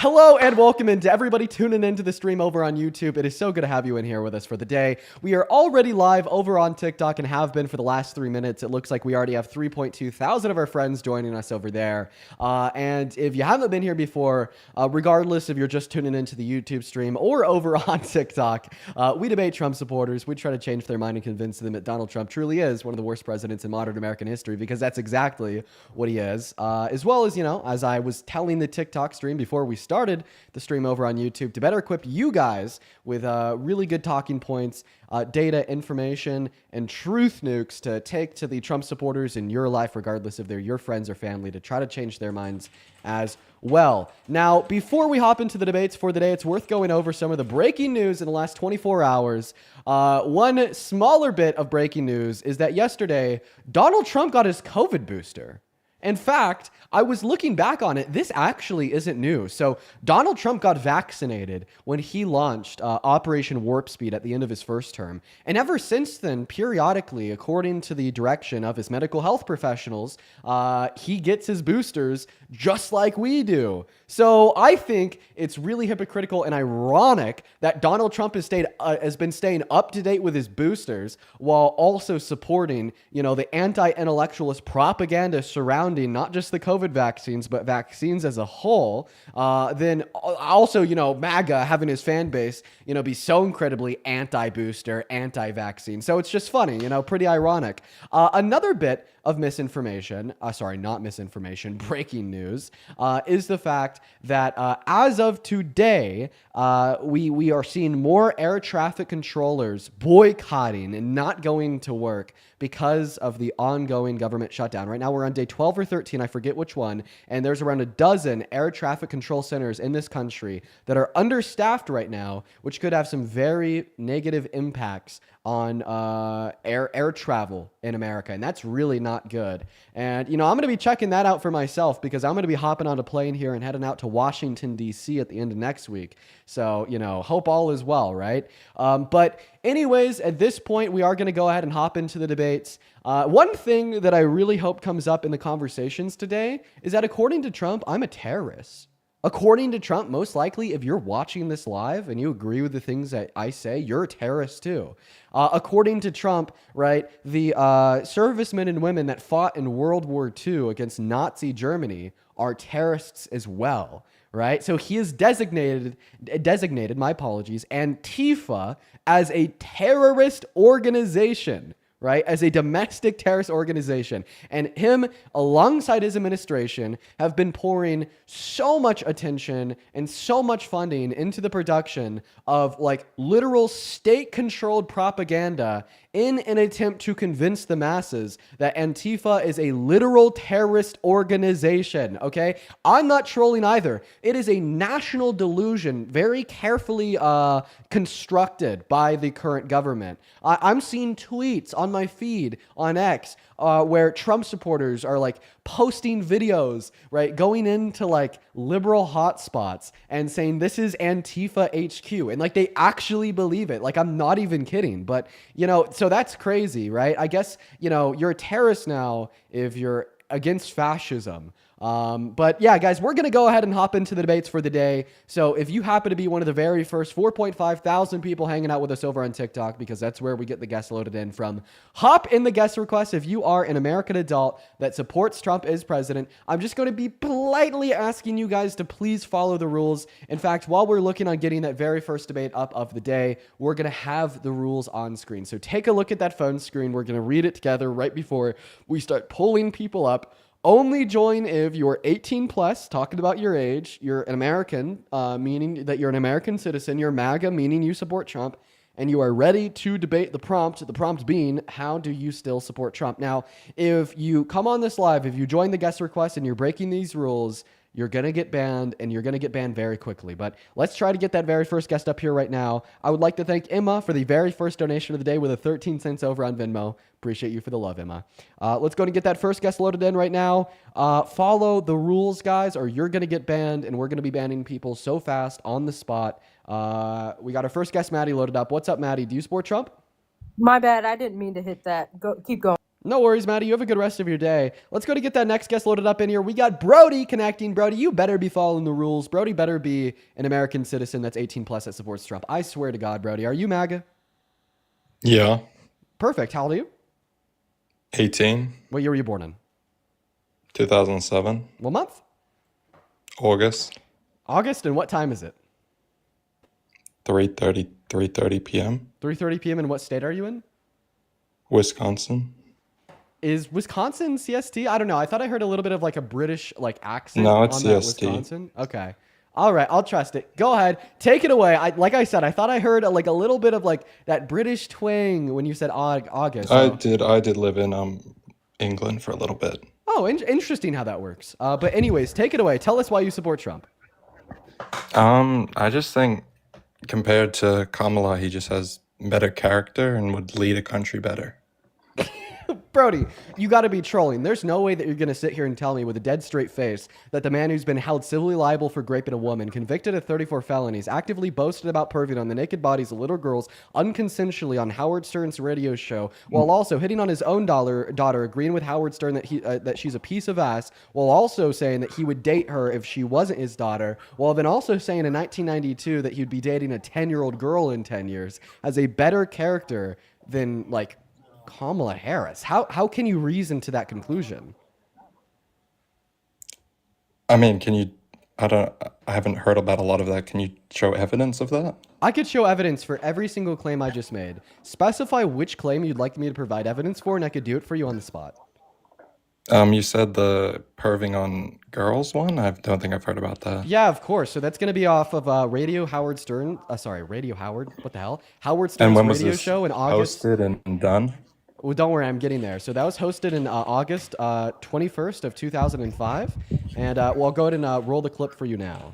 Hello and welcome into everybody tuning into the stream over on YouTube. It is so good to have you in here with us for the day. We are already live over on TikTok and have been for the last 3 minutes. It looks like we already have 3.2 thousand of our friends joining us over there. And if you haven't been here before, regardless if you're just tuning into the YouTube stream or over on TikTok, we debate Trump supporters. We try to change their mind and convince them that Donald Trump truly is one of the worst presidents in modern American history, because that's exactly what he is. As well as, as I was telling the TikTok stream before we started the stream over on YouTube, to better equip you guys with really good talking points, data, information, and truth nukes to take to the Trump supporters in your life, regardless if they're your friends or family, to try to change their minds as well. Now, before we hop into the debates for the day, it's worth going over some of the breaking news in the last 24 hours. One smaller bit of breaking news is that yesterday, Donald Trump got his COVID booster. In fact, I was looking back on it. This actually isn't new. So Donald Trump got vaccinated when he launched Operation Warp Speed at the end of his first term. And ever since then, periodically, according to the direction of his medical health professionals, he gets his boosters just like we do. So I think it's really hypocritical and ironic that Donald Trump has been staying up to date with his boosters while also supporting, the anti-intellectualist propaganda surrounding not just the COVID vaccines, but vaccines as a whole. Then also, MAGA having his fan base, be so incredibly anti-booster, anti-vaccine. So it's just funny, pretty ironic. Another bit of misinformation, not misinformation, breaking news, is the fact that as of today, we are seeing more air traffic controllers boycotting and not going to work because of the ongoing government shutdown. Right now, we're on day 12 or 13, I forget which one, and there's around a dozen air traffic control centers in this country that are understaffed right now, which could have some very negative impacts on air travel in America, and that's really not good. And, I'm going to be checking that out for myself, because I'm going to be hopping on a plane here and heading out to Washington, D.C. at the end of next week. So, hope all is well, right? But anyways, at this point, we are going to go ahead and hop into the debates. One thing that I really hope comes up in the conversations today is that, according to Trump, I'm a terrorist. According to Trump, most likely, if you're watching this live and you agree with the things that I say, you're a terrorist too. According to Trump, right, the servicemen and women that fought in World War II against Nazi Germany are terrorists as well, right? So he has designated, my apologies, Antifa as a terrorist organization, right? As a domestic terrorist organization. And him, alongside his administration, have been pouring so much attention and so much funding into the production of literal state-controlled propaganda in an attempt to convince the masses that Antifa is a literal terrorist organization, okay? I'm not trolling either. It is a national delusion, very carefully constructed by the current government. I'm seeing tweets on my feed on X where Trump supporters are posting videos, right, going into liberal hotspots and saying this is Antifa HQ, and they actually believe it. I'm not even kidding. But so that's crazy, right? I guess you're a terrorist now if you're against fascism. But yeah, guys, we're going to go ahead and hop into the debates for the day. So if you happen to be one of the very first 4.5 thousand people hanging out with us over on TikTok, because that's where we get the guests loaded in from, hop in the guest request. If you are an American adult that supports Trump as president, I'm just going to be politely asking you guys to please follow the rules. In fact, while we're looking on getting that very first debate up of the day, we're going to have the rules on screen. So take a look at that phone screen. We're going to read it together right before we start pulling people up. Only join if you're 18 plus, talking about your age, you're an American, meaning that you're an American citizen, you're MAGA, meaning you support Trump, and you are ready to debate the prompt being, how do you still support Trump? Now, if you come on this live, if you join the guest request and you're breaking these rules, you're going to get banned, and you're going to get banned very quickly. But let's try to get that very first guest up here right now. I would like to thank Emma for the very first donation of the day with a 13 cents over on Venmo. Appreciate you for the love, Emma. Let's go and get that first guest loaded in right now. Follow the rules, guys, or you're going to get banned, and we're going to be banning people so fast on the spot. We got our first guest, Maddie, loaded up. What's up, Maddie? Do you support Trump? My bad. I didn't mean to hit that. Keep going. No worries, Maddie. You have a good rest of your day. Let's go to get that next guest loaded up in here. We got Brody connecting. Brody, you better be following the rules. Brody better be an American citizen that's 18 plus that supports Trump. I swear to God, Brody. Are you MAGA? Yeah. Perfect. How old are you? 18. What year were you born in? 2007. What month? August. August, and what time is it? 3:30 p.m. 3:30 p.m. And what state are you in? Wisconsin. Is Wisconsin CST? I don't know. I thought I heard a little bit of like a British like accent No, it's on that CST. Wisconsin. Okay. All right, I'll trust it. Go ahead. Take it away. Like I said, I thought I heard like a little bit of like that British twang when you said August. So. I did live in England for a little bit. Oh, interesting how that works. But anyways, take it away. Tell us why you support Trump. I just think compared to Kamala, he just has better character and would lead a country better. Brody, you got to be trolling. There's no way that you're going to sit here and tell me with a dead straight face that the man who's been held civilly liable for raping a woman, convicted of 34 felonies, actively boasted about perving on the naked bodies of little girls unconsensually on Howard Stern's radio show, while also hitting on his own daughter, agreeing with Howard Stern that she's a piece of ass, while also saying that he would date her if she wasn't his daughter, while then also saying in 1992 that he'd be dating a 10-year-old girl in 10 years, has a better character than like Kamala Harris. How can you reason to that conclusion? I mean, I haven't heard about a lot of that. Can you show evidence of that? I could show evidence for every single claim I just made. Specify which claim you'd like me to provide evidence for, and I could do it for you on the spot. You said the perving on girls one? I don't think I've heard about that. Yeah, of course. So that's going to be off of Radio Howard Stern. Radio Howard. What the hell? Howard And Stern's when was radio this show in August. hosted and done? Well, don't worry, I'm getting there. So that was hosted in August 21st of 2005. And well, I'll go ahead and roll the clip for you now.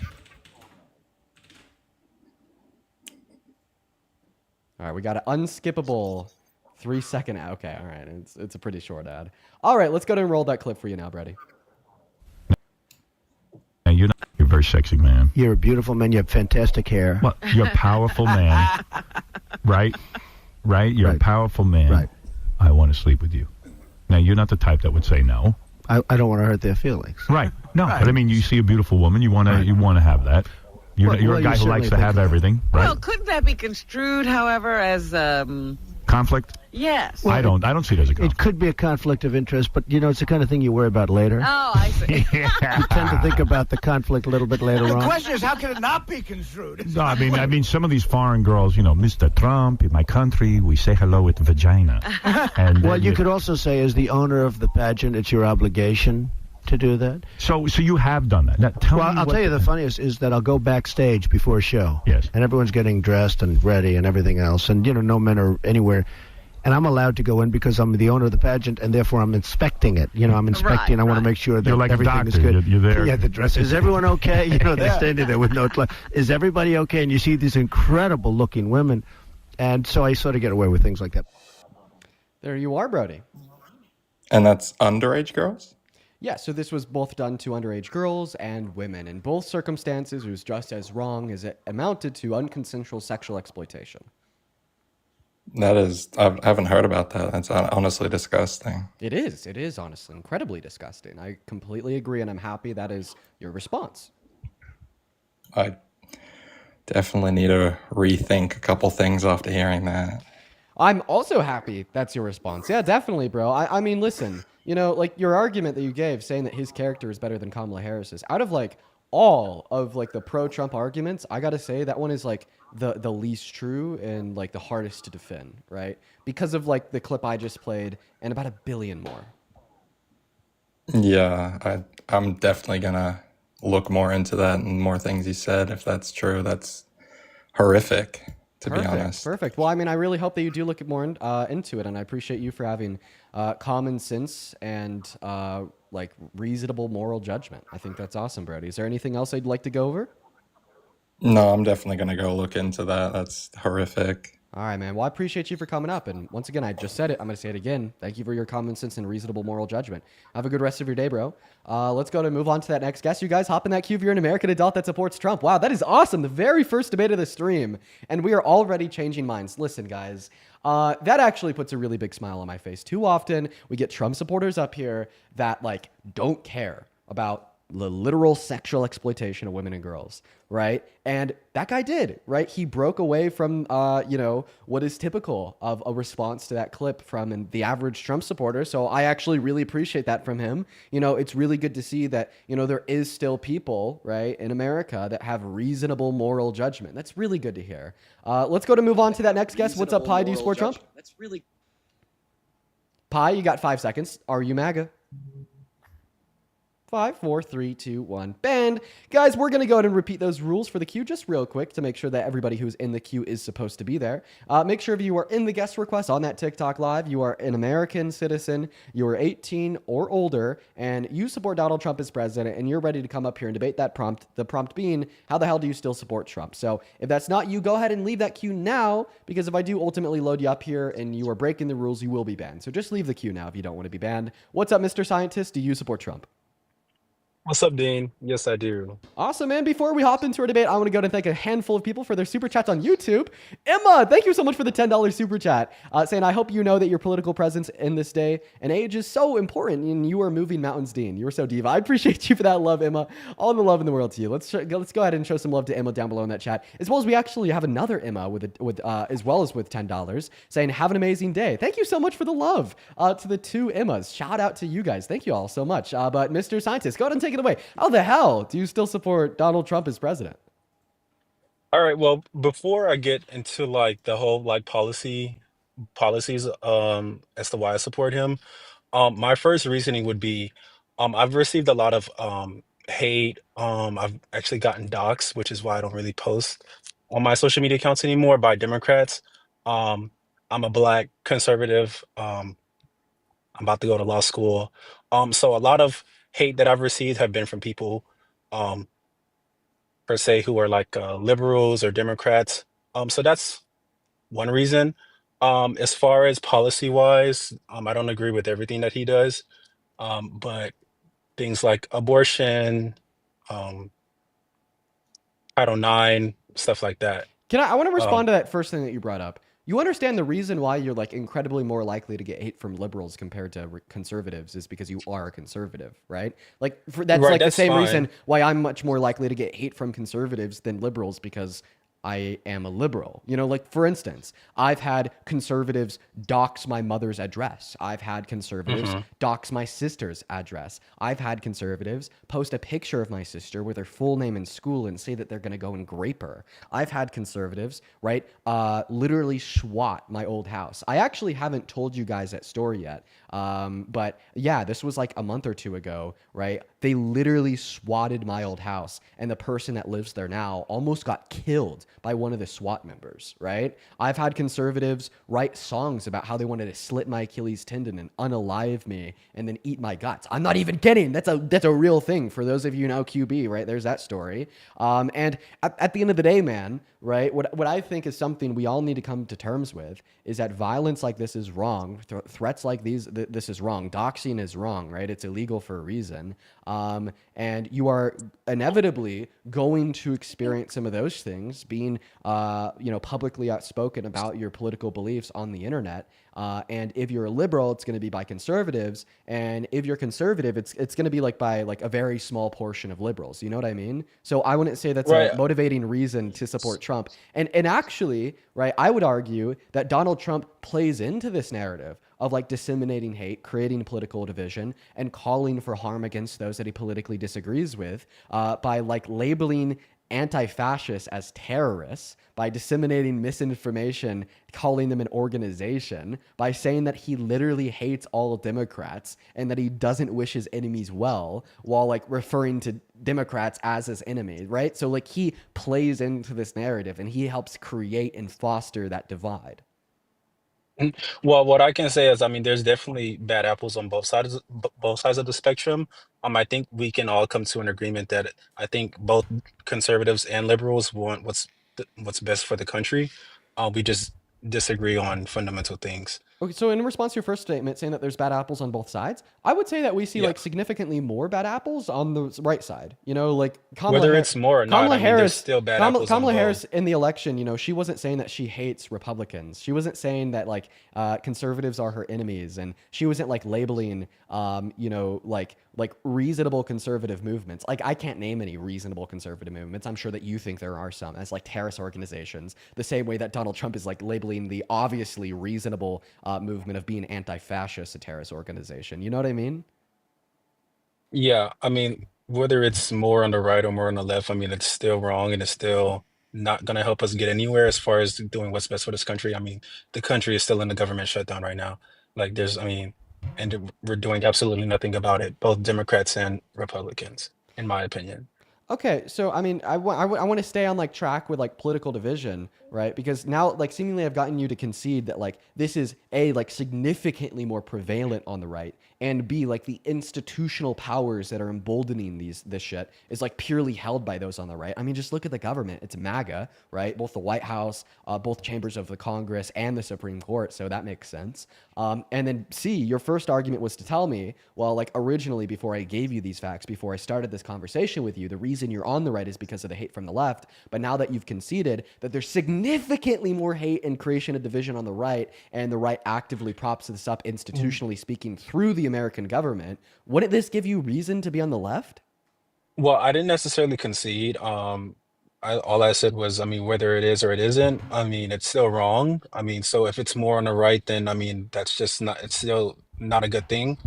All right, we got an unskippable 3-second. Okay, all right. It's a pretty short ad. All right, let's go ahead and roll that clip for you now, Brady. You're a very sexy man. You're a beautiful man. You have fantastic hair. Well, you're a powerful man. Right? You're a powerful man. Right. I want to sleep with you. Now, you're not the type that would say no. I don't want to hurt their feelings. Right. No, but I mean, you see a beautiful woman, you want to have that. You're a guy who likes to have everything, right? Well, couldn't that be construed, however, as Conflict? yes? Well, I don't see it as a conflict. It could be a conflict of interest, but it's the kind of thing you worry about later. Oh, I see. You tend to think about the conflict a little bit later on. The question is, how can it not be construed? No, I mean, some of these foreign girls, Mr. Trump, in my country, we say hello with vagina. And Well, you could also say, as the owner of the pageant, it's your obligation to do that. So you have done that. Now, I'll tell you the funniest is that I'll go backstage before a show. Yes. And everyone's getting dressed and ready and everything else. And, no men are anywhere. And I'm allowed to go in because I'm the owner of the pageant, and therefore I'm inspecting it. I'm inspecting. Right, I want to right. make sure that You're like a everything doctor. is good. You're there. Yeah, the dress. Is everyone okay? They're standing there with no clothes. Is everybody okay? And you see these incredible looking women. And so I sort of get away with things like that. There you are, Brody. And that's underage girls? Yeah, so this was both done to underage girls and women. In both circumstances, it was just as wrong as it amounted to unconsensual sexual exploitation. I haven't heard about that. That's honestly disgusting. It is honestly incredibly disgusting. I completely agree, and I'm happy that is your response. I definitely need to rethink a couple things after hearing that. I'm also happy that's your response. Yeah, definitely, bro. I mean, listen, like your argument that you gave saying that his character is better than Kamala Harris's, out of like all of like the pro-Trump arguments, I gotta say that one is like the least true and like the hardest to defend, right? Because of like the clip I just played and about 1 billion more. Yeah, I'm definitely gonna look more into that and more things he said. If that's true, that's horrific, to be honest. Perfect. Well, I mean, I really hope that you do look more into it, and I appreciate you for having common sense and like reasonable moral judgment. I think that's awesome, Brody. Is there anything else I'd like to go over? No, I'm definitely gonna go look into that. That's horrific. All right, man. Well, I appreciate you for coming up. And once again, I just said it. I'm going to say it again. Thank you for your common sense and reasonable moral judgment. Have a good rest of your day, bro. Let's go to move on to that next guest. You guys hop in that queue if you're an American adult that supports Trump. Wow, that is awesome. The very first debate of the stream. And we are already changing minds. Listen, guys. That actually puts a really big smile on my face. Too often, we get Trump supporters up here that like don't care about the literal sexual exploitation of women and girls, right? And that guy did, right? He broke away from, what is typical of a response to that clip from the average Trump supporter. So I actually really appreciate that from him. It's really good to see that, there is still people, right, in America that have reasonable moral judgment. That's really good to hear. Let's go to move on to that next guest. What's up, Pi? Do you support Trump? That's really Pi, you got 5 seconds. Are you MAGA? 5, 4, 3, 2, 1, banned. Guys, we're going to go ahead and repeat those rules for the queue just real quick to make sure that everybody who's in the queue is supposed to be there. Make sure if you are in the guest request on that TikTok live, you are an American citizen, you are 18 or older, and you support Donald Trump as president, and you're ready to come up here and debate that prompt. The prompt being, how the hell do you still support Trump? So if that's not you, go ahead and leave that queue now, because if I do ultimately load you up here and you are breaking the rules, you will be banned. So just leave the queue now if you don't want to be banned. What's up, Mr. Scientist? Do you support Trump? What's up, Dean? Yes, I do. Awesome, man. Before we hop into our debate, I want to go and thank a handful of people for their super chats on YouTube. Emma, thank you so much for the $10 super chat, saying, I hope you know that your political presence in this day and age is so important, and you are moving mountains, Dean. You are so diva. I appreciate you for that love, Emma. All the love in the world to you. Let's go ahead and show some love to Emma down below in that chat, as well as we actually have another Emma with as well as with $10, saying, have an amazing day. Thank you so much for the love to the 2 Emmas. Shout out to you guys. Thank you all so much. But Mr. Scientist, go ahead and take it away. How the hell do you still support Donald Trump as president? All right, well, before I get into like the whole like policies as to why I support him, my first reasoning would be I've received a lot of hate. I've actually gotten doxxed, which is why I don't really post on my social media accounts anymore by Democrats. Um, I'm a black conservative. I'm about to go to law school. So a lot of hate that I've received have been from people um per se who are like liberals or Democrats. So that's one reason. As far as policy wise, I don't agree with everything that he does. But things like abortion, um, Title IX, stuff like that. I want to Um, respond to that first thing that you brought up. You understand the reason why you're like incredibly more likely to get hate from liberals compared to conservatives is because you are a conservative, right? That's right, like the that's same reason fine. why I'm much more likely to get hate from conservatives than liberals because I am a liberal. Like for instance, I've had conservatives dox my mother's address. I've had conservatives Hmm. dox my sister's address. I've had conservatives post a picture of my sister with her full name in school and say that they're going to go and grape her. I've had conservatives, right, literally swat my old house. I actually haven't told you guys that story yet. But yeah, this was like a month or two ago, right? They literally swatted my old house, and the person that lives there now almost got killed by one of the SWAT members, right? I've had conservatives write songs about how they wanted to slit my Achilles tendon and unalive me and then eat my guts. I'm not even kidding. That's a real thing. For those of you who know QB, right? There's that story. And at the end of the day, man, right? What I think is something we all need to come to terms with is that violence like this is wrong. Threats like this is wrong. Doxing is wrong, right? It's illegal for a reason. And you are inevitably going to experience some of those things, being, publicly outspoken about your political beliefs on the internet. And if you're a liberal, it's going to be by conservatives, and if you're conservative, it's going to be like by like a very small portion of liberals. You know what I mean? So I wouldn't say that's a Right. motivating reason to support Trump. And actually, right, I would argue that Donald Trump plays into this narrative of like disseminating hate, creating political division, and calling for harm against those that he politically disagrees with by like labeling anti-fascists as terrorists, by disseminating misinformation, calling them an organization, by saying that he literally hates all Democrats and that he doesn't wish his enemies well, while like referring to Democrats as his enemy, right? So like he plays into this narrative and he helps create and foster that divide. Well, what I can say is, I mean, there's definitely bad apples on both sides of the spectrum. I think we can all come to an agreement that I think both conservatives and liberals want what's best for the country. We just disagree on fundamental things. Okay, so in response to your first statement saying that there's bad apples on both sides, I would say that we see Yeah. like significantly more bad apples on the right side. You know, like Whether it's more or not, I mean, there's still bad apples on Kamala both. Harris in the election, you know, she wasn't saying that she hates Republicans. She wasn't saying that like conservatives are her enemies, and she wasn't like labeling, you know, like reasonable conservative movements. Like I can't name any reasonable conservative movements. I'm sure that you think there are some as like terrorist organizations, the same way that Donald Trump is like labeling the obviously reasonable movement of being anti-fascist a terrorist organization. You know what I mean? Yeah, I mean, whether it's more on the right or more on the left, I mean, it's still wrong and it's still not going to help us get anywhere as far as doing what's best for this country. I mean, the country is still in the government shutdown right now. Like, I mean, and we're doing absolutely nothing about it, both Democrats and Republicans, in my opinion. Okay, so I mean, I want to stay on like track with like political division, right? Because now, like, seemingly I've gotten you to concede that like this is A, like significantly more prevalent on the right, and B, like the institutional powers that are emboldening this shit is like purely held by those on the right. I mean, just look at the government; it's MAGA, right? Both the White House, both chambers of the Congress, and the Supreme Court. So that makes sense. And then C, your first argument was to tell me, well, like originally before I gave you these facts, before I started this conversation with you, the reason you're on the right is because of the hate from the left. But now that you've conceded that there's significantly more hate and creation of division on the right, and the right actively props this up institutionally speaking through the American government, wouldn't this give you reason to be on the left? Well, I didn't necessarily concede. All I said was, I mean, whether it is or it isn't, I mean, it's still wrong. I mean, so if it's more on the right, then I mean, that's just not, it's still not a good thing.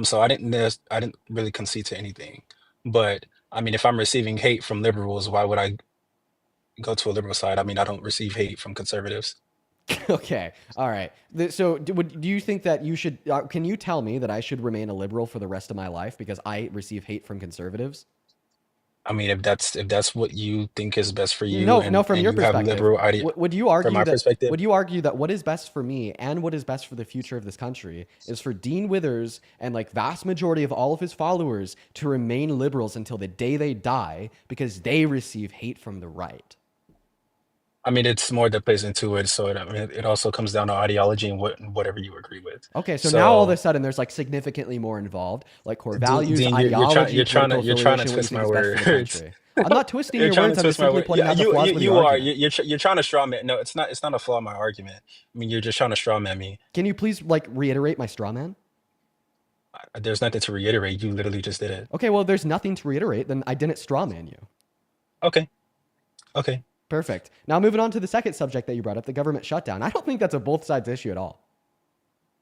So I didn't really concede to anything. But I mean, if I'm receiving hate from liberals, why would I go to a liberal side? I mean, I don't receive hate from conservatives. Okay, all right. So do you think that you should, can you tell me that I should remain a liberal for the rest of my life because I receive hate from conservatives? I mean, if that's what you think is best for you, No, no. From and your you have perspective, liberal idea, would you from argue my that perspective, what is best for me and what is best for the future of this country is for Dean Withers and like vast majority of all of his followers to remain liberals until the day they die because they receive hate from the right? I mean, it's more that plays into it. So I mean, it also comes down to ideology and whatever you agree with. Okay, so now all of a So, sudden there's like significantly more involved, like core values, Dean, ideology, political you're trying to affiliation, what you twist think my is best for the words. country. I'm not twisting You're your trying words. to I'm just twist my simply word. pointing Yeah, out the flaws with your you are. argument. You're trying to straw man. No, it's not a flaw in my argument. I mean, you're just trying to straw man me. Can you please like reiterate my straw man? There's nothing to reiterate. You literally just did it. Okay, well, there's nothing to reiterate. Then I didn't straw man you. Okay. Okay. Perfect. Now moving on to the second subject that you brought up, the government shutdown. I don't think that's a both sides issue at all.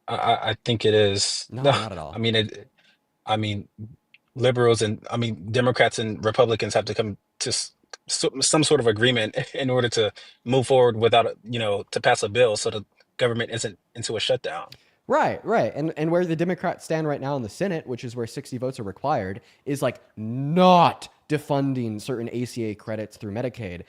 I think it is. No, No, not at I all. mean I mean, liberals and I mean Democrats and Republicans have to come to some sort of agreement in order to move forward without to pass a bill so the government isn't into a shutdown. Right, right. And where the Democrats stand right now in the Senate, which is where 60 votes are required, is like not defunding certain ACA credits through Medicaid.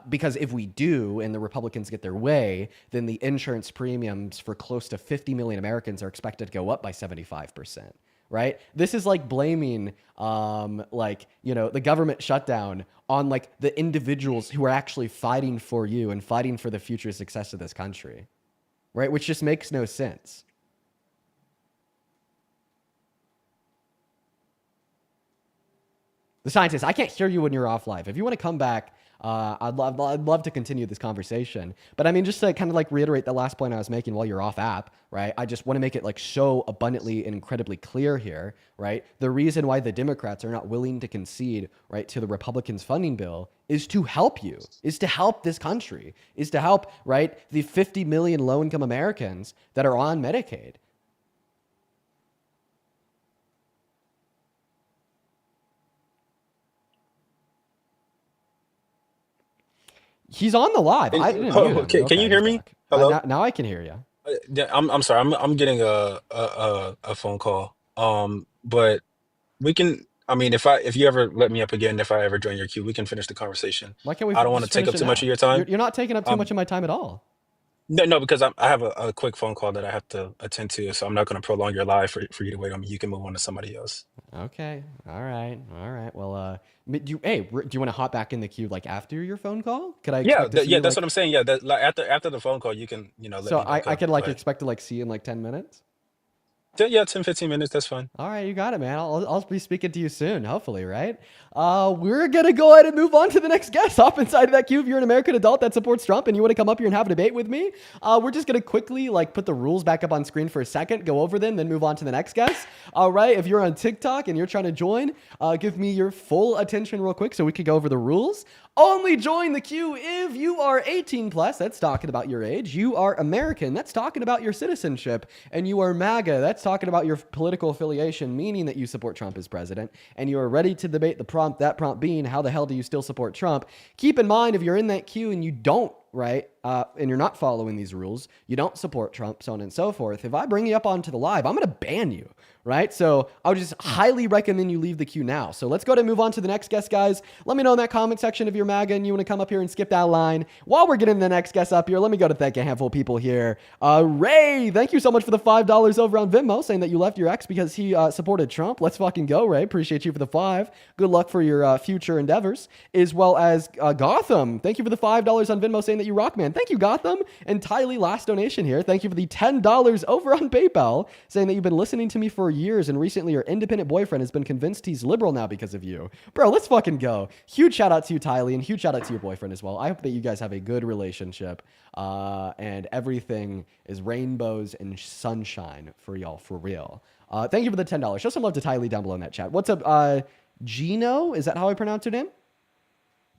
Because if we do and the Republicans get their way, then the insurance premiums for close to 50 million Americans are expected to go up by 75%. Right? This is like blaming, the government shutdown on like the individuals who are actually fighting for you and fighting for the future success of this country. Right? Which just makes no sense. The scientist, I can't hear you when you're off live. If you want to come back, I'd love to continue this conversation. But I mean, just to kind of like reiterate the last point I was making while you're off app, right? I just want to make it like so abundantly and incredibly clear here, right? The reason why the Democrats are not willing to concede, right, to the Republicans' funding bill is to help you, is to help this country, is to help, right, the 50 million low-income Americans that are on Medicaid. He's on the live. I didn't mute him. Can you Okay, hear he's me? back. Hello? Now I can hear you. Yeah, I'm sorry. I'm getting a phone call. But we can. I mean, if you ever let me up again, if I ever join your queue, we can finish the conversation. Why can't we I don't want to just take finish up it too much now? of your time. You're not taking up too Um, much of my time at all. No, no, because I have a quick phone call that I have to attend to, so I'm not going to prolong your live for you to wait on me. You can move on to somebody else. Okay. All right. All right. Well, do you want to hop back in the queue like after your phone call? Could I Yeah, expect to see yeah, you that's what like, I'm saying. Yeah, that like after the phone call, you can let so me I back up. could like But expect to like see you in like 10 minutes? yeah, 10-15 minutes, that's fine. All right, you got it, man. I'll be speaking to you soon, hopefully, right? We're gonna go ahead and move on to the next guest. Hop inside of that queue if you're an American adult that supports Trump and you want to come up here and have a debate with me. We're just gonna quickly like put the rules back up on screen for a second, go over them, then move on to the next guest. All right, if you're on TikTok and you're trying to join, give me your full attention real quick so we could go over the rules. Only join the queue if you are 18 plus, that's talking about your age. You are American, that's talking about your citizenship. And you are MAGA, that's talking about your political affiliation, meaning that you support Trump as president. And you are ready to debate the prompt, that prompt being, how the hell do you still support Trump? Keep in mind, if you're in that queue and you don't, right, and you're not following these rules, you don't support Trump, so on and so forth, if I bring you up onto the live, I'm going to ban you, right? So I would just highly recommend you leave the queue now. So let's go ahead and move on to the next guest, guys. Let me know in that comment section if you're MAGA and you want to come up here and skip that line. While we're getting the next guest up here, let me go to thank a handful of people here. Ray, thank you so much for the $5 over on Venmo, saying that you left your ex because he supported Trump. Let's fucking go, Ray. Appreciate you for the 5. Good luck for your future endeavors. As well as Gotham, thank you for the $5 on Venmo, saying that you rock, man. Thank you, Gotham. And Tylee, last donation here. Thank you for the $10 over on PayPal, saying that you've been listening to me for years and recently your independent boyfriend has been convinced he's liberal now because of you. Bro, let's fucking go. Huge shout out to you, Tylee, and huge shout out to your boyfriend as well. I hope that you guys have a good relationship and everything is rainbows and sunshine for y'all, for real. Thank you for the $10. Show some love to Tylee down below in that chat. What's up, Gino? Is that how I pronounce your name?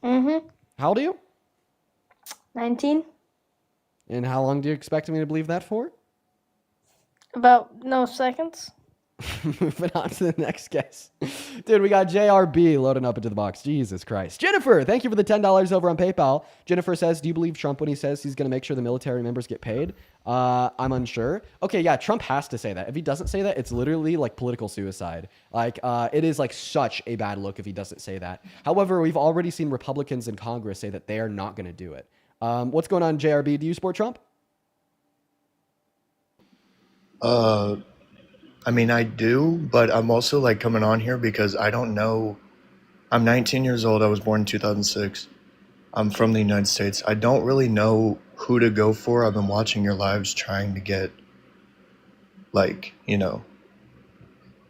Mm-hmm. How old are you? 19. And how long do you expect me to believe that for? About no seconds. Moving on to the next guest. Dude, we got JRB loading up into the box. Jesus Christ. Jennifer, thank you for the $10 over on PayPal. Jennifer says, do you believe Trump when he says he's going to make sure the military members get paid? I'm unsure. Okay, yeah, Trump has to say that. If he doesn't say that, it's literally like political suicide. Like, it is like such a bad look if he doesn't say that. However, we've already seen Republicans in Congress say that they are not going to do it. What's going on, JRB? Do you support Trump? I mean, I do, but I'm also like coming on here because I don't know. I'm 19 years old. I was born in 2006. I'm from the United States. I don't really know who to go for. I've been watching your lives trying to get, like,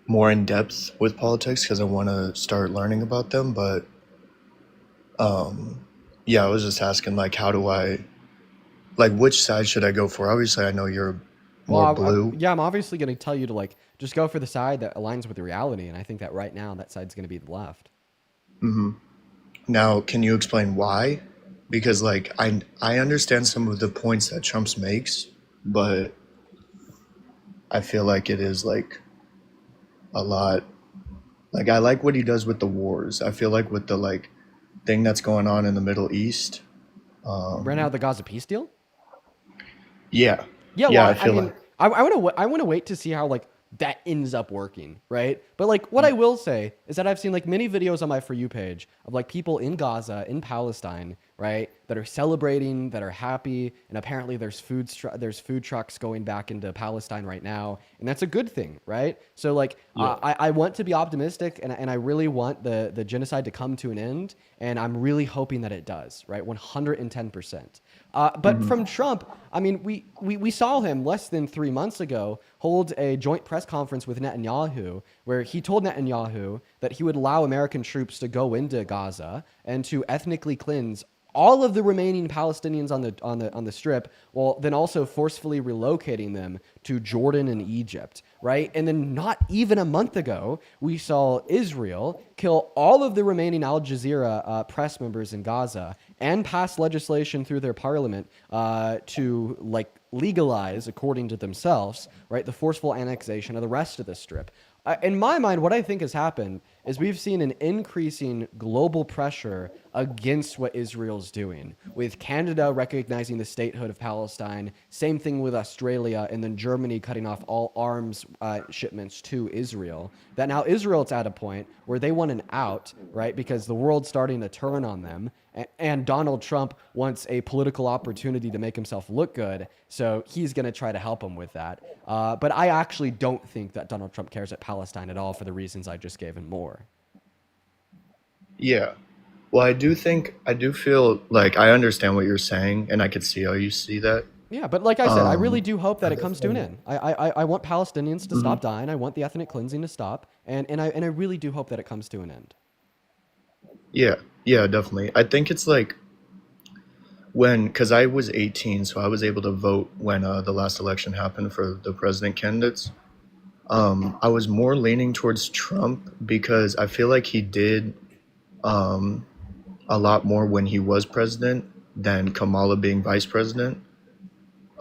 more in depth with politics because I want to start learning about them. But, yeah, I was just asking, like, which side should I go for? Obviously, I know you're more blue. Yeah, I'm obviously going to tell you to like just go for the side that aligns with the reality, and I think that right now that side's going to be the left. Mm-hmm. Now, can you explain why? Because like I understand some of the points that Trump makes, but I feel like it is like a lot. Like I like what he does with the wars. I feel like with the like thing that's going on in the Middle East. Right now, the Gaza peace deal. Yeah. Yeah, Yeah, well, I feel mean, like I want to wait to see how like that ends up working, right? But like what I will say is that I've seen like many videos on my For You page of like people in Gaza, in Palestine, right, that are celebrating, that are happy, and apparently there's food trucks going back into Palestine right now, and that's a good thing, right? So like I want to be optimistic, and I really want the genocide to come to an end, and I'm really hoping that it does, right? 110%. But from Trump, I mean, we saw him less than 3 months ago hold a joint press conference with Netanyahu, where he told Netanyahu that he would allow American troops to go into Gaza and to ethnically cleanse all of the remaining Palestinians on the strip, while then also forcefully relocating them to Jordan and Egypt, right? And then not even a month ago, we saw Israel kill all of the remaining Al Jazeera press members in Gaza and pass legislation through their parliament to like legalize, according to themselves, right, the forceful annexation of the rest of the strip. In my mind, what I think has happened is we've seen an increasing global pressure against what Israel's doing, with Canada recognizing the statehood of Palestine, same thing with Australia, and then Germany cutting off all arms shipments to Israel. That now Israel's at a point where they want an out, right? Because the world's starting to turn on them, and Donald Trump wants a political opportunity to make himself look good, so he's going to try to help him with that. But I actually don't think that Donald Trump cares at Palestine at all for the reasons I just gave and more. Yeah. Well, I do feel like I understand what you're saying, and I could see how you see that. Yeah, but like I said, I really do hope that it comes to an end. I want Palestinians to stop dying. I want the ethnic cleansing to stop, and I really do hope that it comes to an end. Yeah, yeah, definitely. I think it's like because I was 18, so I was able to vote when the last election happened for the president candidates. I was more leaning towards Trump because I feel like he did a lot more when he was president than Kamala being vice president.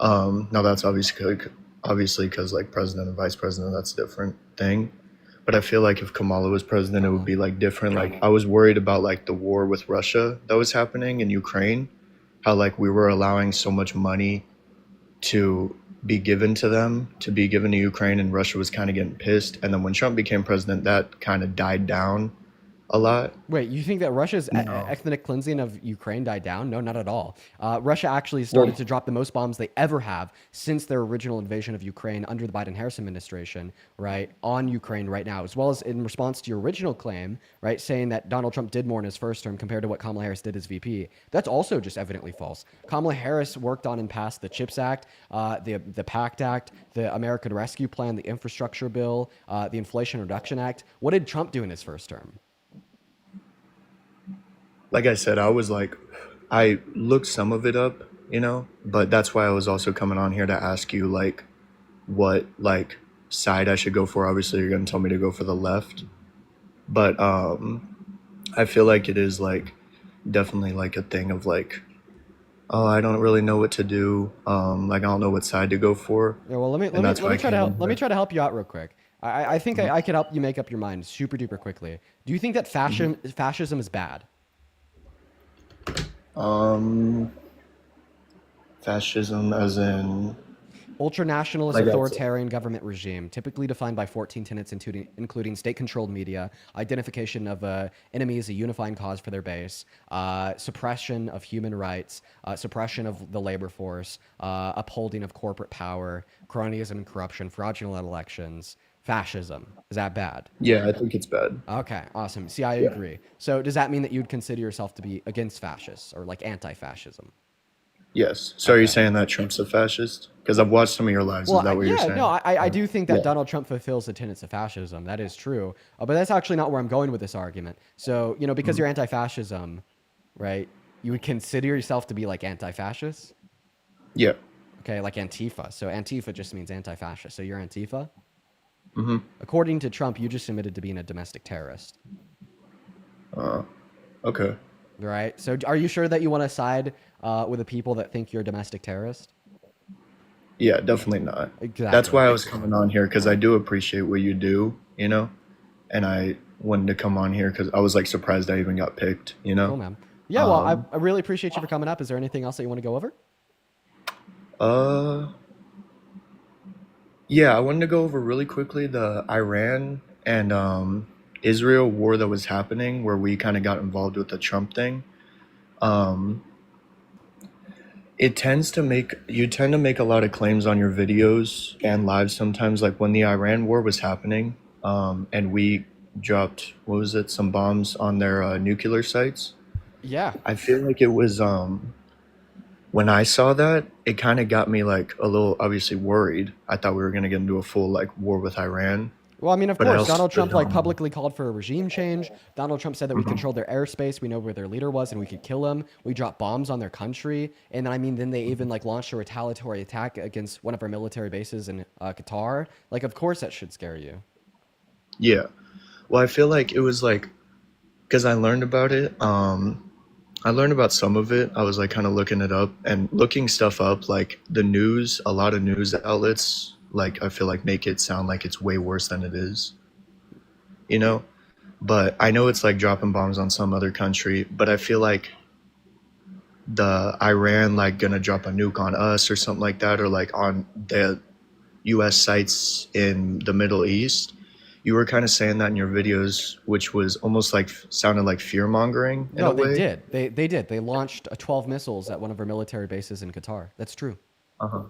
Now that's obviously because like president and vice president, that's a different thing. But I feel like if Kamala was president, it would be like different. Like I was worried about like the war with Russia that was happening in Ukraine, how like we were allowing so much money to be given to them, to be given to Ukraine, and Russia was kind of getting pissed. And then when Trump became president, that kind of died down a lot. Wait, you think that Russia's ethnic cleansing of Ukraine died down? No, not at all. Russia actually started to drop the most bombs they ever have since their original invasion of Ukraine under the Biden-Harris administration, right, on Ukraine right now, as well as in response to your original claim, right, saying that Donald Trump did more in his first term compared to what Kamala Harris did as VP. That's also just evidently false. Kamala Harris worked on and passed the CHIPS Act, the PACT Act, the American Rescue Plan, the Infrastructure Bill, the Inflation Reduction Act. What did Trump do in his first term? Like I said, I looked some of it up, but that's why I was also coming on here to ask you like what like side I should go for. Obviously, you're going to tell me to go for the left, but I feel like it is like definitely like a thing of like, oh, I don't really know what to do. Like I don't know what side to go for. Yeah, well, let me try to help you out real quick. I think I could help you make up your mind super duper quickly. Do you think that fascism is bad? Fascism as in Ultranationalist like authoritarian government regime, typically defined by 14 tenets, including state-controlled media, identification of enemies as a unifying cause for their base, suppression of human rights, suppression of the labor force, upholding of corporate power, cronyism and corruption, fraudulent elections. Fascism. Is that bad? Yeah, I think it's bad. Okay, awesome. See, I agree. So does that mean that you'd consider yourself to be against fascists or like anti-fascism? Yes. So are you saying that Trump's a fascist? Because I've watched some of your lives. Is that what you're saying? No, I do think that Donald Trump fulfills the tenets of fascism. That is true. But that's actually not where I'm going with this argument. So, because you're anti-fascism, right, you would consider yourself to be like anti-fascist? Yeah. Okay, like Antifa. So Antifa just means anti-fascist. So you're Antifa? Mm-hmm. According to Trump, you just admitted to being a domestic terrorist. Okay. Right. So are you sure that you want to side with the people that think you're a domestic terrorist? Yeah, definitely not. Exactly. That's why I was coming on here, because I do appreciate what you do, and I wanted to come on here because I was like surprised I even got picked, Cool, man. Yeah, well, I really appreciate you for coming up. Is there anything else that you want to go over? Yeah, I wanted to go over really quickly the Iran and Israel war that was happening, where we kind of got involved with the Trump thing. You tend to make a lot of claims on your videos and lives sometimes, like when the Iran war was happening, and we dropped, some bombs on their nuclear sites. Yeah. I feel like it was when I saw that, it kind of got me like a little obviously worried. I thought we were going to get into a full like war with Iran. Well, I mean, of course, Donald Trump like publicly called for a regime change. Donald Trump said that we controlled their airspace. We know where their leader was and we could kill him. We dropped bombs on their country. And then they even like launched a retaliatory attack against one of our military bases in Qatar. Like, of course that should scare you. Yeah. Well, I feel like it was like, because I learned about it. I learned about some of it. I was like kind of looking it up and looking stuff up, like the news, a lot of news outlets, like I feel like make it sound like it's way worse than it is, but I know it's like dropping bombs on some other country, but I feel like the Iran like gonna drop a nuke on us or something like that, or like on the US sites in the Middle East. You were kind of saying that in your videos, which was almost like sounded like fear mongering in No, a they way. did. They did. They launched 12 missiles at one of our military bases in Qatar. That's true. Uh-huh.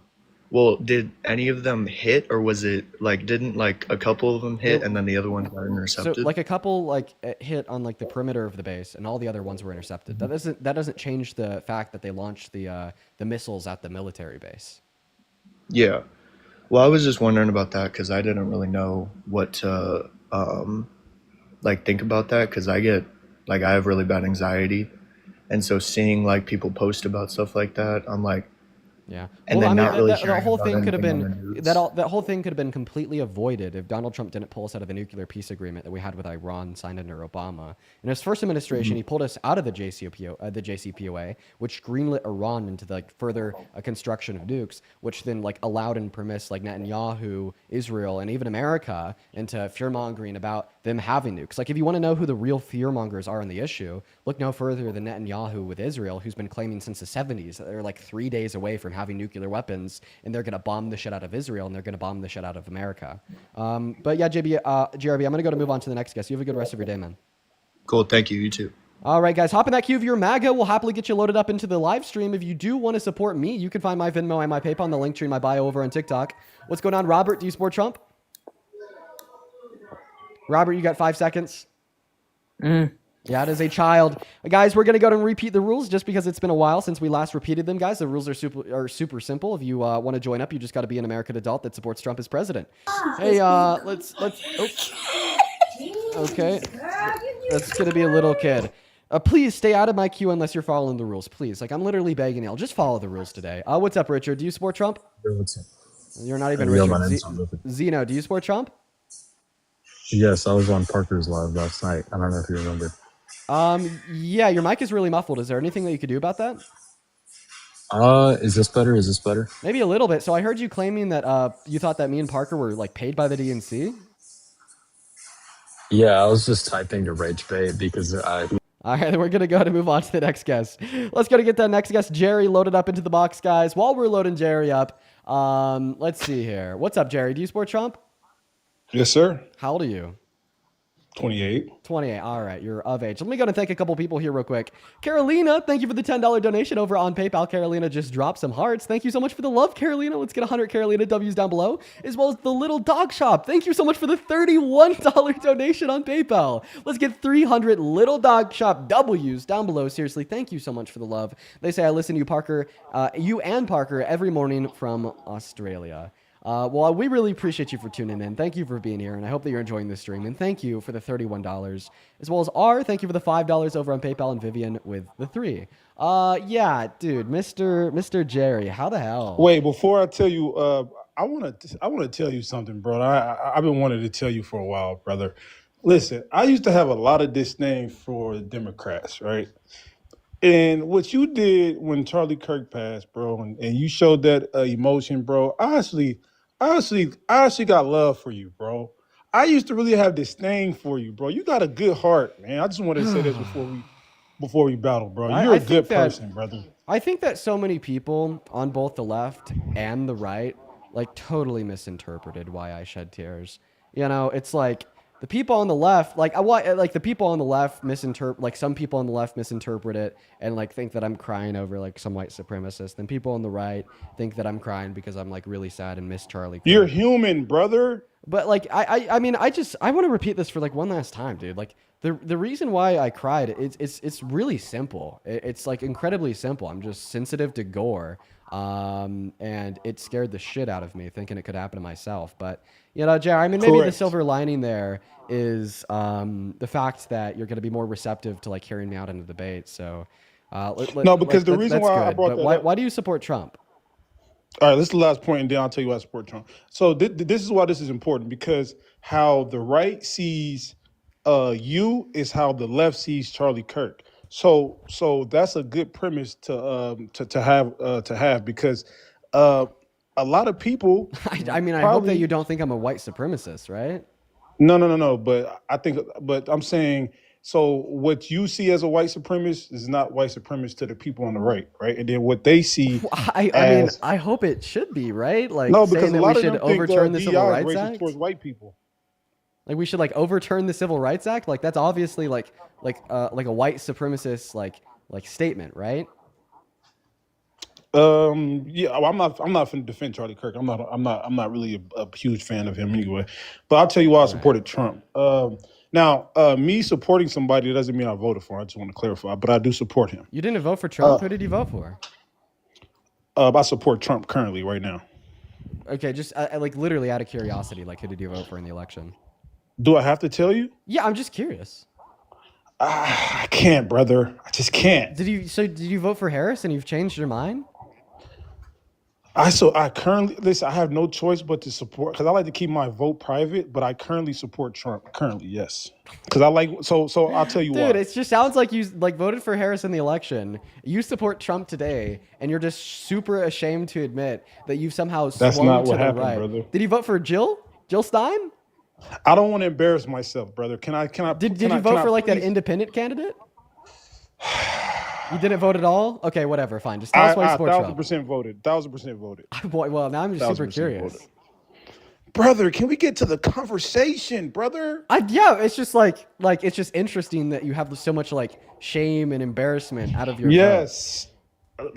Well, did any of them hit, or was it like didn't like a couple of them hit They- and then the other ones got So intercepted? like a couple like hit on like the perimeter of the base, and all the other ones were intercepted. That doesn't change the fact that they launched the missiles at the military base. Yeah. Well, I was just wondering about that because I didn't really know what to like think about that because I have really bad anxiety, and so seeing like people post about stuff like that, I'm like, Yeah. and Well, I then mean, not really that hearing whole about thing could have anything on been the news. that whole thing could have been completely avoided if Donald Trump didn't pull us out of the nuclear peace agreement that we had with Iran signed under Obama. In his first administration, he pulled us out of the JCPOA, which greenlit Iran into the like further construction of nukes, which then like allowed and permits like Netanyahu, Israel, and even America into fear mongering about them having nukes. Like, if you want to know who the real fear mongers are on the issue, look no further than Netanyahu with Israel, who's been claiming since the 70s that they're like 3 days away from having nuclear weapons, and they're going to bomb the shit out of Israel, and they're going to bomb the shit out of America. But yeah, JRB, I'm going to go to move on to the next guest. You have a good rest of your day, man. Cool, thank you. You too. All right, guys, hop in that queue if you're MAGA. We'll happily get you loaded up into the live stream. If you do want to support me, you can find my Venmo and my PayPal in the link tree in my bio over on TikTok. What's going on, Robert? Do you support Trump? Robert, you got 5 seconds. Yeah, it is a child. Guys, we're going to go and repeat the rules just because it's been a while since we last repeated them, guys. The rules are super simple. If you want to join up, you just got to be an American adult that supports Trump as president. Hey, let's okay. That's going to be a little kid. Please stay out of my queue unless you're following the rules, please. Like, I'm literally begging you. Just follow the rules today. What's up, Richard? Do you support Trump? You're not even Richard. Zeno, do you support Trump? Yes, I was on Parker's live last night. I don't know if you remember. Yeah, your mic is really muffled. Is there anything that you could do about that? Is this better? Is this better? Maybe a little bit. So I heard you claiming that you thought that me and Parker were like paid by the DNC. Yeah, I was just typing to rage bait because All right, then we're going to go ahead and move on to the next guest. Let's go to get that next guest, Jerry, loaded up into the box, guys. While we're loading Jerry up, let's see here. What's up, Jerry? Do you support Trump? Yes, sir. How old are you? 28. 28. All right, you're of age. Let me go and thank a couple people here real quick. Carolina, thank you for the $10 donation over on PayPal. Carolina just dropped some hearts. Thank you so much for the love, Carolina. Let's get 100 Carolina W's down below, as well as the Little Dog Shop. Thank you so much for the $31 donation on PayPal. Let's get 300 Little Dog Shop W's down below. Seriously, thank you so much for the love. They say I listen to you, Parker, you and Parker every morning from Australia. Well, we really appreciate you for tuning in. Thank you for being here, and I hope that you're enjoying this stream. And thank you for the $31, as well as R. Thank you for the $5 over on PayPal, and Vivian with the 3. Yeah, dude, Mr. Jerry, how the hell? Wait, before I tell you, I want to tell you something, bro. I've been wanting to tell you for a while, brother. Listen, I used to have a lot of disdain for the Democrats, right? And what you did when Charlie Kirk passed, bro, and you showed that emotion, bro. I actually got love for you, bro. I used to really have disdain for you, bro. You got a good heart, man. I just wanted to say this before we battle, bro. You're a good person, brother. I think that so many people on both the left and the right like totally misinterpreted why I shed tears. You know, it's like the people on the left, the people on the left some people on the left misinterpret it and like think that I'm crying over like some white supremacist. And people on the right think that I'm crying because I'm like really sad and miss Charlie Kirk. You're human, brother. But like, I mean, I want to repeat this for like one last time, dude. Like the reason why I cried, it's really simple. It's like incredibly simple. I'm just sensitive to gore. And it scared the shit out of me thinking it could happen to myself. But, you know, Jerry, I mean, maybe the silver lining there is the fact that you're going to be more receptive to like hearing me out in the debate. So, because the reason why I brought that up. Why do you support Trump? All right, this is the last point, and then I'll tell you why I support Trump. So this is why this is important, because how the right sees you is how the left sees Charlie Kirk. So that's a good premise to have because a lot of people. I mean, I hope that you don't think I'm a white supremacist, right? No. But I think, but I'm saying, so what you see as a white supremacist is not white supremacist to the people on the right, right? And then what they see I mean, as I hope it should be, right? Like no, saying because a that we lot of should them think overturn the Civil DEI is Rights racist Act. towards white people. Like we should like overturn the Civil Rights Act. Like that's obviously like a white supremacist like statement, right? Yeah, well, I'm not finna defend Charlie Kirk. I'm not really a huge fan of him anyway. But I'll tell you why I Right. supported Trump. Now, me supporting somebody doesn't mean I voted for him. I just want to clarify, but I do support him. You didn't vote for Trump. Who did you vote for? I support Trump currently right now. Okay, just like literally out of curiosity, like who did you vote for in the election? Do I have to tell you? Yeah, I'm just curious. I can't, brother. I just can't. Did you vote for Harris and you've changed your mind? I currently listen. I have no choice but to support because I like to keep my vote private. But I currently support Trump. Currently, yes, because I like so. I'll tell you Dude, why. it just sounds like you like voted for Harris in the election. You support Trump today, and you're just super ashamed to admit that you've somehow That's swung not to what the happened, right. brother. Did you vote for Jill Stein? I don't want to embarrass myself, brother. Can I? Did you vote for like that independent candidate? You didn't vote at all? Okay, whatever, fine. Just tell us why you support Trump. 1,000% voted. 1,000% voted. Boy, well, now I'm just super 1,000% curious. voted. Brother, can we get to the conversation, brother? Yeah, it's just like it's just interesting that you have so much like shame and embarrassment out of your vote. Yes.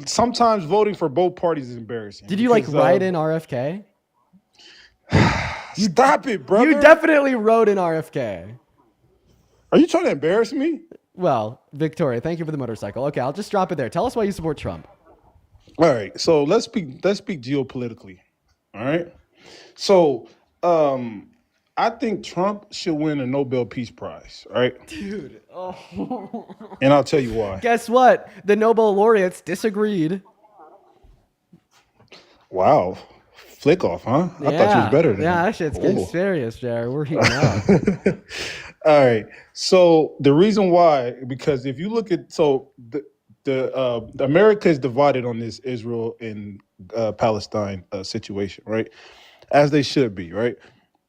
Sometimes voting for both parties is embarrassing. Did you like write in RFK? Stop it, brother. You definitely wrote in RFK. Are you trying to embarrass me? Well, Victoria, thank you for the motorcycle. Okay, I'll just drop it there. Tell us why you support Trump. All right, so let's speak geopolitically. All right, so I think Trump should win a Nobel Peace Prize. Right, dude. Oh. And I'll tell you why. Guess what? The Nobel laureates disagreed. Wow. Flick off, huh? I thought you was better than that shit's getting serious, Jared. We're heating up. All right. So the reason why, because if you look at the America is divided on this Israel and Palestine situation, right? As they should be, right?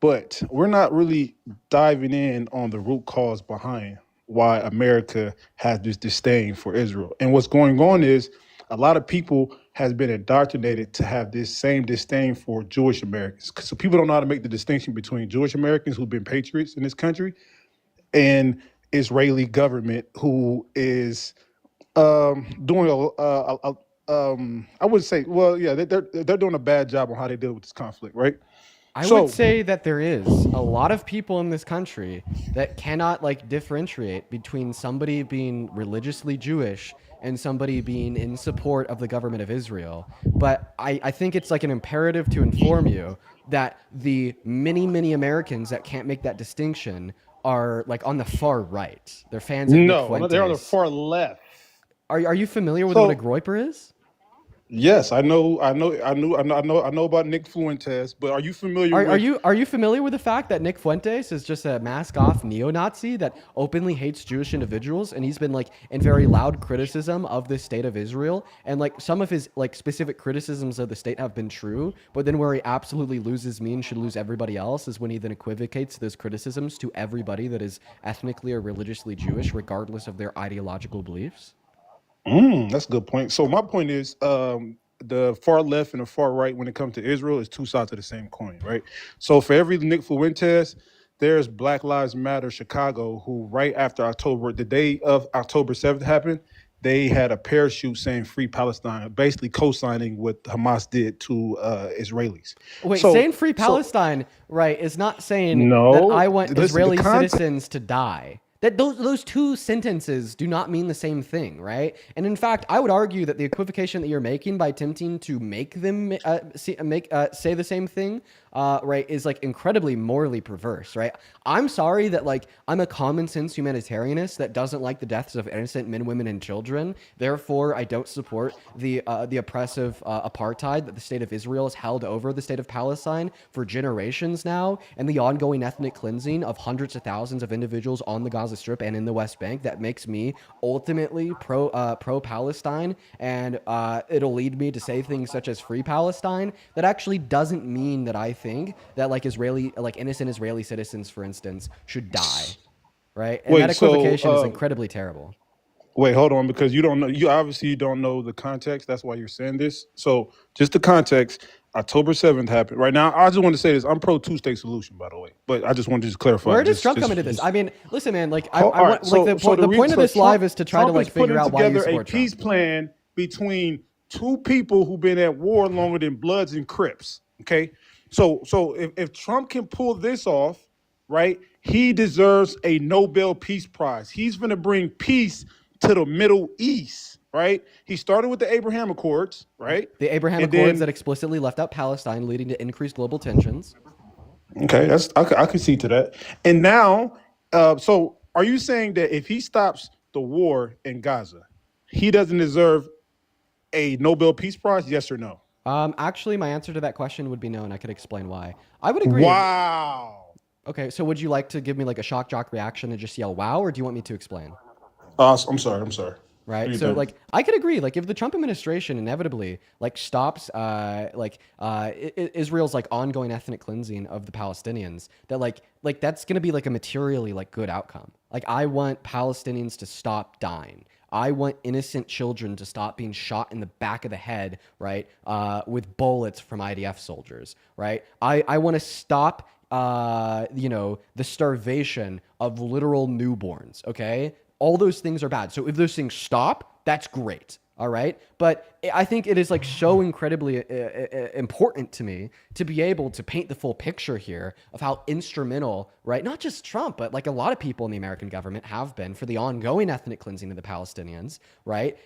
But we're not really diving in on the root cause behind why America has this disdain for Israel. And what's going on is a lot of people has been indoctrinated to have this same disdain for Jewish Americans. So people don't know how to make the distinction between Jewish Americans who've been patriots in this country and Israeli government who is doing I would say, well, yeah, they're doing a bad job on how they deal with this conflict, right? I would say that there is a lot of people in this country that cannot like differentiate between somebody being religiously Jewish and somebody being in support of the government of Israel. But I think it's like an imperative to inform you that the many Americans that can't make that distinction are like on the far right. They're fans of Nick Fuentes. They're on the far left. Are you familiar with what a groiper is? Yes, I know about Nick Fuentes, but are you familiar Are you familiar with the fact that Nick Fuentes is just a mask-off neo-Nazi that openly hates Jewish individuals, and he's been like in very loud criticism of the state of Israel, and like some of his like specific criticisms of the state have been true, but then where he absolutely loses me and should lose everybody else is when he then equivocates those criticisms to everybody that is ethnically or religiously Jewish, regardless of their ideological beliefs? That's a good point. So my point is, the far left and the far right, when it comes to Israel, is two sides of the same coin, right? So for every Nick Fuentes, there's Black Lives Matter Chicago, who right after the day of October 7th happened, they had a parachute saying "Free Palestine," basically co-signing what Hamas did to Israelis. Wait, saying "Free Palestine," right, is not saying that I want Israeli citizens to die. That those two sentences do not mean the same thing, right? And in fact, I would argue that the equivocation that you're making by attempting to make them say the same thing, right, is like incredibly morally perverse, right? I'm sorry that like I'm a common sense humanitarianist that doesn't like the deaths of innocent men, women, and children. Therefore, I don't support the oppressive apartheid that the state of Israel has held over the state of Palestine for generations now, and the ongoing ethnic cleansing of hundreds of thousands of individuals on the Gaza Strip and in the West Bank. That makes me ultimately pro Palestine, and it'll lead me to say things such as "Free Palestine." That actually doesn't mean that I think that like innocent Israeli citizens, for instance, should die, right? And Wait, that equivocation is so incredibly terrible. wait, hold on, because you don't know. You obviously don't know the context. That's why you're saying this. So just the context. October 7th happened. Right now, I just want to say this. I'm pro two-state solution, by the way. But I just wanted to just clarify. Where does Trump come into this? I mean, listen, man. Like, I All right, want like the point of this live is to try to like figure out why you together support a peace Trump. plan between two people who've been at war longer than Bloods and Crips. Okay, so if Trump can pull this off, right, he deserves a Nobel Peace Prize. He's going to bring peace to the Middle East. Right, he started with the Abraham Accords, right? The Abraham Accords that explicitly left out Palestine, leading to increased global tensions. Okay, I can see to that. And now, so are you saying that if he stops the war in Gaza, he doesn't deserve a Nobel Peace Prize? Yes or no? Actually, my answer to that question would be no, and I could explain why. I would agree. Wow. Okay, so would you like to give me like a shock jock reaction and just yell wow, or do you want me to explain? I'm sorry. Right. So like I could agree, like if the Trump administration inevitably like stops Israel's like ongoing ethnic cleansing of the Palestinians, that like that's going to be like a materially like good outcome. Like I want Palestinians to stop dying. I want innocent children to stop being shot in the back of the head, right, with bullets from IDF soldiers, right? I want to stop the starvation of literal newborns, okay? All those things are bad. So if those things stop, that's great. All right. But I think it is like so incredibly important to me to be able to paint the full picture here of how instrumental, right? Not just Trump, but like a lot of people in the American government have been for the ongoing ethnic cleansing of the Palestinians, right?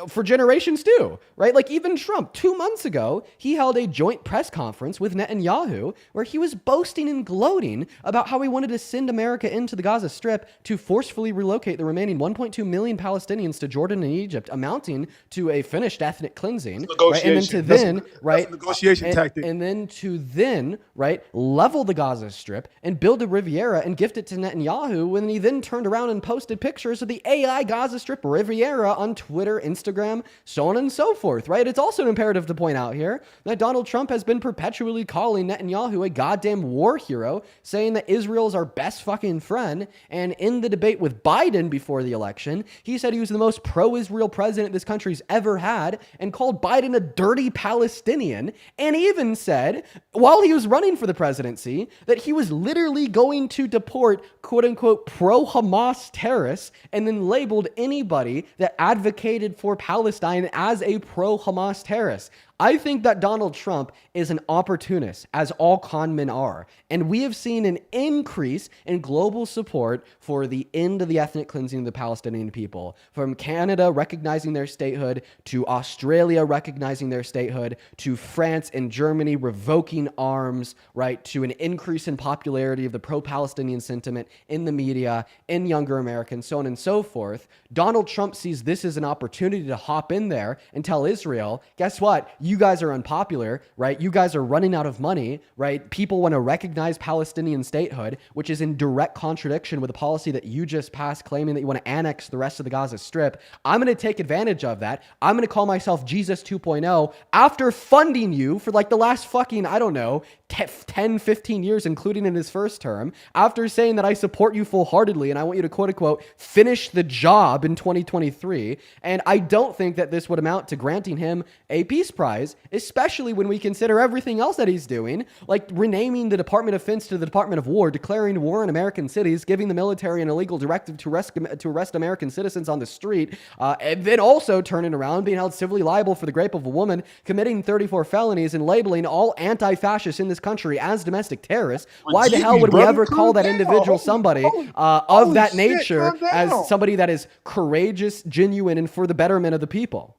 For generations too, right? Like even Trump 2 months ago, he held a joint press conference with Netanyahu where he was boasting and gloating about how he wanted to send America into the Gaza Strip to forcefully relocate the remaining 1.2 million Palestinians to Jordan and Egypt, amounting to a finished ethnic cleansing, right? And then to then, right, negotiation tactic, and then to then, right, level the Gaza Strip and build a Riviera and gift it to Netanyahu. When he then turned around and posted pictures of the AI Gaza Strip Riviera on Twitter, Instagram, so on and so forth, right? It's also imperative to point out here that Donald Trump has been perpetually calling Netanyahu a goddamn war hero, saying that Israel's our best fucking friend. And in the debate with Biden before the election, he said he was the most pro-Israel president this country's ever had, and called Biden a dirty Palestinian, and even said, while he was running for the presidency, that he was literally going to deport quote-unquote pro-Hamas terrorists, and then labeled anybody that advocated for Palestine as a pro-Hamas terrorist. I think that Donald Trump is an opportunist, as all con men are. And we have seen an increase in global support for the end of the ethnic cleansing of the Palestinian people. From Canada recognizing their statehood, to Australia recognizing their statehood, to France and Germany revoking arms, right, to an increase in popularity of the pro-Palestinian sentiment in the media, in younger Americans, so on and so forth. Donald Trump sees this as an opportunity to hop in there and tell Israel, guess what? You guys are unpopular, right? You guys are running out of money, right? People want to recognize Palestinian statehood, which is in direct contradiction with the policy that you just passed, claiming that you want to annex the rest of the Gaza Strip. I'm going to take advantage of that. I'm going to call myself Jesus 2.0 after funding you for like the last fucking, I don't know, 10, 15 years, including in his first term, after saying that I support you full-heartedly and I want you to quote unquote finish the job in 2023. And I don't think that this would amount to granting him a peace prize, especially when we consider everything else that he's doing, like renaming the Department of Defense to the Department of War, declaring war in American cities, giving the military an illegal directive to arrest American citizens on the street, and then also turning around, being held civilly liable for the rape of a woman, committing 34 felonies, and labeling all anti-fascists in this country as domestic terrorists. Why the hell would we ever call that individual somebody of that nature as somebody that is courageous, genuine, and for the betterment of the people?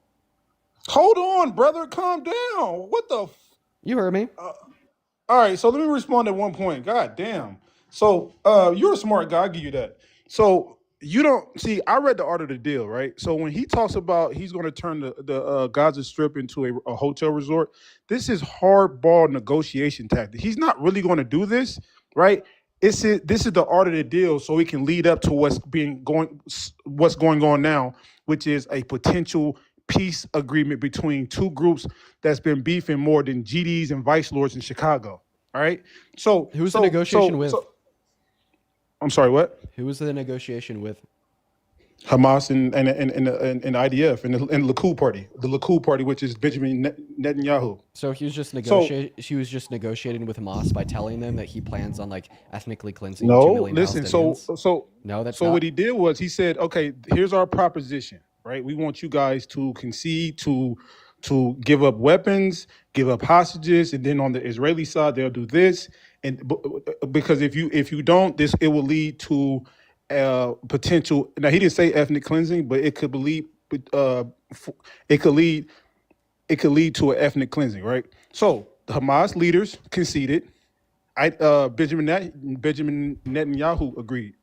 Hold on, brother. Calm down. What the? You heard me. All right, so let me respond at one point. God damn. So you're a smart guy. I'll give you that. So you don't see. I read the Art of the Deal, right? So when he talks about he's going to turn the Gaza Strip into a hotel resort, this is hardball negotiation tactic. He's not really going to do this, right? This is the art of the deal, so we can lead up to what's going on now, which is a potential peace agreement between two groups that's been beefing more than GDs and vice lords in Chicago. All right. So Who's the negotiation with? I'm sorry. What? Who was the negotiation with? Hamas and IDF and the Likud party, which is Benjamin Netanyahu. So he was just negotiating with Hamas by telling them that he plans on like ethnically cleansing 2 No, million listen. Palestinians. No, that's not. What he did was he said, okay, here's our proposition, right? We want you guys to concede to give up weapons, give up hostages, and then on the Israeli side they'll do this, and because if you don't, it will lead to potential. Now he didn't say ethnic cleansing, but it could lead. It could lead to an ethnic cleansing, right? So the Hamas leaders conceded. Benjamin Netanyahu agreed,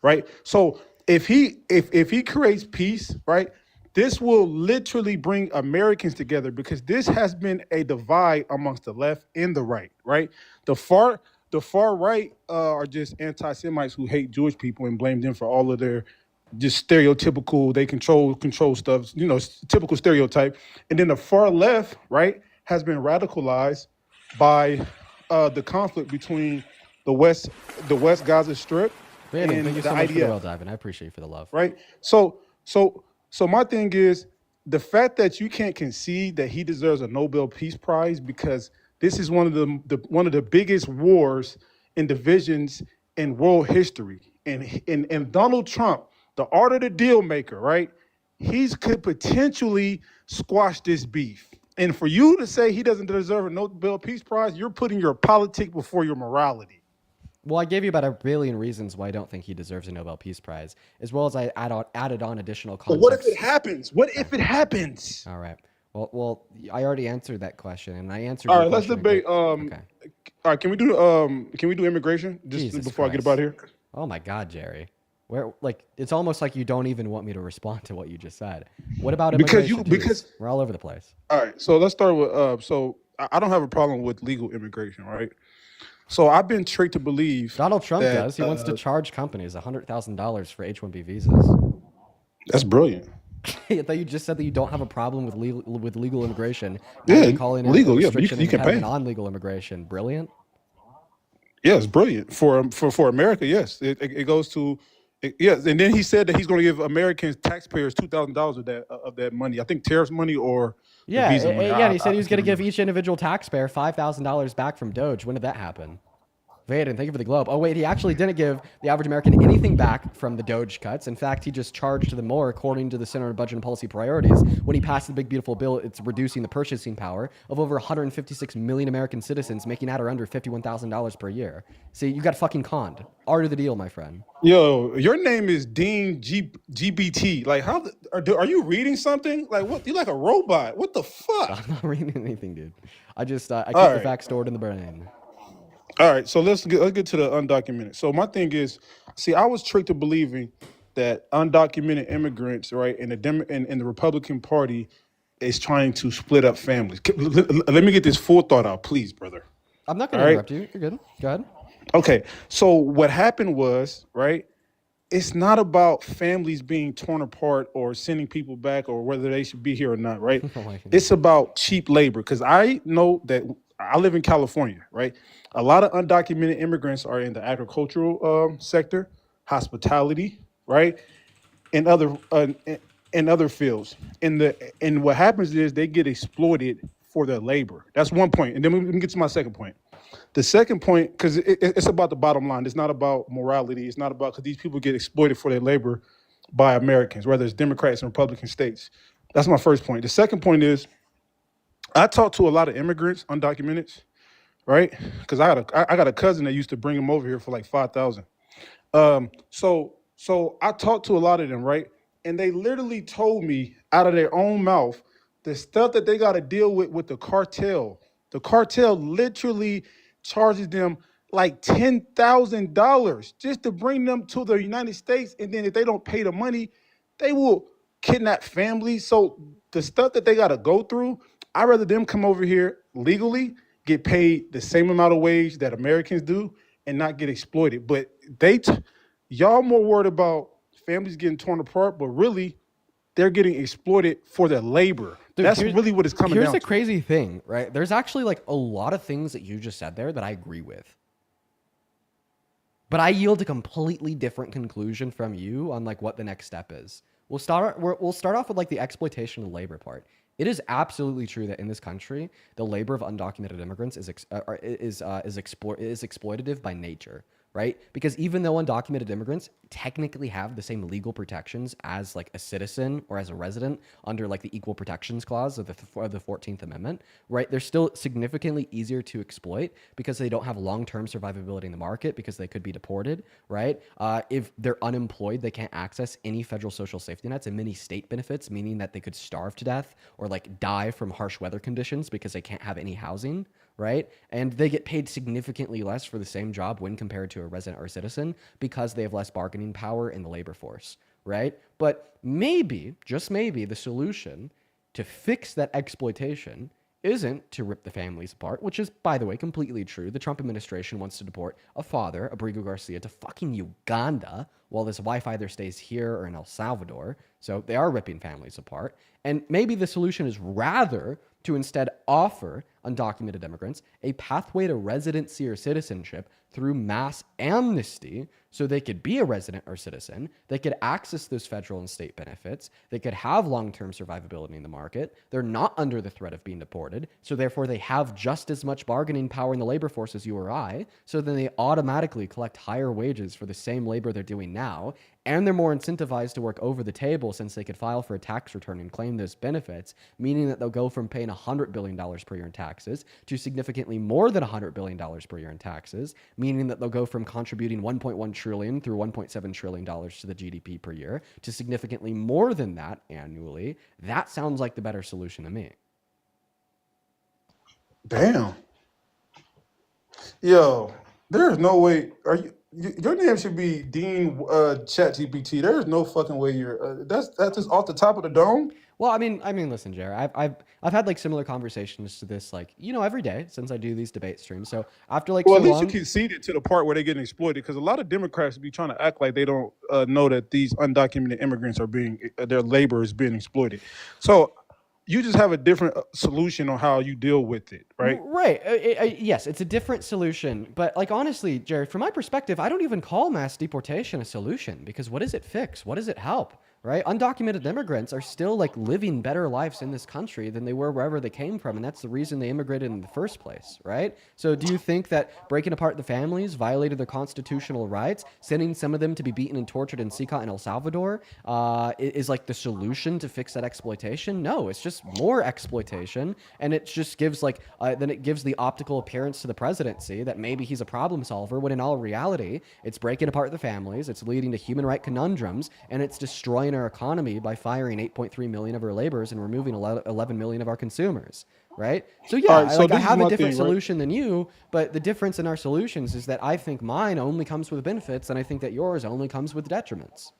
right? So if he creates peace, right, this will literally bring Americans together because this has been a divide amongst the left and the right, right? The far right are just anti-Semites who hate Jewish people and blame them for all of their just stereotypical, they control stuff, typical stereotype. And then the far left, right, has been radicalized by the conflict between the West Gaza Strip Brandon, and thank you the so much for the IDF, well diving. I appreciate you for the love. right? So my thing is the fact that you can't concede that he deserves a Nobel Peace Prize because this is one of the biggest wars and divisions in world history. And Donald Trump, the art of the deal maker, right? He could potentially squash this beef. And for you to say he doesn't deserve a Nobel Peace Prize, you're putting your politics before your morality. Well, I gave you about a billion reasons why I don't think he deserves a Nobel Peace Prize, as well as I added on additional context. But what if it happens? What if it happens? All right. Well, I already answered that question, and I answered. All your right, let's question debate. again. Okay. All right, can we do immigration just Jesus before I get Christ. about here? Oh my God, Jerry. Where it's almost like you don't even want me to respond to what you just said. What about immigration? Because we're all over the place. All right, so let's start with so I don't have a problem with legal immigration, right? So I've been tricked to believe Donald Trump that, does. He wants to charge companies $100,000 for H-1B visas. That's brilliant. I thought you just said that you don't have a problem with legal immigration. Yeah, you're calling it legal. a Yeah, restriction you can pay. non-legal immigration. Brilliant. Yeah, it's brilliant for America. Yes, it goes to. Yes, and then he said that he's going to give Americans taxpayers $2,000 of that money. I think tariff money or Yeah, visa money. yeah. He said he was going to give each individual taxpayer $5,000 back from Doge. When did that happen? Vaden, thank you for the globe. Oh, wait, he actually didn't give the average American anything back from the Doge cuts. In fact, he just charged them more according to the Center on Budget and Policy Priorities. When he passed the big, beautiful bill, it's reducing the purchasing power of over 156 million American citizens, making at or under $51,000 per year. See, you got fucking conned. Art of the deal, my friend. Yo, your name is Dean GBT. Like, how are you reading something? Like, what? You're like a robot. What the fuck? I'm not reading anything, dude. I keep the right. facts stored in the brain. All right, so let's get to the undocumented. So my thing is, see, I was tricked to believing that undocumented immigrants, right, and the Republican Party is trying to split up families. Let me get this full thought out, please, brother. I'm not going to interrupt you. You're good. Go ahead. Okay, so what happened was, right, it's not about families being torn apart or sending people back or whether they should be here or not, right? It's about cheap labor, because I know that I live in California, right? A lot of undocumented immigrants are in the agricultural sector, hospitality, right, and other fields. And what happens is they get exploited for their labor. That's one point. And then we can get to my second point. The second point, because it's about the bottom line. It's not about morality. It's not about, because these people get exploited for their labor by Americans, whether it's Democrats and Republican states. That's my first point. The second point is, I talk to a lot of immigrants, undocumented, right? Because I got a cousin that used to bring them over here for like $5,000. So I talked to a lot of them, right? And they literally told me out of their own mouth the stuff that they got to deal with the cartel. The cartel literally charges them like $10,000 just to bring them to the United States. And then if they don't pay the money, they will kidnap families. So the stuff that they got to go through, I'd rather them come over here legally, get paid the same amount of wage that Americans do, and not get exploited. But y'all more worried about families getting torn apart, but really they're getting exploited for their labor. Dude, That's really what it's coming here's down the to. crazy thing, right? There's actually like a lot of things that you just said there that I agree with. But I yield a completely different conclusion from you on like what the next step is. We'll start off with like the exploitation of labor part. It is absolutely true that in this country, the labor of undocumented immigrants is exploitative by nature, right? Because even though undocumented immigrants technically have the same legal protections as like a citizen or as a resident under like the Equal Protections Clause of the 14th Amendment, right? They're still significantly easier to exploit because they don't have long-term survivability in the market because they could be deported, right? If they're unemployed, they can't access any federal social safety nets and many state benefits, meaning that they could starve to death or like die from harsh weather conditions because they can't have any housing, right? And they get paid significantly less for the same job when compared to a resident or citizen because they have less bargaining power in the labor force, right? But maybe, just maybe, the solution to fix that exploitation isn't to rip the families apart, which is, by the way, completely true. The Trump administration wants to deport a father, Abrigo Garcia, to fucking Uganda while his wife either stays here or in El Salvador. So they are ripping families apart. And maybe the solution is rather to instead offer undocumented immigrants a pathway to residency or citizenship through mass amnesty so they could be a resident or citizen, they could access those federal and state benefits, they could have long-term survivability in the market, they're not under the threat of being deported, so therefore they have just as much bargaining power in the labor force as you or I, so then they automatically collect higher wages for the same labor they're doing now, and they're more incentivized to work over the table since they could file for a tax return and claim those benefits, meaning that they'll go from paying $100 billion per year in taxes to significantly more than $100 billion per year in taxes, meaning that they'll go from contributing $1.1 trillion through $1.7 trillion to the GDP per year to significantly more than that annually. That sounds like the better solution to me. Damn. Yo, there's no way. Your name should be Dean ChatGPT. There's no fucking way you're. That's just off the top of the dome. Well, I mean, listen, Jared, I've had like similar conversations to this, like, every day since I do these debate streams. So after like Well, so at least long, you conceded to the part where they're getting exploited, because a lot of Democrats be trying to act like they don't know that these undocumented immigrants are their labor is being exploited. So you just have a different solution on how you deal with it, right? Right. Yes, it's a different solution. But like, honestly, Jared, from my perspective, I don't even call mass deportation a solution because what does it fix? What does it help? Right? Undocumented immigrants are still like living better lives in this country than they were wherever they came from. And that's the reason they immigrated in the first place. Right? So do you think that breaking apart the families violated their constitutional rights, sending some of them to be beaten and tortured in Secot and El Salvador is like the solution to fix that exploitation? No, it's just more exploitation. And it just gives like, then it gives the optical appearance to the presidency that maybe he's a problem solver, when in all reality, it's breaking apart the families, it's leading to human right conundrums, and it's destroying our economy by firing 8.3 million of our laborers and removing 11 million of our consumers, right? So yeah, Right, so I this is have a my different thing, right? solution than you, but the difference in our solutions is that I think mine only comes with benefits, and I think that yours only comes with detriments.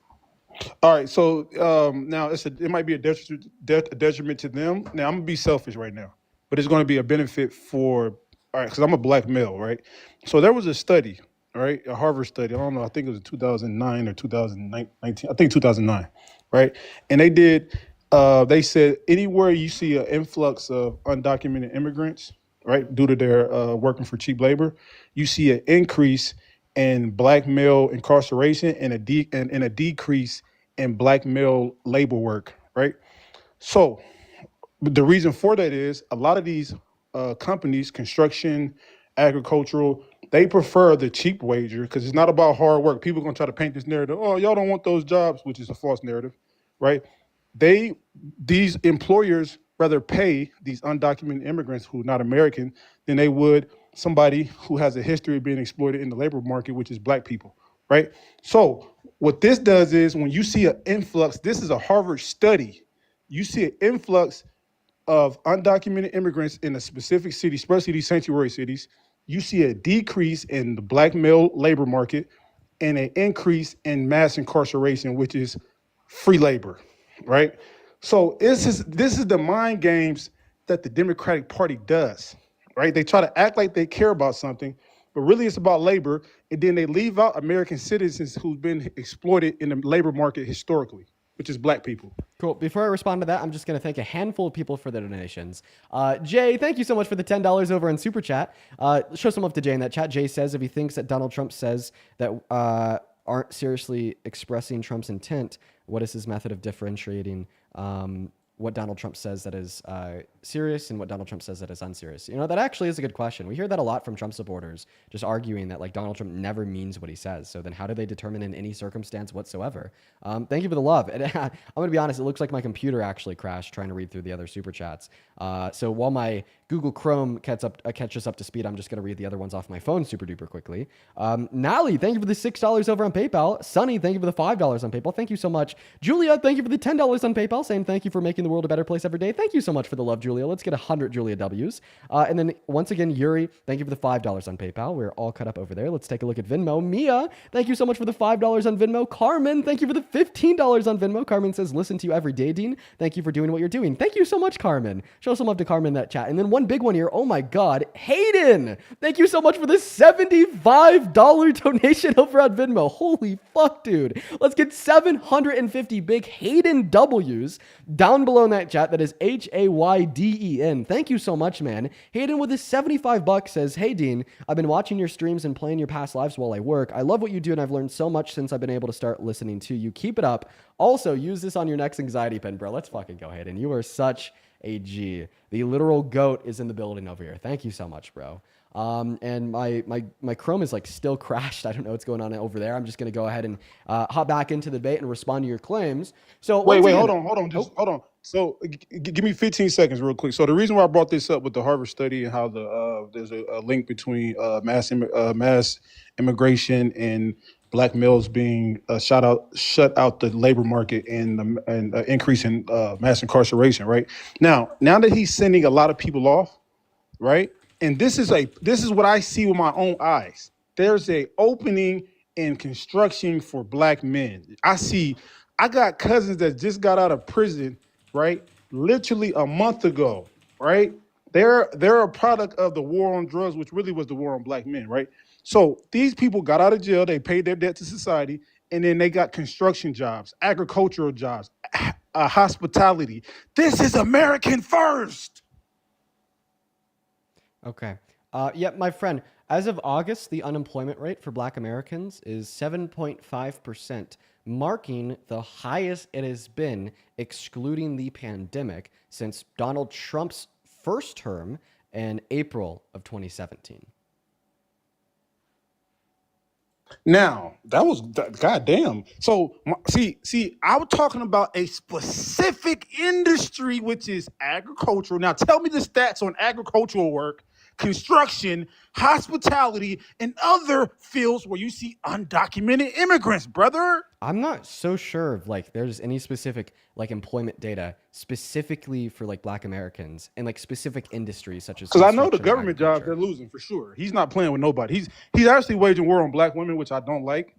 All right, so now it might be a detriment to them. Now I'm gonna be selfish right now, but it's going to be a benefit for, all right, because I'm a black male, right? So there was a study, right, a Harvard study. I don't know, I think it was 2009 or 2019. I think 2009, right? And they said anywhere you see an influx of undocumented immigrants, right, due to their working for cheap labor, you see an increase in black male incarceration and a decrease in black male labor work, right? So the reason for that is a lot of these companies, construction, agricultural, they prefer the cheap wager because it's not about hard work. People are gonna try to paint this narrative, oh, y'all don't want those jobs, which is a false narrative, right? These employers rather pay these undocumented immigrants who are not American than they would somebody who has a history of being exploited in the labor market, which is black people, right? So what this does is when you see an influx, this is a Harvard study, you see an influx of undocumented immigrants in a specific city, especially these sanctuary cities, you see a decrease in the black male labor market and an increase in mass incarceration, which is free labor, right? So this is the mind games that the Democratic Party does, right? They try to act like they care about something, but really it's about labor, and then they leave out American citizens who've been exploited in the labor market historically. which is black people. Cool. Before I respond to that, I'm just going to thank a handful of people for their donations. Jay, thank you so much for the $10 over on Super Chat. Show some love to Jay in that chat. Jay says if he thinks that Donald Trump says that aren't seriously expressing Trump's intent, what is his method of differentiating what Donald Trump says that is serious and what Donald Trump says that is unserious? You know, that actually is a good question. We hear that a lot from Trump supporters, just arguing that like Donald Trump never means what he says. So then how do they determine in any circumstance whatsoever? Thank you for the love. And I'm going to be honest, it looks like my computer actually crashed trying to read through the other super chats. So while my Google Chrome catches up to speed, I'm just going to read the other ones off my phone super duper quickly. Nally, thank you for the $6 over on PayPal. Sunny, thank you for the $5 on PayPal. Thank you so much. Julia, thank you for the $10 on PayPal, saying thank you for making the world a better place every day. Thank you so much for the love, Julia. Let's get 100 Julia W's. And then once again, Yuri, thank you for the $5 on PayPal. We're all cut up over there. Let's take a look at Venmo. Mia, thank you so much for the $5 on Venmo. Carmen, thank you for the $15 on Venmo. Carmen says, listen to you every day, Dean. Thank you for doing what you're doing. Thank you so much, Carmen. Show some love to Carmen in that chat. And then one big one here. Oh my God. Hayden, thank you so much for the $75 donation over on Venmo. Holy fuck, dude. Let's get 750 big Hayden W's down below in that chat. That is Hayden. Thank you so much, man. Hayden with his $75 says, hey, Dean, I've been watching your streams and playing your past lives while I work. I love what you do, and I've learned so much since I've been able to start listening to you. Keep it up. Also, use this on your next anxiety pen, bro. Let's fucking go, Hayden. You are such a G. The literal goat is in the building over here. Thank you so much, bro. And my Chrome is like still crashed. I don't know what's going on over there. I'm just going to go ahead and hop back into the debate and respond to your claims. So wait, hold on. So give me 15 seconds real quick. So the reason why I brought this up with the Harvard study and how there's a link between mass immigration and black males being shut out the labor market and increase in mass incarceration, right? Now that he's sending a lot of people off, right? And this is what I see with my own eyes. There's a opening in construction for black men. I got cousins that just got out of prison, right? Literally a month ago, right? They're a product of the war on drugs, which really was the war on black men, right? So these people got out of jail, they paid their debt to society, and then they got construction jobs, agricultural jobs, hospitality. This is American first. Okay. My friend, as of August, the unemployment rate for black Americans is 7.5%, marking the highest it has been, excluding the pandemic, since Donald Trump's first term in April of 2017. Now, that was goddamn. So, see, I was talking about a specific industry, which is agricultural. Now, tell me the stats on agricultural work, construction, hospitality, and other fields where you see undocumented immigrants, brother. I'm not so sure if like there's any specific like employment data specifically for like black Americans and like specific industries such as, because I know the government jobs they're losing for sure. He's not playing with nobody. He's actually waging war on black women, which I don't like.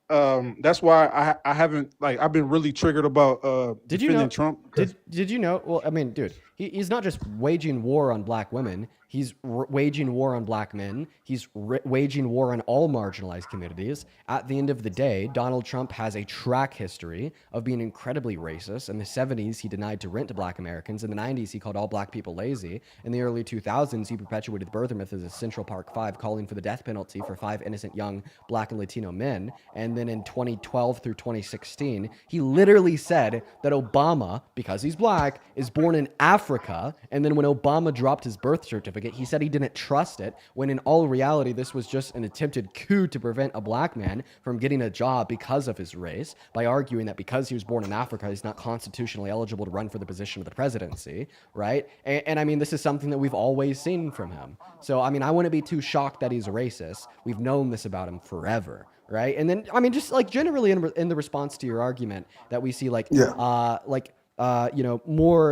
That's why I haven't I've been really triggered about defending Trump. Did you know? Well, I mean, dude, he's not just waging war on black women. He's waging war on black men. He's waging war on all marginalized communities. At the end of the day, Donald Trump has a track history of being incredibly racist. In the 70s, he denied to rent to black Americans. In the 90s, he called all black people lazy. In the early 2000s, he perpetuated the birther myth as a Central Park 5, calling for the death penalty for 5 innocent young black and Latino men. And then in 2012 through 2016, he literally said that Obama, because he's black, is born in Africa. And then when Obama dropped his birth certificate, he said he didn't trust it, when in all reality, this was just an attempted coup to prevent a black man from getting a job because of his race, by arguing that because he was born in Africa, he's not constitutionally eligible to run for the position of the presidency, right? And I mean, this is something that we've always seen from him. So, I mean, I wouldn't be too shocked that he's racist. We've known this about him forever. Right. And then, I mean, just like generally in the response to your argument that we see more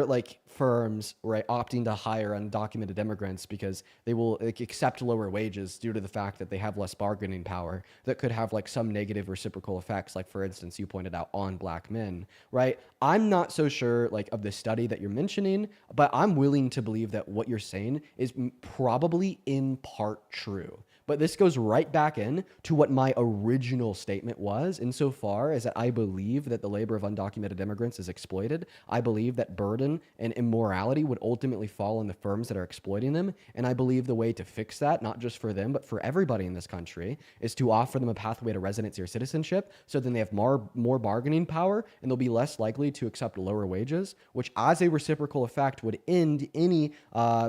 like firms, right, opting to hire undocumented immigrants because they will accept lower wages due to the fact that they have less bargaining power, that could have like some negative reciprocal effects, like for instance you pointed out, on black men, right? I'm not so sure like of the study that you're mentioning, but I'm willing to believe that what you're saying is probably in part true. But this goes right back in to what my original statement was, insofar as that I believe that the labor of undocumented immigrants is exploited. I believe that burden and immorality would ultimately fall on the firms that are exploiting them. And I believe the way to fix that, not just for them, but for everybody in this country, is to offer them a pathway to residency or citizenship, so then they have more bargaining power and they'll be less likely to accept lower wages, which as a reciprocal effect would end any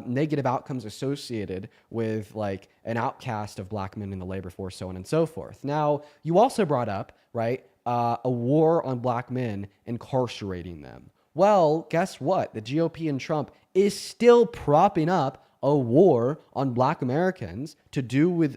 negative outcomes associated with like an outcast of black men in the labor force, so on and so forth. Now, you also brought up, right, a war on black men incarcerating them. Well, guess what? The GOP and Trump is still propping up a war on black Americans to do with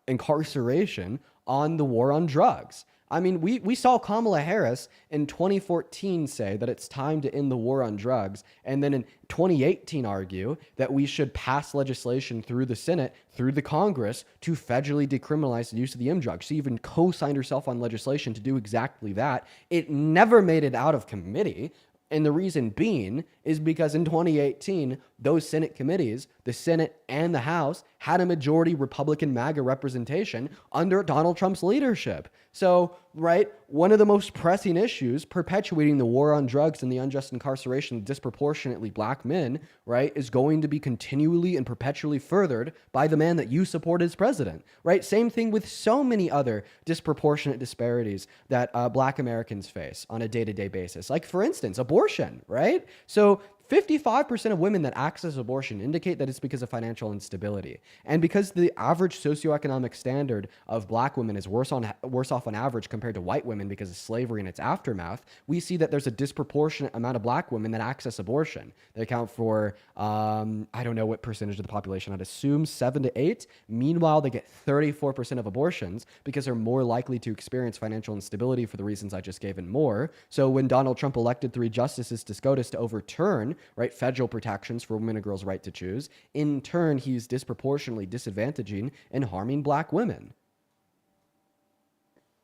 incarceration on the war on drugs. I mean, we saw Kamala Harris in 2014 say that it's time to end the war on drugs, and then in 2018 argue that we should pass legislation through the Senate, through the Congress, to federally decriminalize the use of the M drug. She even co-signed herself on legislation to do exactly that. It never made it out of committee. And the reason being is because in 2018, those Senate committees, the Senate and the House, had a majority Republican MAGA representation under Donald Trump's leadership. So, right, one of the most pressing issues perpetuating the war on drugs and the unjust incarceration of disproportionately black men, right, is going to be continually and perpetually furthered by the man that you support as president, right? Same thing with so many other disproportionate disparities that black Americans face on a day-to-day basis. Like, for instance, abortion, right? So 55% of women that access abortion indicate that it's because of financial instability. And because the average socioeconomic standard of black women is worse off on average compared to white women because of slavery and its aftermath, we see that there's a disproportionate amount of black women that access abortion. They account for, I don't know what percentage of the population, I'd assume 7 to 8. Meanwhile, they get 34% of abortions because they're more likely to experience financial instability for the reasons I just gave and more. So when Donald Trump elected 3 justices to SCOTUS to overturn, right, federal protections for women and girls' right to choose, in turn, he's disproportionately disadvantaging and harming black women.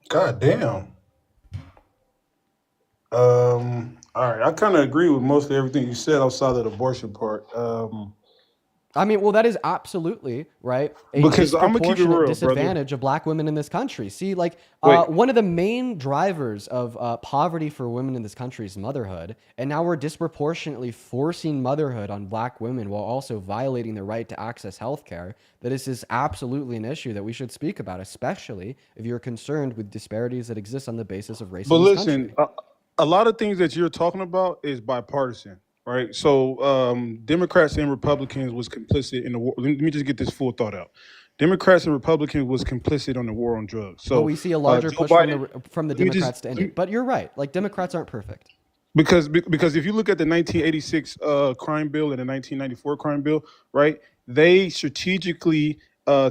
God damn. All right, I kind of agree with mostly everything you said outside of the abortion part. I mean, well, that is absolutely, right, a Because I'm gonna keep it disproportionate real, disadvantage of black women in this country. See, like, Wait. one of the main drivers of poverty for women in this country is motherhood, and now we're disproportionately forcing motherhood on black women while also violating their right to access healthcare. That this is absolutely an issue that we should speak about, especially if you're concerned with disparities that exist on the basis of race But in this listen, country. a lot of things that you're talking about is bipartisan, right? So Democrats and Republicans was complicit in the war. Let me just get this full thought out. Democrats and Republicans was complicit on the war on drugs. So But we see a larger Joe push Biden, from the let me just- Democrats to end it. But you're right. Like, Democrats aren't perfect. because if you look at the 1986 crime bill and the 1994 crime bill, right? They strategically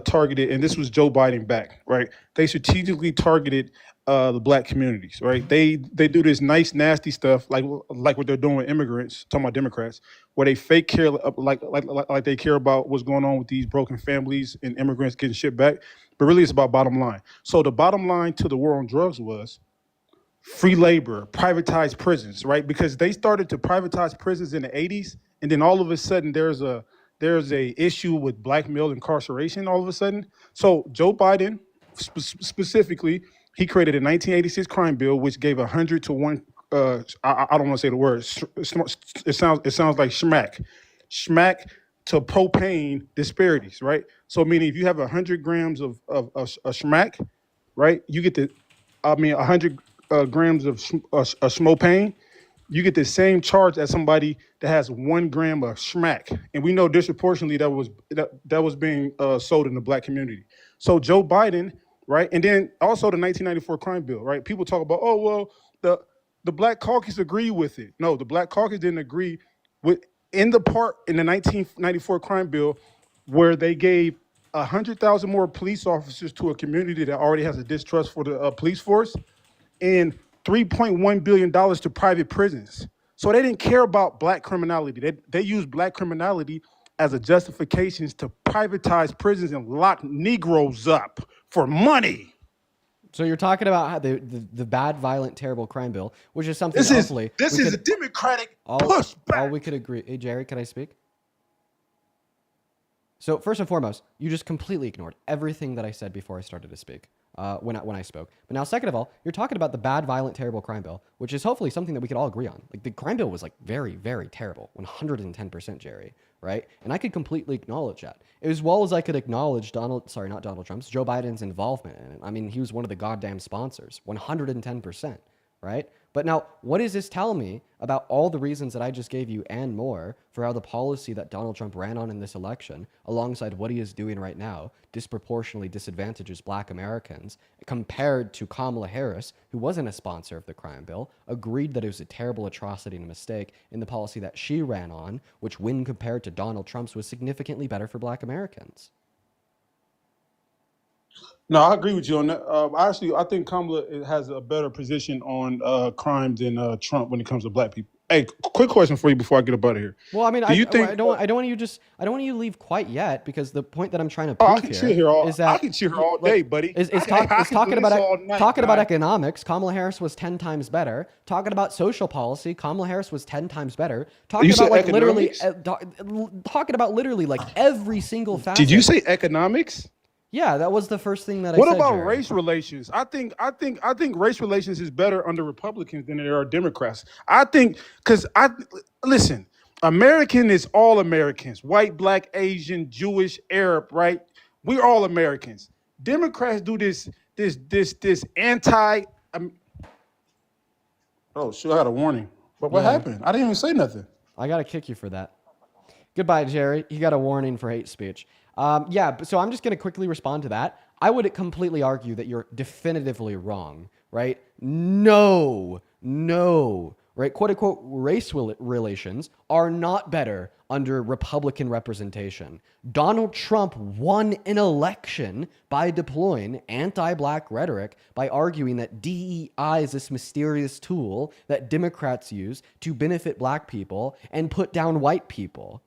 targeted, and this was Joe Biden back, right? They strategically targeted the black communities, right? They do this nice nasty stuff like what they're doing with immigrants. Talking about Democrats, where they fake care like they care about what's going on with these broken families and immigrants getting shipped back, but really it's about bottom line. So the bottom line to the war on drugs was free labor, privatized prisons, right? Because they started to privatize prisons in the 80s, and then all of a sudden there's a issue with black male incarceration all of a sudden. So Joe Biden specifically, he created a 1986 crime bill which gave 100 to 1 I don't want to say the word, it sounds like schmack to propane disparities, right? So meaning if you have 100 grams of schmack, right, you get 100 grams of schmopane, you get the same charge as somebody that has 1 gram of schmack. And we know disproportionately that was being sold in the black community. So Joe Biden, right, and then also the 1994 crime bill, right? People talk about, oh, well, the Black Caucus agreed with it. No, the Black Caucus didn't agree with in the part in the 1994 crime bill where they gave 100,000 more police officers to a community that already has a distrust for the police force, and $3.1 billion to private prisons. So they didn't care about black criminality. They used black criminality as a justification to privatize prisons and lock Negroes up for money. So you're talking about how the bad, violent, terrible crime bill, which is something This hopefully is a Democratic all pushback. we could agree. Hey, Jerry, can I speak? So first and foremost, you just completely ignored everything that I said before I started to speak. When I spoke. But now, second of all, you're talking about the bad, violent, terrible crime bill, which is hopefully something that we could all agree on. Like the crime bill was like very, very terrible, 110%, Jerry, right? And I could completely acknowledge that, as well as I could acknowledge Joe Biden's involvement in it. I mean, he was one of the goddamn sponsors, 110%, right? But now, what does this tell me about all the reasons that I just gave you and more for how the policy that Donald Trump ran on in this election, alongside what he is doing right now, disproportionately disadvantages black Americans compared to Kamala Harris, who wasn't a sponsor of the crime bill, agreed that it was a terrible atrocity and a mistake in the policy that she ran on, which when compared to Donald Trump's was significantly better for black Americans. No, I agree with you on that. I think Kamala has a better position on crime than Trump when it comes to black people. Hey, quick question for you before I get up out of here. Well, I mean, Do you think? I don't want you to leave quite yet, because the point that I'm trying to Oh, prove I can here cheer here all. is that I can cheer here all day, buddy. is I can talking do this all about night, talking about guy. economics. Kamala Harris was 10 times better. Talking about social policy, Kamala Harris was 10 times better. Talking You about said like literally, economics? talking about literally like every single facet. Did you say economics? Yeah, that was the first thing that I What said. about Jerry. race relations? I think race relations is better under Republicans than there are Democrats. I think listen, American is all Americans, white, black, Asian, Jewish, Arab, right? We're all Americans. Democrats do this anti. Oh, sure, I got a warning. But what happened? I didn't even say nothing. I gotta kick you for that. Goodbye, Jerry. You got a warning for hate speech. So I'm just going to quickly respond to that. I would completely argue that you're definitively wrong, right? No, right? Quote unquote, race relations are not better under Republican representation. Donald Trump won an election by deploying anti-black rhetoric by arguing that DEI is this mysterious tool that Democrats use to benefit black people and put down white people.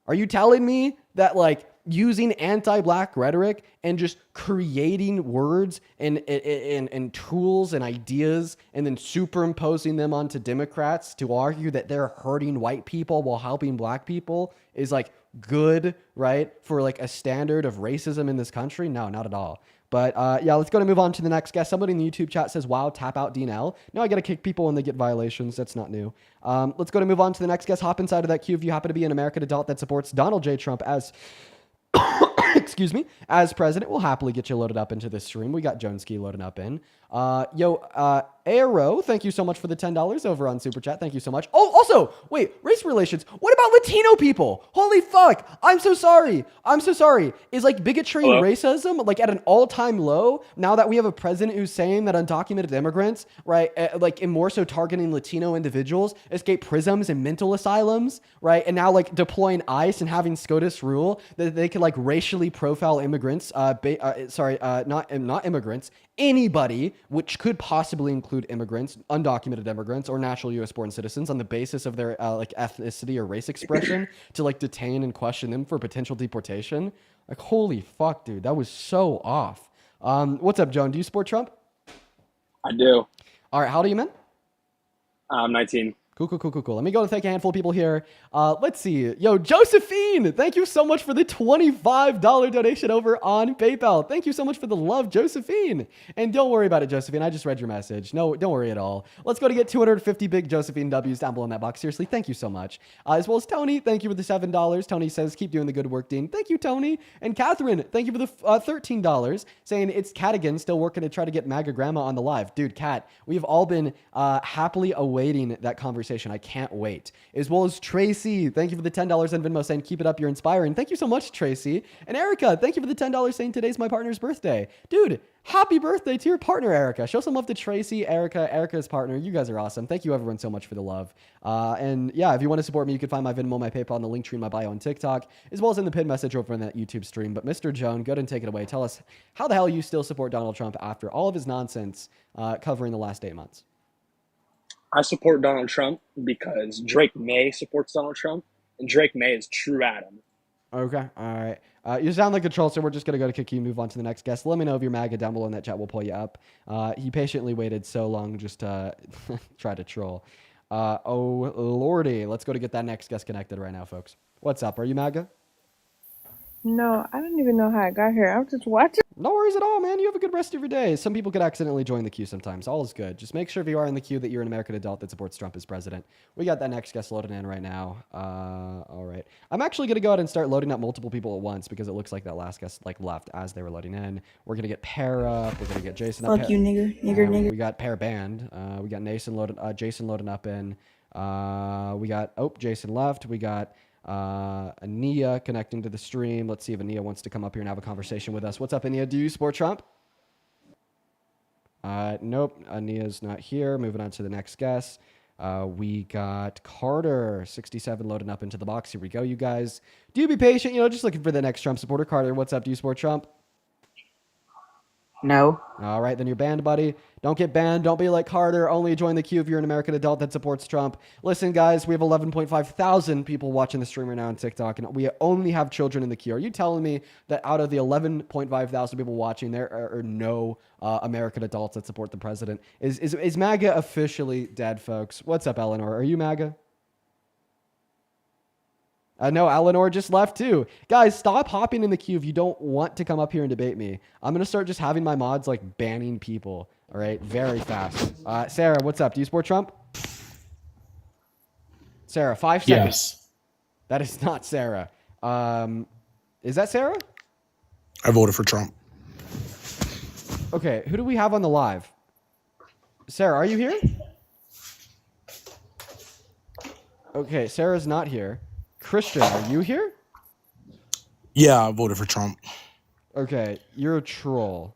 Are you telling me that like using anti-black rhetoric and just creating words and tools and ideas and then superimposing them onto Democrats to argue that they're hurting white people while helping black people is like good, right? For like a standard of racism in this country? No, not at all. But yeah, let's go and move on to the next guest. Somebody in the YouTube chat says, wow, tap out Dean L. No, I got to kick people when they get violations. That's not new. Let's go and move on to the next guest. Hop inside of that queue if you happen to be an American adult that supports Donald J. Trump as excuse me, as president. We'll happily get you loaded up into this stream. We got Joneski loading up in. Arrow, thank you so much for the $10 over on Super Chat. Thank you so much. Oh, also, wait, race relations. What about Latino people? Holy fuck. I'm so sorry. Is like bigotry and racism like at an all-time low now that we have a president who's saying that undocumented immigrants, right, like and more so targeting Latino individuals, escape prisons and mental asylums, right? And now like deploying ICE and having SCOTUS rule that they can like racially profile immigrants, not immigrants, anybody, which could possibly include immigrants, undocumented immigrants, or natural U.S. born citizens on the basis of their like ethnicity or race expression to like detain and question them for potential deportation. Like, holy fuck, dude, that was so off. What's up, Joan? Do you support Trump? I do. All right, how old are you, man? I'm 19. Cool. Let me go and thank a handful of people here. Let's see. Yo, Josephine, thank you so much for the $25 donation over on PayPal. Thank you so much for the love, Josephine. And don't worry about it, Josephine. I just read your message. No, don't worry at all. Let's go to get 250 big Josephine W's down below in that box. Seriously, thank you so much. As well as Tony, thank you for the $7. Tony says, keep doing the good work, Dean. Thank you, Tony. And Catherine, thank you for the $13, saying it's Kat again, still working to try to get MAGA Grandma on the live. Dude, Kat, we've all been happily awaiting that conversation. I can't wait. As well as Tracy, thank you for the $10 and Venmo saying, keep it up, you're inspiring. Thank you so much, Tracy. And Erica, thank you for the $10 saying today's my partner's birthday. Dude, happy birthday to your partner, Erica. Show some love to Tracy, Erica's partner. You guys are awesome. Thank you everyone so much for the love. And yeah, if you want to support me, you can find my Venmo, my PayPal, and the link tree in my bio on TikTok, as well as in the pinned message over in that YouTube stream. But Mr. Joan, go ahead and take it away. Tell us how the hell you still support Donald Trump after all of his nonsense covering the last 8 months. I support Donald Trump because Drake May supports Donald Trump, and Drake May is true Adam. Okay, all right. You sound like a troll, so we're just going to go to kick you and move on to the next guest. Let me know if you're MAGA down below in that chat. We'll pull you up. He patiently waited so long just to try to troll. Oh, lordy. Let's go to get that next guest connected right now, folks. What's up? Are you MAGA? No, I don't even know how I got here. I'm just watching. No worries at all, man. You have a good rest of your day. Some people could accidentally join the queue sometimes. All is good. Just make sure if you are in the queue that you're an American adult that supports Trump as president. We got that next guest loaded in right now. All right. I'm actually going to go ahead and start loading up multiple people at once because it looks like that last guest left as they were loading in. We're going to get Pear up. We're going to get Jason up. Fuck you, nigger. We got Pear banned. We got Jason loading up in. We got, Jason left. We got Ania connecting to the stream. Let's see if Ania wants to come up here and have a conversation with us. What's up, Ania? Do you support Trump? Nope. Ania's not here. Moving on to the next guest. We got Carter, 67, loading up into the box. Here we go, you guys. Do be patient. Just looking for the next Trump supporter. Carter, what's up? Do you support Trump? No. All right, then you're banned, buddy. Don't get banned. Don't be like Carter. Only join the queue if you're an American adult that supports Trump. Listen, guys, we have 11.5 thousand people watching the stream right now on TikTok, and we only have children in the queue. Are you telling me that out of the 11.5 thousand people watching, there are no American adults that support the president? Is MAGA officially dead, folks? What's up, Eleanor? Are you MAGA? No, Eleanor just left too. Guys, stop hopping in the queue if you don't want to come up here and debate me. I'm going to start just having my mods banning people. All right, very fast. Sarah, what's up? Do you support Trump? Sarah, 5 seconds. Yes. That is not Sarah. Is that Sarah? I voted for Trump. Okay, who do we have on the live? Sarah, are you here? Okay, Sarah's not here. Christian, are you here? Yeah, I voted for Trump. Okay, you're a troll.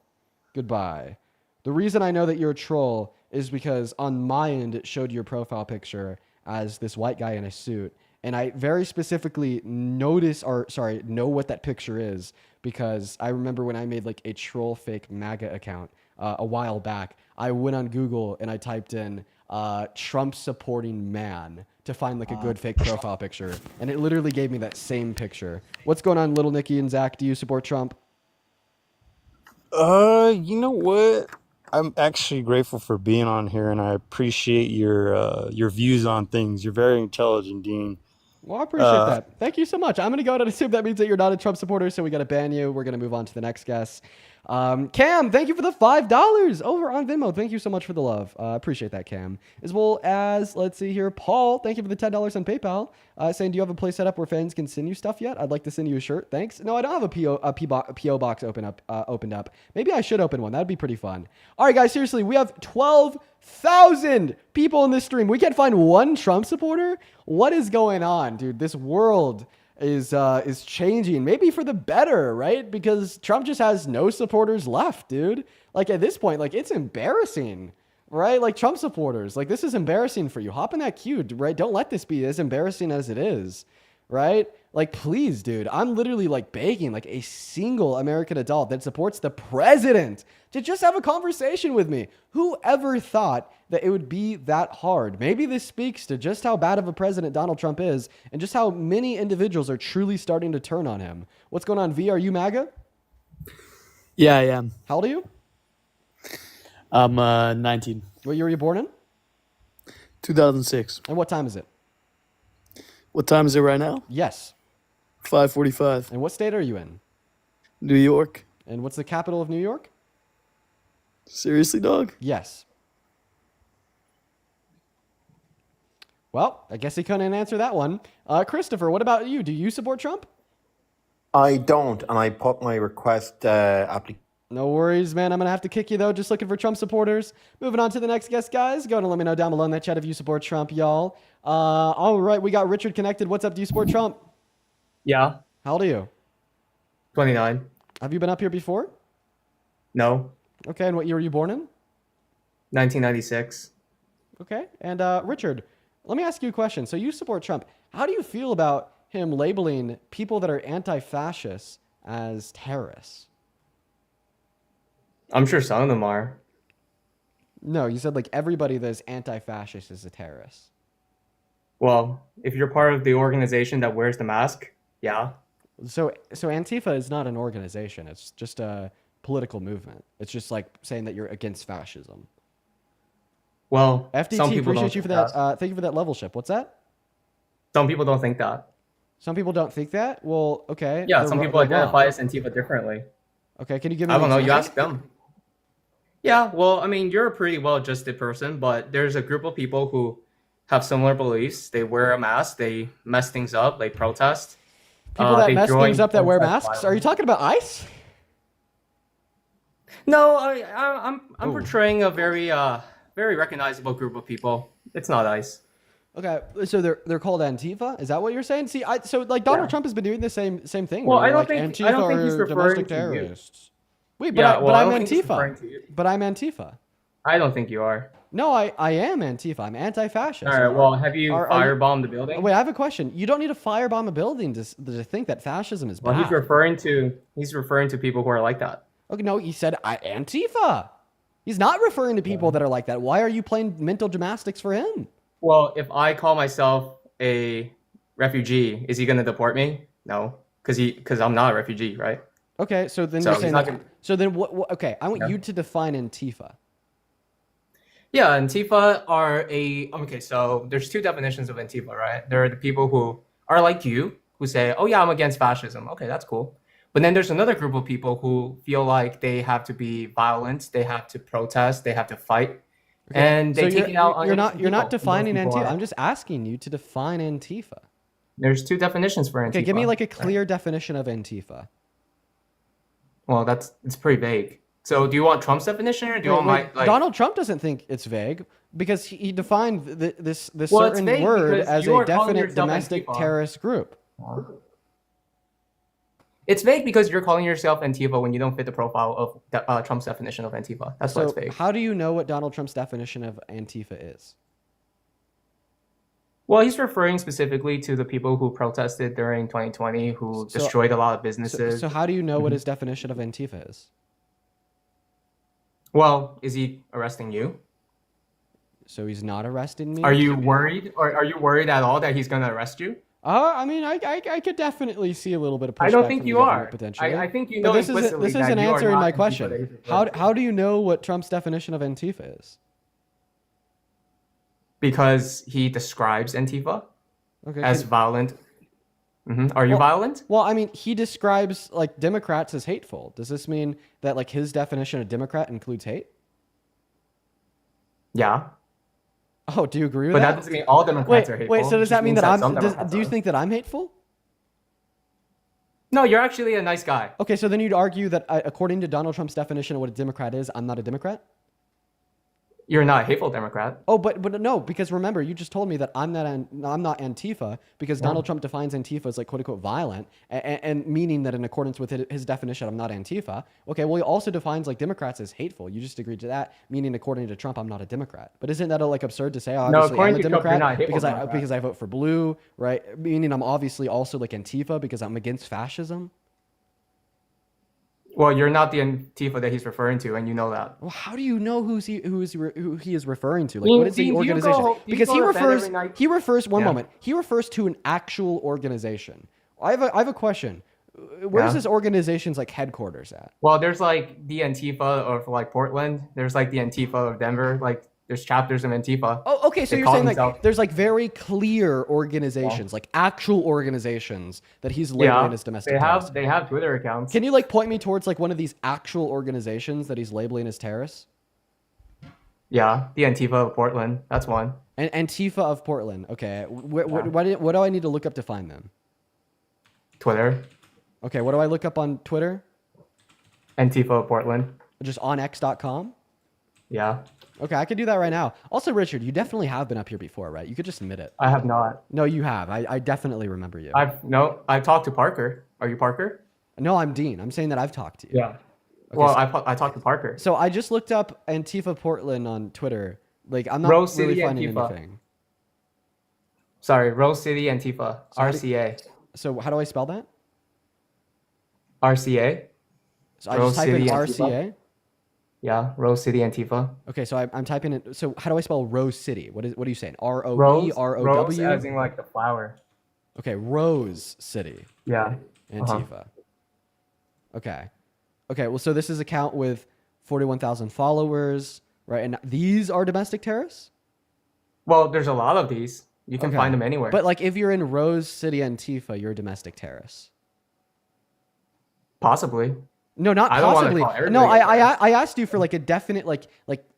Goodbye. The reason I know that you're a troll is because on my end, it showed your profile picture as this white guy in a suit. And I very specifically know what that picture is because I remember when I made a troll fake MAGA account a while back, I went on Google and I typed in Trump supporting man to find a good fake profile picture. And it literally gave me that same picture. What's going on, Little Nicky and Zach? Do you support Trump? You know what? I'm actually grateful for being on here, and I appreciate your views on things. You're very intelligent, Dean. Well, I appreciate that. Thank you so much. I'm going to go ahead and assume that means that you're not a Trump supporter, so we got to ban you. We're going to move on to the next guest. Cam, thank you for the $5 over on Venmo. Thank you so much for the love. Appreciate that, Cam. As well as, let's see here, Paul, thank you for the $10 on PayPal. Saying, do you have a place set up where fans can send you stuff yet? I'd like to send you a shirt. Thanks. No, I don't have a PO box opened up. Maybe I should open one. That'd be pretty fun. All right, guys, seriously, we have 12,000 people in this stream. We can't find one Trump supporter. What is going on, dude? This world is changing, maybe for the better, right? Because Trump just has no supporters left, dude. At this point, it's embarrassing, right? Trump supporters, this is embarrassing for you. Hop in that queue, right? Don't let this be as embarrassing as it is, right? Please, dude, I'm literally begging a single American adult that supports the president to just have a conversation with me. Who ever thought that it would be that hard? Maybe this speaks to just how bad of a president Donald Trump is and just how many individuals are truly starting to turn on him. What's going on, V? Are you MAGA? Yeah, I am. How old are you? I'm 19. What year were you born in? 2006. And what time is it? What time is it right now? Yes. 5:45. And what state are you in? New York. And what's the capital of New York? Seriously, dog? Yes. Well, I guess he couldn't answer that one. Christopher, what about you? Do you support Trump? I don't, and I put my request application. No worries, man. I'm going to have to kick you, though. Just looking for Trump supporters. Moving on to the next guest, guys. Go ahead and let me know down below in that chat if you support Trump, y'all. All right, we got Richard connected. What's up? Do you support Trump? Yeah. How old are you? 29. Have you been up here before? No. Okay, and what year were you born in? 1996. Okay, and Richard, let me ask you a question. So you support Trump. How do you feel about him labeling people that are anti-fascists as terrorists? I'm sure some of them are. No, you said everybody that is anti-fascist is a terrorist. Well, if you're part of the organization that wears the mask, yeah. So Antifa is not an organization. It's just a political movement. It's just saying that you're against fascism. Well, FDT, some people appreciate don't you for think that. Thank you for that level ship. What's that? Some people don't think that. Some people don't think that. Well, okay. Yeah, some people they're wrong. identify as Antifa differently. Okay, can you give me? I don't know. You example? ask them. Yeah, well, I mean, you're a pretty well-adjusted person, but there's a group of people who have similar beliefs. They wear a mask. They mess things up. They protest. People that they mess join things up that wear protest masks. Are you violence. talking about ICE? No, I'm Ooh. portraying a very recognizable group of people. It's not ICE. Okay, so they're called Antifa. Is that what you're saying? See, so like Donald Trump has been doing the same thing. Well, where I don't like, think Antifa I don't think he's are referring domestic to you. terrorists. Wait, but Yeah, well, I I'm don't think he's referring to you. But I'm Antifa. I don't think you are. No, I am Antifa. I'm anti-fascist. All right. Well, have you are you- firebombed the building? Wait, I have a question. You don't need to firebomb a building to think that fascism is Well, bad. he's referring to people who are like that. Okay, no, he said Antifa. He's not referring to people that are like that. Why are you playing mental gymnastics for him? Well, if I call myself a refugee, is he going to deport me? No, because I'm not a refugee, right? Okay, so then So you're he's saying not that, gonna- so then what okay, I want Yeah. you to define Antifa. Yeah, Antifa are okay, so there's two definitions of Antifa, right? There are the people who are like you, who say, oh yeah, I'm against fascism. Okay, that's cool. But then there's another group of people who feel like they have to be violent, they have to protest, they have to fight. Okay, And they so take it out on you're innocent not people. defining Those people Antifa. are- I'm just asking you to define Antifa. There's two definitions for Antifa. Okay, give me like a right? clear definition of Antifa. Well, it's pretty vague. So do you want Trump's definition or do you want my like Donald Trump doesn't think it's vague because he defined this Well, it's certain vague word because as you a are calling definite yourself domestic Antifa. terrorist group. It's vague because you're calling yourself Antifa when you don't fit the profile of Trump's definition of Antifa. That's why So it's vague. how do you know what Donald Trump's definition of Antifa is? Well, he's referring specifically to the people who protested during 2020, who So- destroyed a lot of So, businesses. so how do you know what his definition of Antifa is? Well, is he arresting you? So he's not arresting me? Are you worried, or are you worried at all that he's going to arrest you? I mean, I could definitely see a little bit of pushback I don't think from you the government, are. potentially. I think you But know this implicitly isn't that you are answering not my Antifa that question. he's referring to. How do you know what Trump's definition of Antifa is? Because he describes Antifa Okay, as can- violent. Are you Well- violent? Well, I mean, he describes like Democrats as hateful. Does this mean that like his definition of Democrat includes hate? Yeah. Oh, do you agree with But that? that doesn't mean all Democrats wait, are hateful. Wait, so It does just that mean means that some I'm? Democrats Do you are. think that I'm hateful? No, you're actually a nice guy. Okay, so then you'd argue that according to Donald Trump's definition of what a Democrat is, I'm not a Democrat? You're not a hateful Democrat. Oh, but no, because remember, you just told me that I'm not Antifa because Donald Trump defines Antifa as like quote unquote violent, and meaning that in accordance with his definition, I'm not Antifa. Okay, well, he also defines like Democrats as hateful. You just agreed to that, meaning according to Trump, I'm not a Democrat. But isn't that like absurd to say? No, Obviously, according I'm a to Trump, you're Democrat not a hateful because Democrat. I vote for blue, right? Meaning I'm obviously also like Antifa because I'm against fascism. Well, you're not the Antifa that he's referring to, and you know that. Well, how do you know who he is referring to? Like, Dean, what is the Dean, do you go organization? do you Because go he to bed refers, every night? he refers. One Yeah. moment. He refers to an actual organization. I have a question. Where's Yeah. this organization's like headquarters at? Well, there's like the Antifa of like Portland. There's like the Antifa of Denver. Like there's chapters of Antifa. Oh, okay. So They you're call saying like themselves- there's like very clear organizations, like actual organizations that he's labeling as domestic terrorists. they have Twitter accounts. Can you like point me towards like one of these actual organizations that he's labeling as terrorists? Yeah, the Antifa of Portland. That's one. And Antifa of Portland. Okay. What do I need to look up to find them? Twitter. Okay. What do I look up on Twitter? Antifa of Portland. Just on x.com? Yeah. Okay, I could do that right now. Also, Richard, you definitely have been up here before, right? You could just admit it. I have not. No, you have. I definitely remember you. I've talked to Parker. Are you Parker? No, I'm Dean. I'm saying that I've talked to you. Yeah. Okay, Well, so, I talked to Parker. so I just looked up Antifa Portland on Twitter. Like, I'm not Rose really City finding Antifa. anything. Sorry, Rose City Antifa. So how do- RCA. So how do I spell that? RCA. So I Rose just type in City Antifa. RCA. Yeah, Rose City Antifa. Okay, so I'm typing it. So how do I spell Rose City? What are you saying? R O E Rose, R O Rose W. as in like the flower. Okay, Rose City. Yeah. Antifa. Okay. Okay, well, so this is an account with 41,000 followers, right? And these are domestic terrorists? Well, there's a lot of these. You can find them anywhere. But like if you're in Rose City Antifa, you're a domestic terrorist. Possibly. No, not I don't wanna possibly. call everybody No, a terrorist. I asked you for like a definite like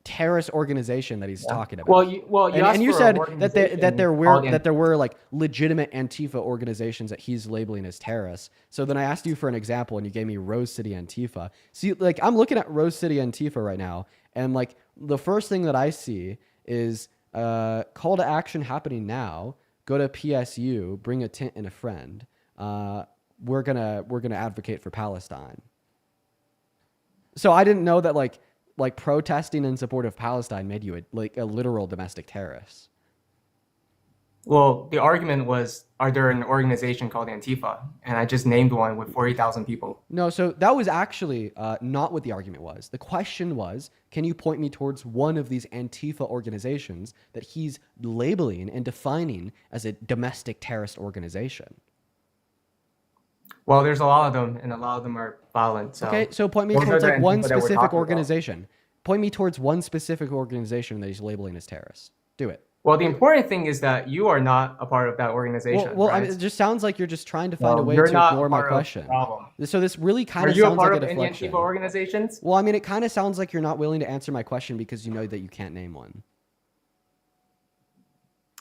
terrorist organization that he's talking about. Well, you asked and you for said an that there organization were like legitimate Antifa organizations that he's labeling as terrorists. So then I asked you for an example, and you gave me Rose City Antifa. See, like I'm looking at Rose City Antifa right now, and like the first thing that I see is call to action happening now. Go to PSU, bring a tent and a friend. We're gonna advocate for Palestine. So I didn't know that like protesting in support of Palestine made you a literal domestic terrorist. Well, the argument was, are there an organization called Antifa? And I just named one with 40,000 people. No, so that was actually not what the argument was. The question was, can you point me towards one of these Antifa organizations that he's labeling and defining as a domestic terrorist organization? Well, there's a lot of them, and a lot of them are violent. So Okay, so point me those are towards the like one Antifa that we're specific talking about. organization. Point me towards one specific organization that he's labeling as terrorist. Do it. Well, the important thing is that you are not a part of that organization. Well, I right? mean, it just sounds like you're just trying to find No, a way you're to not ignore my part of the question. problem. So this really kind Are of you a sounds part like a of any deflection. Antifa organizations? Well, I mean, it kind of sounds like you're not willing to answer my question because you know that you can't name one.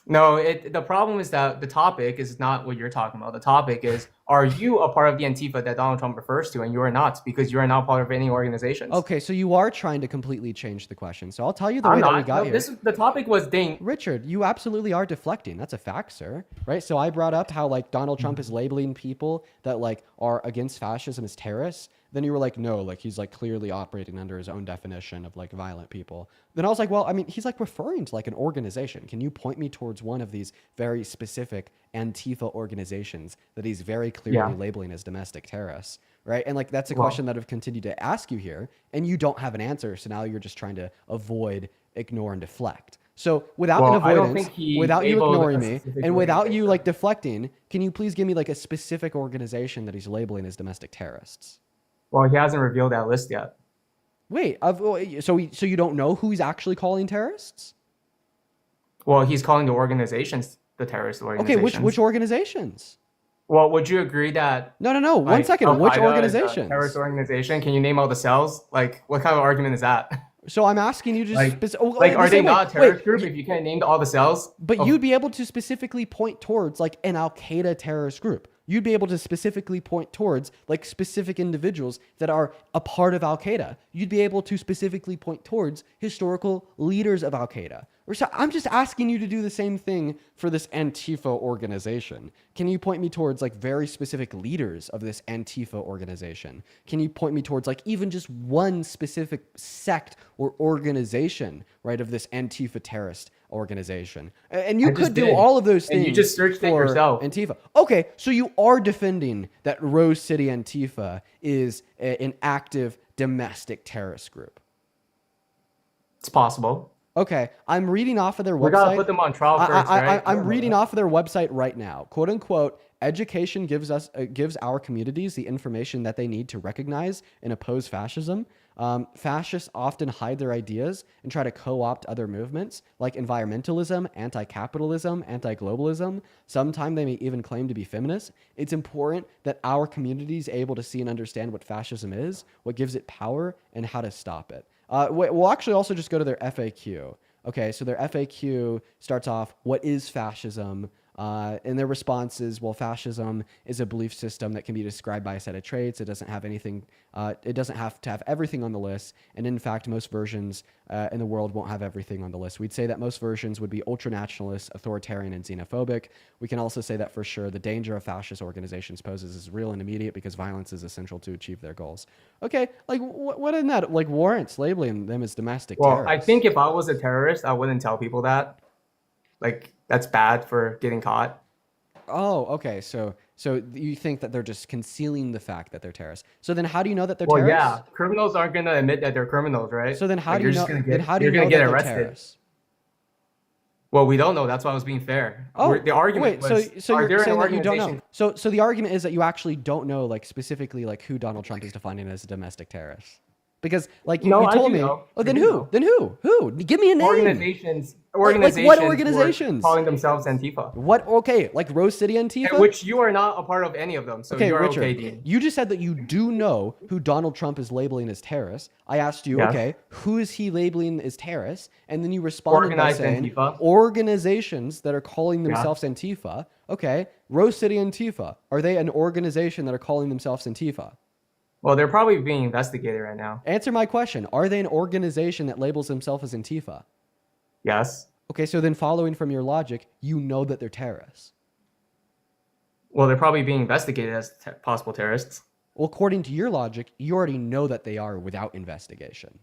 No, the problem is that the topic is not what you're talking about. The topic is, are you a part of the Antifa that Donald Trump refers to? And you are not, because you are not part of any organizations. Okay, so you are trying to completely change the question. So I'll tell you the I'm way that not. we got No, here. the topic was ding. Richard, you absolutely are deflecting. That's a fact, sir. Right? So I brought up how like Donald Trump is labeling people that like are against fascism as terrorists. Then you were like, no, like he's like clearly operating under his own definition of like violent people. Then I was like, well, I mean, he's like referring to like an organization. Can you point me towards one of these very specific Antifa organizations that he's very clearly labeling as domestic terrorists? Right? And like that's a question that I've continued to ask you here, and you don't have an answer. So now you're just trying to avoid, ignore, and deflect. So without an avoidance, without you ignoring me, and without you like deflecting, can you please give me like a specific organization that he's labeling as domestic terrorists? Well, he hasn't revealed that list yet. Wait, so you don't know who he's actually calling terrorists? Well, he's calling the organizations the terrorist organizations. Okay, which organizations? Well, would you agree that? No. 1 second. Which organizations? Terrorist organization. Can you name all the cells? Like, what kind of argument is that? So I'm asking you just are they not a terrorist group if you can't name all the cells? But you'd be able to specifically point towards like an Al Qaeda terrorist group. You'd be able to specifically point towards like specific individuals that are a part of Al Qaeda. You'd be able to specifically point towards historical leaders of Al Qaeda. So I'm just asking you to do the same thing for this Antifa organization. Can you point me towards like very specific leaders of this Antifa organization? Can you point me towards like even just one specific sect or organization, right, of this Antifa terrorist organization? And you could do all of those things. And you just searched it yourself. Antifa. Okay, so you are defending that Rose City Antifa is an active domestic terrorist group. It's possible. Okay, I'm reading off of their website. We gotta put them on trial first, right? I'm reading off of their website right now. "Quote unquote, education gives our communities the information that they need to recognize and oppose fascism. Fascists often hide their ideas and try to co-opt other movements like environmentalism, anti-capitalism, anti-globalism. Sometimes they may even claim to be feminists. It's important that our community is able to see and understand what fascism is, what gives it power, and how to stop it." We'll actually also just go to their FAQ. Okay, so their FAQ starts off, what is fascism? And their response is, well, fascism is a belief system that can be described by a set of traits. It doesn't have anything, it doesn't have to have everything on the list. And in fact, most versions in the world won't have everything on the list. We'd say that most versions would be ultranationalist, authoritarian, and xenophobic. We can also say that for sure the danger of fascist organizations poses is real and immediate because violence is essential to achieve their goals. Okay, like what in that like warrants labeling them as domestic terrorists? I think if I was a terrorist, I wouldn't tell people that. Like, that's bad for getting caught. Oh, okay. So you think that they're just concealing the fact that they're terrorists. So then how do you know that they're terrorists? Well, yeah. Criminals aren't going to admit that they're criminals, right? So then how like, do you know, you're that gonna get they're arrested. terrorists? Well, we don't know. That's why I was being fair. The argument was, so are you're there saying an that you don't know. organization? So the argument is that you actually don't know like specifically like who Donald Trump is defining as a domestic terrorist. Because like No, you I told do me. know. Oh, I then do who? know. Then who? Who? Give me a name. Organizations Like what who are organizations? calling themselves Antifa. What? Okay, like Rose City Antifa? And which you are not a part of any of them, so Okay, you're Richard, okay, Dean. you just said that you do know who Donald Trump is labeling as terrorists. I asked you, Yes. okay, who is he labeling as terrorists? And then you responded Organized by saying Antifa. organizations that are calling Yeah. themselves Antifa. Okay, Rose City Antifa. Are they an organization that are calling themselves Antifa? Well, they're probably being investigated right now. Answer my question. Are they an organization that labels themselves as Antifa? Yes. Okay, so then following from your logic, you know that they're terrorists. Well, they're probably being investigated as possible terrorists. Well, according to your logic, you already know that they are without investigation.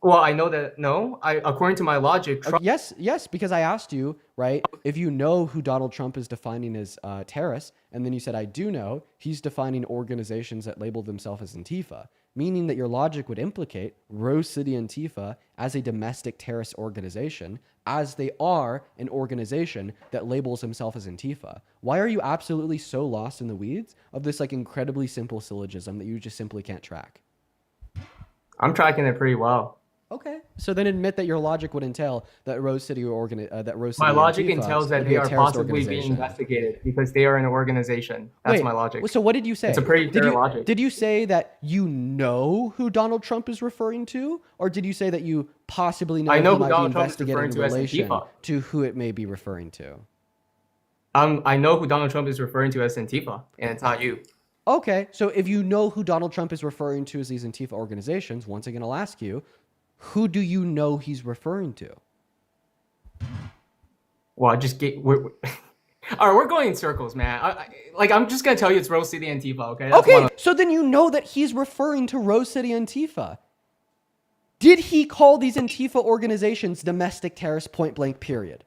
Well, I know that. No, according to my logic, Trump. Yes, because I asked you, right, if you know who Donald Trump is defining as terrorists, and then you said, I do know, he's defining organizations that label themselves as Antifa, meaning that your logic would implicate Rose City Antifa as a domestic terrorist organization, as they are an organization that labels himself as Antifa. Why are you absolutely so lost in the weeds of this like incredibly simple syllogism that you just simply can't track? I'm tracking it pretty well. Okay, so then admit that your logic would entail that Rose City My logic Antifa entails that would they be a are terrorist possibly being organization. investigated because they are an organization. That's Wait, my logic. So what did you say? It's a pretty fair logic. Did you say that you know who Donald Trump is referring to, or did you say that you possibly know I know he who might Donald be Trump is investigated referring in to as relation Antifa. to who it may be referring to? I know who Donald Trump is referring to as Antifa, and it's not you. Okay, so if you know who Donald Trump is referring to as these Antifa organizations, once again, I'll ask you, who do you know he's referring to? Well, I just get. All right, we're going in circles, man. I'm just gonna tell you it's Rose City Antifa. Okay. That's Okay, so then you know that he's referring to Rose City Antifa. Did he call these Antifa organizations domestic terrorists point blank, period?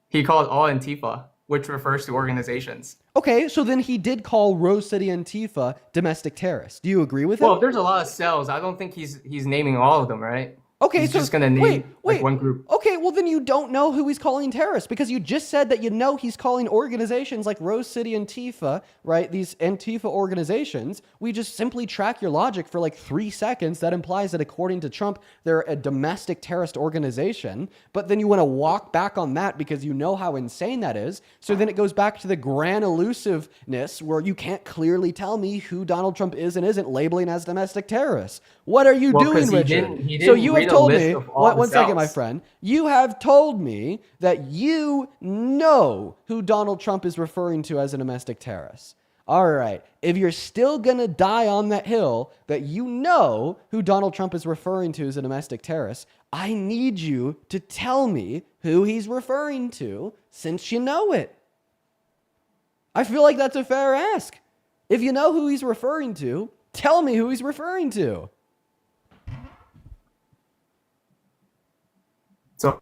He called all Antifa, which refers to organizations. Okay, so then he did call Rose City Antifa domestic terrorists. Do you agree with him? Well, there's a lot of cells. I don't think he's naming all of them, right? Okay, he's so just gonna name like one group. Okay, well then you don't know who he's calling terrorists because you just said that you know he's calling organizations like Rose City Antifa, right? These Antifa organizations. We just simply track your logic for like 3 seconds. That implies that according to Trump, they're a domestic terrorist organization. But then you want to walk back on that because you know how insane that is. So then it goes back to the grand elusiveness where you can't clearly tell me who Donald Trump is and isn't labeling as domestic terrorists. What are you doing, Richard? So you have told me, one second, my friend, you have told me that you know who Donald Trump is referring to as a domestic terrorist. All right, if you're still gonna die on that hill that you know who Donald Trump is referring to as a domestic terrorist, I need you to tell me who he's referring to since you know it. I feel like that's a fair ask. If you know who he's referring to, tell me who he's referring to. So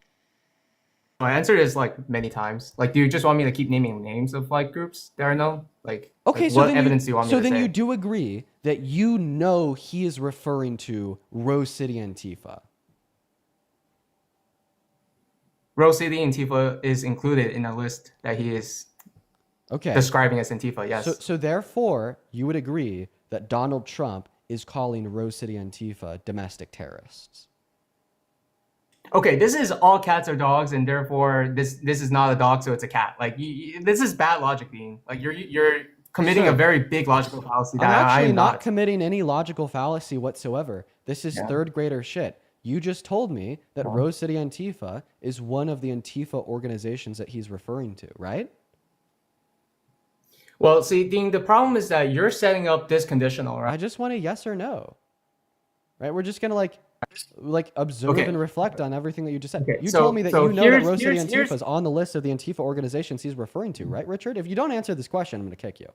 my answer is like many times. Like, do you just want me to keep naming names of like groups that are known? Like, okay, like, so what evidence do you want me to say? So then you do agree that you know he is referring to Rose City Antifa. Rose City Antifa is included in a list that he is describing as Antifa, yes. So therefore, you would agree that Donald Trump is calling Rose City Antifa domestic terrorists. Okay, this is all cats are dogs, and therefore this is not a dog, so it's a cat. Like this is bad logic, Dean. Like you're committing a very big logical fallacy. I'm actually not committing any logical fallacy whatsoever. This is third grader shit. You just told me that Rose City Antifa is one of the Antifa organizations that he's referring to, right? Well, see, Dean, the problem is that you're setting up this conditional, right? I just want a yes or no. Right? We're just gonna like observe and reflect on everything that you just said. You told me that you know that Rose City Antifa is on the list of the Antifa organizations he's referring to, right, Richard? If you don't answer this question, I'm going to kick you.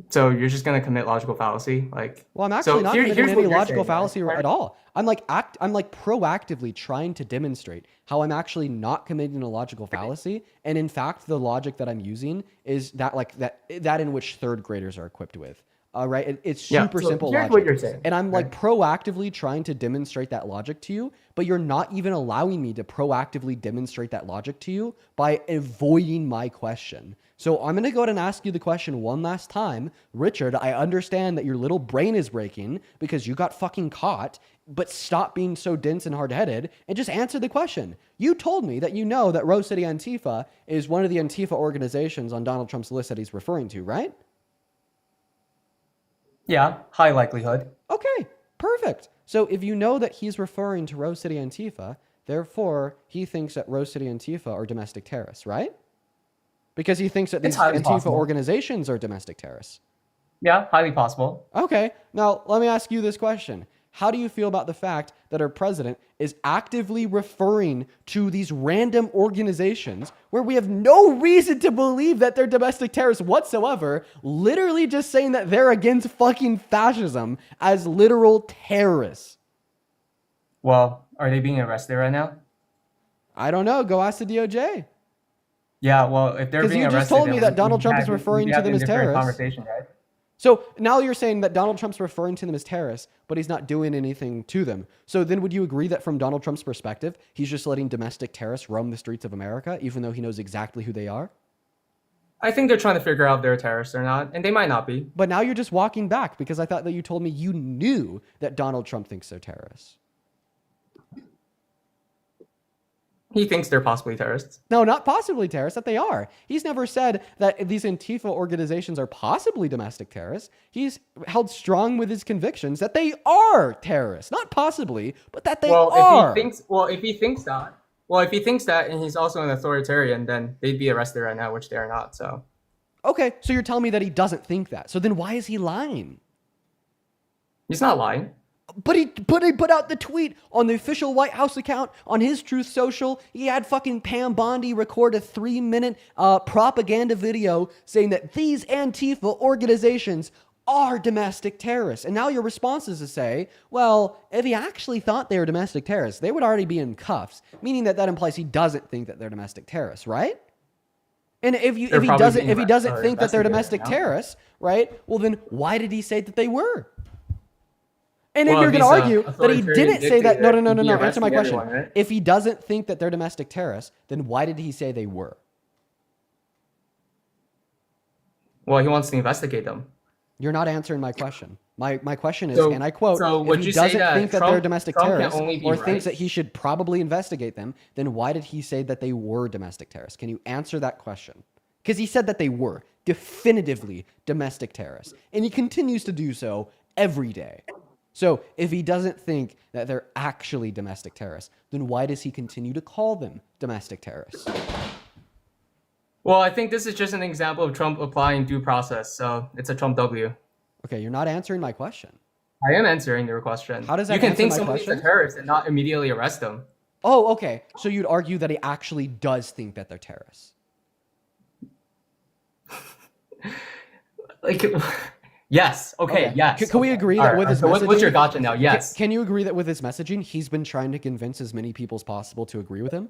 So you're just going to commit logical fallacy? Like, well, I'm actually not committing any logical fallacy at all. I'm like proactively trying to demonstrate how I'm actually not committing a logical fallacy, and in fact, the logic that I'm using is that in which third graders are equipped with. All right, it's Yeah, super so simple here's logic. what you're saying, And I'm right? like proactively trying to demonstrate that logic to you, but you're not even allowing me to proactively demonstrate that logic to you by avoiding my question. So I'm going to go ahead and ask you the question one last time. Richard, I understand that your little brain is breaking because you got fucking caught, but stop being so dense and hard-headed and just answer the question. You told me that you know that Rose City Antifa is one of the Antifa organizations on Donald Trump's list that he's referring to, right? Yeah, high likelihood. Okay, perfect. So if you know that he's referring to Rose City Antifa, therefore he thinks that Rose City Antifa are domestic terrorists, right? Because he thinks that It's these highly Antifa possible. organizations are domestic terrorists. Yeah, highly possible. Okay, now let me ask you this question. How do you feel about the fact that our president is actively referring to these random organizations where we have no reason to believe that they're domestic terrorists whatsoever, literally just saying that they're against fucking fascism as literal terrorists? Well, are they being arrested right now? I don't know. Go ask the DOJ. Yeah, well, if they're Because being you arrested, just told then me that Donald we'd Trump be is referring to having them as a different terrorists. conversation, right? So now you're saying that Donald Trump's referring to them as terrorists, but he's not doing anything to them. So then would you agree that from Donald Trump's perspective, he's just letting domestic terrorists roam the streets of America, even though he knows exactly who they are? I think they're trying to figure out if they're terrorists or not, and they might not be. But now you're just walking back because I thought that you told me you knew that Donald Trump thinks they're terrorists. He thinks they're possibly terrorists. No, not possibly terrorists, that they are. He's never said that these Antifa organizations are possibly domestic terrorists. He's held strong with his convictions that they are terrorists. Not possibly, but that they are. If he thinks that, and he's also an authoritarian, then they'd be arrested right now, which they're not, so. Okay, so you're telling me that he doesn't think that. So then why is he lying? He's not lying. But he put out the tweet on the official White House account on his Truth Social. He had fucking Pam Bondi record a 3-minute propaganda video saying that these Antifa organizations are domestic terrorists. And now your response is to say, well, if he actually thought they were domestic terrorists, they would already be in cuffs, meaning that implies he doesn't think that they're domestic terrorists, right? And if he doesn't think that they're domestic terrorists, right? Well, then why did he say that they were? And then you're going to argue that he didn't say that. No. Answer my question. Everyone, right? If he doesn't think that they're domestic terrorists, then why did he say they were? Well, he wants to investigate them. You're not answering my question. My question is, So- and I quote, so if would he you say doesn't that think that they're Trump- domestic Trump can terrorists only be or right? thinks that he should probably investigate them, then why did he say that they were domestic terrorists? Can you answer that question? Because he said that they were definitively domestic terrorists, and he continues to do so every day. So if he doesn't think that they're actually domestic terrorists, then why does he continue to call them domestic terrorists? Well, I think this is just an example of Trump applying due process, so it's a Trump W. Okay, you're not answering my question. I am answering your question. How does that You can answer think my somebody's question? a terrorist and not immediately arrest them. Oh, okay. So you'd argue that he actually does think that they're terrorists. Like, yes. Okay. Yes. Can we agree that with his so messaging? what's your gotcha now? Yes. Can you agree that with his messaging, he's been trying to convince as many people as possible to agree with him?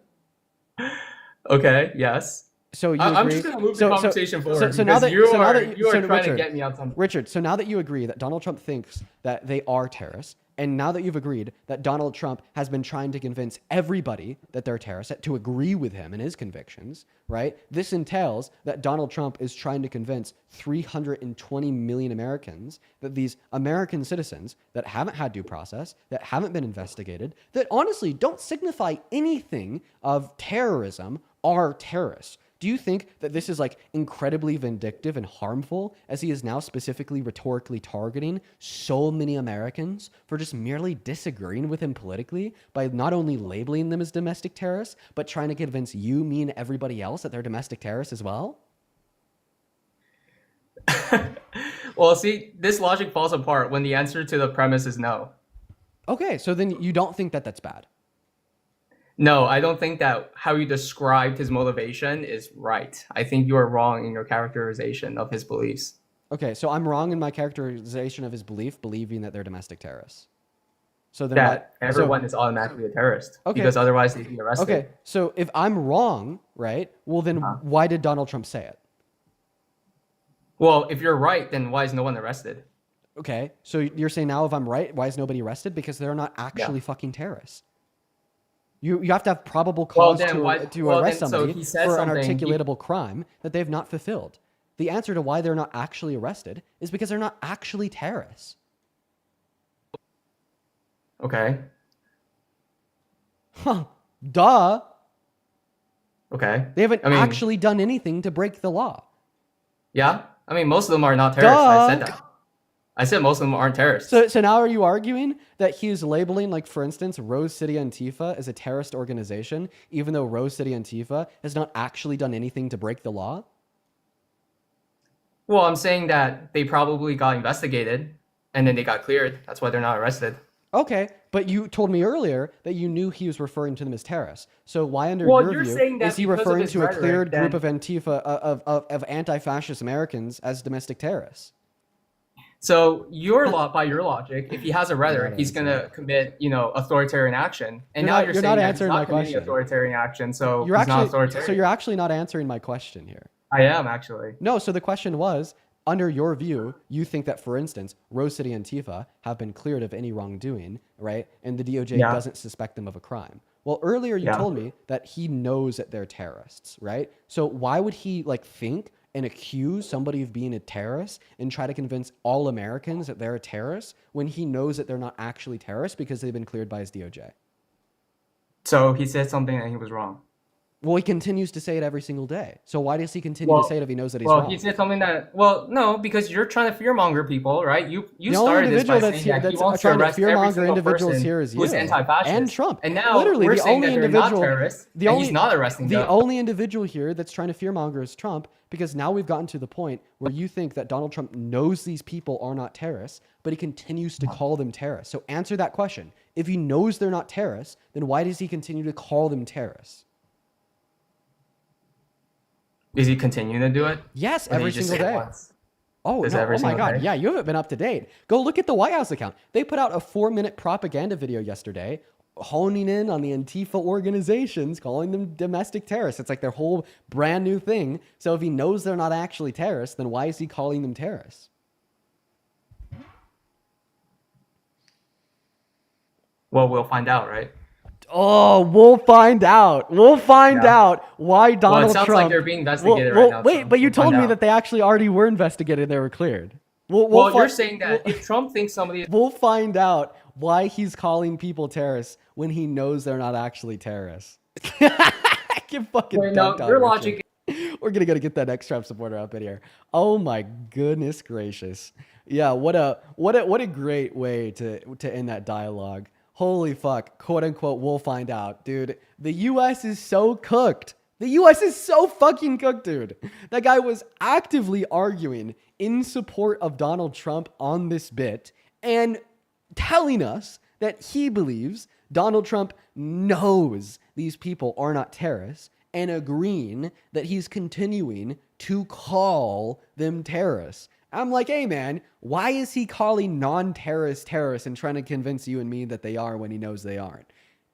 Okay. Yes. So you I'm agree? just gonna move the conversation forward. So now that you are trying Richard, to get me on something. Richard, so now that you agree that Donald Trump thinks that they are terrorists, and now that you've agreed that Donald Trump has been trying to convince everybody that they're terrorists to agree with him and his convictions, right? This entails that Donald Trump is trying to convince 320 million Americans that these American citizens that haven't had due process, that haven't been investigated, that honestly don't signify anything of terrorism are terrorists. Do you think that this is like incredibly vindictive and harmful as he is now specifically rhetorically targeting so many Americans for just merely disagreeing with him politically by not only labeling them as domestic terrorists, but trying to convince you, me, and everybody else that they're domestic terrorists as well? Well, see, this logic falls apart when the answer to the premise is no. Okay, so then you don't think that that's bad. No, I don't think that how you described his motivation is right. I think you are wrong in your characterization of his beliefs. Okay, so I'm wrong in my characterization of his belief, believing that they're domestic terrorists. So then That everyone is automatically a terrorist, Okay. because otherwise they'd be arrested. Okay, so if I'm wrong, right, well then why did Donald Trump say it? Well, if you're right, then why is no one arrested? Okay, so you're saying now if I'm right, why is nobody arrested? Because they're not actually fucking terrorists. You have to have probable cause to arrest somebody for an articulatable crime that they've not fulfilled. The answer to why they're not actually arrested is because they're not actually terrorists. Okay. Huh. Duh. Okay. They haven't actually done anything to break the law. Yeah. I mean, most of them are not terrorists. I said that. I said most of them aren't terrorists. So now are you arguing that he is labeling, like, for instance, Rose City Antifa as a terrorist organization, even though Rose City Antifa has not actually done anything to break the law? Well, I'm saying that they probably got investigated and then they got cleared. That's why they're not arrested. Okay, but you told me earlier that you knew he was referring to them as terrorists. So why, under your view, is he referring to a cleared group of Antifa, of anti-fascist Americans as domestic terrorists? So by your logic, if he has a rhetoric, he's going to commit, authoritarian action. And now you're saying that he's not committing authoritarian action, so he's not authoritarian. So you're actually not answering my question here. I am, actually. No, so the question was, under your view, you think that, for instance, Rose City Antifa have been cleared of any wrongdoing, right? And the DOJ doesn't suspect them of a crime. Well, earlier you told me that he knows that they're terrorists, right? So why would he think and accuse somebody of being a terrorist and try to convince all Americans that they're a terrorist when he knows that they're not actually terrorists because they've been cleared by his DOJ? So he said something and he was wrong. Well, he continues to say it every single day. So why does he continue to say it if he knows that he's wrong? Well, he said something no, because you're trying to fearmonger people, right? You started this by saying that he wants to arrest every single person who's anti-fascist. And Trump. And now literally, we're the saying only that they're individual, not terrorists, and he's not arresting them. The only individual here that's trying to fearmonger is Trump, because now we've gotten to the point where you think that Donald Trump knows these people are not terrorists, but he continues to call them terrorists. So answer that question. If he knows they're not terrorists, then why does he continue to call them terrorists? Is he continuing to do it? Yes, every single day. Oh, no, oh my God. Yeah, you haven't been up to date. Go look at the White House account. They put out a 4-minute propaganda video yesterday honing in on the Antifa organizations, calling them domestic terrorists. It's like their whole brand new thing. So if he knows they're not actually terrorists, then why is he calling them terrorists? Well, we'll find out, right? Oh, we'll find out. We'll find out why Donald Trump... Well, it sounds like they're being investigated right now. Wait, but you told me that they actually already were investigated. They were cleared. You're saying that if Trump thinks somebody... We'll find out why he's calling people terrorists when he knows they're not actually terrorists. Get fucking dunked on, your logic... We're going to get that next Trump supporter up in here. Oh my goodness gracious. Yeah, what a great way to end that dialogue. Holy fuck, quote unquote, we'll find out. Dude, the US is so cooked. The US is so fucking cooked, dude. That guy was actively arguing in support of Donald Trump on this bit and telling us that he believes Donald Trump knows these people are not terrorists and agreeing that he's continuing to call them terrorists. I'm like, hey man, why is he calling non-terrorists terrorists and trying to convince you and me that they are when he knows they aren't?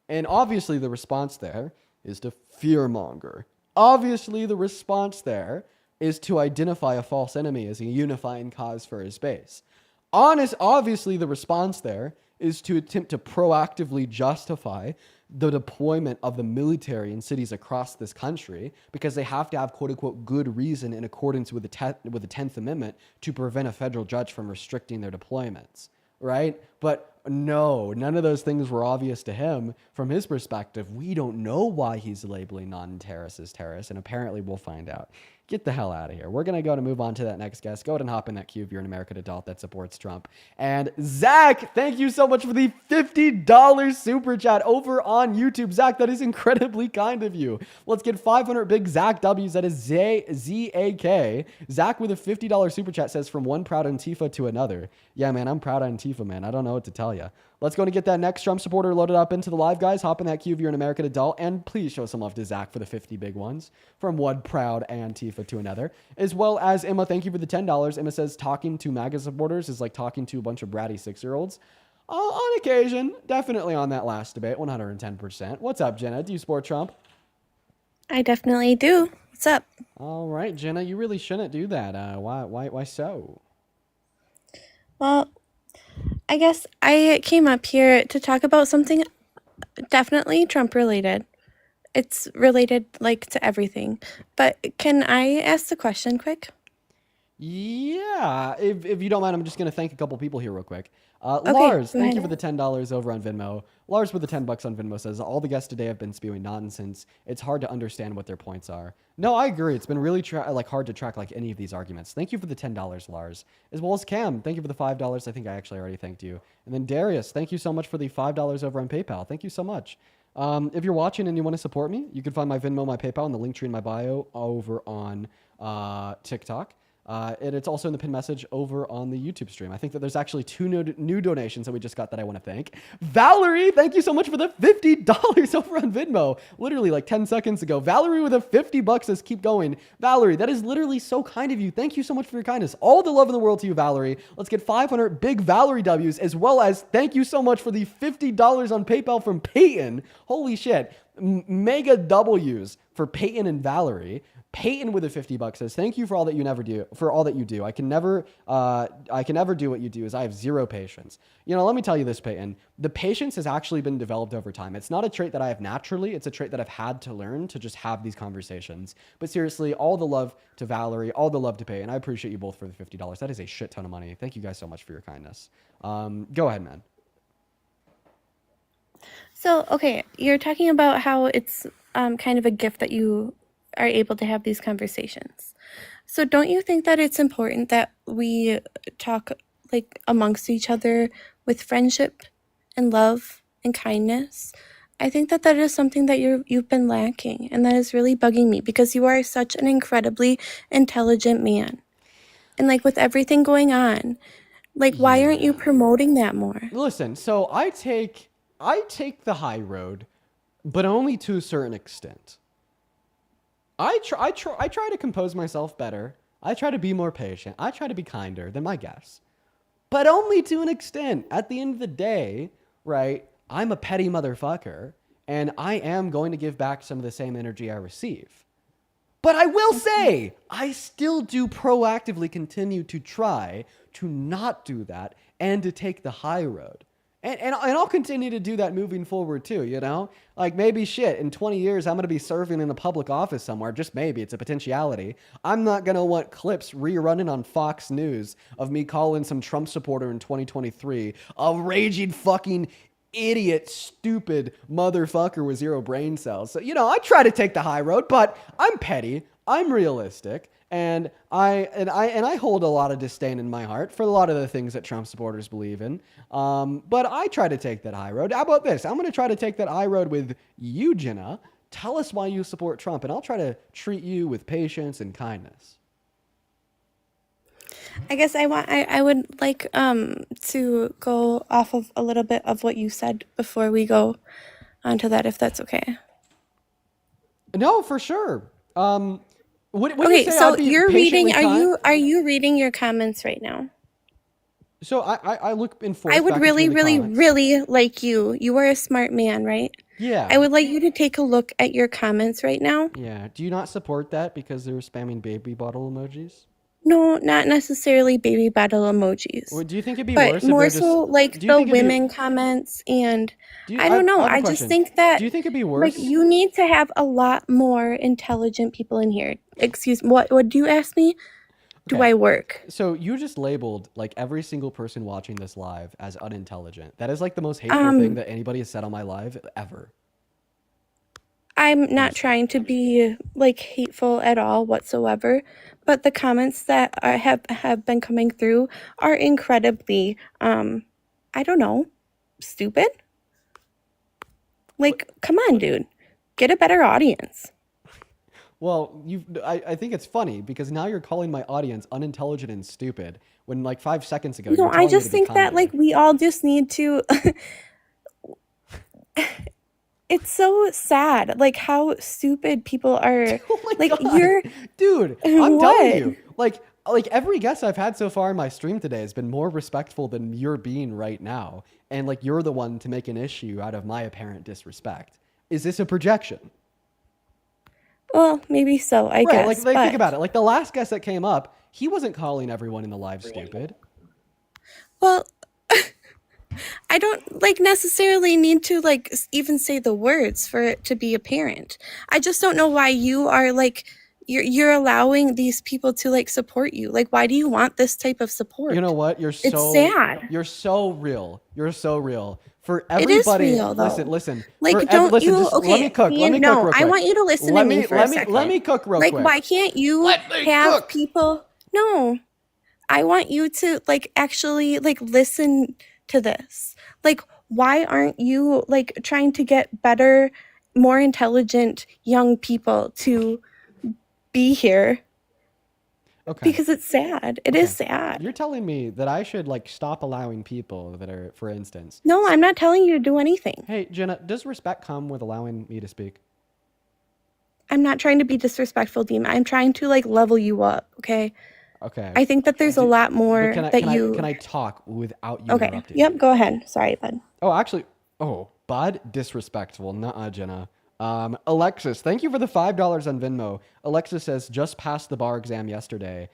And obviously the response there is to fearmonger. Obviously the response there is to identify a false enemy as a unifying cause for his base. Obviously the response there is to attempt to proactively justify the deployment of the military in cities across this country because they have to have quote-unquote good reason in accordance with the 10th Amendment to prevent a federal judge from restricting their deployments, right? But no, none of those things were obvious to him. From his perspective, we don't know why he's labeling non-terrorists as terrorists, and apparently we'll find out. Get the hell out of here. We're going to move on to that next guest. Go ahead and hop in that queue if you're an American adult that supports Trump. And Zach, thank you so much for the $50 super chat over on YouTube. Zach, that is incredibly kind of you. Let's get 500 big Zach W's. That is Z-A-K. Zach with a $50 super chat says, from one proud Antifa to another. Yeah, man, I'm proud of Antifa, man. I don't know what to tell you. Let's go and get that next Trump supporter loaded up into the live, guys. Hop in that queue if you're an American adult, and please show some love to Zach for the 50 big ones. From one proud Antifa to another. As well as Emma, thank you for the $10. Emma says, talking to MAGA supporters is like talking to a bunch of bratty 6-year-olds. On occasion, definitely on that last debate, 110%. What's up, Jenna? Do you support Trump? I definitely do. What's up? All right, Jenna, you really shouldn't do that. Why so? Well, I guess I came up here to talk about something definitely Trump related. It's related like to everything. But can I ask the question quick? Yeah, if you don't mind, I'm just going to thank a couple people here real quick. Okay, Lars, go thank you ahead. for the $10 over on Venmo. Lars with the $10 on Venmo says, all the guests today have been spewing nonsense. It's hard to understand what their points are. No, I agree. It's been really hard to track like any of these arguments. Thank you for the $10, Lars. As well as Cam, thank you for the $5. I think I actually already thanked you. And then Darius, thank you so much for the $5 over on PayPal. Thank you so much. If you're watching and you want to support me, you can find my Venmo, my PayPal, and the link tree in my bio over on TikTok. And it's also in the pinned message over on the YouTube stream. I think that there's actually two new donations that we just got that I want to thank. Valerie, thank you so much for the $50 over on Venmo. Literally like 10 seconds ago. Valerie with the $50 says, keep going. Valerie, that is literally so kind of you. Thank you so much for your kindness. All the love in the world to you, Valerie. Let's get 500 big Valerie W's, as well as thank you so much for the $50 on PayPal from Peyton. Holy shit. Mega W's for Peyton and Valerie. Peyton with the $50 says, thank you for all that you do. I can never do what you do, as I have zero patience. You know, let me tell you this, Peyton. The patience has actually been developed over time. It's not a trait that I have naturally. It's a trait that I've had to learn to just have these conversations. But seriously, all the love to Valerie, all the love to Peyton. I appreciate you both for the $50. That is a shit ton of money. Thank you guys so much for your kindness. Go ahead, man. So, okay, you're talking about how it's kind of a gift that you are able to have these conversations. So don't you think that it's important that we talk like amongst each other with friendship and love and kindness? I think that is something that you've been lacking, and that is really bugging me because you are such an incredibly intelligent man. And like with everything going on, like why aren't you promoting that more? Listen, so I take the high road, but only to a certain extent. I try to compose myself better. I try to be more patient. I try to be kinder than my guests. But only to an extent. At the end of the day, right, I'm a petty motherfucker, and I am going to give back some of the same energy I receive. But I will say, I still do proactively continue to try to not do that and to take the high road. And I'll continue to do that moving forward too, you know? Like maybe shit, in 20 years, I'm going to be serving in a public office somewhere. Just maybe, it's a potentiality. I'm not going to want clips rerunning on Fox News of me calling some Trump supporter in 2023 a raging fucking idiot, stupid motherfucker with zero brain cells. So, you know, I try to take the high road, but I'm petty. I'm realistic. And I hold a lot of disdain in my heart for a lot of the things that Trump supporters believe in. But I try to take that high road. How about this? I'm going to try to take that high road with you, Jenna. Tell us why you support Trump, and I'll try to treat you with patience and kindness. I guess I would like to go off of a little bit of what you said before we go onto that, if that's okay. No, for sure. What okay, you say, so I'd be you're reading. patiently Are you reading your comments right now? So I look and forth. I would back really, between the really, comments. really like you. You are a smart man, right? Yeah. I would like you to take a look at your comments right now. Yeah. Do you not support that because they're spamming baby bottle emojis? No, not necessarily baby bottle emojis. Or do you think it'd be but worse if more they're so just, like do you the think it'd be- women comments and Do you- I don't know. have a I just question. think that Do you think it'd be like worse? you need to have a lot more intelligent people in here. Excuse me. What do you ask me? Do Okay. I work? So you just labeled like every single person watching this live as unintelligent. That is like the most hateful thing that anybody has said on my live ever. I'm not trying to be like hateful at all whatsoever, but the comments that have been coming through are incredibly I don't know, stupid. Like, come on, dude. Get a better audience. Well, I think it's funny because now you're calling my audience unintelligent and stupid when like 5 seconds ago you No, were telling I just me to be think that kinder. like we all just need to It's so sad, like how stupid people are. Like you're Dude, I'm What? telling you. Like every guest I've had so far in my stream today has been more respectful than you're being right now. And like you're the one to make an issue out of my apparent disrespect. Is this a projection? Well, maybe so, I guess. Like think about it. Like the last guest that came up, he wasn't calling everyone in the live stupid. Well, I don't like necessarily need to like even say the words for it to be apparent. I just don't know why you are like you're allowing these people to like support you. Like, why do you want this type of support? You know what? You're It's so sad. You're so real. You're so real. For It is everybody, real, though. listen. Like, For don't listen, you? just let me cook. Let me no, cook real I quick. want you to listen let to me for a second. Let me cook real like, quick. why can't you have people? No, I want you to like actually like listen to this. Like, why aren't you like trying to get better, more intelligent young people to be here? Okay. Because it's sad. It is sad. You're telling me that I should like stop allowing people that are, for instance. No, I'm not telling you to do anything. Hey, Jenna, does respect come with allowing me to speak? I'm not trying to be disrespectful, Dean. I'm trying to like level you up, okay? Okay. I think that there's a lot more Can I talk without you Okay. interrupting? Yep, go ahead. Sorry, bud. Oh, actually, bud, disrespectful. Nuh-uh, Jenna. Alexis, thank you for the $5 on Venmo. Alexis says, just passed the bar exam yesterday.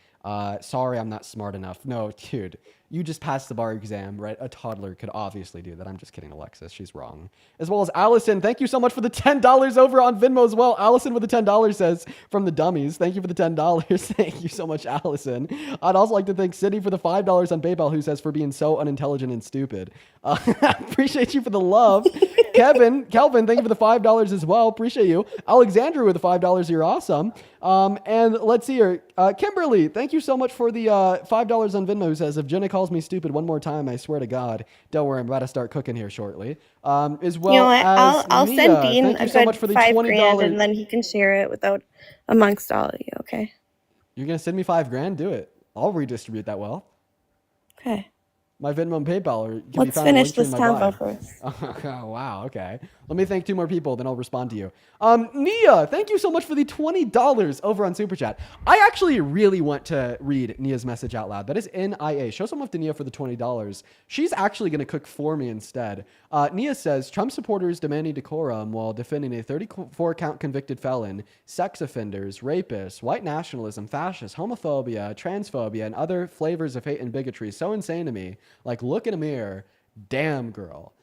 Sorry, I'm not smart enough. No, dude, you just passed the bar exam, right? A toddler could obviously do that. I'm just kidding, Alexis. She's wrong. As well as Allison, thank you so much for the $10 over on Venmo as well. Allison with the $10 says, from the dummies, thank you for the $10. Thank you so much, Allison. I'd also like to thank City for the $5 on PayPal, who says, for being so unintelligent and stupid. Appreciate you for the love. Kelvin, thank you for the $5 as well. Appreciate you. Alexandra with the $5. You're awesome. And let's see here. Kimberly, thank you so much for the $5 on Venmo, who says, if Jenna calls me stupid one more time, I swear to God, don't worry, I'm about to start cooking here shortly. As well You know what? as I'll Mia, send Dean thank a you so good much for the $5 $20. and then he can share it amongst all of you, okay? You're going to send me $5,000? Do it. I'll redistribute that wealth. Okay. My Venmo and PayPal can be Let's found in the finish link tree in this my convo bio. first. Oh, wow. Okay. Let me thank two more people, then I'll respond to you. Nia, thank you so much for the $20 over on Super Chat. I actually really want to read Nia's message out loud. That is NIA. Show some love to Nia for the $20. She's actually going to cook for me instead. Nia says, Trump supporters demanding decorum while defending a 34-count convicted felon, sex offenders, rapists, white nationalism, fascists, homophobia, transphobia, and other flavors of hate and bigotry. So insane to me. Like, look in a mirror. Damn, girl.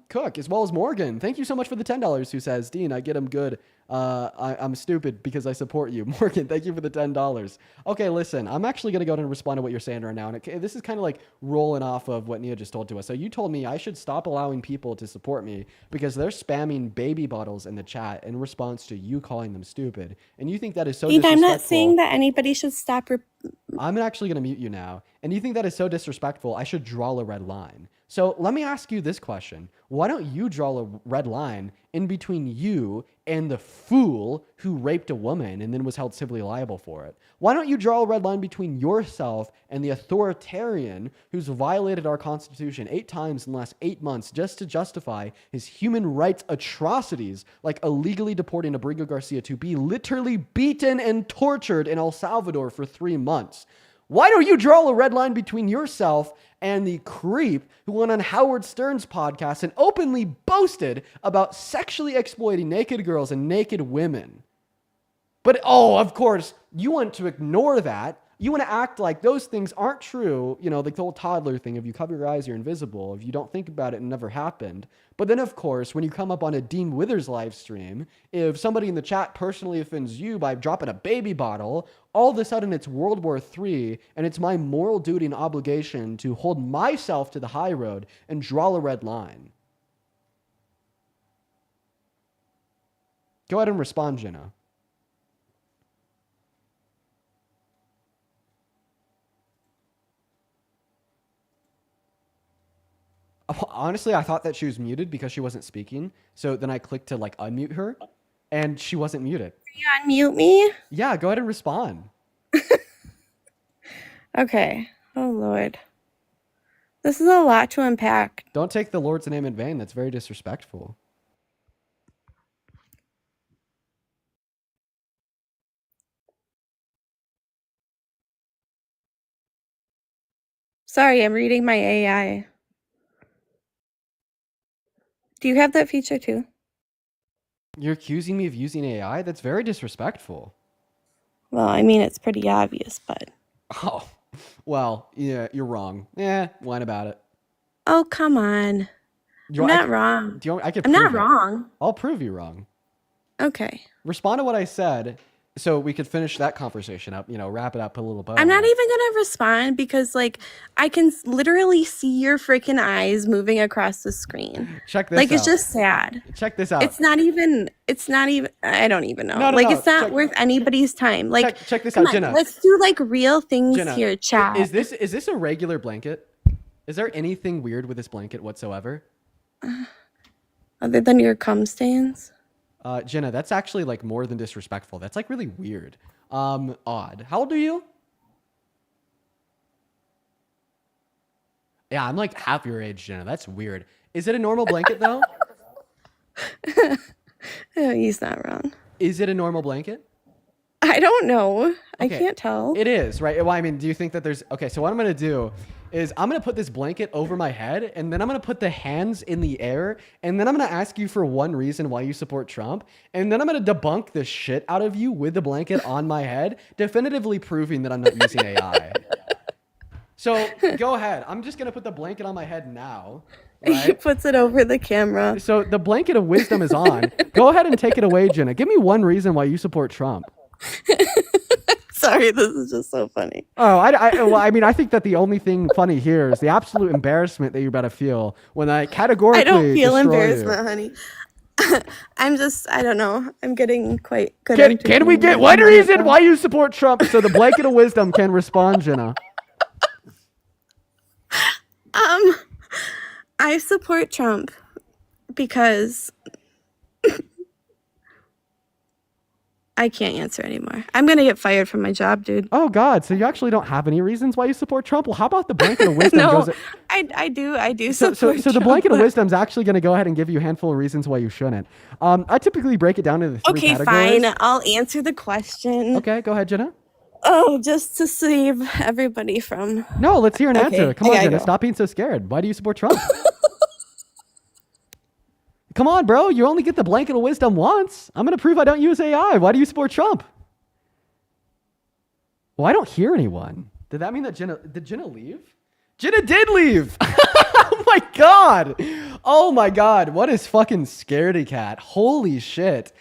Cook, as well as Morgan. Thank you so much for the $10, who says, Dean, I get him good. I'm stupid because I support you. Morgan, thank you for the $10. Okay, listen, I'm actually going to go ahead and respond to what you're saying right now. And this is kind of like rolling off of what Nia just told to us. So you told me I should stop allowing people to support me because they're spamming baby bottles in the chat in response to you calling them stupid. And you think that is so Dean, disrespectful. I'm not saying that anybody should stop. I'm actually going to mute you now. And you think that is so disrespectful, I should draw a red line. So let me ask you this question. Why don't you draw a red line in between you and the fool who raped a woman and then was held civilly liable for it? Why don't you draw a red line between yourself and the authoritarian who's violated our Constitution 8 times in the last 8 months just to justify his human rights atrocities, like illegally deporting Abrigo Garcia to be literally beaten and tortured in El Salvador for 3 months? Why don't you draw a red line between yourself and the creep who went on Howard Stern's podcast and openly boasted about sexually exploiting naked girls and naked women? But, of course, you want to ignore that. You want to act like those things aren't true. You know, like the whole toddler thing. If you cover your eyes, you're invisible. If you don't think about it, it never happened. But then, of course, when you come up on a Dean Withers live stream, if somebody in the chat personally offends you by dropping a baby bottle, all of a sudden it's World War III, and it's my moral duty and obligation to hold myself to the high road and draw a red line. Go ahead and respond, Jenna. Honestly, I thought that she was muted because she wasn't speaking. So then I clicked to like unmute her and she wasn't muted. Can you unmute me? Yeah, go ahead and respond. Okay. Oh, Lord. This is a lot to unpack. Don't take the Lord's name in vain. That's very disrespectful. Sorry, I'm reading my AI. Do you have that feature too? You're accusing me of using AI? That's very disrespectful. Well, I mean, it's pretty obvious, but... Oh, Well, yeah, you're wrong. Yeah, whine about it. Oh, come on. I'm not wrong. I could I'm prove not it. wrong. I'll prove you wrong. Okay. Respond to what I said so we could finish that conversation up, wrap it up, put a little bow I'm on not it. even going to respond because, like, I can literally see your freaking eyes moving across the screen. Check this like, out. it's just sad. Check this out. It's not even, I don't even know. No, like, no. it's not worth anybody's time. Like, check this come out, on, Jenna. let's do, like, real things Jenna, here, chat. Is this a regular blanket? Is there anything weird with this blanket whatsoever? Other than your cum stains? Jenna, that's actually like more than disrespectful. That's like really weird. Odd. How old are you? Yeah, I'm like half your age, Jenna. That's weird. Is it a normal blanket though? Oh, he's not wrong. Is it a normal blanket? I don't know. I Okay. can't tell. It is, right? Well, I mean, do you think that there's... Okay, so what I'm going to do is I'm going to put this blanket over my head, and then I'm going to put the hands in the air, and then I'm going to ask you for one reason why you support Trump, and then I'm going to debunk the shit out of you with the blanket on my head, definitively proving that I'm not using AI. So go ahead. I'm just going to put the blanket on my head now. He Right? puts it over the camera. So the blanket of wisdom is on. Go ahead and take it away, Jenna. Give me one reason why you support Trump. Sorry, this is just so funny. Oh, I mean, I think that the only thing funny here is the absolute embarrassment that you're about to feel when I categorically I don't feel destroy embarrassment, honey. I don't know. I'm getting quite good. You. Can we get one reason why you support Trump so the blanket of wisdom can respond, Jenna? I support Trump because I can't answer anymore. I'm gonna get fired from my job, dude. Oh God! So you actually don't have any reasons why you support Trump? Well, how about the blanket of wisdom? No, goes... I do. So the blanket of wisdom is actually going to go ahead and give you a handful of reasons why you shouldn't. I typically break it down into three Okay, categories. fine. I'll answer the question. Okay, go ahead, Jenna. Oh, just to save everybody from. No, let's hear an Okay, answer. Come I on, gotta Jenna. go. Stop being so scared. Why do you support Trump? Come on, bro. You only get the blanket of wisdom once. I'm going to prove I don't use AI. Why do you support Trump? Well, I don't hear anyone. Did that mean that did Jenna leave? Jenna did leave. Oh my God. Oh my God. What is fucking scaredy cat? Holy shit.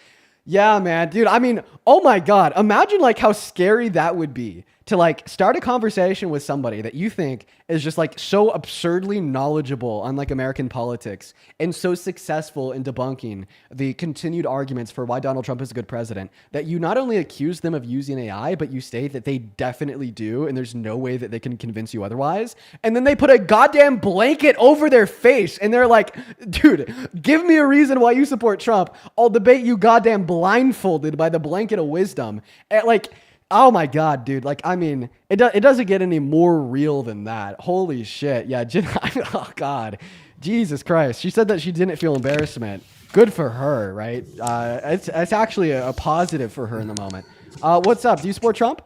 Yeah, man, dude. I mean, oh my God. Imagine like how scary that would be to like start a conversation with somebody that you think is just like so absurdly knowledgeable on like American politics and so successful in debunking the continued arguments for why Donald Trump is a good president that you not only accuse them of using AI, but you state that they definitely do and there's no way that they can convince you otherwise. And then they put a goddamn blanket over their face and they're like, dude, give me a reason why you support Trump. I'll debate you goddamn blindfolded by the blanket of wisdom. And like, oh my God, dude. Like, I mean, it doesn't get any more real than that. Holy shit. Yeah. Oh God, Jesus Christ. She said that she didn't feel embarrassment. Good for her, right? It's actually a positive for her in the moment. What's up? Do you support Trump?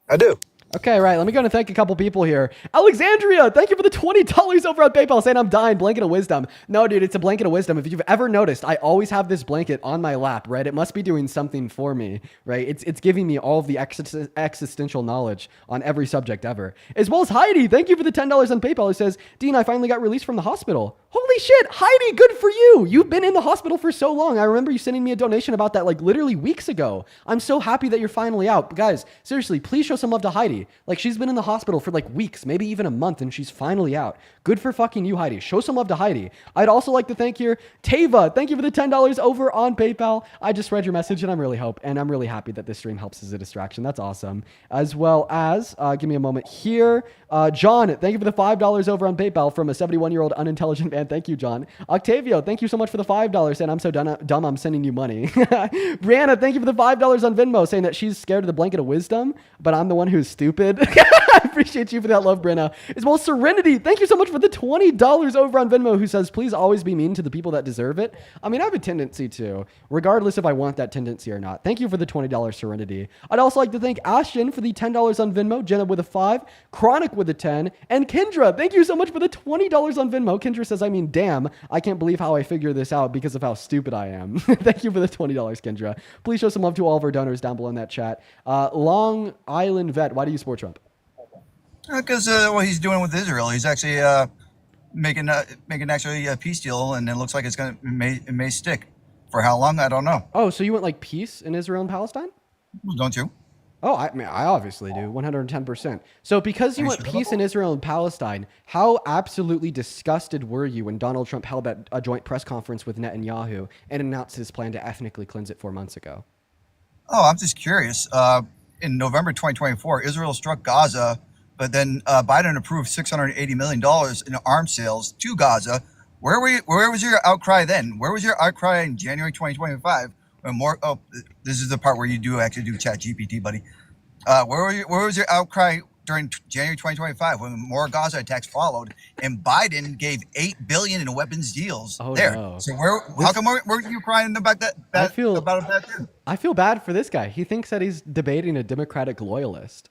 I do. Okay, right. Let me go and thank a couple people here. Alexandria, thank you for the $20 over on PayPal saying I'm dying. Blanket of wisdom. No, dude, it's a blanket of wisdom. If you've ever noticed, I always have this blanket on my lap, right? It must be doing something for me, right? It's giving me all of the existential knowledge on every subject ever. As well as Heidi, thank you for the $10 on PayPal. It says, Dean, I finally got released from the hospital. Holy shit, Heidi, good for you. You've been in the hospital for so long. I remember you sending me a donation about that like literally weeks ago. I'm so happy that you're finally out. But guys, seriously, please show some love to Heidi. Like she's been in the hospital for like weeks, maybe even a month, and she's finally out. Good for fucking you, Heidi. Show some love to Heidi. I'd also like to thank here, Tava. Thank you for the $10 over on PayPal. I just read your message and I'm really happy that this stream helps as a distraction. That's awesome. As well as, give me a moment here. John, thank you for the $5 over on PayPal from a 71-year-old unintelligent man. Thank you, John. Octavio, thank you so much for the $5 saying I'm so dumb I'm sending you money. Brianna, thank you for the $5 on Venmo saying that she's scared of the blanket of wisdom, but I'm the one who's stupid. I appreciate you for that love, Brenna. As well as Serenity, thank you so much for the $20 over on Venmo who says, please always be mean to the people that deserve it. I mean, I have a tendency to, regardless if I want that tendency or not. Thank you for the $20 Serenity. I'd also like to thank Ashton for the $10 on Venmo, Jenna with a 5, Chronic with a 10, and Kendra, thank you so much for the $20 on Venmo. Kendra says, I mean, damn, I can't believe how I figure this out because of how stupid I am. Thank you for the $20, Kendra. Please show some love to all of our donors down below in that chat. Long Island Vet, why do you support Trump? Because what he's doing with Israel, he's actually making actually a peace deal, and it looks like it may stick. For how long, I don't know. Oh, so you want like peace in Israel and Palestine? Well, don't you? Oh, I mean, I obviously do, 110%. So because you Are you want sure about peace in Israel and Palestine, how absolutely disgusted were you when Donald Trump held a joint press conference with Netanyahu and announced his plan to ethnically cleanse it 4 months ago? Oh, I'm just curious. In November 2024, Israel struck Gaza, but then Biden approved $680 million in arms sales to Gaza. Where was your outcry then? Where was your outcry in January 2025 when more? Oh, this is the part where you do actually do Chat GPT, buddy. Where was your outcry during January 2025 when more Gaza attacks followed and Biden gave $8 billion in weapons deals? Oh, there. no. So how come were you crying about that? About that too? I feel bad for this guy. He thinks that he's debating a Democratic loyalist.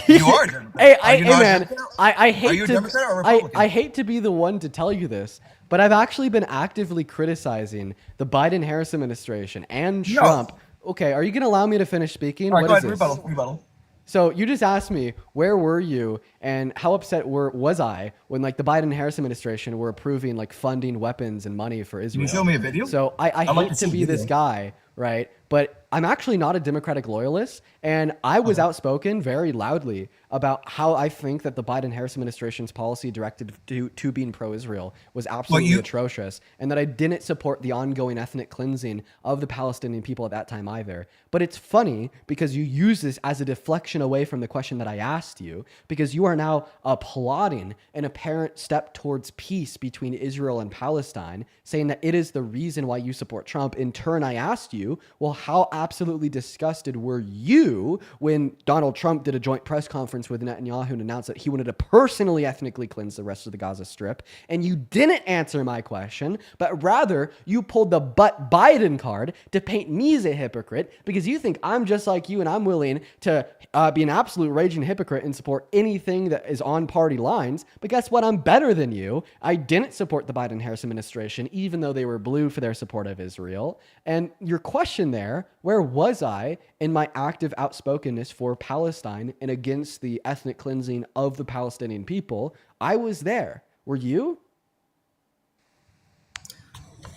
You are. Hey, man. I hate Are you a to. Democrat or Republican? I hate to be the one to tell you this, but I've actually been actively criticizing the Biden-Harris administration and No. Trump. Okay, are you going to allow me to finish speaking? All right, What go is ahead. this? Rebuttal. So you just asked me, where were you and how upset was I when like the Biden-Harris administration were approving like funding weapons and money for Israel? Can you show me a video? So I I'd like hate to to see be a this video. guy, right? But I'm actually not a Democratic loyalist, and I was outspoken very loudly about how I think that the Biden-Harris administration's policy directed to being pro-Israel was absolutely atrocious, and that I didn't support the ongoing ethnic cleansing of the Palestinian people at that time either. But it's funny because you use this as a deflection away from the question that I asked you, because you are now applauding an apparent step towards peace between Israel and Palestine, saying that it is the reason why you support Trump. In turn, I asked you, well, how absolutely disgusted were you when Donald Trump did a joint press conference with Netanyahu and announced that he wanted to personally ethnically cleanse the rest of the Gaza Strip? And you didn't answer my question, but rather you pulled the "but Biden" card to paint me as a hypocrite because you think I'm just like you and I'm willing to be an absolute raging hypocrite and support anything that is on party lines. But guess what? I'm better than you. I didn't support the Biden-Harris administration, even though they were blue for their support of Israel. And your question there, where was I in my active outspokenness for Palestine and against the ethnic cleansing of the Palestinian people? I was there. Were you?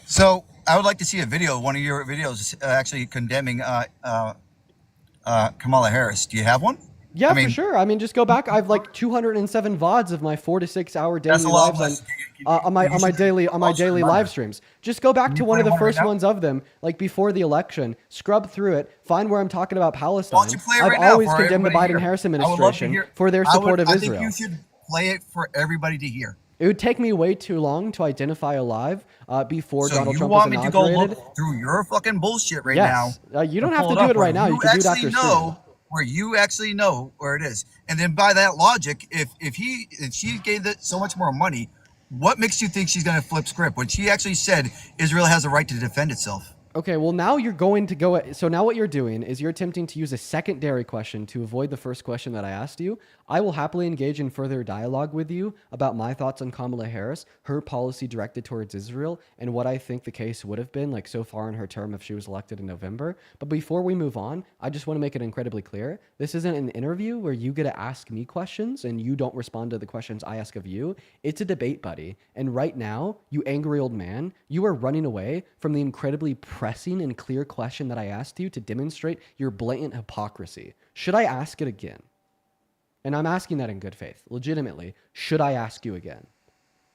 So I would like to see a video, one of your videos, actually condemning Kamala Harris. Do you have one? Yeah, for sure. I mean, just go back. I've like 207 VODs of my 4 to 6 hour daily lives on my daily live streams. Just go back to one of the first ones of them, like before the election. Scrub through it. Find where I'm talking about Palestine. I've always condemned the Biden-Harris administration for their support of Israel. I think you should play it for everybody to hear. It would take me way too long to identify a live before Donald Trump So was you want me to inaugurated. go look through your fucking bullshit right now? You don't have to do it right now. You can do it after stream. Where you actually know where it is, and then by that logic, if she gave it so much more money, what makes you think she's going to flip script when she actually said Israel has a right to defend itself? Okay, well now you're going to go. So now what you're doing is you're attempting to use a secondary question to avoid the first question that I asked you. I will happily engage in further dialogue with you about my thoughts on Kamala Harris, her policy directed towards Israel, and what I think the case would have been like so far in her term if she was elected in November. But before we move on, I just want to make it incredibly clear. This isn't an interview where you get to ask me questions and you don't respond to the questions I ask of you. It's a debate, buddy. And right now, you angry old man, you are running away from the incredibly pressing and clear question that I asked you to demonstrate your blatant hypocrisy. Should I ask it again? And I'm asking that in good faith. Legitimately, should I ask you again?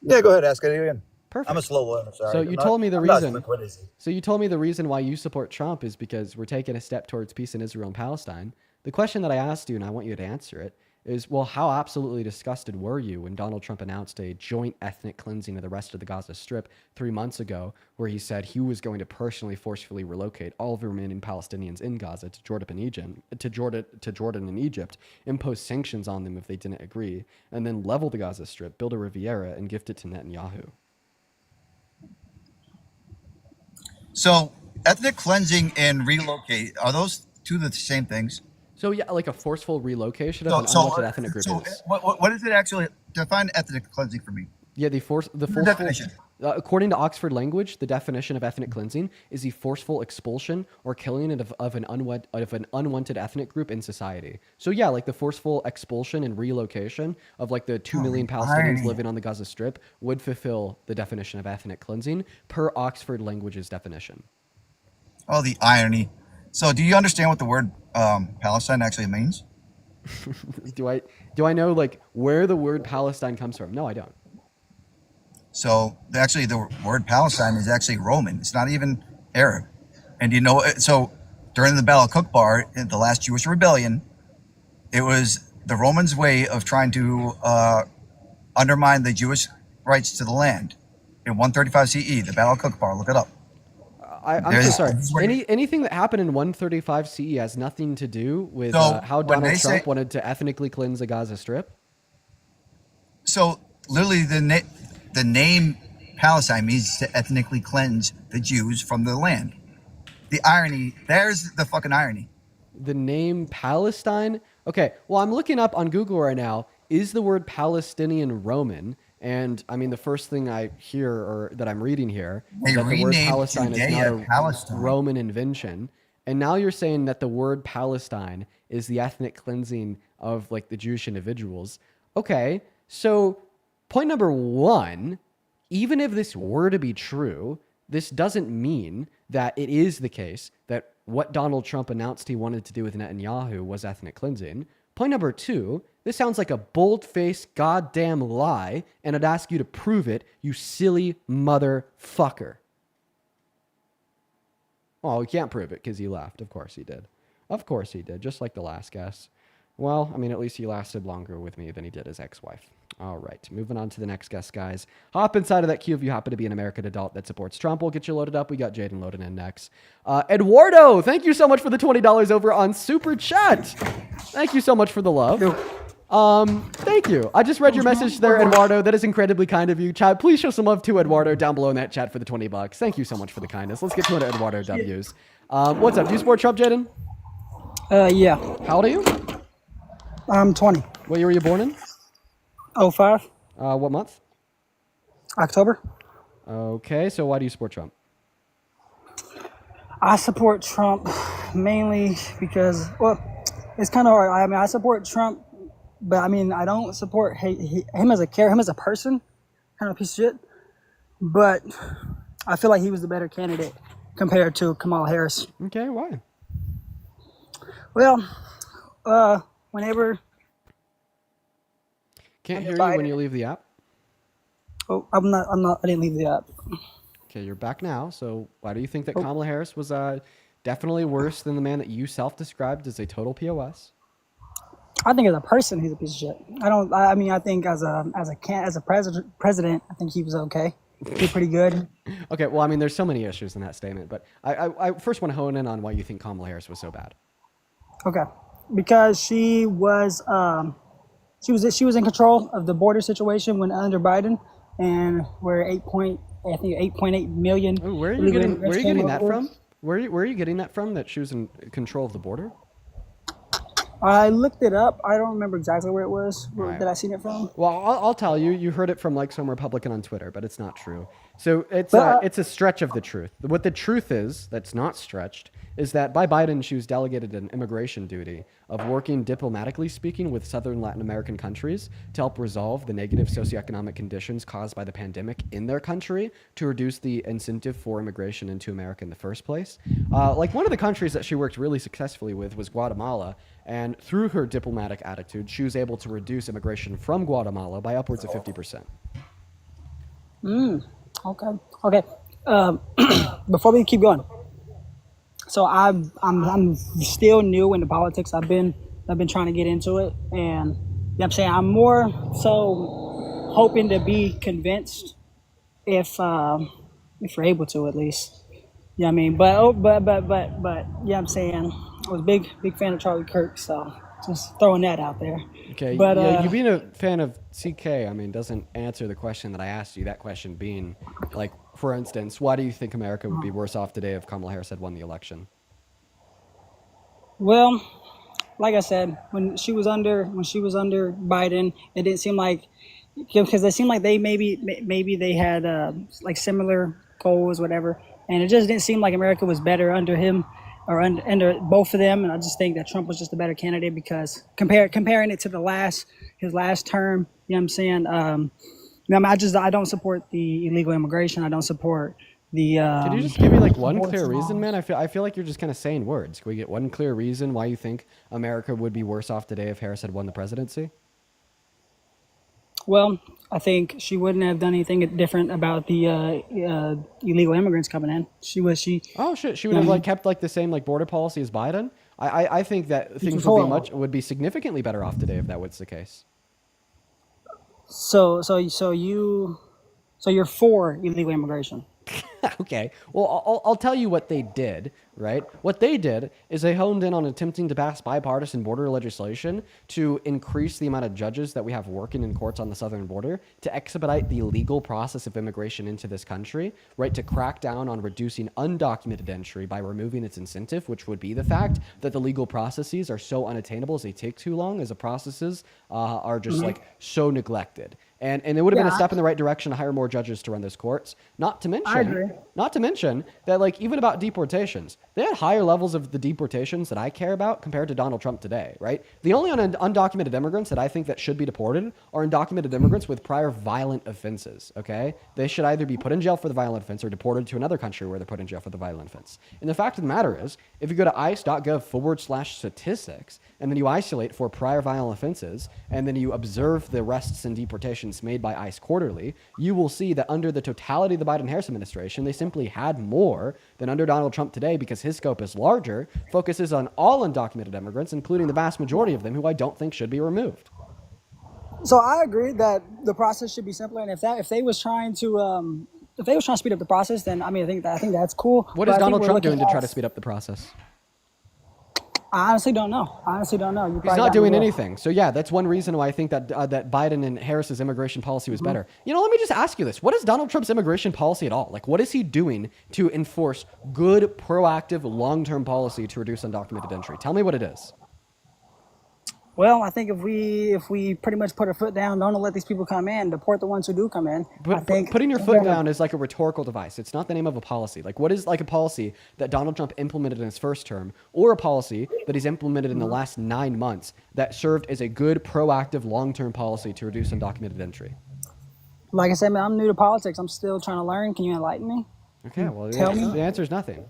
Yeah, go ahead, ask it again. Perfect. I'm a slow learner. Sorry. So you told me the reason. So you told me the reason why you support Trump is because we're taking a step towards peace in Israel and Palestine. The question that I asked you, and I want you to answer it, is, well, how absolutely disgusted were you when Donald Trump announced a joint ethnic cleansing of the rest of the Gaza Strip 3 months ago, where he said he was going to personally forcefully relocate all of the remaining Palestinians in Gaza to Jordan and Egypt, impose sanctions on them if they didn't agree, and then level the Gaza Strip, build a Riviera, and gift it to Netanyahu? So ethnic cleansing and relocate, are those two the same things? So yeah, like a forceful relocation of an unwanted ethnic group is. What is it actually? Define ethnic cleansing for me. Yeah, the forceful definition. According to Oxford Language, the definition of ethnic cleansing is the forceful expulsion or killing of an unwanted ethnic group in society. So yeah, like the forceful expulsion and relocation of like the 2 million Palestinians irony. living on the Gaza Strip would fulfill the definition of ethnic cleansing per Oxford Language's definition. Oh, the irony. So, do you understand what the word Palestine actually means? do I know like where the word Palestine comes from? No, I don't. So, actually, the word Palestine is actually Roman. It's not even Arab. And you know, so during the Battle of Kukbar, in the last Jewish rebellion, it was the Romans' way of trying to undermine the Jewish rights to the land. In 135 CE, the Battle of Kukbar, look it up. I'm so sorry. Anything that happened in 135 CE has nothing to do with how Donald Trump wanted to ethnically cleanse the Gaza Strip? So, literally, the name Palestine means to ethnically cleanse the Jews from the land. The irony, there's the fucking irony. The name Palestine? Okay, well, I'm looking up on Google right now. Is the word Palestinian Roman? And I mean, the first thing I hear or that I'm reading here is that the word Palestine is not a Roman invention. And now you're saying that the word Palestine is the ethnic cleansing of like the Jewish individuals. Okay, so point number one, even if this were to be true, this doesn't mean that it is the case that what Donald Trump announced he wanted to do with Netanyahu was ethnic cleansing. Point number two, this sounds like a bold-faced goddamn lie, and I'd ask you to prove it, you silly motherfucker. Oh, you can't prove it because he left. Of course he did. Of course he did, just like the last guest. Well, I mean, at least he lasted longer with me than he did his ex-wife. All right, moving on to the next guest, guys. Hop inside of that queue if you happen to be an American adult that supports Trump. We'll get you loaded up. We got Jaden loading in next. Eduardo, thank you so much for the $20 over on Super Chat. Thank you so much for the love. Thank you. I just read your message there, Eduardo. That is incredibly kind of you. Chad, please show some love to Eduardo down below in that chat for the $20. Thank you so much for the kindness. Let's get to Eduardo W's. What's up? Do you support Trump, Jaden? Yeah. How old are you? I'm 20. What year were you born in? 05. What month? October. Okay, so why do you support Trump? I support Trump mainly because, well, it's kind of hard. I mean, I support Trump, but I mean, I don't support him as a character, him as a person, kind of a piece of shit. But I feel like he was the better candidate compared to Kamala Harris. Okay, why? Well, whenever... Can't hear you when you leave the app. Oh, I didn't leave the app. Okay, you're back now. So why do you think that Kamala Harris was definitely worse than the man that you self-described as a total POS? I think as a person, he's a piece of shit. I mean, I think as a president, I think he was okay. He was pretty good. Okay, well, I mean, there's so many issues in that statement, but I first want to hone in on why you think Kamala Harris was so bad. Okay, because she was in control of the border situation when under Biden, and we're 8.8 million. Ooh, where are you getting that from? Where are you getting that from? That she was in control of the border? I looked it up. I don't remember exactly where it was. Right. That I seen it from. Well, I'll tell you. You heard it from like some Republican on Twitter, but it's not true. So it's a stretch of the truth. What the truth is, that's not stretched, is that by Biden, she was delegated an immigration duty of working diplomatically speaking with Southern Latin American countries to help resolve the negative socioeconomic conditions caused by the pandemic in their country to reduce the incentive for immigration into America in the first place. Like one of the countries that she worked really successfully with was Guatemala. And through her diplomatic attitude, she was able to reduce immigration from Guatemala by upwards of 50%. Okay. Before we keep going, so I'm still new into politics. I've been trying to get into it, and you know what I'm saying, I'm more so hoping to be convinced if we're able to, at least. You know what I mean? But you know what I'm saying, I was a big fan of Charlie Kirk, so just throwing that out there. Okay, but yeah, you being a fan of CK, I mean, doesn't answer the question that I asked you. That question being, like, for instance, why do you think America would be worse off today if Kamala Harris had won the election? Well, like I said, when she was under Biden, it didn't seem like because it seemed like they maybe they had like similar goals, whatever, and it just didn't seem like America was better under him or under both of them. And I just think that Trump was just a better candidate because comparing it to his last term, you know what I'm saying? I don't support the illegal immigration. I don't support the. Could you just give me like one clear abortion reason, man? laws. I feel like you're just kind of saying words. Can we get one clear reason why you think America would be worse off today if Harris had won the presidency? Well, I think she wouldn't have done anything different about the illegal immigrants coming in. Oh shit, she would have like kept like the same like border policy as Biden. I think that things would be significantly better off today if that was the case. So you're for illegal immigration. Okay. Well, I'll tell you what they did, right? What they did is they honed in on attempting to pass bipartisan border legislation to increase the amount of judges that we have working in courts on the southern border, to expedite the legal process of immigration into this country, right? To crack down on reducing undocumented entry by removing its incentive, which would be the fact that the legal processes are so unattainable as they take too long, as the processes are just like so neglected. And it would have been a step in the right direction to hire more judges to run those courts. Not to mention that, like, even about deportations, they had higher levels of the deportations that I care about compared to Donald Trump today, right? The only undocumented immigrants that I think that should be deported are undocumented immigrants with prior violent offenses, okay? They should either be put in jail for the violent offense or deported to another country where they're put in jail for the violent offense. And the fact of the matter is, if you go to ice.gov/statistics, and then you isolate for prior violent offenses, and then you observe the arrests and deportations made by ICE quarterly, you will see that under the totality of the Biden-Harris administration, they simply had more than under Donald Trump today because his scope is larger, focuses on all undocumented immigrants, including the vast majority of them who I don't think should be removed. So I agree that the process should be simpler, and if they was trying to speed up the process, then I think that's cool. What is Donald Trump doing to try to speed up the process? I honestly don't know. He's not doing anything. So yeah, that's one reason why I think that that Biden and Harris's immigration policy was better. You know, let me just ask you this: what is Donald Trump's immigration policy at all? Like, what is he doing to enforce good, proactive, long-term policy to reduce undocumented entry? Tell me what it is. Well, I think if we pretty much put our foot down, don't let these people come in, deport the ones who do come in. But putting your foot down is like a rhetorical device. It's not the name of a policy. Like, what is like a policy that Donald Trump implemented in his first term, or a policy that he's implemented in the last 9 months that served as a good, proactive, long-term policy to reduce undocumented entry? Like I said, man, I'm new to politics. I'm still trying to learn. Can you enlighten me? Okay, well, Tell me. The answer is nothing.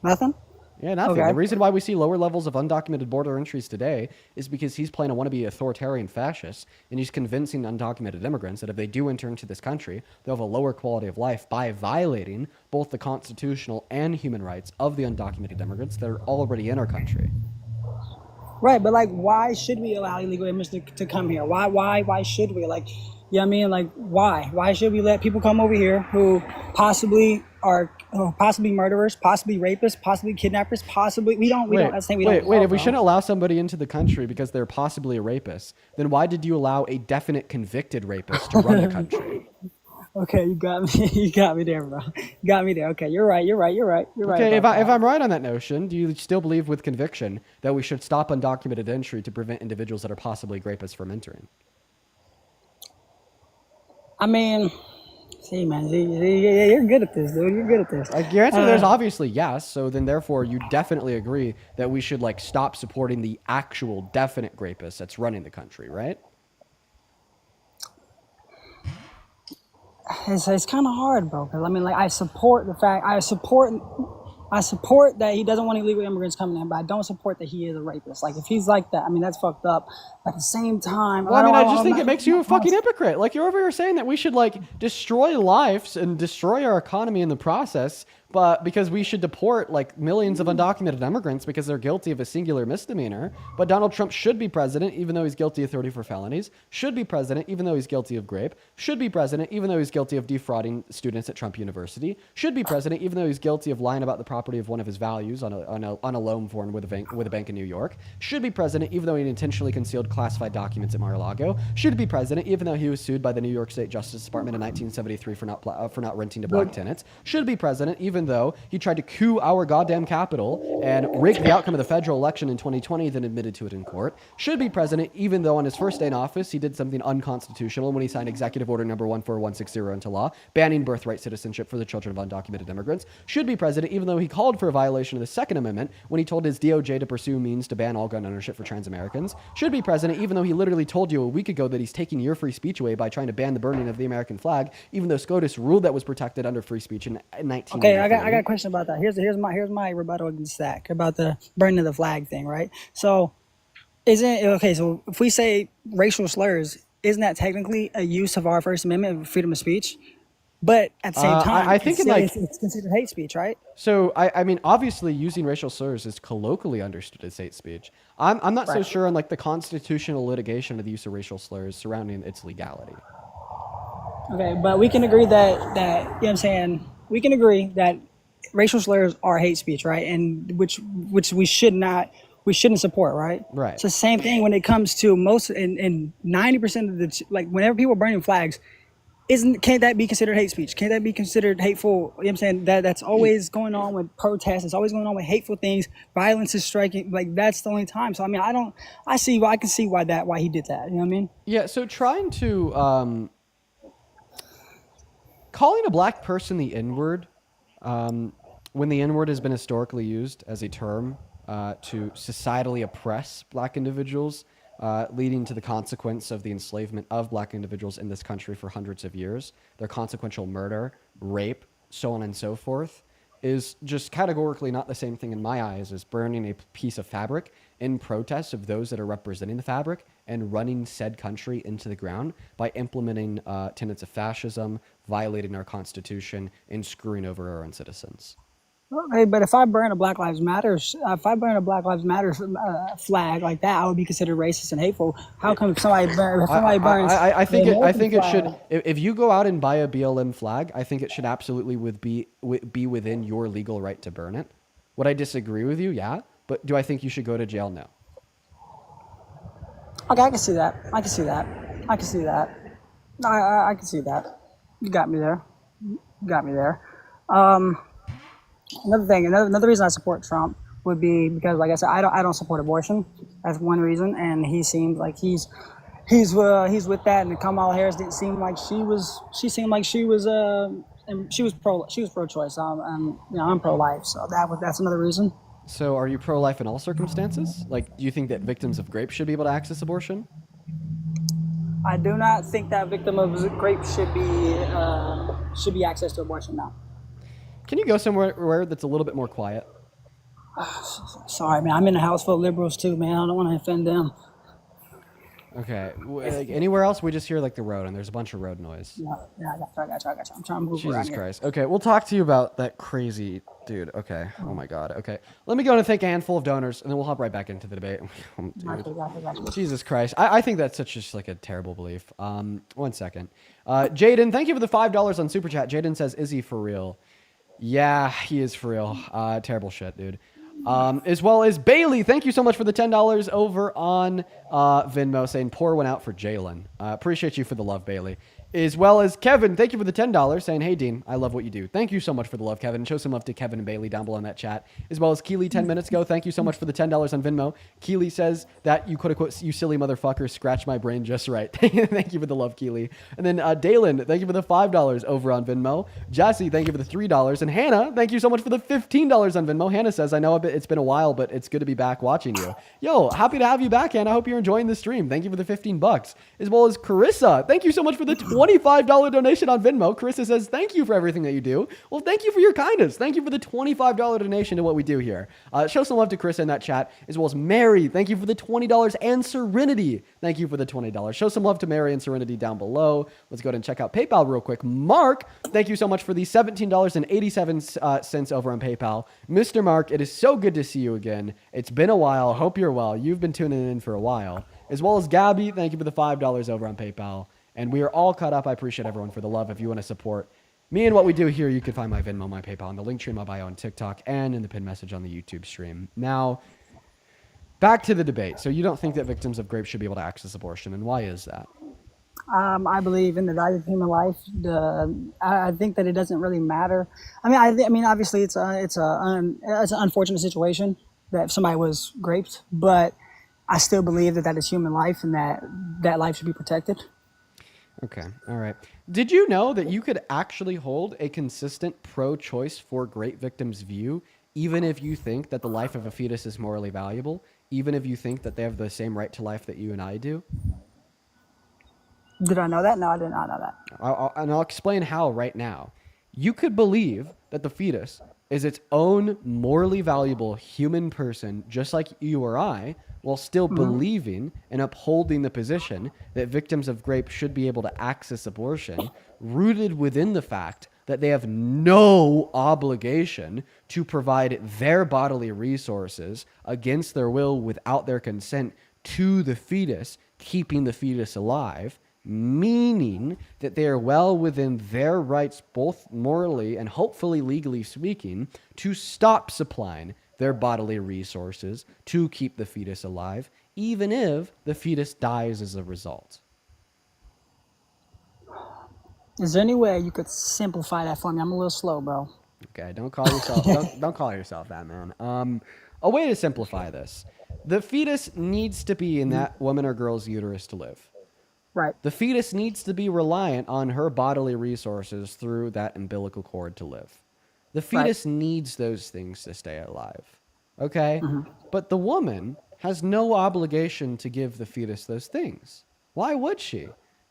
Nothing? Yeah, nothing. Okay. The reason why we see lower levels of undocumented border entries today is because he's playing a wannabe authoritarian fascist, and he's convincing undocumented immigrants that if they do enter into this country, they'll have a lower quality of life by violating both the constitutional and human rights of the undocumented immigrants that are already in our country. Right, but like, why should we allow illegal immigrants to come here? Why should we? Like, you know what I mean? Like, why? Why should we let people come over here who possibly are possibly murderers, possibly rapists, possibly kidnappers, possibly we don't. If we shouldn't allow somebody into the country because they're possibly a rapist, then why did you allow a definite convicted rapist to run the country? Okay, you got me. You got me there, bro. You got me there. Okay, you're right. Okay, if I'm right on that notion, do you still believe with conviction that we should stop undocumented entry to prevent individuals that are possibly rapists from entering? I mean, see, man, you're good at this, dude. You're good at this. Like, your answer there is obviously yes. So then, therefore, you definitely agree that we should like stop supporting the actual definite rapist that's running the country, right? It's kind of hard, bro. Because I mean, like, I support that he doesn't want illegal immigrants coming in, but I don't support that he is a rapist. Like, if he's like that, I mean, that's fucked up. At the same time, well, I just think it makes you a fucking hypocrite. Like, you're over here saying that we should like destroy lives and destroy our economy in the process, but because we should deport like millions of undocumented immigrants because they're guilty of a singular misdemeanor. But Donald Trump should be president even though he's guilty of 34 felonies, should be president even though he's guilty of rape, should be president even though he's guilty of defrauding students at Trump University, should be president even though he's guilty of lying about the property of one of his values on a loan form with a bank in New York, should be president even though he intentionally concealed classified documents at Mar-a-Lago, should be president even though he was sued by the New York State Justice Department in 1973 for not renting to black tenants, should be president even even though he tried to coup our goddamn capital and rig the outcome of the federal election in 2020, then admitted to it in court, should be president even though on his first day in office he did something unconstitutional when he signed Executive Order number 14160 into law, banning birthright citizenship for the children of undocumented immigrants, should be president even though he called for a violation of the Second Amendment when he told his DOJ to pursue means to ban all gun ownership for trans Americans, should be president even though he literally told you a week ago that he's taking your free speech away by trying to ban the burning of the American flag, even though SCOTUS ruled that was protected under free speech in 1993. Okay, I got a question about that. Here's my rebuttal against that about the burning of the flag thing, right? So so if we say racial slurs, isn't that technically a use of our First Amendment of freedom of speech? But at the same time, I think it's considered hate speech, right? So I mean, obviously, using racial slurs is colloquially understood as hate speech. I'm not so sure on like the constitutional litigation of the use of racial slurs surrounding its legality. Okay, but we can agree that you know what I'm saying. We can agree that racial slurs are hate speech, right? And which we shouldn't support, right? Right. It's the same thing when it comes to most and 90% of the like whenever people are burning flags. Can't that be considered hate speech? Can't that be considered hateful? You know what I'm saying? That's always going on with protests. It's always going on with hateful things. Violence is striking. Like that's the only time. So I mean, I can see why he did that. You know what I mean? Yeah. So trying to calling a black person the N-word, when the N-word has been historically used as a term to societally oppress black individuals, leading to the consequence of the enslavement of black individuals in this country for hundreds of years, their consequential murder, rape, so on and so forth, is just categorically not the same thing in my eyes as burning a piece of fabric in protest of those that are representing the fabric and running said country into the ground by implementing tenets of fascism, violating our Constitution, and screwing over our own citizens. Okay, but if I burn a Black Lives Matter, flag like that, I would be considered racist and hateful. How come if somebody burns? I think it should. If you go out and buy a BLM flag, I think it should absolutely be within your legal right to burn it. Would I disagree with you? Yeah, but do I think you should go to jail? No. Okay, I can see that. I can see that. I can see that. You got me there. Another reason I support Trump would be because, like I said, I don't support abortion. That's one reason, and he seems like he's with that. And Kamala Harris didn't seem like she was. She seemed like she was pro-choice. I'm pro-life, so that's another reason. So, are you pro-life in all circumstances? Like, do you think that victims of rape should be able to access abortion? I do not think that victim of rape should be access to abortion now. Can you go somewhere that's a little bit more quiet? Sorry, man. I'm in a house full of liberals too, man. I don't want to offend them. Okay. Like, anywhere else, we just hear like the road, and there's a bunch of road noise. Yeah, I got you. I'm trying to move around Jesus here. Christ. Okay, we'll talk to you about that crazy dude. Okay. Oh my God. Okay. Let me go and thank a handful of donors, and then we'll hop right back into the debate. Dude. Got you. Jesus Christ. I think that's such just like a terrible belief. 1 second. Jaden, thank you for the $5 on Super Chat. Jaden says, is he for real? Yeah, he is for real. Terrible shit, dude. As well as Bailey, thank you so much for the $10 over on Venmo, saying pour one out for Jalen. Appreciate you for the love, Bailey. As well as Kevin, thank you for the $10, saying, hey, Dean, I love what you do. Thank you so much for the love, Kevin. Show some love to Kevin and Bailey down below in that chat. As well as Keely 10 minutes ago, thank you so much for the $10 on Venmo. Keely says that you quote-unquote, you silly motherfucker, scratch my brain just right. Thank you for the love, Keely. And then Dalen, thank you for the $5 over on Venmo. Jesse, thank you for the $3. And Hannah, thank you so much for the $15 on Venmo. Hannah says, I know it's been a while, but it's good to be back watching you. Yo, happy to have you back, Hannah. I hope you're enjoying the stream. Thank you for the $15. As well as Carissa, thank you so much for the $25 donation on Venmo. Carissa says, thank you for everything that you do. Well, thank you for your kindness. Thank you for the $25 donation to what we do here. Show some love to Carissa in that chat, as well as Mary. Thank you for the $20. And Serenity, thank you for the $20. Show some love to Mary and Serenity down below. Let's go ahead and check out PayPal real quick. Mark, thank you so much for the $17.87 over on PayPal. Mr. Mark, it is so good to see you again. It's been a while. Hope you're well. You've been tuning in for a while. As well as Gabby, thank you for the $5 over on PayPal. And we are all caught up. I appreciate everyone for the love. If you want to support me and what we do here, you can find my Venmo, my PayPal, and the link tree in my bio on TikTok and in the pinned message on the YouTube stream. Now, back to the debate. So you don't think that victims of rape should be able to access abortion, and why is that? I believe in the value of human life. I think that it doesn't really matter. I mean, obviously, it's an unfortunate situation that somebody was raped, but I still believe that is human life and that life should be protected. Okay. All right. Did you know that you could actually hold a consistent pro-choice for great victims view, even if you think that the life of a fetus is morally valuable, even if you think that they have the same right to life that you and I do? Did I know that? No, I did not know that. I'll explain how right now. You could believe that the fetus is its own morally valuable human person, just like you or I, while still believing and upholding the position that victims of rape should be able to access abortion, rooted within the fact that they have no obligation to provide their bodily resources against their will without their consent to the fetus, keeping the fetus alive, meaning that they are well within their rights, both morally and hopefully legally speaking, to stop supplying their bodily resources to keep the fetus alive, even if the fetus dies as a result. Is there any way you could simplify that for me? I'm a little slow, bro. Okay, don't call yourself don't call yourself that, man. A way to simplify this: the fetus needs to be in that woman or girl's uterus to live. Right. The fetus needs to be reliant on her bodily resources through that umbilical cord to live. The fetus needs those things to stay alive. Okay? But the woman has no obligation to give the fetus those things. Why would she?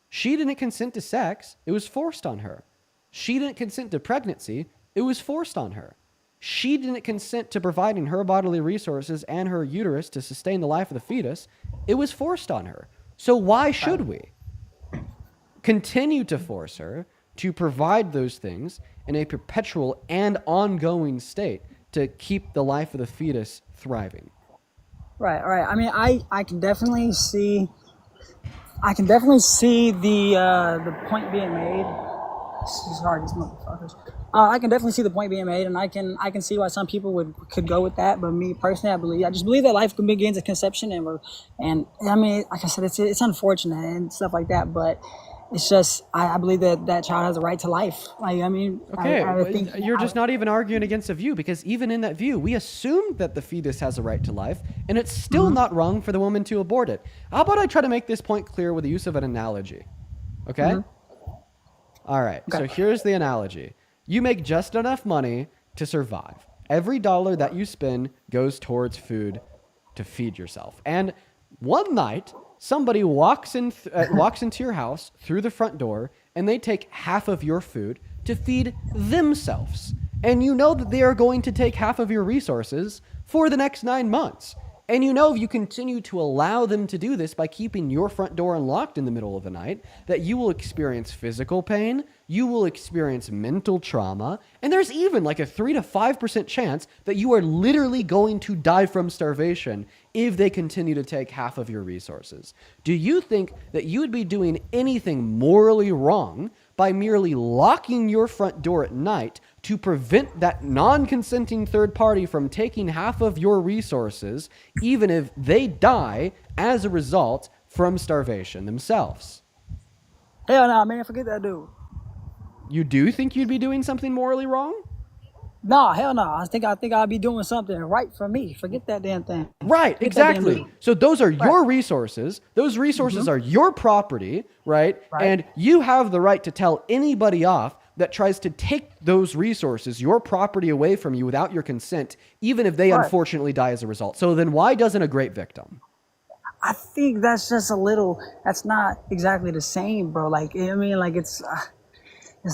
She didn't consent to sex. It was forced on her. She didn't consent to pregnancy. It was forced on her. She didn't consent to providing her bodily resources and her uterus to sustain the life of the fetus. It was forced on her. So why should we continue to force her to provide those things in a perpetual and ongoing state to keep the life of the fetus thriving? Right. I mean, I can definitely see the point being made. Sorry, these motherfuckers. I can definitely see the point being made, and I can see why some people could go with that. But me personally, I just believe that life begins at conception, and I mean, like I said, it's unfortunate and stuff like that. But it's just I believe that child has a right to life. Like, I mean, okay, I think you're just not even arguing against a view, because even in that view, we assume that the fetus has a right to life, and it's still not wrong for the woman to abort it. How about I try to make this point clear with the use of an analogy? Okay. All right. Okay. So here's the analogy. You make just enough money to survive. Every dollar that you spend goes towards food to feed yourself. And one night, somebody walks into your house through the front door, and they take half of your food to feed themselves. And you know that they are going to take half of your resources for the next 9 months. And you know, if you continue to allow them to do this by keeping your front door unlocked in the middle of the night, that you will experience physical pain, you will experience mental trauma, and there's even like a 3 to 5% chance that you are literally going to die from starvation if they continue to take half of your resources. Do you think that you would be doing anything morally wrong by merely locking your front door at night to prevent that non-consenting third party from taking half of your resources, even if they die as a result from starvation themselves? Hell no, man, forget that dude. You do think you'd be doing something morally wrong? No, hell no. I think I'd be doing something right for me. Forget that damn thing. Right, exactly. So those are your resources. Those resources are your property, right? And you have the right to tell anybody off that tries to take those resources, your property, away from you without your consent, even if they unfortunately die as a result. So then why doesn't a great victim? I think that's just that's not exactly the same, bro. Like, I mean, like it's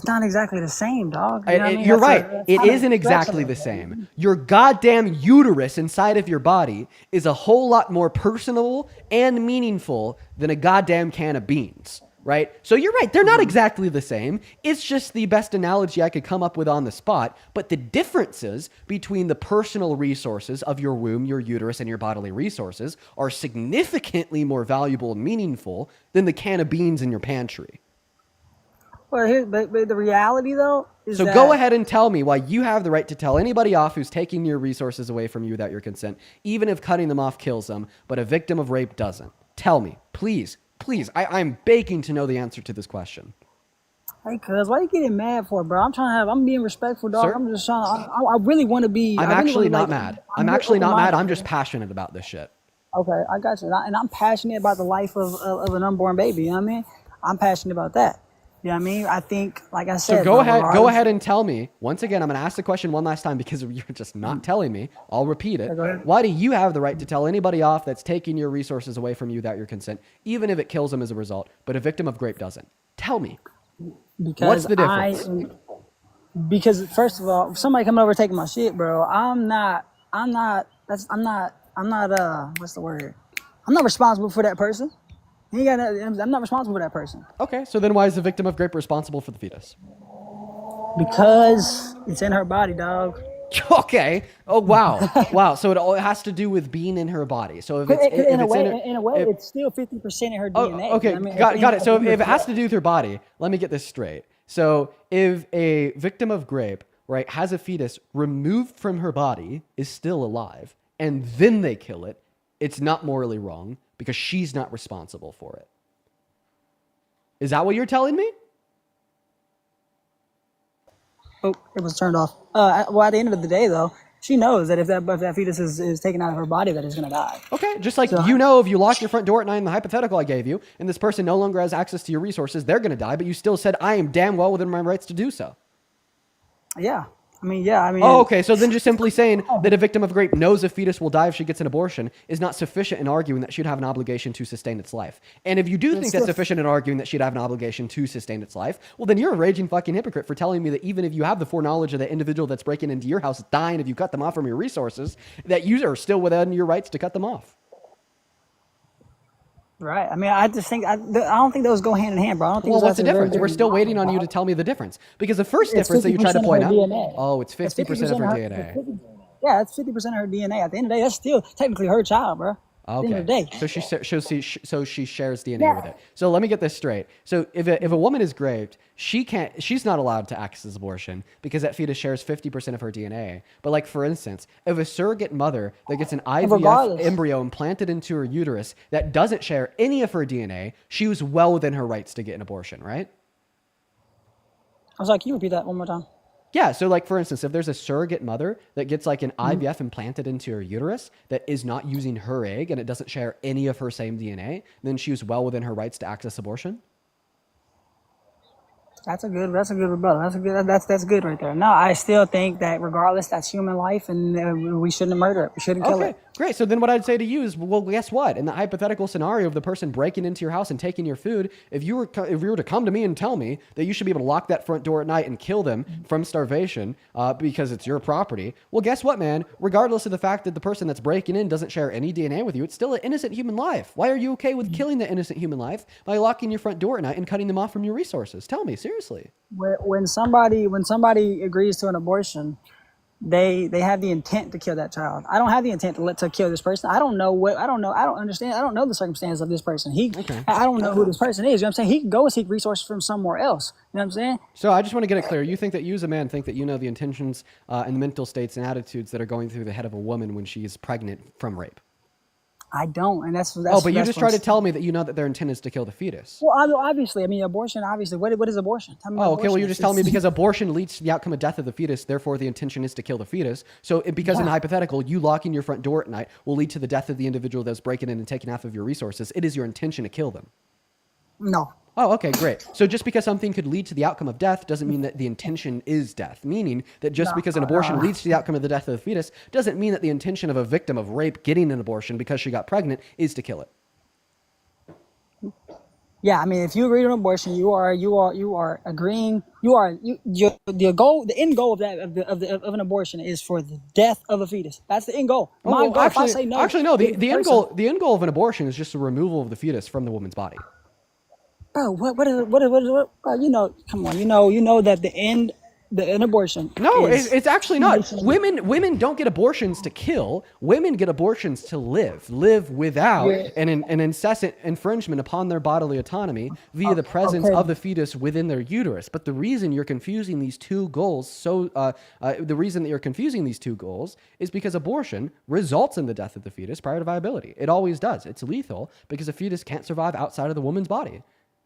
not exactly the same, dog. You know what I mean? You're right. It isn't exactly the same. Your goddamn uterus inside of your body is a whole lot more personal and meaningful than a goddamn can of beans, right? So you're right. They're not exactly the same. It's just the best analogy I could come up with on the spot. But the differences between the personal resources of your womb, your uterus, and your bodily resources are significantly more valuable and meaningful than the can of beans in your pantry. Well, but the reality, though, is so go ahead and tell me why you have the right to tell anybody off who's taking your resources away from you without your consent, even if cutting them off kills them, but a victim of rape doesn't. Tell me, please, Please, I'm begging to know the answer to this question. Hey, cuz, why you getting mad for, bro? I'm being respectful, dog. Sir? I'm just trying. I really want to be. I'm I really want actually to not like. mad. I'm actually not mad. I'm just passionate about this shit. Okay, I got you. And I'm passionate about the life of an unborn baby. You know what I mean? I'm passionate about that. You know what I mean? I think, like I So said, go bro, ahead regardless- and tell me. Once again, I'm going to ask the question one last time because you're just not telling me. I'll repeat it. go ahead. Why do you have the right to tell anybody off that's taking your resources away from you without your consent, even if it kills them as a result, but a victim of grape doesn't? Tell me. Because What's the difference? Because first of all, if somebody coming over taking my shit, bro, I'm not, what's the word? I'm not responsible for that person. I'm not responsible for that person. Okay, so then why is the victim of grape responsible for the fetus? Because it's in her body, dog. Okay. Oh, wow. Wow. So it has to do with being in her body. So if it's In a way, it's still 50% in her DNA. Okay, I mean, got it. So if it has to do with her body, let me get this straight. So if a victim of grape, right, has a fetus removed from her body, is still alive, and then they kill it, it's not morally wrong because she's not responsible for it. Is that what you're telling me? Oh, it was turned off. Well, at the end of the day, though, she knows that if that fetus is taken out of her body, that it's going to die. Okay, just like you know if you lock your front door at night in the hypothetical I gave you, and this person no longer has access to your resources, they're going to die, but you still said, I am damn well within my rights to do so. Yeah. I mean. Oh, okay, so then just simply saying that a victim of grape knows a fetus will die if she gets an abortion is not sufficient in arguing that she'd have an obligation to sustain its life. And if you do think that's sufficient in arguing that she'd have an obligation to sustain its life, well, then you're a raging fucking hypocrite for telling me that even if you have the foreknowledge of the individual that's breaking into your house dying if you cut them off from your resources, that you are still within your rights to cut them off. Right. I mean, I just think I don't think those go hand in hand, bro. I don't think. Well, what's the that's a very difference? We're different still waiting on model, you bro. to tell me the difference. Because the first It's difference that you try to 50% of point her out, DNA. oh, it's 50% of her DNA. Yeah, it's 50% of her DNA. At the end of the day, that's still technically her child, bro. At the end of the day. So she shares DNA with it. So let me get this straight. So if a woman is raped, she's not allowed to access abortion because that fetus shares 50% of her DNA. But like for instance, if a surrogate mother that gets an IVF embryo implanted into her uterus that doesn't share any of her DNA, she was well within her rights to get an abortion, right? I was like, can you repeat that one more time? Yeah, so like for instance, if there's a surrogate mother that gets like an IVF implanted into her uterus that is not using her egg and it doesn't share any of her same DNA, then she was well within her rights to access abortion. That's a good rebuttal. That's good right there. No, I still think that regardless, that's human life, and we shouldn't murder it. We shouldn't kill it. Great. So then what I'd say to you is, well, guess what? In the hypothetical scenario of the person breaking into your house and taking your food, if you were to come to me and tell me that you should be able to lock that front door at night and kill them from starvation because it's your property, well, guess what, man? Regardless of the fact that the person that's breaking in doesn't share any DNA with you, it's still an innocent human life. Why are you okay with killing the innocent human life by locking your front door at night and cutting them off from your resources? Tell me, seriously. When somebody agrees to an abortion, they have the intent to kill that child. I don't have the intent to kill this person. I don't know. I don't understand. I don't know the circumstances of this person. I don't know who this person is. You know what I'm saying? He can go and seek resources from somewhere else. You know what I'm saying? So I just want to get it clear. You think that you as a man think that you know the intentions and the mental states and attitudes that are going through the head of a woman when she is pregnant from rape? I don't, and that's but you just try to tell me that you know that their intent is to kill the fetus. Well, obviously, I mean, abortion. Obviously, what is abortion? Tell me what okay. Well, abortion you're just telling me because abortion leads to the outcome of death of the fetus. Therefore, the intention is to kill the fetus. So, because in the hypothetical, you locking your front door at night will lead to the death of the individual that's breaking in and taking half of your resources. It is your intention to kill them. No. Oh, okay, great. So just because something could lead to the outcome of death doesn't mean that the intention is death. Meaning that just because an abortion leads to the outcome of the death of the fetus doesn't mean that the intention of a victim of rape getting an abortion because she got pregnant is to kill it. Yeah, I mean, if you agree to an abortion, you are agreeing. The end goal of an abortion is for the death of a fetus. That's the end goal. My goal. If I say no, actually, no. The end goal of an abortion is just the removal of the fetus from the woman's body. Bro, what is bro, you know, come on, you know that the end an abortion. No, is it's actually not. information. Women don't get abortions to kill. Women get abortions to live without Yeah. an incessant infringement upon their bodily autonomy via the presence Okay. of the fetus within their uterus. But the reason you're confusing these two goals the reason that you're confusing these two goals is because abortion results in the death of the fetus prior to viability. It always does. It's lethal because a fetus can't survive outside of the woman's body.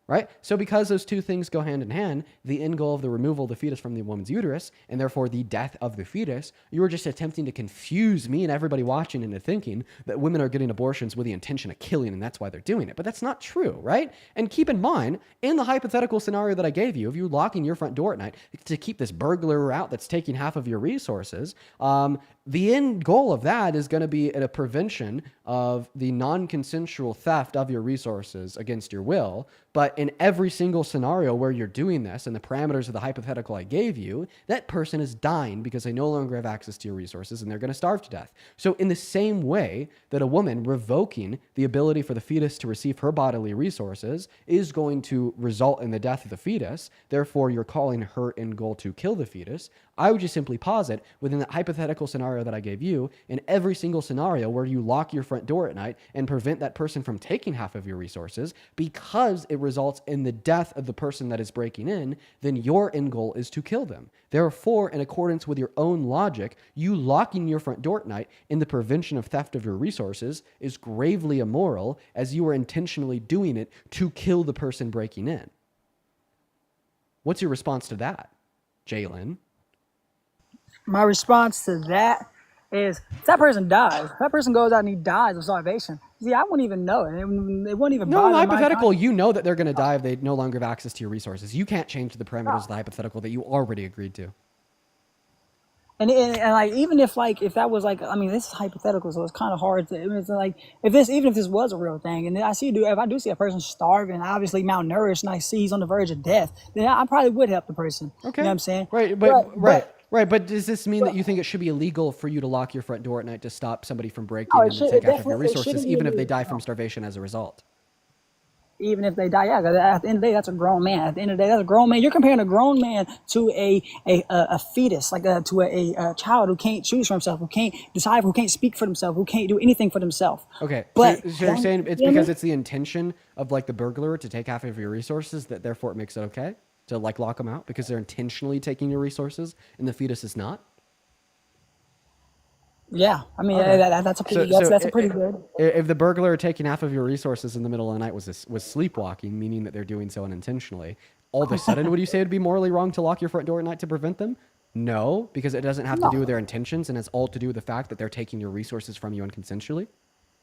Right? So because those two things go hand in hand, the end goal of the removal of the fetus from the woman's uterus, and therefore the death of the fetus, you are just attempting to confuse me and everybody watching into thinking that women are getting abortions with the intention of killing, and that's why they're doing it. But that's not true, right? And keep in mind, in the hypothetical scenario that I gave you, of you locking your front door at night to keep this burglar out that's taking half of your resources, the end goal of that is going to be a prevention of the non-consensual theft of your resources against your will. But in every single scenario where you're doing this and the parameters of the hypothetical I gave you, that person is dying because they no longer have access to your resources and they're going to starve to death. So in the same way that a woman revoking the ability for the fetus to receive her bodily resources is going to result in the death of the fetus, therefore you're calling her end goal to kill the fetus, I would just simply posit within that hypothetical scenario that I gave you, in every single scenario where you lock your front door at night and prevent that person from taking half of your resources because it results in the death of the person that is breaking in, then your end goal is to kill them. Therefore, in accordance with your own logic, you locking your front door at night in the prevention of theft of your resources is gravely immoral, as you are intentionally doing it to kill the person breaking in. What's your response to that, Jalen? My response to that is, if that person dies, if that person goes out and he dies of starvation, see, I wouldn't even know it. It wouldn't even No, bother my hypothetical, conscience. you know that they're going to die if they no longer have access to your resources. You can't change the parameters of the hypothetical that you already agreed to. And like, even if that was like, I mean, this is hypothetical, so it's kind of hard to. It's like, even if this was a real thing, and if I do see a person starving, obviously malnourished, and I see he's on the verge of death, then I probably would help the person. Okay. You know what I'm saying? Right, but does this mean that you think it should be illegal for you to lock your front door at night to stop somebody from breaking in and take half of your resources, even if they die from starvation as a result? Even if they die, yeah. 'Cause at the end of the day, that's a grown man. At the end of the day, that's a grown man. You're comparing a grown man to a fetus, like to a child who can't choose for himself, who can't decide, who can't speak for themselves, who can't do anything for themselves. Okay, But so you're saying it's because it's the intention of like the burglar to take half of your resources that therefore it makes it okay to like lock them out because they're intentionally taking your resources and the fetus is not? Yeah, I mean, Okay. that's a pretty that's a pretty good. If the burglar taking half of your resources in the middle of the night was sleepwalking, meaning that they're doing so unintentionally, all of a sudden would you say it'd be morally wrong to lock your front door at night to prevent them? No, because it doesn't have to do with their intentions and it's all to do with the fact that they're taking your resources from you unconsensually.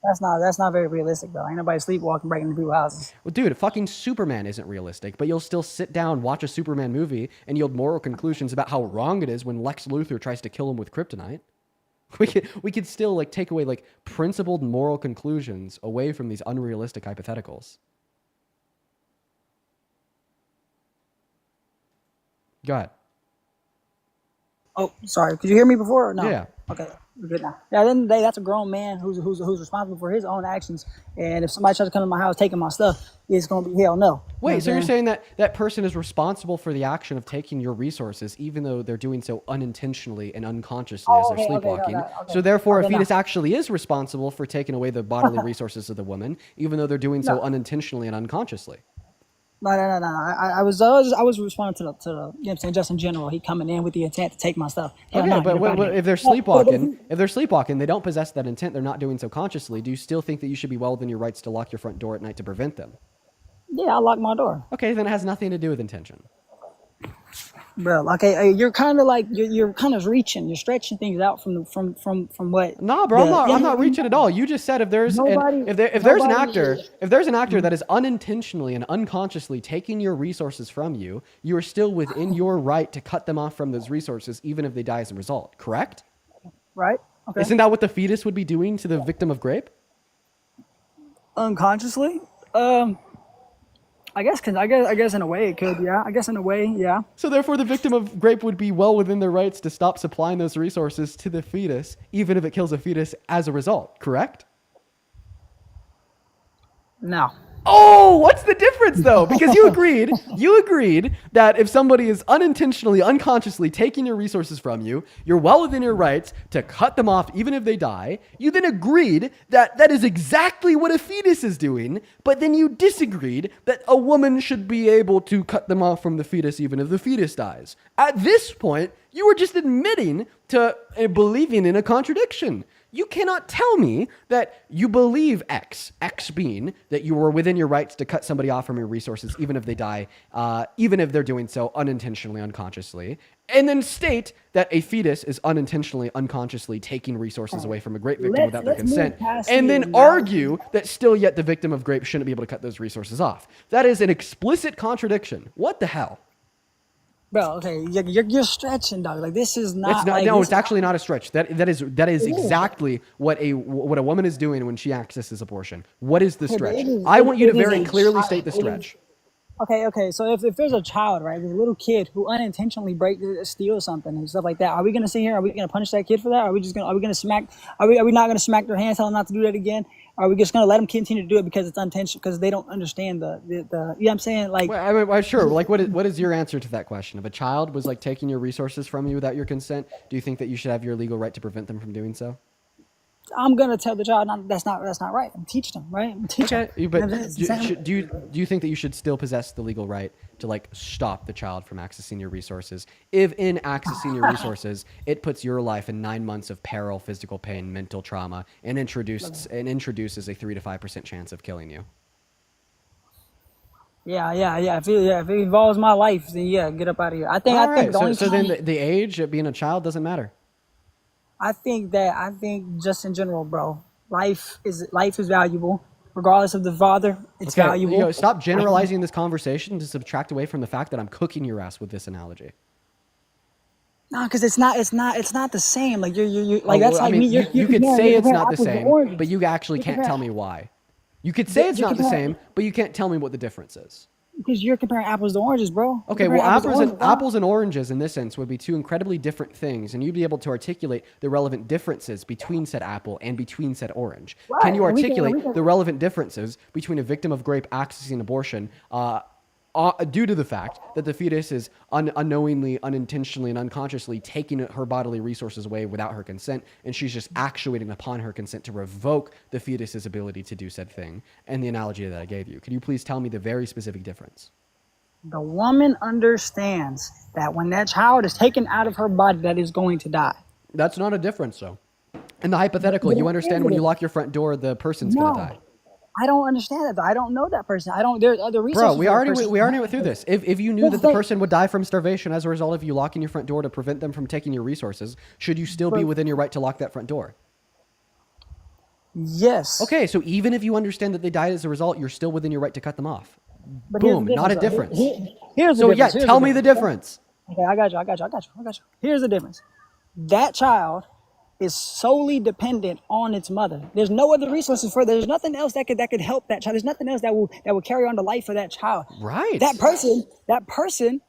That's not very realistic though. Ain't nobody sleepwalking, breaking into people's houses. Well, dude, fucking Superman isn't realistic, but you'll still sit down, watch a Superman movie, and yield moral conclusions about how wrong it is when Lex Luthor tries to kill him with kryptonite. We could still like take away like principled moral conclusions away from these unrealistic hypotheticals. Go ahead. Oh, sorry. Could you hear me before or no? Yeah. Okay, we're good now. Yeah, at the end of the day, that's a grown man who's responsible for his own actions. And if somebody tries to come to my house taking my stuff, it's gonna be hell no. Wait, so you're saying that that person is responsible for the action of taking your resources, even though they're doing so unintentionally and unconsciously as they're sleepwalking. So therefore, a fetus actually is responsible for taking away the bodily resources of the woman, even though they're doing so unintentionally and unconsciously. No. I was responding to the you know what I'm saying, just in general. He coming in with the intent to take my stuff. Hell Okay, no, but if they're sleepwalking, they don't possess that intent, they're not doing so consciously, do you still think that you should be well within your rights to lock your front door at night to prevent them? Yeah, I lock my door. Okay, then it has nothing to do with intention. Bro, okay, you're kind of like you're kind of reaching, you're stretching things out from what? Nah, bro, I'm not reaching at all. You just said if there's there's an actor that is unintentionally and unconsciously taking your resources from you, you are still within your right to cut them off from those resources, even if they die as a result. Correct? Right. Okay. Isn't that what the fetus would be doing to the victim of grape? Unconsciously? I guess in a way it could, yeah. I guess in a way, yeah. So therefore, the victim of grape would be well within their rights to stop supplying those resources to the fetus, even if it kills a fetus as a result. Correct? No. Oh, what's the difference though? Because you agreed that if somebody is unintentionally, unconsciously taking your resources from you, you're well within your rights to cut them off even if they die. You then agreed that that is exactly what a fetus is doing, but then you disagreed that a woman should be able to cut them off from the fetus even if the fetus dies. At this point, you were just admitting to believing in a contradiction. You cannot tell me that you believe X being that you were within your rights to cut somebody off from your resources, even if they die, even if they're doing so unintentionally, unconsciously, and then state that a fetus is unintentionally, unconsciously taking resources away from a grape victim without their consent, and then argue that still yet the victim of grape shouldn't be able to cut those resources off. That is an explicit contradiction. What the hell? Bro, okay, you're stretching, dog. Like this is not. It's not. Like, No, this it's actually not a stretch. That is It is. exactly what a woman is doing when she accesses abortion. What is the Okay, but stretch? it is- I want you to it is very a clearly child- state the it is- stretch. Okay. So if there's a child, right, there's a little kid who unintentionally steals something and stuff like that, are we gonna sit here? Are we gonna punish that kid for that? Are we gonna smack? Are we not gonna smack their hands, tell them not to do that again? Are we just gonna let them continue to do it because it's unintentional, because they don't understand the you know what I'm saying? Like, Well, I mean, sure. Like, what is your answer to that question? If a child was like taking your resources from you without your consent, do you think that you should have your legal right to prevent them from doing so? I'm gonna tell the child that's not right. I'm teaching them, right? I'm teaching Okay, them. but You know what I'm saying? do you think that you should still possess the legal right to like stop the child from accessing your resources if in accessing your resources it puts your life in 9 months of peril, physical pain, mental trauma, and introduces a 3 to 5% chance of killing you? Yeah. If it involves my life, then yeah, get up out of here. I think All right. the only So then time- the age of being a child doesn't matter. I think just in general, bro, life is valuable, regardless of the father. It's Okay, valuable. stop generalizing this conversation to subtract away from the fact that I'm cooking your ass with this analogy. No, because it's not the same. Like you're like Oh, that's well, like I mean, me. you could say it's not the apples to same, oranges. but you actually You're can't tell comparing- me why. You could say it's You're not the comparing- same, but you can't tell me what the difference is. Because you're comparing apples to oranges, bro. You're Okay, comparing well, apples to oranges, bro. apples and oranges in this sense would be two incredibly different things, and you'd be able to articulate the relevant differences between said apple and between said orange. Right, Can you and we can- articulate we can- the relevant differences between a victim of grape accessing abortion due to the fact that the fetus is unknowingly, unintentionally, and unconsciously taking her bodily resources away without her consent, and she's just actuating upon her consent to revoke the fetus's ability to do said thing, and the analogy that I gave you? Could you please tell me the very specific difference? The woman understands that when that child is taken out of her body, that is going to die. That's not a difference, though. In the hypothetical, you understand when you lock your front door, the person's going to die. I don't understand that, though. I don't know that person. I don't. There's other resources. Bro, we already went through this. If you knew that the But- person would die from starvation as a result of you locking your front door to prevent them from taking your resources, should you still be But- within your right to lock that front door? Yes. Okay, so even if you understand that they died as a result, you're still within your right to cut them off. But here's the Boom, not a difference, difference. though. Here's the So difference. yeah, Here's tell me the difference. Okay, I got you. Here's the difference. That child is solely dependent on its mother. There's no other resources for. There's nothing else that could help that child. There's nothing else that will carry on the life of that child. Right. That person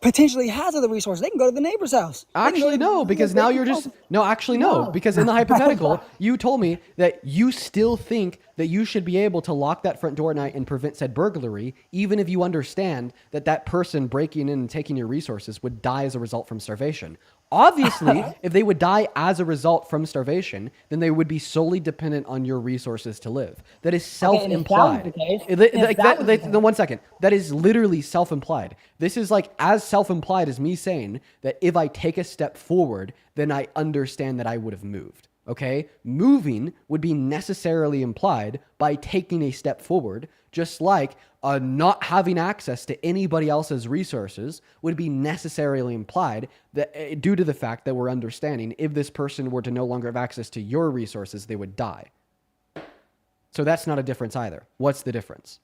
potentially has other resources. They can go to the neighbor's house. They can go Actually, to- no, because now you're just no, because in the hypothetical, you told me that you still think that you should be able to lock that front door at night and prevent said burglary, even if you understand that that person breaking in and taking your resources would die as a result from starvation. Obviously, if they would die as a result from starvation, then they would be solely dependent on your resources to live. That is and if that was the self-implied. case- if that was the case- No, 1 second. That is literally self-implied. This is like as self-implied as me saying that if I take a step forward, then I understand that I would have moved. Okay? Moving would be necessarily implied by taking a step forward, just like not having access to anybody else's resources would be necessarily implied that due to the fact that we're understanding if this person were to no longer have access to your resources, they would die. So that's not a difference either. What's the difference?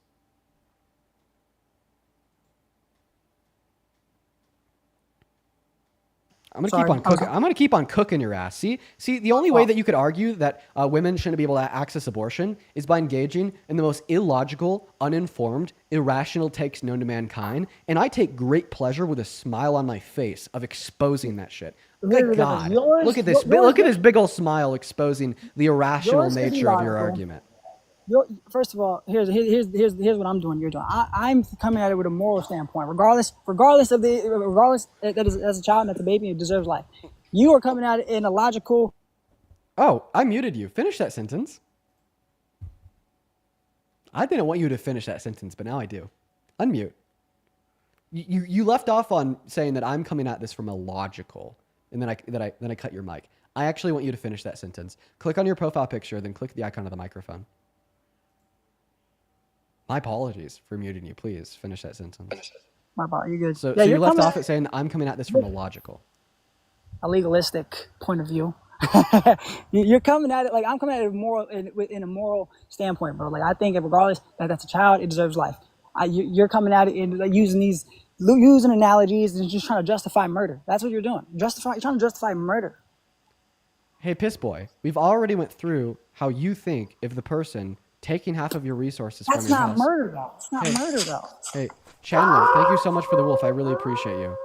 I'm gonna keep on cooking. I'm gonna keep on cooking your ass. See, the only way that you could argue that women shouldn't be able to access abortion is by engaging in the most illogical, uninformed, irrational takes known to mankind. And I take great pleasure with a smile on my face of exposing that shit. Good God, look at this! Look at this big old smile exposing the irrational Yours is nature of your illogical. argument. First of all, here's what I'm doing. You're doing. I'm coming at it with a moral standpoint. Regardless that is as a child and as a baby, it deserves life. You are coming at it in a logical. Oh, I muted you. Finish that sentence. I didn't want you to finish that sentence, but now I do. Unmute. You left off on saying that I'm coming at this from a logical, and then I cut your mic. I actually want you to finish that sentence. Click on your profile picture, then click the icon of the microphone. My apologies for muting you. Please finish that sentence. My bad. You're good. So Yeah, you left off at saying I'm coming at this from a logical. A legalistic point of view. You're coming at it like I'm coming at it in a moral standpoint, bro. Like I think, regardless that that's a child, it deserves life. You're coming at it in like using analogies and just trying to justify murder. That's what you're doing. You're trying to justify murder. Hey, piss boy, we've already went through how you think if the person taking half of your resources from your house. That's not murder, though. It's not murder, though. Hey, Chandler, thank you so much for the wolf. I really appreciate you.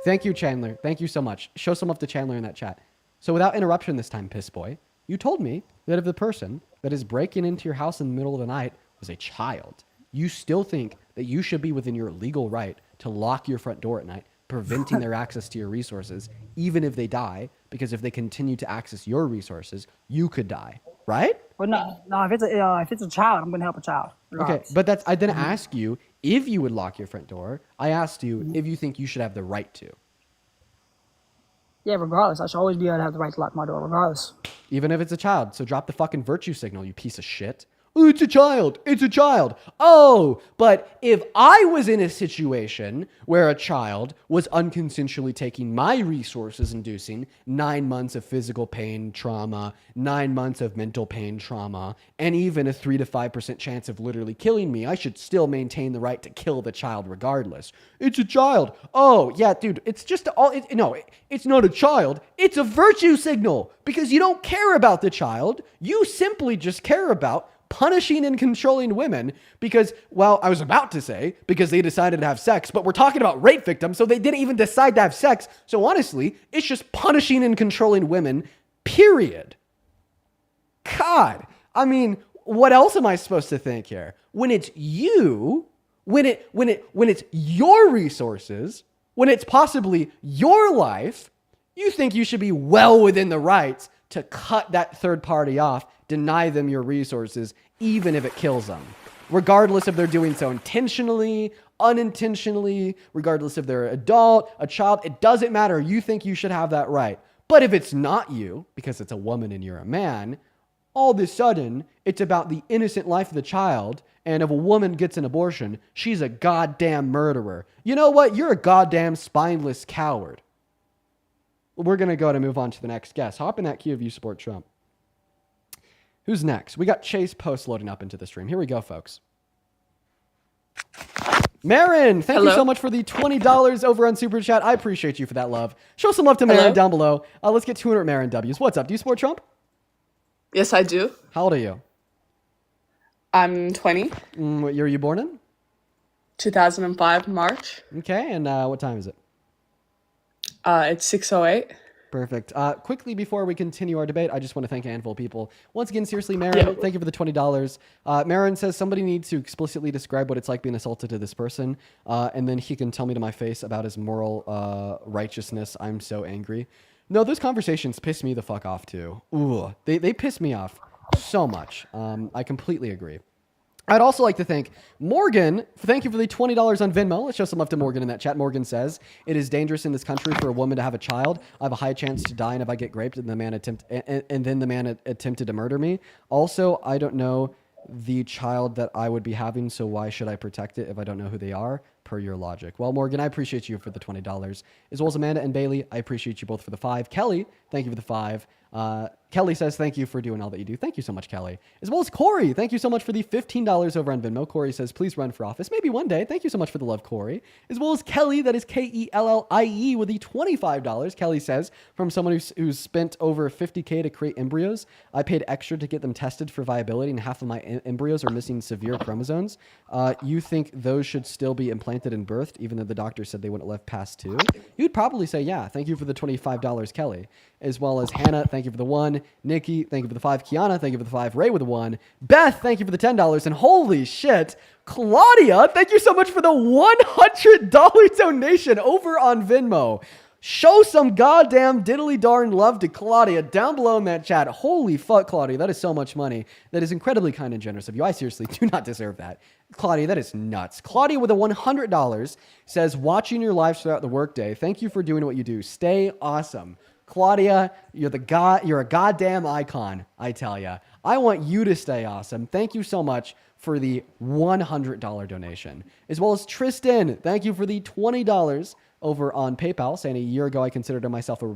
Thank you, Chandler. Thank you so much. Show some love to Chandler in that chat. So without interruption this time, piss boy, you told me that if the person that is breaking into your house in the middle of the night was a child, you still think that you should be within your legal right to lock your front door at night, preventing their access to your resources, even if they die, because if they continue to access your resources, you could die, right? Well, no. If it's a child, I'm gonna help a child. Okay, but I didn't ask you if you would lock your front door. I asked you if you think you should have the right to. Yeah, regardless, I should always be able to have the right to lock my door, regardless. Even if it's a child. So drop the fucking virtue signal, you piece of shit. Oh, it's a child. It's a child. Oh, but if I was in a situation where a child was unconsensually taking my resources, inducing 9 months of physical pain, trauma, 9 months of mental pain, trauma, and even a 3 to 5% chance of literally killing me, I should still maintain the right to kill the child regardless. It's a child. Oh, yeah, dude, it's just it's not a child. It's a virtue signal because you don't care about the child. You simply just care about punishing and controlling women because, well, I was about to say because they decided to have sex, but we're talking about rape victims, so they didn't even decide to have sex. So honestly, it's just punishing and controlling women, period. God, I mean, what else am I supposed to think here? When it's you, when it's your resources, when it's possibly your life, you think you should be well within the rights to cut that third party off, deny them your resources, even if it kills them. Regardless if they're doing so intentionally, unintentionally, regardless if they're an adult, a child, it doesn't matter. You think you should have that right. But if it's not you, because it's a woman and you're a man, all of a sudden, it's about the innocent life of the child, and if a woman gets an abortion, she's a goddamn murderer. You know what? You're a goddamn spineless coward. We're going to go to move on to the next guest. Hop in that queue if you support Trump. Who's next? We got Chase Post loading up into the stream. Here we go, folks. Marin, thank you so much for the $20 over on Super Chat. I appreciate you for that love. Show some love to Marin down below. Let's get 200 Marin W's. What's up? Do you support Trump? Yes, I do. How old are you? I'm 20. What year are you born in? 2005, March. Okay, and what time is it? It's 6:08. Perfect. Quickly, before we continue our debate, I just want to thank a handful of people. Once again, seriously, Marin, thank you for the $20. Marin says somebody needs to explicitly describe what it's like being assaulted to this person, and then he can tell me to my face about his moral righteousness. I'm so angry. No, those conversations piss me the fuck off too. Ooh, they piss me off so much. I completely agree. I'd also like to thank Morgan. Thank you for the $20 on Venmo. Let's show some love to Morgan in that chat. Morgan says, it is dangerous in this country for a woman to have a child. I have a high chance to die, and if I get raped, and then the man attempted to murder me. Also, I don't know the child that I would be having, so why should I protect it if I don't know who they are? Per your logic. Well, Morgan, I appreciate you for the $20. As well as Amanda and Bailey, I appreciate you both for the $5. Kelly, thank you for the $5. Kelly says, thank you for doing all that you do. Thank you so much, Kelly. As well as Corey, thank you so much for the $15 over on Venmo. Corey says, please run for office. Maybe one day. Thank you so much for the love, Corey. As well as Kelly, that is Kellie with the $25. Kelly says, from someone who's spent over $50K to create embryos, I paid extra to get them tested for viability, and half of my embryos are missing severe chromosomes. You think those should still be implanted and birthed, even though the doctor said they wouldn't live past 2? You'd probably say, yeah. Thank you for the $25, Kelly. as well as Hannah, thank you for the 1. Nikki, thank you for the 5. Kiana, thank you for the 5. Ray with the 1. Beth, thank you for the $10. And holy shit, Claudia, thank you so much for the $100 donation over on Venmo. Show some goddamn diddly darn love to Claudia down below in that chat. Holy fuck, Claudia. That is so much money. That is incredibly kind and generous of you. I seriously do not deserve that. Claudia, that is nuts. Claudia with a $100 says, watching your lives throughout the workday. Thank you for doing what you do. Stay awesome. Claudia, you're a goddamn icon, I tell ya. I want you to stay awesome. Thank you so much for the $100 donation. As well as Tristan, thank you for the $20 over on PayPal, saying a year ago I considered myself a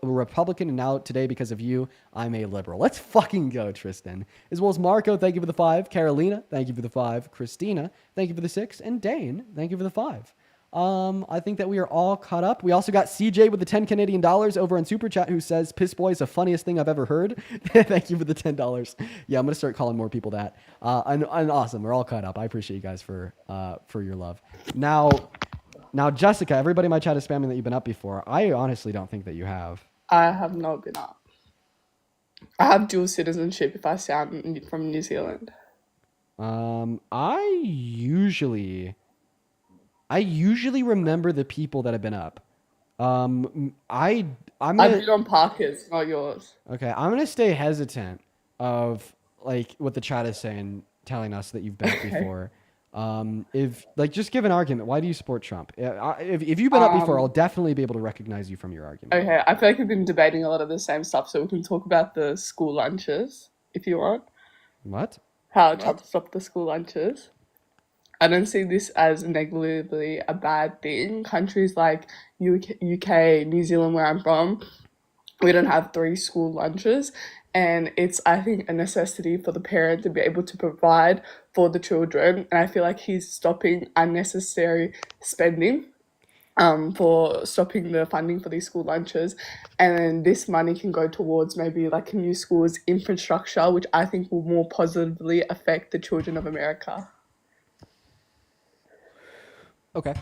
Republican, and now today because of you, I'm a liberal. Let's fucking go, Tristan. As well as Marco, thank you for the 5. Carolina, thank you for the 5. Christina, thank you for the 6. And Dane, thank you for the 5. I think that we are all caught up. We also got CJ with the 10 Canadian dollars over on Super Chat, who says, Piss Boy is the funniest thing I've ever heard. Thank you for the $10. Yeah, I'm going to start calling more people that. And awesome. We're all caught up. I appreciate you guys for your love. Now, Jessica, everybody in my chat is spamming that you've been up before. I honestly don't think that you have. I have not been up. I have dual citizenship if I sound from New Zealand. I usually remember the people that have been up. I've been on Parker's, not yours. Okay, I'm gonna stay hesitant of like what the chat is saying, telling us that you've been up before. If like just give an argument, why do you support Trump? If you've been up before, I'll definitely be able to recognize you from your argument. Okay, I feel like we've been debating a lot of the same stuff, so we can talk about the school lunches if you want. What? How Trump stopped the school lunches. I don't see this as negatively a bad thing. Countries like UK, New Zealand, where I'm from, we don't have 3 school lunches. And it's, I think, a necessity for the parent to be able to provide for the children. And I feel like he's stopping unnecessary spending for stopping the funding for these school lunches. And then this money can go towards maybe like new schools infrastructure, which I think will more positively affect the children of America. Okay.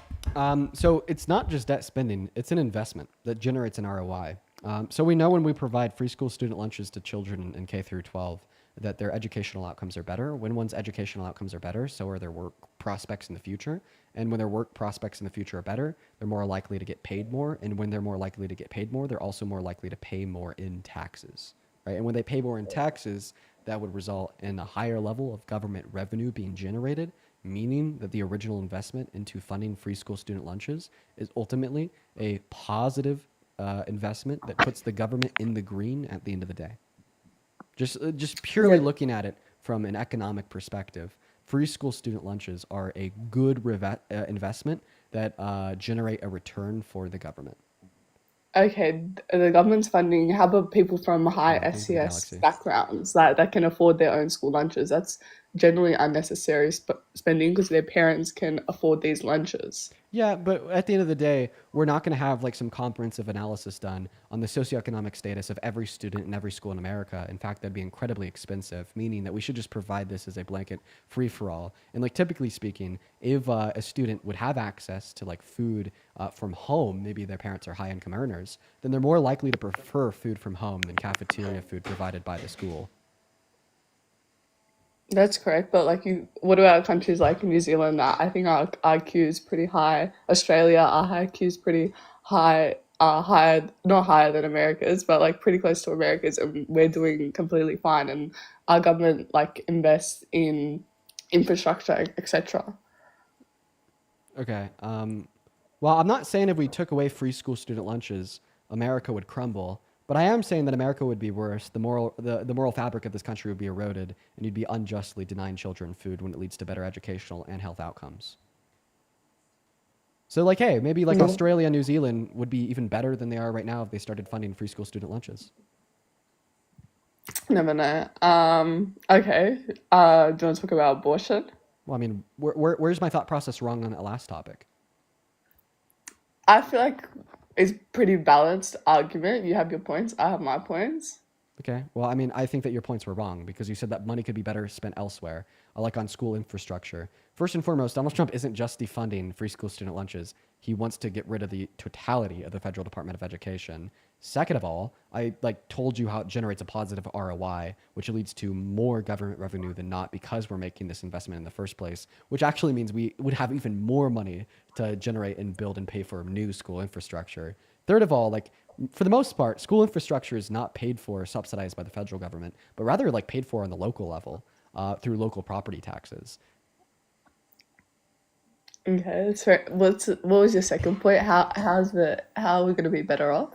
So it's not just debt spending, it's an investment that generates an ROI. So we know when we provide free school student lunches to children in K through 12 that their educational outcomes are better. When one's educational outcomes are better, so are their work prospects in the future. And when their work prospects in the future are better, they're more likely to get paid more. And when they're more likely to get paid more, they're also more likely to pay more in taxes, right? And when they pay more in taxes, that would result in a higher level of government revenue being generated, meaning that the original investment into funding free school student lunches is ultimately a positive investment that puts the government in the green at the end of the day. Just purely looking at it from an economic perspective, free school student lunches are a good investment that generate a return for the government. Okay, the government's funding, how about people from high SES backgrounds that can afford their own school lunches? That's generally unnecessary spending because their parents can afford these lunches. Yeah, but at the end of the day, we're not going to have like some comprehensive analysis done on the socioeconomic status of every student in every school in America. In fact, that'd be incredibly expensive, meaning that we should just provide this as a blanket free-for-all. And like typically speaking, if a student would have access to like food from home, maybe their parents are high-income earners, then they're more likely to prefer food from home than cafeteria food provided by the school. That's correct, but what about countries like New Zealand? I think our IQ is pretty high. Australia, our IQ is pretty high, higher, not higher than America's, but like pretty close to America's, and we're doing completely fine. And our government invests in infrastructure, etc. Okay. Well, I'm not saying if we took away free school student lunches, America would crumble. But I am saying that America would be worse. The moral fabric of this country would be eroded, and you'd be unjustly denying children food when it leads to better educational and health outcomes. So, like, hey, maybe like Australia and New Zealand would be even better than they are right now if they started funding free school student lunches. Never know. Okay. Do you want to talk about abortion? Well, I mean, where's my thought process wrong on that last topic? I feel like it's pretty balanced argument. You have your points, I have my points. Okay. Well, I mean, I think that your points were wrong because you said that money could be better spent elsewhere, like on school infrastructure. First and foremost, Donald Trump isn't just defunding free school student lunches. He wants to get rid of the totality of the federal Department of Education. Second of all, I like told you how it generates a positive ROI, which leads to more government revenue than not because we're making this investment in the first place, which actually means we would have even more money to generate and build and pay for new school infrastructure. Third of all, like for the most part, school infrastructure is not paid for or subsidized by the federal government, but rather like paid for on the local level through local property taxes. Okay, that's fair. What was your second point? How are we gonna be better off?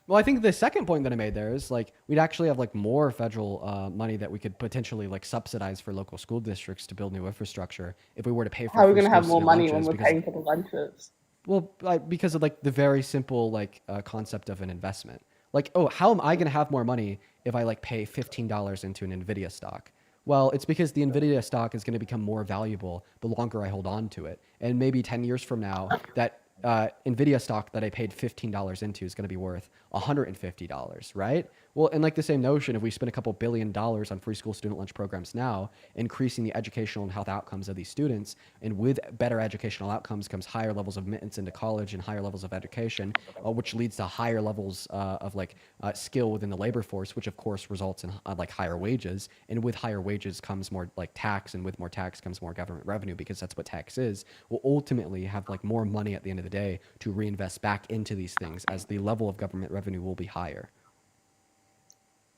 Well, I think the second point that I made there is like we'd actually have like more federal money that we could potentially like subsidize for local school districts to build new infrastructure if we were to pay for How are we free gonna school have more student money when lunches we're because paying for the lunches? well, because of like the very simple like concept of an investment. Like, oh, how am I going to have more money if I like pay $15 into an Nvidia stock? Well, it's because the Nvidia stock is going to become more valuable the longer I hold on to it. And maybe 10 years from now, that Nvidia stock that I paid $15 into is going to be worth $150, right? Well, and like the same notion, if we spend a couple $1 billion on free school student lunch programs now, increasing the educational and health outcomes of these students, and with better educational outcomes comes higher levels of admittance into college and higher levels of education, which leads to higher levels of like skill within the labor force, which of course results in like higher wages. And with higher wages comes more like tax, and with more tax comes more government revenue because that's what tax is. We'll ultimately have like more money at the end of the day to reinvest back into these things as the level of government revenue will be higher.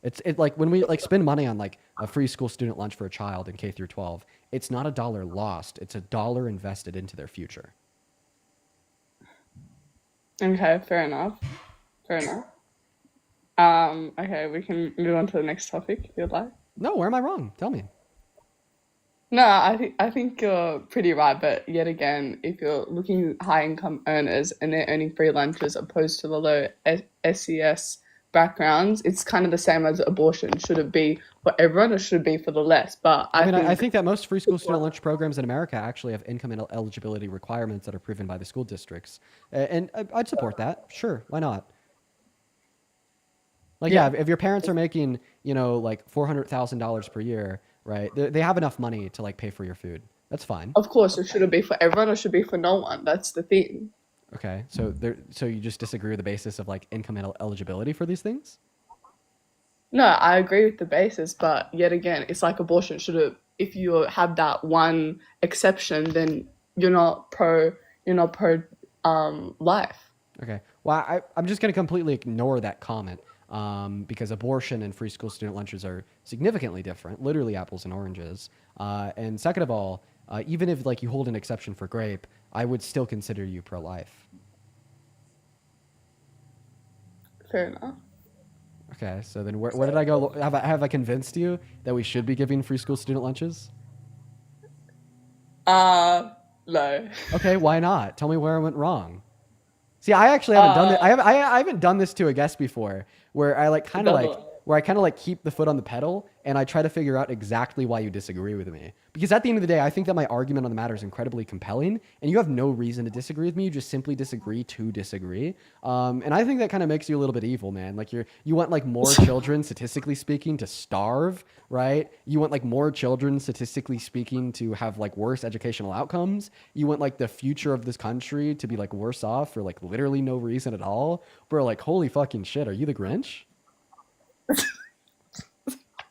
It's like when we like spend money on like a free school student lunch for a child in K through 12, it's not a dollar lost, it's a dollar invested into their future. Okay, fair enough. Fair enough. Okay, we can move on to the next topic if you'd like. No, where am I wrong? Tell me. No, I think you're pretty right, but yet again, if you're looking at high income earners and they're earning free lunches opposed to the low SES backgrounds, it's kind of the same as abortion. Should it be for everyone or should it be for the less? But I think that most free school student lunch programs in America actually have income and eligibility requirements that are proven by the school districts. And I'd support that. Sure, why not? Like, yeah, if your parents are making, like $400,000 per year, right? They have enough money to like pay for your food. That's fine. Of course, it shouldn't be for everyone or should be for no one. That's the thing. Okay, so you just disagree with the basis of like income and eligibility for these things? No, I agree with the basis, but yet again, it's like abortion. If you have that one exception, then you're not pro life. Okay. Well, I'm just going to completely ignore that comment because abortion and free school student lunches are significantly different, literally apples and oranges. And second of all, even if like you hold an exception for grape, I would still consider you pro-life. Fair enough. Okay, so then where did I go? Have I convinced you that we should be giving free school student lunches? No. Okay, why not? Tell me where I went wrong. See, I actually haven't done this. I haven't done this to a guest before, where I like kind of like keep the foot on the pedal and I try to figure out exactly why you disagree with me. Because at the end of the day, I think that my argument on the matter is incredibly compelling, and you have no reason to disagree with me. You just simply disagree to disagree. And I think that kind of makes you a little bit evil, man. Like you want like more children, statistically speaking, to starve, right? You want like more children, statistically speaking, to have like worse educational outcomes. You want like the future of this country to be like worse off for like literally no reason at all. Bro, like holy fucking shit, are you the Grinch?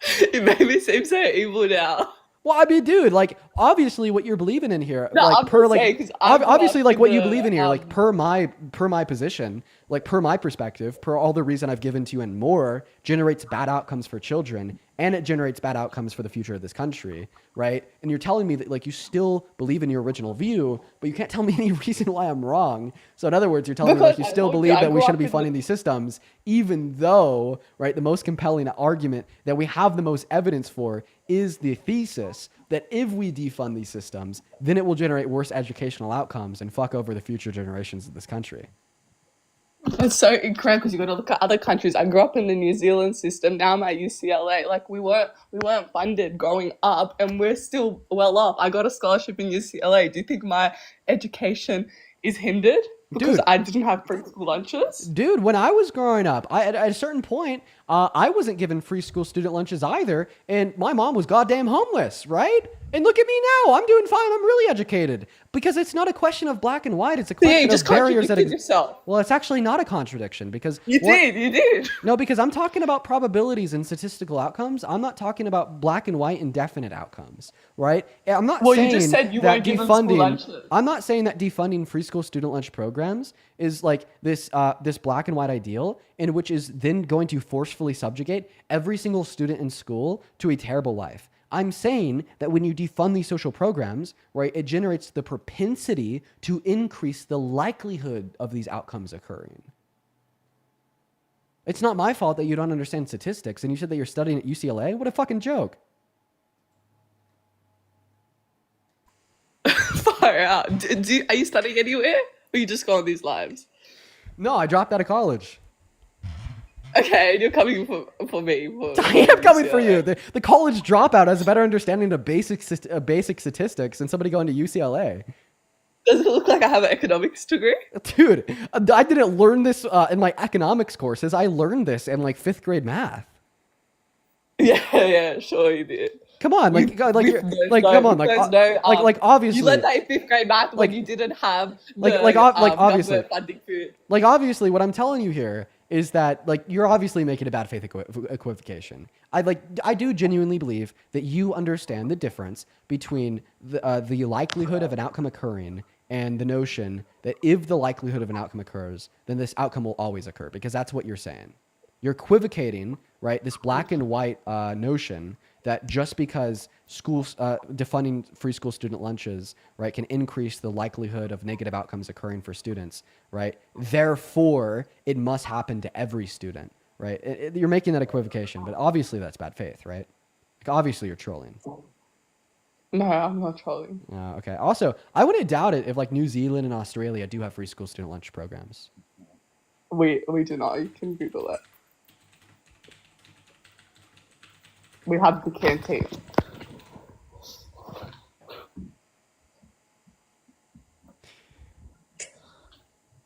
It made me seem so evil now. Well, I mean, dude, like obviously what you're believing in here, No, like I'm per just like saying, 'cause I grew obviously up like in what you the, believe in here, like per my position, like per my perspective, per all the reason I've given to you and more, generates bad outcomes for children, and it generates bad outcomes for the future of this country, right? And you're telling me that like you still believe in your original view, but you can't tell me any reason why I'm wrong. So in other words, you're telling me like you still believe that we shouldn't be funding these systems, even though, right, the most compelling argument that we have the most evidence for is the thesis that if we defund these systems, then it will generate worse educational outcomes and fuck over the future generations of this country. It's so incredible because you got to look at other countries. I grew up in the New Zealand system. Now I'm at UCLA. Like we weren't funded growing up, and we're still well off. I got a scholarship in UCLA. Do you think my education is hindered? because Dude. I didn't have free school lunches? Dude, when I was growing up, at a certain point, I wasn't given free school student lunches either, and my mom was goddamn homeless, right? And look at me now, I'm doing fine, I'm really educated. Because it's not a question of black and white, it's a question just of barriers that contradicted yourself. Well, it's actually not a contradiction because You did. No, because I'm talking about probabilities and statistical outcomes. I'm not talking about black and white indefinite outcomes, right? I'm not Well, saying you just said you that weren't given school defunding. lunches. I'm not saying that defunding free school student lunch programs is like this this black and white ideal in which is then going to forcefully subjugate every single student in school to a terrible life. I'm saying that when you defund these social programs, right, it generates the propensity to increase the likelihood of these outcomes occurring. It's not my fault that you don't understand statistics, and you said that you're studying at UCLA? What a fucking joke. Far out. Are you studying anywhere? Or you just go on these lives? No, I dropped out of college. Okay, and you're coming for me. I am coming for you. The college dropout has a better understanding of basic statistics than somebody going to UCLA. Does it look like I have an economics degree? Dude, I didn't learn this in my economics courses. I learned this in like 5th grade math. Yeah, sure you did. Come on, like obviously. You learned that in 5th grade math when you didn't have obviously government funding food. Like obviously, what I'm telling you here is that like you're obviously making a bad faith equivocation. I do genuinely believe that you understand the difference between the likelihood of an outcome occurring and the notion that if the likelihood of an outcome occurs, then this outcome will always occur, because that's what you're saying. You're equivocating, right, this black and white notion that just because schools defunding free school student lunches, right, can increase the likelihood of negative outcomes occurring for students, right, therefore it must happen to every student, right? You're making that equivocation, but obviously that's bad faith, right? Like, obviously you're trolling. No, I'm not trolling. Okay. Also, I wouldn't doubt it if like New Zealand and Australia do have free school student lunch programs. We do not. You can Google it. We have the canteen.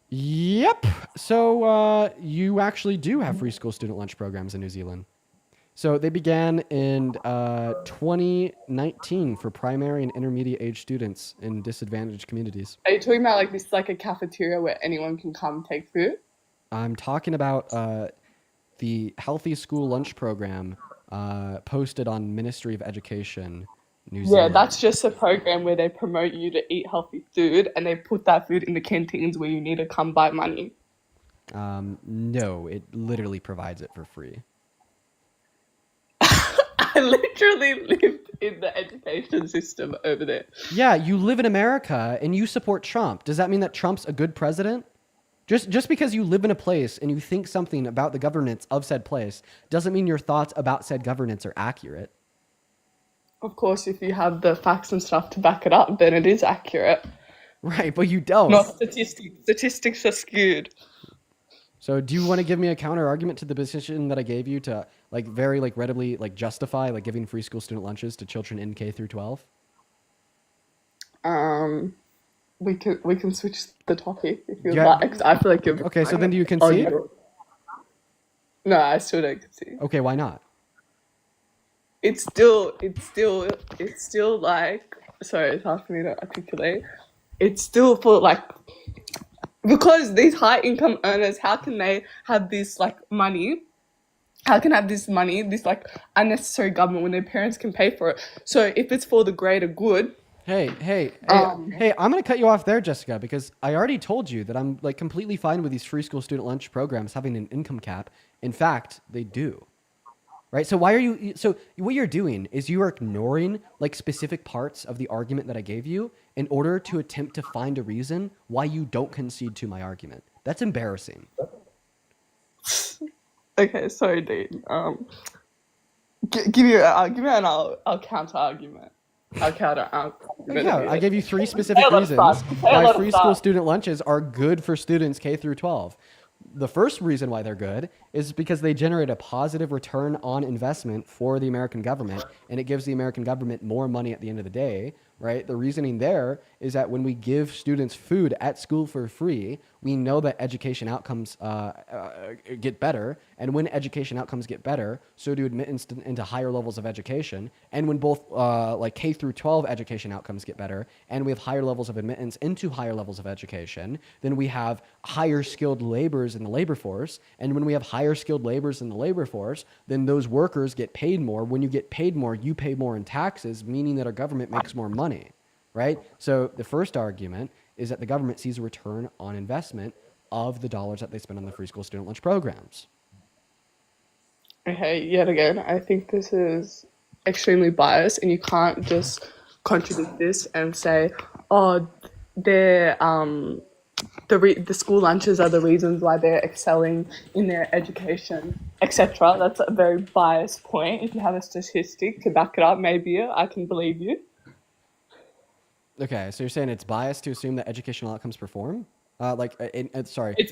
Yep. So you actually do have free school student lunch programs in New Zealand. So they began in 2019 for primary and intermediate age students in disadvantaged communities. Are you talking about like this, like a cafeteria where anyone can come take food? I'm talking about the Healthy School Lunch Program posted on Ministry of Education, New Zealand. Yeah, that's just a program where they promote you to eat healthy food, and they put that food in the canteens where you need to come buy money. No, it literally provides it for free. I literally lived in the education system over there. Yeah, you live in America and you support Trump. Does that mean that Trump's a good president? Just because you live in a place and you think something about the governance of said place doesn't mean your thoughts about said governance are accurate. Of course, if you have the facts and stuff to back it up, then it is accurate. Right, but you don't. Not statistics. Statistics are skewed. So do you want to give me a counter argument to the position that I gave you to like very like readily like justify like giving free school student lunches to children in K through 12? We can switch the topic if you'd like. 'Cause I feel like you're... Okay, so then do you concede? No, I still don't concede. Okay, why not? It's still like, sorry, it's hard for me to articulate. It's still for like, because these high income earners, how can they have this like money? How can have this money, this like unnecessary government when their parents can pay for it? So if it's for the greater good. Hey, I'm going to cut you off there, Jessica, because I already told you that I'm like completely fine with these free school student lunch programs having an income cap. In fact, they do. Right? So what you're doing is you are ignoring like specific parts of the argument that I gave you in order to attempt to find a reason why you don't concede to my argument. That's embarrassing. Okay, sorry, Dean. Give me an I'll counter argument. I'll counter argument. Yeah, I gave you 3 specific reasons why free school student lunches are good for students K through 12. The first reason why they're good is because they generate a positive return on investment for the American government, and it gives the American government more money at the end of the day, right? The reasoning there is that when we give students food at school for free, we know that education outcomes get better. And when education outcomes get better, so do admittance into higher levels of education. And when both like K through 12 education outcomes get better, and we have higher levels of admittance into higher levels of education, then we have higher skilled laborers in the labor force. And when we have higher skilled laborers in the labor force, then those workers get paid more. When you get paid more, you pay more in taxes, meaning that our government makes more money, right? So the first argument is that the government sees a return on investment of the dollars that they spend on the free school student lunch programs. Okay, yet again, I think this is extremely biased, and you can't just contradict this and say, "Oh, they're the school lunches are the reasons why they're excelling in their education, etc." That's a very biased point. If you have a statistic to back it up, maybe I can believe you. Okay, so you're saying it's biased to assume that educational outcomes perform? It's Perform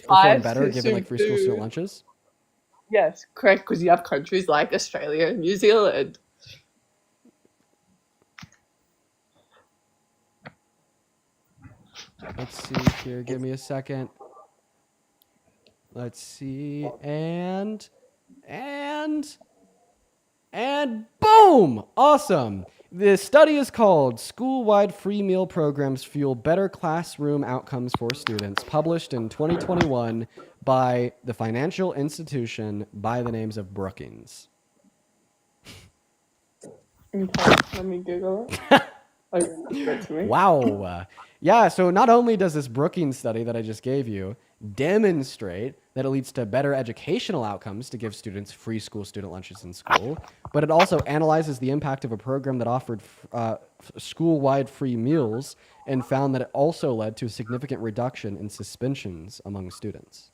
biased better to given like assume free school student food. lunches? Yes, correct, because you have countries like Australia and New Zealand. Let's see here. Give me a second. Let's see. And boom! Awesome. The study is called School-Wide Free Meal Programs Fuel Better Classroom Outcomes for Students, published in 2021 by the financial institution by the names of Brookings. Okay, let me Google it. Oh, you're not good to me. Wow. Yeah, so not only does this Brookings study that I just gave you demonstrate that it leads to better educational outcomes to give students free school student lunches in school, but it also analyzes the impact of a program that offered school-wide free meals and found that it also led to a significant reduction in suspensions among students.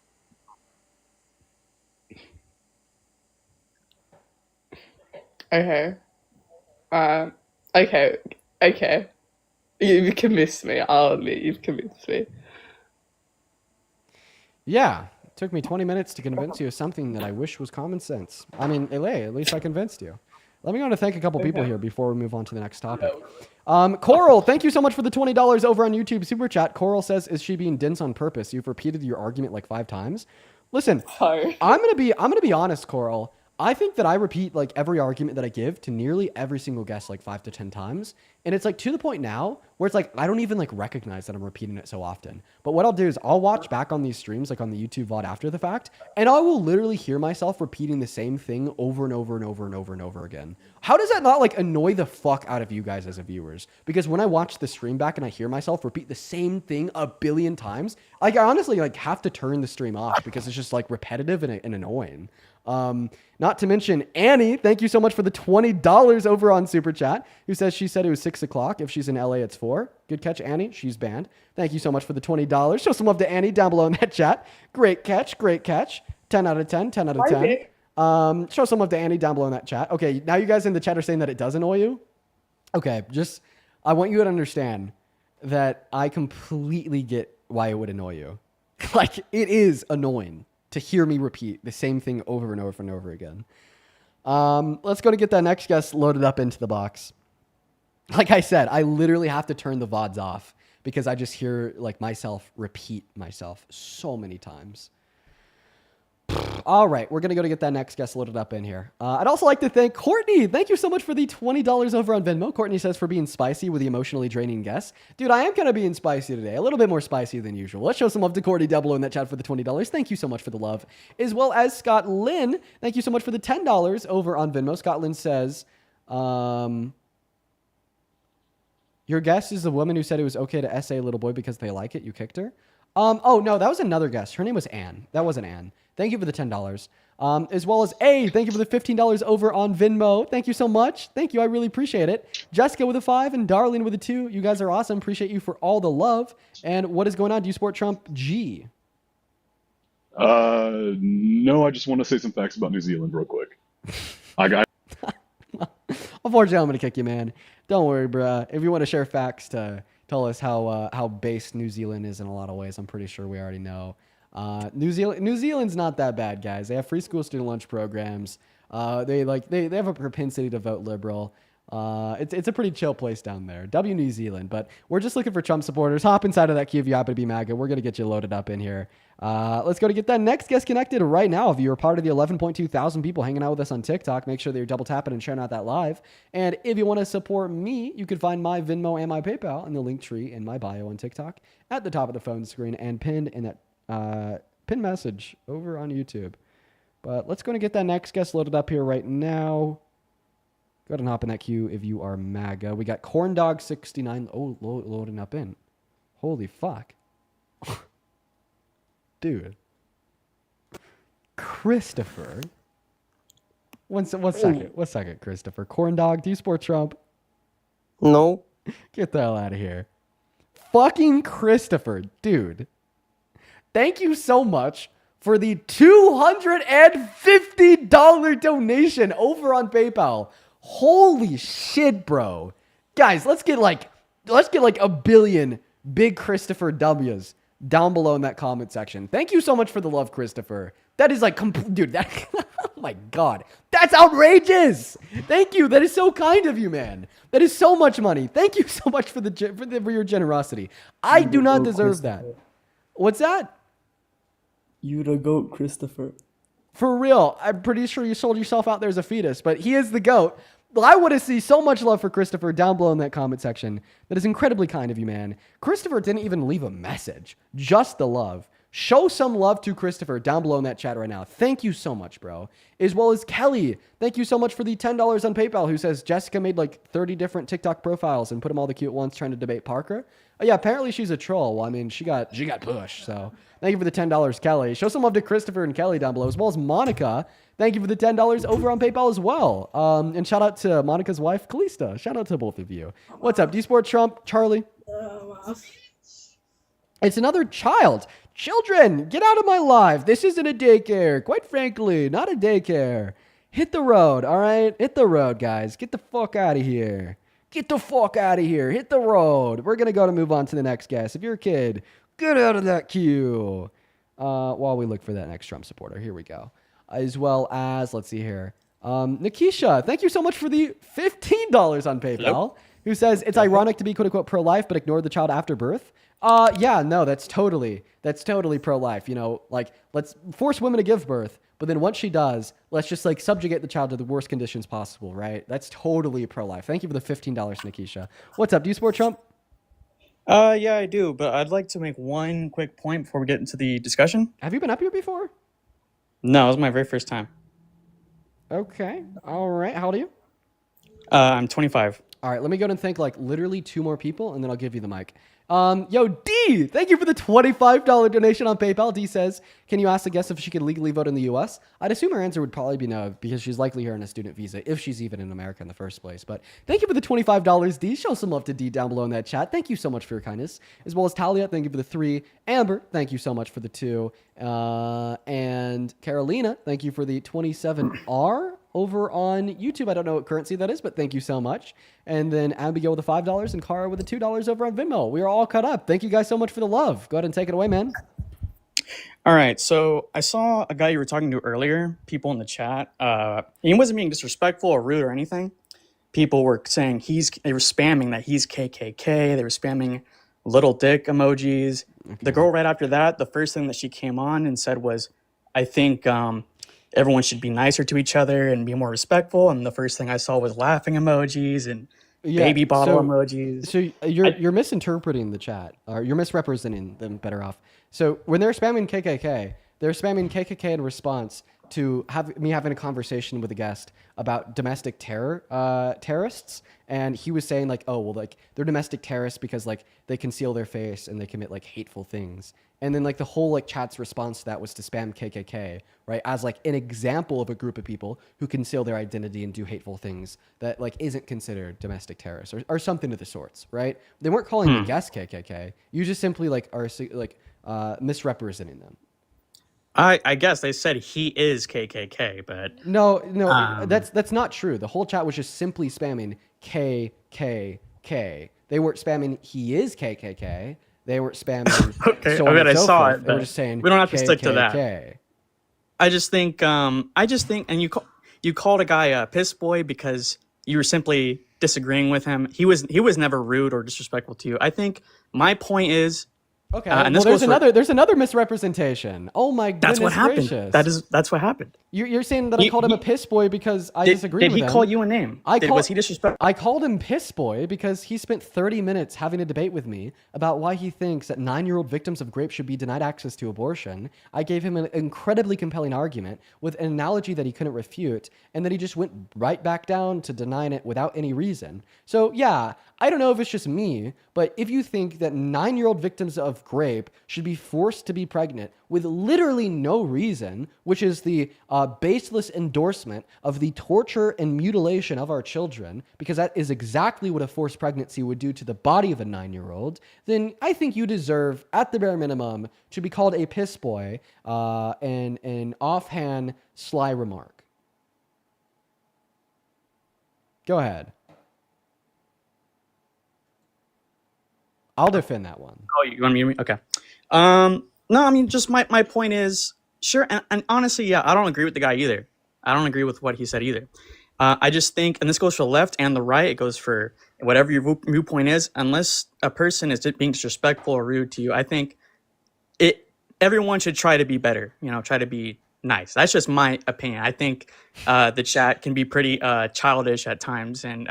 Okay. Okay. You've convinced me. I'll admit you've convinced me. Yeah, it took me 20 minutes to convince you of something that I wish was common sense. I mean, Elay, at least I convinced you. Let me go to thank a couple people here before we move on to the next topic. Coral, thank you so much for the $20 over on YouTube Super Chat. Coral says, "Is she being dense on purpose? You've repeated your argument like 5 times." Listen, Sorry. I'm gonna be honest, Coral. I think that I repeat like every argument that I give to nearly every single guest like 5 to 10 times. And it's like to the point now where it's like I don't even like recognize that I'm repeating it so often. But what I'll do is I'll watch back on these streams, like on the YouTube VOD after the fact, and I will literally hear myself repeating the same thing over and over and over and over and over again. How does that not like annoy the fuck out of you guys as viewers? Because when I watch the stream back and I hear myself repeat the same thing a billion times, like I honestly like have to turn the stream off because it's just like repetitive and annoying. Not to mention Annie, thank you so much for the $20 over on Super Chat, who says she said it was 6 o'clock. If she's in LA, it's 4. Good catch, Annie. She's banned. Thank you so much for the $20. Show some love to Annie down below in that chat. Great catch. 10 out of 10, 10 out of 10. Show some love to Annie down below in that chat. Okay, now you guys in the chat are saying that it does annoy you. Okay, I want you to understand that I completely get why it would annoy you. Like, it is annoying to hear me repeat the same thing over and over and over again. Let's go to get that next guest loaded up into the box. Like I said, I literally have to turn the VODs off because I just hear like myself repeat myself so many times. All right, we're going to go to get that next guest loaded up in here. I'd also like to thank Courtney. Thank you so much for the $20 over on Venmo. Courtney says for being spicy with the emotionally draining guests. Dude, I am kind of being spicy today. A little bit more spicy than usual. Let's show some love to Courtney down below in that chat for the $20. Thank you so much for the love. As well as Scott Lynn. Thank you so much for the $10 over on Venmo. Scott Lynn says, your guest is the woman who said it was okay to essay a little boy because they like it. You kicked her. Oh, no, that was another guest. Her name was Anne. That wasn't Anne. Thank you for the $10. As well as A, thank you for the $15 over on Venmo. Thank you so much. Thank you. I really appreciate it. Jessica with a 5 and Darlene with a 2. You guys are awesome. Appreciate you for all the love. And what is going on? Do you support Trump? G. No, I just want to say some facts about New Zealand real quick. Unfortunately, I'm going to kick you, man. Don't worry, bruh. If you want to share facts to tell us how based New Zealand is in a lot of ways, I'm pretty sure we already know. New Zealand's not that bad, guys. They have free school student lunch programs. They have a propensity to vote liberal. It's a pretty chill place down there. W New Zealand, but we're just looking for Trump supporters. Hop inside of that queue if you happen to be MAGA. We're gonna get you loaded up in here. Let's go to get that next guest connected right now. If you're part of the 11.2 thousand people hanging out with us on TikTok, make sure that you're double tapping and sharing out that live. And if you want to support me, you can find my Venmo and my PayPal in the link tree in my bio on TikTok at the top of the phone screen and pinned in that pin message over on YouTube. But let's go and get that next guest loaded up here right now. Go ahead and hop in that queue if you are MAGA. We got Corndog69. Oh, loading up in. Holy fuck. Dude. Christopher. One second, Christopher. Corndog, do you support Trump? No. Get the hell out of here. Fucking Christopher, dude. Thank you so much for the $250 donation over on PayPal. Holy shit, bro. Guys, let's get like a billion big Christopher W's down below in that comment section. Thank you so much for the love, Christopher. That is like, dude, that, oh my God. That's outrageous. Thank you. That is so kind of you, man. That is so much money. Thank you so much for your generosity. I do not deserve that. What's that? You the GOAT, Christopher. For real, I'm pretty sure you sold yourself out there as a fetus, but he is the GOAT. Well, I want to see so much love for Christopher down below in that comment section. That is incredibly kind of you, man. Christopher didn't even leave a message. Just the love. Show some love to Christopher down below in that chat right now. Thank you so much, bro. As well as Kelly. Thank you so much for the $10 on PayPal, who says Jessica made like 30 different TikTok profiles and put them all the cute ones trying to debate Parker. Oh, yeah, apparently she's a troll. Well, I mean, she got pushed, so thank you for the $10, Kelly. Show some love to Christopher and Kelly down below, as well as Monica. Thank you for the $10 over on PayPal as well. And shout out to Monica's wife, Kalista. Shout out to both of you. What's up? Do you support Trump, Charlie? It's another child. Children, get out of my life. This isn't a daycare. Quite frankly, not a daycare. Hit the road, all right? Hit the road, guys. Get the fuck out of here. Get the fuck out of here. Hit the road. We're going to go to move on to the next guest. If you're a kid, get out of that queue. While we look for that next Trump supporter. Here we go. As well as, let's see here. Nikisha, thank you so much for the $15 on PayPal. Hello? Who says it's ironic to be quote unquote pro-life, but ignore the child after birth. Yeah, no, that's totally pro-life. You know, like let's force women to give birth, but then once she does, let's just like subjugate the child to the worst conditions possible, right? That's totally pro-life. Thank you for the $15, Nikisha. What's up? Do you support Trump? Yeah, I do, but I'd like to make one quick point before we get into the discussion. Have you been up here before? No, it was my very first time. Okay. All right. How old are you? I'm 25. All right. Let me go and thank like literally 2 more people, and then I'll give you the mic. Yo, D, thank you for the $25 donation on PayPal. D says, can you ask the guest if she could legally vote in the U.S.? I'd assume her answer would probably be no, because she's likely here on a student visa, if she's even in America in the first place. But thank you for the $25, D. Show some love to D down below in that chat. Thank you so much for your kindness. As well as Talia, thank you for the 3. Amber, thank you so much for the 2. And Carolina, thank you for the 27R over on YouTube. I don't know what currency that is, but thank you so much. And then Abigail with the $5 and Cara with the $2 over on Venmo. We are all caught up. Thank you guys so much for the love. Go ahead and take it away, man. All right, so I saw a guy you were talking to earlier, people in the chat. He wasn't being disrespectful or rude or anything. People were saying they were spamming that he's KKK. They were spamming little dick emojis. Okay. The girl right after that, the first thing that she came on and said was, I think everyone should be nicer to each other and be more respectful. And the first thing I saw was laughing emojis and baby bottle emojis. So you're misinterpreting the chat, or you're misrepresenting them better off. So when they're spamming KKK, they're spamming KKK in response to me having a conversation with a guest about domestic terrorists. And he was saying like, oh, well, like they're domestic terrorists because like they conceal their face and they commit like hateful things. And then like the whole like chat's response to that was to spam KKK, right? As like an example of a group of people who conceal their identity and do hateful things that like isn't considered domestic terrorists or something of the sorts, right? They weren't calling the guest KKK. You just simply like are like misrepresenting them. I guess they said he is KKK, but no, that's not true. The whole chat was just simply spamming KKK. They weren't spamming he is KKK. They weren't spamming. Okay, so on and I so saw forth. it. They were just saying We don't have to stick to that. KKK. I just think, and you called a guy a piss boy because you were simply disagreeing with him. He was never rude or disrespectful to you. I think my point is, Okay, and well, this goes for, there's another misrepresentation. Oh my that's what goodness happened. gracious! That's what happened. You're saying that I called him a piss boy because I disagreed Did with he him. call you a name? Was he disrespectful? I called him piss boy because he spent 30 minutes having a debate with me about why he thinks that 9-year-old victims of rape should be denied access to abortion. I gave him an incredibly compelling argument with an analogy that he couldn't refute, and then he just went right back down to denying it without any reason. So yeah, I don't know if it's just me, but if you think that 9-year-old victims of rape should be forced to be pregnant with literally no reason, which is the baseless endorsement of the torture and mutilation of our children, because that is exactly what a forced pregnancy would do to the body of a 9-year-old, then I think you deserve, at the bare minimum, to be called a piss boy and an offhand sly remark. Go ahead. I'll defend that one. Oh, you want me to? Okay. No, I mean, just my point is, sure, and honestly, yeah, I don't agree with the guy either. I don't agree with what he said either. I just think, and this goes for the left and the right, it goes for whatever your viewpoint is, unless a person is being disrespectful or rude to you, I think everyone should try to be better, try to be nice. That's just my opinion. I think the chat can be pretty childish at times and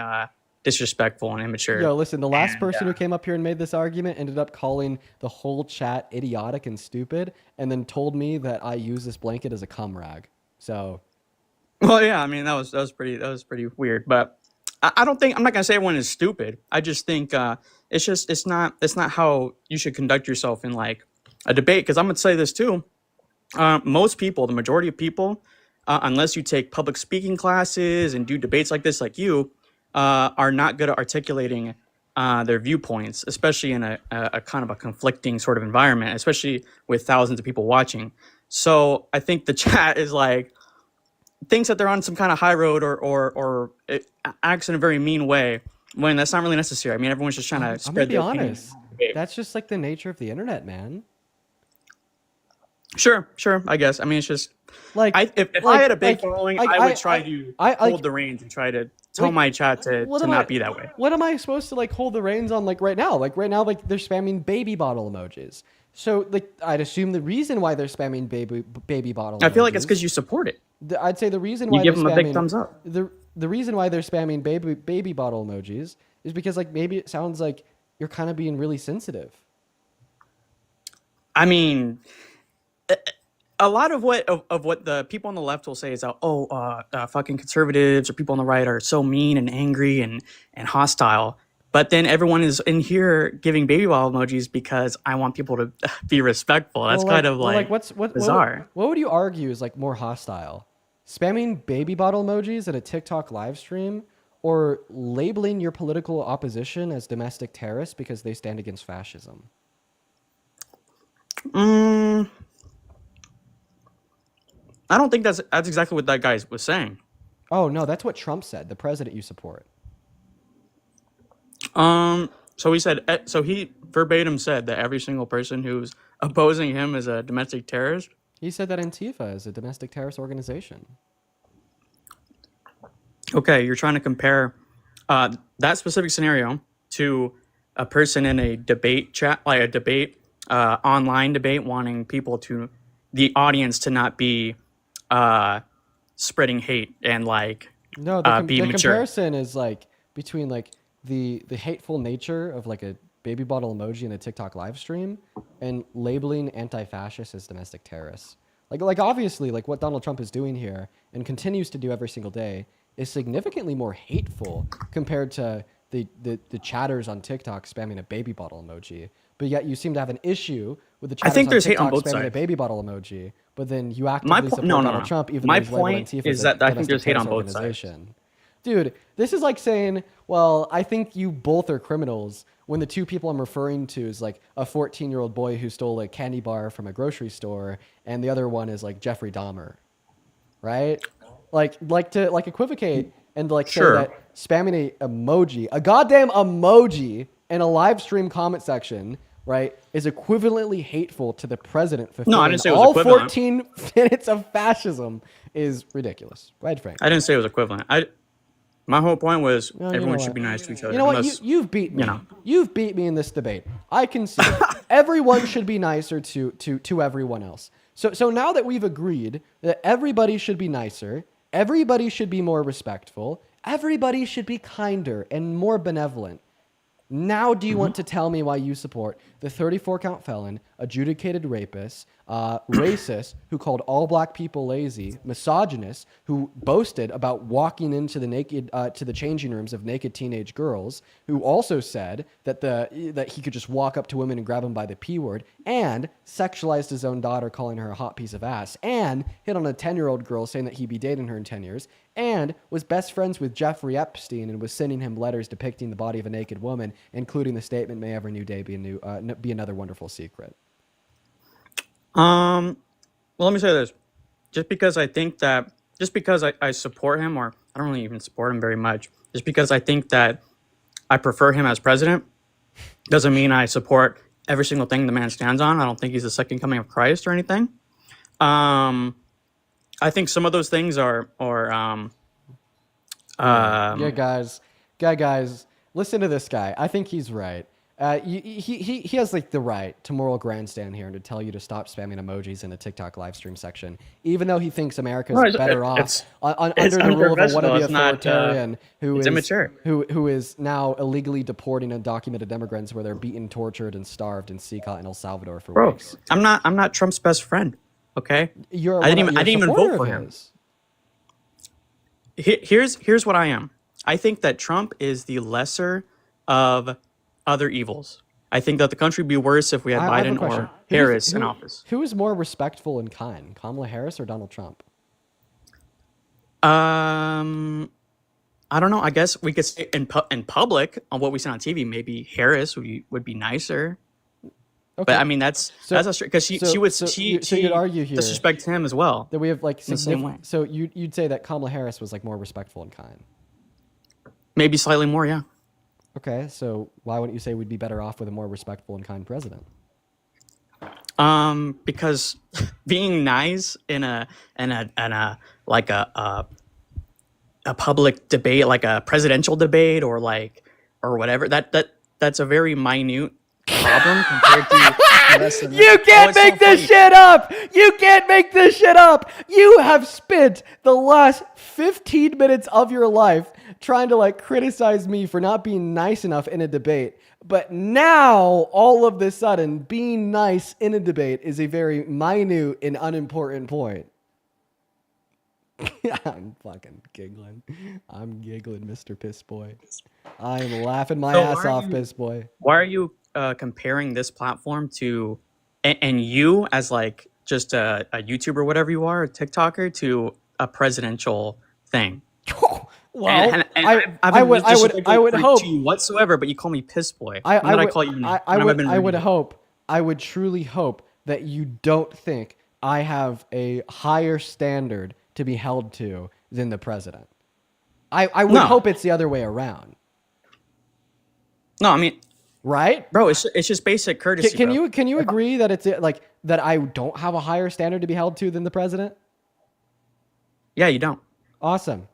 disrespectful and immature. Yo, listen, the last person who came up here and made this argument ended up calling the whole chat idiotic and stupid, and then told me that I use this blanket as a cum rag. So, well, yeah, I mean, that was pretty weird, but I don't think, I'm not gonna say everyone is stupid. I just think it's not how you should conduct yourself in like a debate. Because I'm gonna say this too. Most people, the majority of people, unless you take public speaking classes and do debates like this, like you, are not good at articulating their viewpoints, especially in a kind of a conflicting sort of environment, especially with thousands of people watching. So I think the chat is like, thinks that they're on some kind of high road or it acts in a very mean way when that's not really necessary. I mean, everyone's just trying to spread their opinion. honest. That's just like the nature of the internet, man. Sure, I guess. I mean, it's just like if I had a big following, I would try to hold the reins and try to tell my chat to not be that way. What am I supposed to like hold the reins on like right now? Like right now, like they're spamming baby bottle emojis. So like I'd assume the reason why they're spamming baby bottle emojis, I feel like it's because you support it. I'd say the reason why you give they're them spamming, a big thumbs up. The reason why they're spamming baby bottle emojis is because like maybe it sounds like you're kind of being really sensitive. I mean, a lot of what the people on the left will say is that fucking conservatives or people on the right are so mean and angry and hostile. But then everyone is in here giving baby bottle emojis because I want people to be respectful. That's what's bizarre. What would you argue is like more hostile? Spamming baby bottle emojis at a TikTok live stream, or labeling your political opposition as domestic terrorists because they stand against fascism? I don't think that's exactly what that guy was saying. Oh no, that's what Trump said, the president you support. So he said, so he verbatim said that every single person who's opposing him is a domestic terrorist. He said that Antifa is a domestic terrorist organization. Okay, you're trying to compare that specific scenario to a person in a debate chat, like a debate, online debate, wanting the audience to not be spreading hate and like no, be the mature. Comparison is like between like the hateful nature of like a baby bottle emoji in a TikTok live stream and labeling anti-fascists as domestic terrorists. Like obviously like what Donald Trump is doing here and continues to do every single day is significantly more hateful compared to the chatters on TikTok spamming a baby bottle emoji. But yet you seem to have an issue with the chatters I think on there's TikTok hate on both spamming sides. a baby bottle emoji, but then you actively support Donald Trump even My though he's labeled point Antifa is as a that I think domestic there's hate on terrorist both sides. organization. Dude, this is like saying, well, I think you both are criminals when the two people I'm referring to is like a 14-year-old boy who stole a candy bar from a grocery store and the other one is like Jeffrey Dahmer. Right? Like to equivocate and like say that spamming a goddamn emoji in a live stream comment section, right, is equivalently hateful to the president fulfilling No, I didn't say it was all equivalent. 14 minutes of fascism is ridiculous. Right, Frank? I didn't say it was equivalent. My whole point was No, you know everyone should what? be nice to each other. You know what? Unless, You've beat me. you know. You've beat me in this debate. I can see it. Everyone should be nicer to everyone else. So now that we've agreed that everybody should be nicer, everybody should be more respectful, everybody should be kinder and more benevolent. Now, do you want to tell me why you support the 34-count felon, adjudicated rapist, racist who called all black people lazy, misogynist who boasted about walking into the naked to the changing rooms of naked teenage girls, who also said that he could just walk up to women and grab them by the P word, and sexualized his own daughter, calling her a hot piece of ass, and hit on a 10-year-old girl saying that he'd be dating her in 10 years, and was best friends with Jeffrey Epstein and was sending him letters depicting the body of a naked woman, including the statement, "May every new day be another wonderful secret." Well, let me say this. Just because I support him, or I don't really even support him very much, just because I think that I prefer him as president, doesn't mean I support every single thing the man stands on. I don't think he's the second coming of Christ or anything. I think some of those things are guys, listen to this guy. I think he's right. He has like the right to moral grandstand here and to tell you to stop spamming emojis in the TikTok live stream section, even though he thinks America's better off under the rule of a wannabe authoritarian who is now illegally deporting undocumented immigrants where they're beaten, tortured, and starved in CCOT in El Salvador for weeks. I'm not Trump's best friend. Okay, I didn't even vote for him. Here's what I am. I think that Trump is the lesser of other evils. I think that the country would be worse if we had Biden or Harris in office. Who is more respectful and kind, Kamala Harris or Donald Trump? I don't know. I guess we could say in public on what we see on TV, maybe Harris would be nicer. Okay. But I mean that's because she you'd argue here disrespect him as well. That we have like the same way. So you'd say that Kamala Harris was like more respectful and kind. Maybe slightly more, yeah. Okay, so why wouldn't you say we'd be better off with a more respectful and kind president? Because being nice in a like a public debate, like a presidential debate or whatever, that's a very minute problem compared to the rest of You can't make this shit up! You can't make this shit up! You have spent the last 15 minutes of your life trying to like criticize me for not being nice enough in a debate. But now, all of a sudden, being nice in a debate is a very minute and unimportant point. I'm fucking giggling. I'm giggling, Mr. Piss Boy. I'm laughing my ass off, Piss Boy. Why are you comparing this platform to, and you as like just a YouTuber or whatever you are, a TikToker, to a presidential thing? Well, I would hope to you whatsoever, but you call me Piss Boy. I would truly hope that you don't think I have a higher standard to be held to than the president. I would hope it's the other way around. No, I mean, right, bro. It's just basic courtesy. Can you agree that it's like that I don't have a higher standard to be held to than the president? Yeah, you don't. Awesome.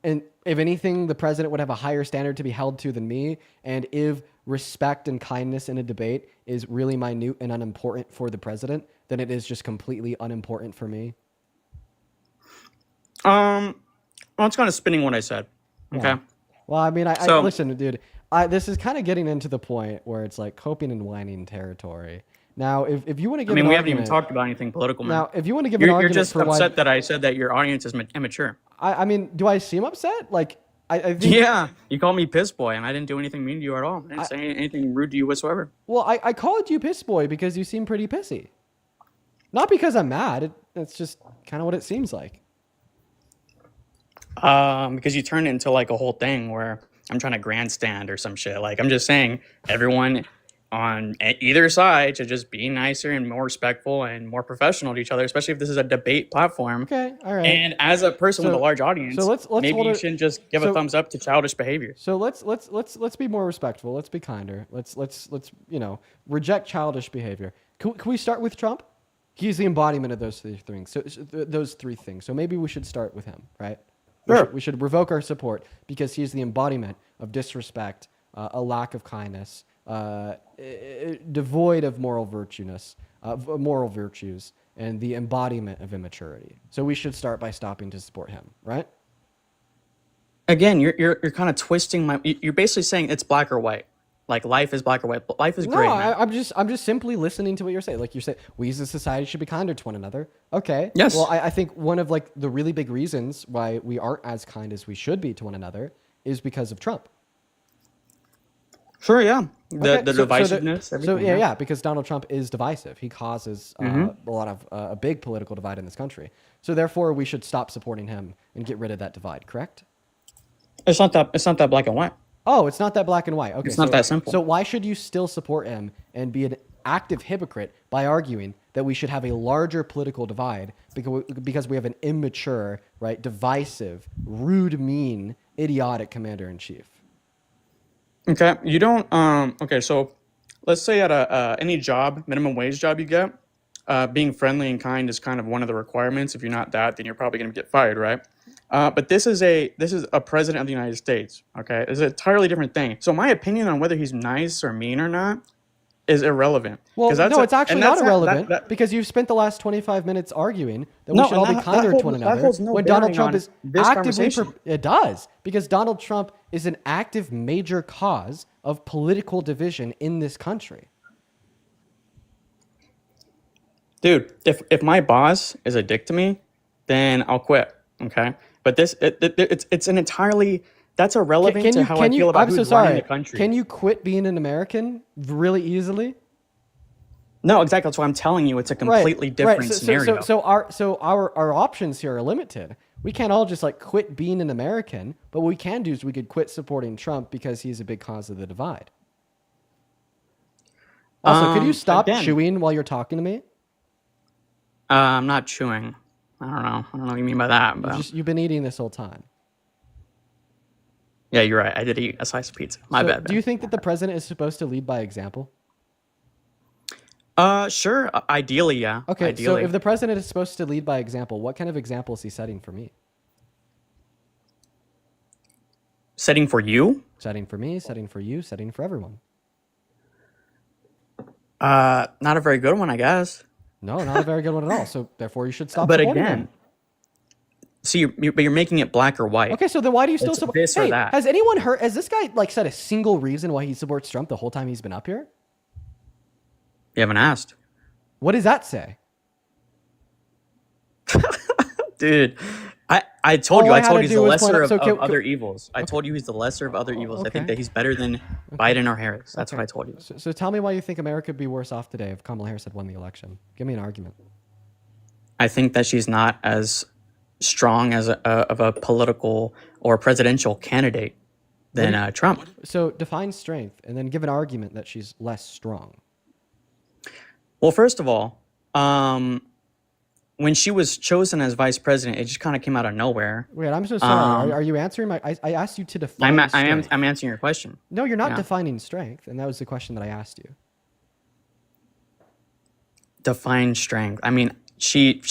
And if anything, the president would have a higher standard to be held to than me. And if respect and kindness in a debate is really minute and unimportant for the president, then it is just completely unimportant for me. Well, it's kind of spinning what I said. Okay. Yeah. Well, I mean, I listen, dude. This is kind of getting into the point where it's like coping and whining territory. Now, if you want to give, we haven't even talked about anything political. Man. Now, if you want to give an argument, you're just upset that I said that your audience is immature. I mean, do I seem upset? Like, I think. Yeah, you called me Piss Boy, and I didn't do anything mean to you at all. I didn't say anything rude to you whatsoever. Well, I called you Piss Boy because you seem pretty pissy. Not because I'm mad. It's just kind of what it seems like. Because you turned it into like a whole thing where I'm trying to grandstand or some shit. Like, I'm just saying everyone on either side should just be nicer and more respectful and more professional to each other, especially if this is a debate platform. Okay, all right. And as a person with a large audience, maybe you shouldn't just give a thumbs up to childish behavior. So let's be more respectful. Let's be kinder. Let's reject childish behavior. Can we start with Trump? He's the embodiment of those three things. So those three things. So maybe we should start with him, right? Sure. We should revoke our support because he is the embodiment of disrespect, a lack of kindness, devoid of moral moral virtues, and the embodiment of immaturity. So we should start by stopping to support him, right? Again, you're kind of twisting my. You're basically saying it's black or white. Like life is black or white. But life is No, gray, man. I'm just simply listening to what you're saying. Like you say, we as a society should be kinder to one another. Okay. Yes. Well, I think one of like the really big reasons why we aren't as kind as we should be to one another is because of Trump. Sure, yeah. The Okay, divisiveness, so everything. yeah, because Donald Trump is divisive. He causes a lot of a big political divide in this country. So therefore, we should stop supporting him and get rid of that divide. Correct? It's not that black and white. Oh, it's not that black and white. Okay, It's not that simple. So why should you still support him and be an active hypocrite by arguing that we should have a larger political divide because we have an immature, right, divisive, rude, mean, idiotic commander in chief? Okay, you don't. Okay, so let's say at any job, minimum wage job you get, being friendly and kind is kind of one of the requirements. If you're not that, then you're probably going to get fired, right? But this is a president of the United States. Okay, it's an entirely different thing. So my opinion on whether he's nice or mean or not is irrelevant. Well, 'Cause that's no, a- it's actually and not that's irrelevant because you've spent the last 25 minutes arguing that we No, should all and be that kinder to one that another holds no when Donald bearing Trump on is this actively... conversation. It does, because Donald Trump is an active major cause of political division in this country. Dude, if my boss is a dick to me, then I'll quit. Okay, but it's an entirely that's irrelevant to how I feel about I'm so who's running sorry. the country. Can you quit being an American really easily? No, exactly. That's why I'm telling you it's a completely different scenario. So our options here are limited. We can't all just like quit being an American, but what we can do is we could quit supporting Trump because he's a big cause of the divide. Also, could you stop again- chewing while you're talking to me? I'm not chewing. I don't know what you mean by that, but You've been eating this whole time. yeah, you're right. I did eat a slice of pizza. My So bad. do you think that the president is supposed to lead by example? Sure. Ideally, yeah. Okay, Ideally. so if the president is supposed to lead by example, what kind of example is he setting for me? Setting for you? Setting for me, setting for you, setting for everyone. Not a very good one, I guess. No, not a very good one at all. So therefore, you should stop. But supporting again, him. so you're making it black or white. Okay, so then why do you still It's support? this or Hey, that. has anyone heard? Has this guy like said a single reason why he supports Trump the whole time he's been up here? You haven't asked, What does that say? dude. I told All you. I I had told to you he's do the was lesser point out- of, so of can- other evils. I told you he's the lesser of other evils. I think Okay. that he's better than Biden or Harris. That's what I told you. So tell me why you think America would be worse off today if Kamala Harris had won the election. Give me an argument. I think that she's not as strong as of a political or presidential candidate than Trump. So define strength and then give an argument that she's less strong. Well, first of all, when she was chosen as vice president, it just kind of came out of nowhere. Wait, I'm so sorry. Are you answering my? I asked you to define. strength. I'm answering your question. No, you're not Yeah. defining strength, and that was the question that I asked you. Define strength. I mean, she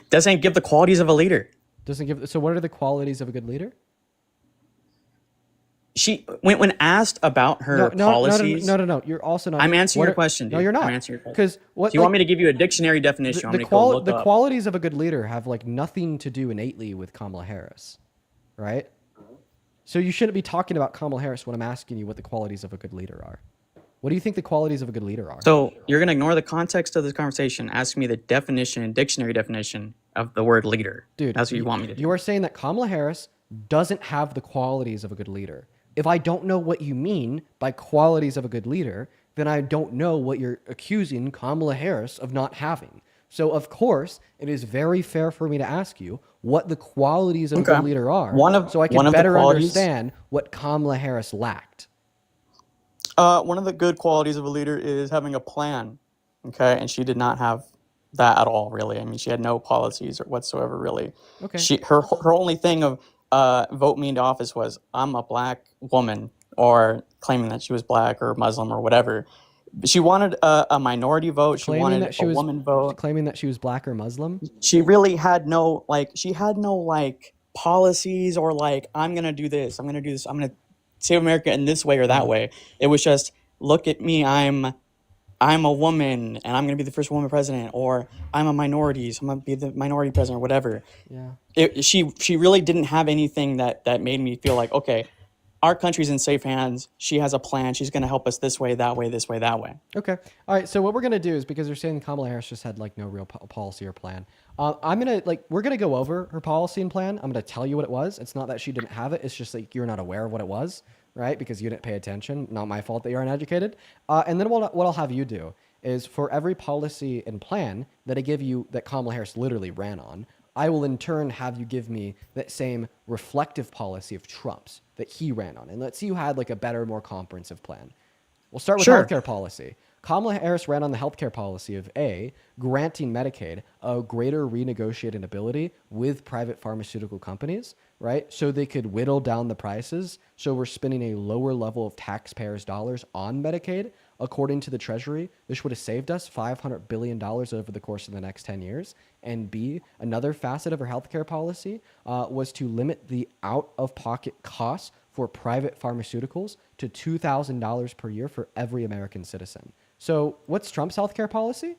doesn't give the qualities of a leader. Doesn't give. So what are the qualities of a good leader? She when asked about her policies. No. You're also not. I'm answering what your are- question. No, Dude. you're not. I'm answering your question. Because what? Do you want me to give you a dictionary definition? You want me to go look the up? qualities of a good leader have like nothing to do innately with Kamala Harris, right? So you shouldn't be talking about Kamala Harris when I'm asking you what the qualities of a good leader are. What do you think the qualities of a good leader are? So you're gonna ignore the context of this conversation, ask me the definition, dictionary definition of the word leader. Dude, That's what you want me to do. You are saying that Kamala Harris doesn't have the qualities of a good leader. If I don't know what you mean by qualities of a good leader, then I don't know what you're accusing Kamala Harris of not having. So, of course, it is very fair for me to ask you what the qualities of a good leader are, so I can one of the better qualities- understand what Kamala Harris lacked. One of the good qualities of a leader is having a plan. Okay, and she did not have that at all, really. I mean, she had no policies or whatsoever, really. Okay. Her only thing of vote me into office was I'm a black woman, or claiming that she was black or Muslim or whatever. She wanted a minority vote. She wanted a woman vote. Claiming that she was black or Muslim. She really had no policies or like I'm gonna do this, I'm gonna save America in this way or that way. It was just look at me, I'm a woman and I'm gonna be the first woman president, or I'm a minority, so I'm gonna be the minority president or whatever. Yeah. She really didn't have anything that made me feel like, okay, our country's in safe hands. She has a plan. She's going to help us this way, that way, this way, that way. Okay. All right. So what we're gonna do is, because you're saying Kamala Harris just had like no real policy or plan, we're gonna go over her policy and plan. I'm gonna tell you what it was. It's not that she didn't have it. It's just like you're not aware of what it was, right? Because you didn't pay attention. Not my fault that you're uneducated. And then what I'll have you do is, for every policy and plan that I give you that Kamala Harris literally ran on, I will in turn have you give me that same reflective policy of Trump's that he ran on. And let's see who had like a better, more comprehensive plan. We'll start with Sure. healthcare policy. Kamala Harris ran on the healthcare policy of A, granting Medicaid a greater renegotiating ability with private pharmaceutical companies, right? So they could whittle down the prices. So we're spending a lower level of taxpayers' dollars on Medicaid. According to the Treasury, this would have saved us $500 billion over the course of the next 10 years. And B, another facet of her healthcare policy was to limit the out-of-pocket costs for private pharmaceuticals to $2,000 per year for every American citizen. So what's Trump's healthcare policy?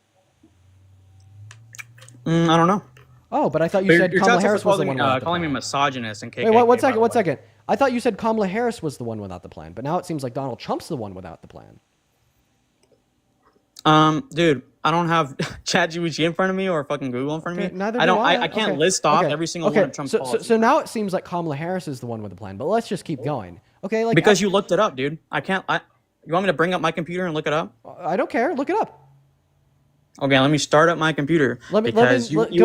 I don't know. Oh, but I thought you said Kamala Harris was the one without the calling plan. me misogynist and KKK. Wait, one by the way. second. I thought you said Kamala Harris was the one without the plan, but now it seems like Donald Trump's the one without the plan. Dude, I don't have ChatGPT in front of me or fucking Google in front of me. Neither I don't. do I can't list off every single one of Trump's policies. So now it seems like Kamala Harris is the one with the plan, but let's just keep going. Okay, like because you looked it up, dude. I can't. You want me to bring up my computer and look it up? I don't care. Look it up. Okay, let me start up my computer. You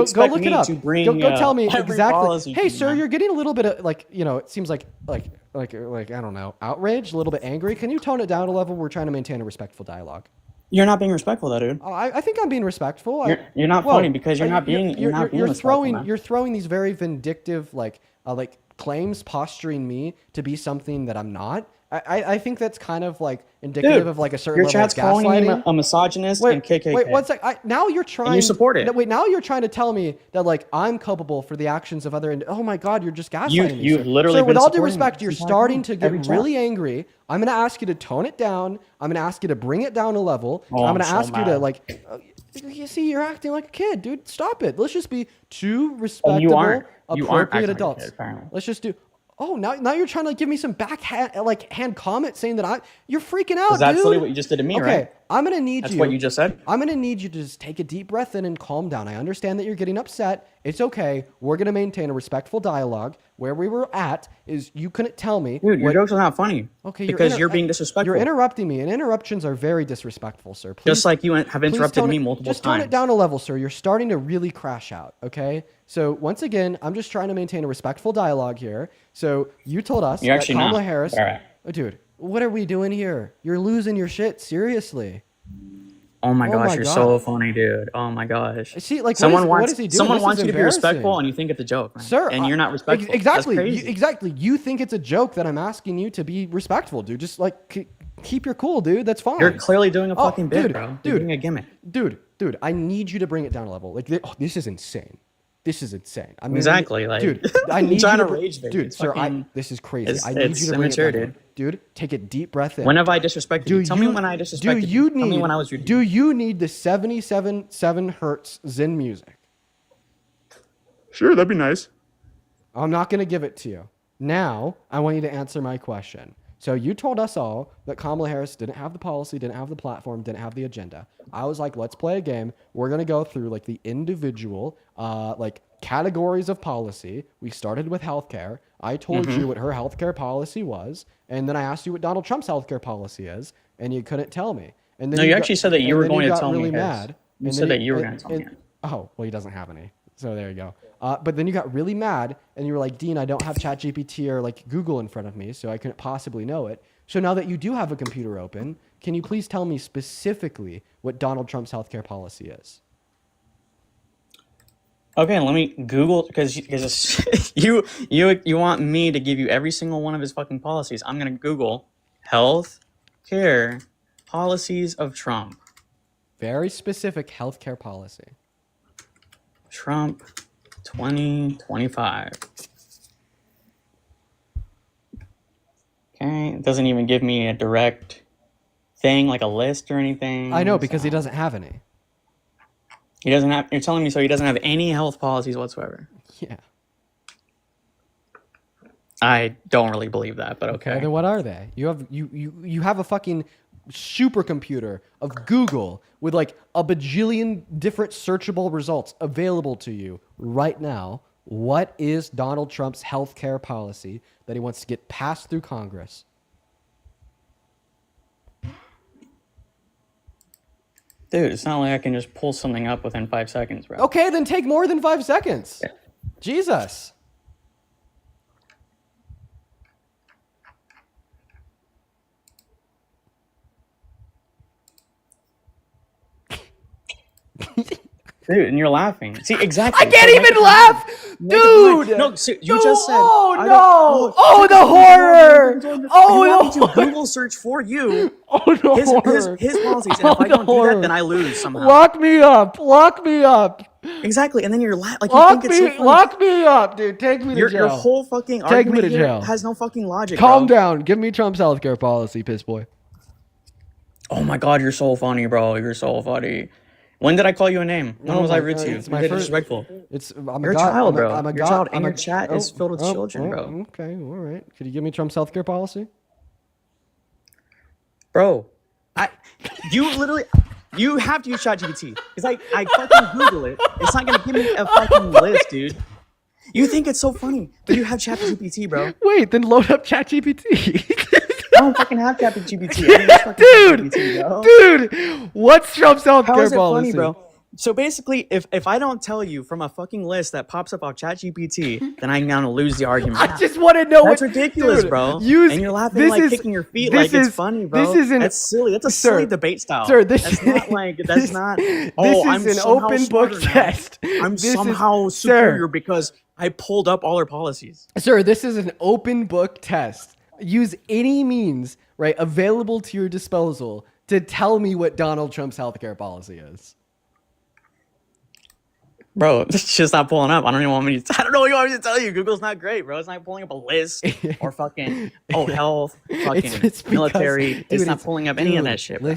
expect go look me it up. to bring Go tell me every exactly. policy Hey, to sir, you, you're getting a little bit of it seems like I don't know, outraged, a little bit angry. Can you tone it down a level? We're trying to maintain a respectful dialogue. You're not being respectful, though, dude. I think I'm being respectful. You're not funny because you're not being. You're throwing these very vindictive claims, posturing me to be something that I'm not. I think that's kind of like indicative of like a certain your level chat's of gaslighting. calling me a misogynist and KKK. Wait, one sec. Now you're trying. And you support it. Wait, now you're trying to tell me that like I'm culpable for the actions of other. Oh my God, you're just gaslighting me. You've literally Sir, been with all due supporting respect, it you're since I starting came. to Every get chat. really angry. I'm going to ask you to tone it down. I'm going to ask you to bring it down a level. Oh, I'm going to I'm so ask you to mad. you see, you're acting like a kid, dude. Stop it. Let's just be two Oh, respectable, you aren't appropriate acting like a adults. kid, apparently. Let's just do. Oh, now you're trying to give me some hand comment saying that you're freaking out, Because that's dude. literally what you just did to me, Okay, right? I'm gonna need That's you. what you just said? I'm gonna need you to just take a deep breath in and calm down. I understand that you're getting upset. It's okay. We're gonna maintain a respectful dialogue. Where we were at is you couldn't tell me. Dude, your jokes are not funny. Okay, because you're being disrespectful. You're interrupting me, and interruptions are very disrespectful, sir. Please, Just like you have please interrupted me multiple just tone times. it down a level, sir. You're starting to really crash out, okay? So once again, I'm just trying to maintain a respectful dialogue here. So you told us You're that actually Kamala not. Harris... All right. Oh, dude, what are we doing here? You're losing your shit, seriously. Oh my Oh gosh, my you're God. so funny, dude. Oh my gosh. See, like, someone what wants is he doing? someone This wants is you to be embarrassing. respectful, and you think it's a joke, man. Sir, and you're not respectful. Exactly. That's crazy. Exactly. You think it's a joke that I'm asking you to be respectful, dude. Just like keep your cool, dude. That's fine. You're clearly doing a fucking bit, dude, bro. You're doing a gimmick. Dude, I need you to bring it down a level. Like, this is insane. This is insane. I mean, Exactly, like, dude, I need trying you to rage bait. dude, It's sir. fucking- This is crazy. it's- I need it's you to bring it immature, down. Dude, take a deep breath in. When have I disrespected you? Tell me when I disrespected you. Tell me when I was rude. Do you need the 77 hertz Zen music? Sure, that'd be nice. I'm not going to give it to you. Now, I want you to answer my question. So you told us all that Kamala Harris didn't have the policy, didn't have the platform, didn't have the agenda. I was like, let's play a game. We're going to go through like the individual categories of policy. We started with healthcare. I told you what her healthcare policy was, and then I asked you what Donald Trump's healthcare policy is, and you couldn't tell me. And then No, you actually said that you were going to tell me really his. mad. You and said then that you were going to tell me. Oh, well, he doesn't have any. So there you go. But then you got really mad, and you were like, Dean, I don't have ChatGPT or like Google in front of me, so I couldn't possibly know it. So now that you do have a computer open, can you please tell me specifically what Donald Trump's healthcare policy is? Okay, let me Google because you want me to give you every single one of his fucking policies. I'm gonna Google health care policies of Trump. Very specific healthcare policy. Trump 2025. It doesn't even give me a direct thing, like a list or anything. I know, because he doesn't have any. He doesn't have. You're telling me so he doesn't have any health policies whatsoever? Yeah. I don't really believe that, but okay. Then what are they? You have a fucking supercomputer of Google with like a bajillion different searchable results available to you right now. What is Donald Trump's healthcare policy that he wants to get passed through Congress? Dude, it's not like I can just pull something up within 5 seconds, bro. Okay, then take more than 5 seconds. Yeah. Jesus. Dude, and you're laughing. See, exactly. I can't even laugh, dude. No, so you just said. Oh no! Oh, the horror! Oh, the horror! Google search for you. Oh, the horror! His policies, and if I don't do that, then I lose somehow. Lock me up! Lock me up! Exactly, and then you're like, you think it's so funny. Lock me up, dude. Take me to jail. Your whole fucking argument here has no fucking logic. Calm down. Give me Trump's healthcare policy, piss boy. Oh my god, you're so funny, bro. You're so funny. When did I call you a name? When was I rude to you? It's my disrespectful. I'm a child, bro. You're a child, and your chat is filled with children, bro. Okay, all right. Could you give me Trump's healthcare policy? Bro, you have to use ChatGPT. It's like, I fucking Google it. It's not going to give me a fucking list, dude. You think it's so funny, but you have ChatGPT, bro. Wait, then load up ChatGPT. I don't fucking have ChatGPT. Dude, what's Trump's healthcare policy? How is it funny, bro? So basically, if I don't tell you from a fucking list that pops up on ChatGPT, then I'm gonna lose the argument. I just want to know. That's ridiculous, dude, bro. And you're laughing like kicking your feet like it's funny, bro. That's silly. That's a silly debate style. Sir, that's not like that's not. Oh, I'm an open book test. I'm somehow superior because I pulled up all our policies. Sir, this is an open book test. Use any means, right, available to your disposal to tell me what Donald Trump's healthcare policy is. Bro, it's just not pulling up. I don't know what you want me to tell you. Google's not great, bro. It's not pulling up a list or fucking health, fucking it's military. Dude, it's not pulling up any of that shit. Bro.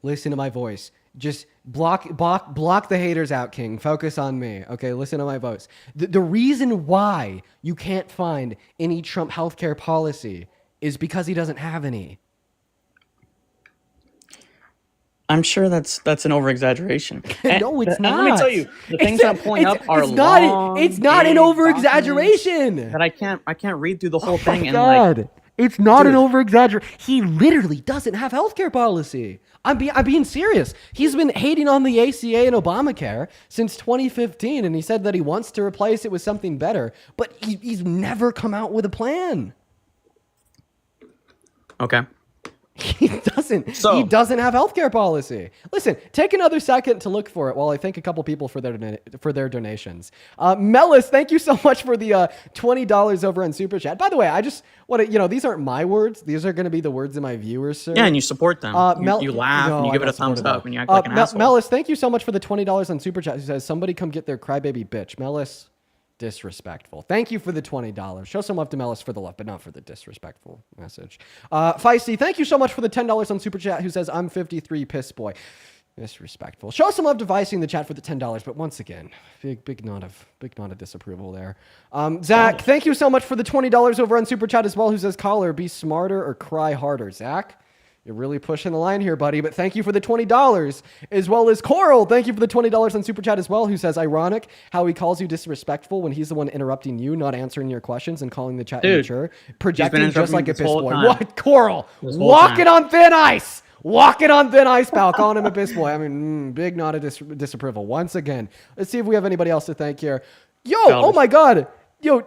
Listen to my voice. Just block the haters out, King. Focus on me. Okay, listen to my voice. The reason why you can't find any Trump healthcare policy is because he doesn't have any. I'm sure that's an over-exaggeration. No, it's not. Let me tell you, the things I'm pulling up are long. It's not an over-exaggeration. But I can't read through the whole thing. God. It's not an over-exaggeration. He literally doesn't have healthcare policy. I'm being serious. He's been hating on the ACA and Obamacare since 2015, and he said that he wants to replace it with something better, but he's never come out with a plan. Okay. He doesn't have healthcare policy. Listen, take another second to look for it while I thank a couple people for their donations. Mellis, thank you so much for the $20 over on Super Chat. By the way, I just want to, these aren't my words. These are going to be the words of my viewers, sir. Yeah, and you support them. You laugh and you give it a thumbs up and you act like an asshole. Mellis, thank you so much for the $20 on Super Chat. He says, somebody come get their crybaby bitch. Mellis, disrespectful. Thank you for the $20. Show some love to Mellis for the love, but not for the disrespectful message. Feisty, thank you so much for the $10 on Super Chat, who says, I'm 53, piss boy. Disrespectful. Show some love to Feisty in the chat for the $10, but once again, big nod of disapproval there. Zach, thank you so much for the $20 over on Super Chat as well, who says, caller, be smarter or cry harder. Zach, you're really pushing the line here, buddy, but thank you for the $20, as well as Coral. Thank you for the $20 on Super Chat as well, who says, ironic how he calls you disrespectful when he's the one interrupting you, not answering your questions and calling the chat immature, projecting just like a piss boy. What, Coral? Walking on thin ice, pal, calling him a piss boy. I mean, big nod of disapproval. Once again, let's see if we have anybody else to thank here. Yo, oh my God. Yo,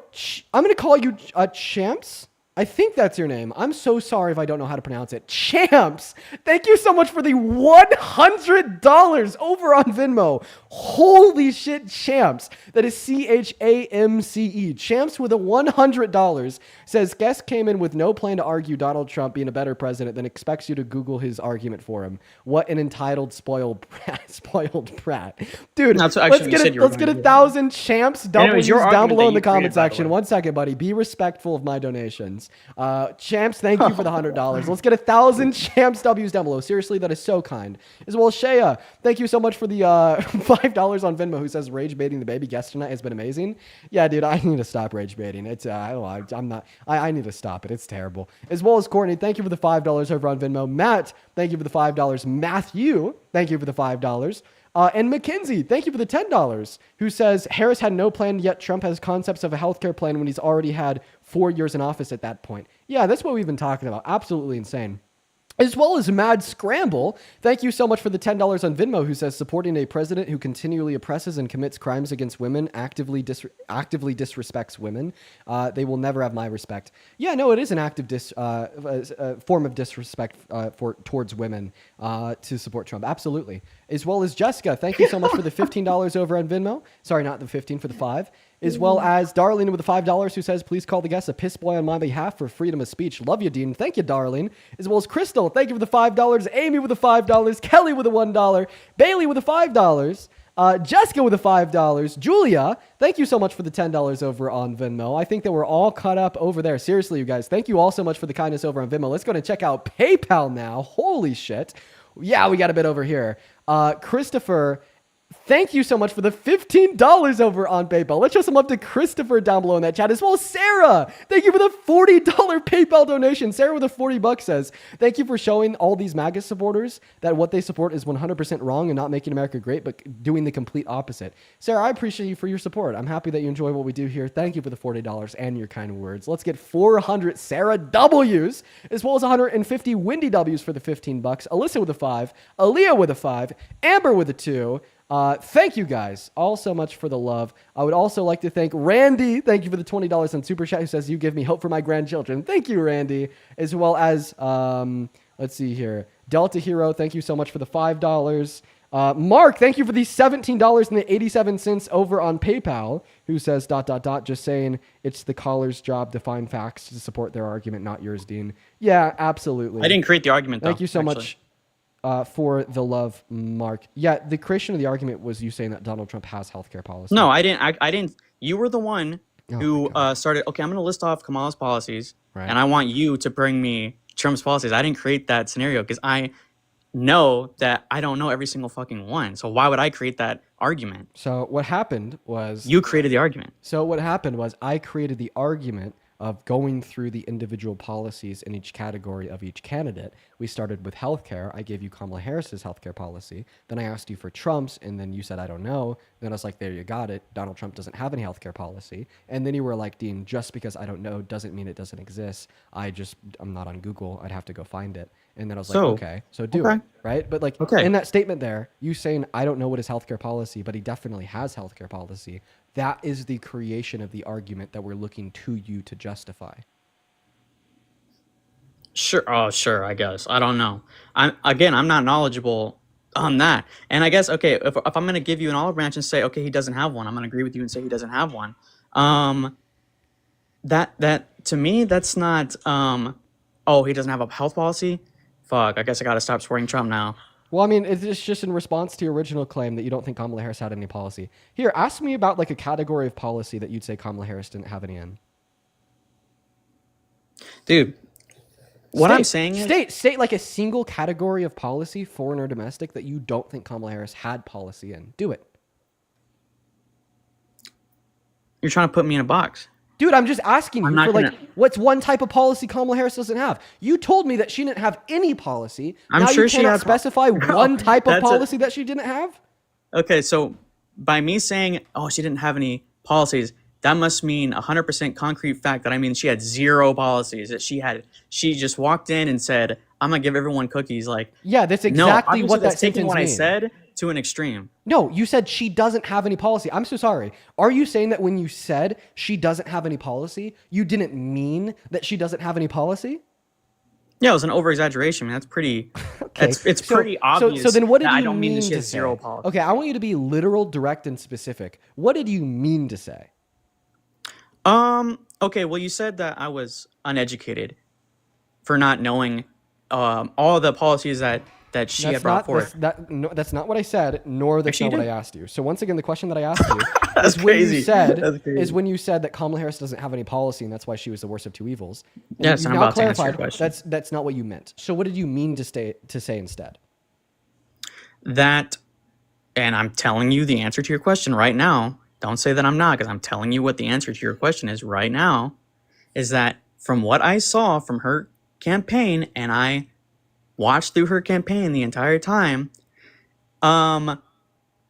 I'm going to call you Champs. I think that's your name. I'm so sorry if I don't know how to pronounce it. Champs, thank you so much for the $100 over on Venmo. Holy shit, Champs. That is CHAMCE. Champs with a $100 says, guest came in with no plan to argue Donald Trump being a better president, then expects you to Google his argument for him. What an entitled spoiled brat. Dude, That's what let's actually you get said it. you were Let's get going to 1,000 Champs W's your down argument below that in the you comment created, by the section. way. 1 second, buddy. Be respectful of my donations. Champs, thank you for the $100. Let's get 1,000 Champs W's down below. Seriously, that is so kind. As well as Shea, thank you so much for the $5 on Venmo, who says rage baiting the baby guest tonight has been amazing. Yeah, dude, I need to stop rage baiting. It's I don't know, I'm not. I need to stop it. It's terrible. As well as Courtney, thank you for the $5 over on Venmo. Matt, thank you for the $5. Matthew, thank you for the $5. And Mackenzie, thank you for the $10, who says Harris had no plan, yet Trump has concepts of a healthcare plan when he's already had 4 years in office at that point. Yeah, that's what we've been talking about. Absolutely insane. As well as Mad Scramble, thank you so much for the $10 on Venmo, who says supporting a president who continually oppresses and commits crimes against women, actively disrespects women. They will never have my respect. Yeah, no, it is an active form of disrespect towards women to support Trump. Absolutely. As well as Jessica, thank you so much for the $15 over on Venmo. Sorry, not the 15, for the 5. As well as Darlene with the $5, who says, please call the guest a piss boy on my behalf for freedom of speech. Love you, Dean. Thank you, Darlene. As well as Crystal, thank you for the $5. Amy with the $5. Kelly with the $1. Bailey with the $5. Jessica with the $5. Julia, thank you so much for the $10 over on Venmo. I think that we're all caught up over there. Seriously, you guys, thank you all so much for the kindness over on Venmo. Let's go and check out PayPal now. Holy shit. Yeah, we got a bit over here. Christopher, thank you so much for the $15 over on PayPal. Let's show some love to Christopher down below in that chat, as well as Sarah. Thank you for the $40 PayPal donation. Sarah with the $40 says, thank you for showing all these MAGA supporters that what they support is 100% wrong and not making America great, but doing the complete opposite. Sarah, I appreciate you for your support. I'm happy that you enjoy what we do here. Thank you for the $40 and your kind words. Let's get 400 Sarah W's, as well as 150 Wendy W's for the $15. Alyssa with a 5, Aaliyah with a 5, Amber with a 2. Thank you guys all so much for the love. I would also like to thank Randy. Thank you for the $20 on Super Chat, who says, you give me hope for my grandchildren. Thank you, Randy. As well as, let's see here. Delta Hero, thank you so much for the $5. Mark, thank you for the $17.87 over on PayPal, who says, ... just saying it's the caller's job to find facts to support their argument, not yours, Dean. Yeah, absolutely. I didn't create the argument, though. Thank you so much. For the love, Mark. Yeah, the creation of the argument was you saying that Donald Trump has healthcare policy. No, I didn't. I didn't. You were the one who started. Okay, I'm going to list off Kamala's policies, and I want you to bring me Trump's policies. I didn't create that scenario because I know that I don't know every single fucking one. So why would I create that argument? So what happened was you created the argument. So what happened was I created the argument of going through the individual policies in each category of each candidate. We started with healthcare. I gave you Kamala Harris's healthcare policy. Then I asked you for Trump's, and then you said, I don't know. Then I was like, there, you got it. Donald Trump doesn't have any healthcare policy. And then you were like, Dean, just because I don't know doesn't mean it doesn't exist. I'm not on Google. I'd have to go find it. And then I was like, okay, so do it, right? But like in that statement there, you saying, I don't know what his healthcare policy, but he definitely has healthcare policy. That is the creation of the argument that we're looking to you to justify. Sure. Oh, sure. I guess. I don't know. I'm not knowledgeable on that. And I guess, okay, if I'm going to give you an olive branch and say, okay, he doesn't have one, I'm going to agree with you and say he doesn't have one. That to me, that's not, oh, he doesn't have a health policy. Fuck, I guess I got to stop supporting Trump now. Well, I mean, it's just in response to your original claim that you don't think Kamala Harris had any policy. Here, ask me about like a category of policy that you'd say Kamala Harris didn't have any in. Dude, what I'm saying is... State like a single category of policy, foreign or domestic, that you don't think Kamala Harris had policy in. Do it. You're trying to put me in a box. Dude, I'm just asking you for like, what's one type of policy Kamala Harris doesn't have? You told me that she didn't have any policy. I'm sure she had specify one type of policy that she didn't have? Okay, so by me saying, oh, she didn't have any policies, that must mean 100% concrete fact that I mean she had zero policies. That she just walked in and said, I'm gonna give everyone cookies. Like, yeah, that's exactly what that sentence what means. I said to an extreme. No, you said she doesn't have any policy. I'm so sorry. Are you saying that when you said she doesn't have any policy, you didn't mean that she doesn't have any policy? Yeah, it was an over exaggeration. That's pretty. Okay. It's pretty obvious. So then what did that you I don't mean that mean she to has zero say? policy. Okay, I want you to be literal, direct, and specific. What did you mean to say? Okay. Well, you said that I was uneducated for not knowing all the policies that she had brought forth. That's not what I said, nor that's Actually, not you what I did. asked you. So once again, the question that I asked you That's is when you crazy. said That's crazy. that Kamala Harris doesn't have any policy and that's why she was the worst of two evils. And Yes, you've I'm now about to answer your clarified question. that's not what you meant. So what did you mean to say instead? That, and I'm telling you the answer to your question right now. Don't say that I'm not, because I'm telling you what the answer to your question is right now. Is that from what I saw from her campaign, and I watched through her campaign the entire time, and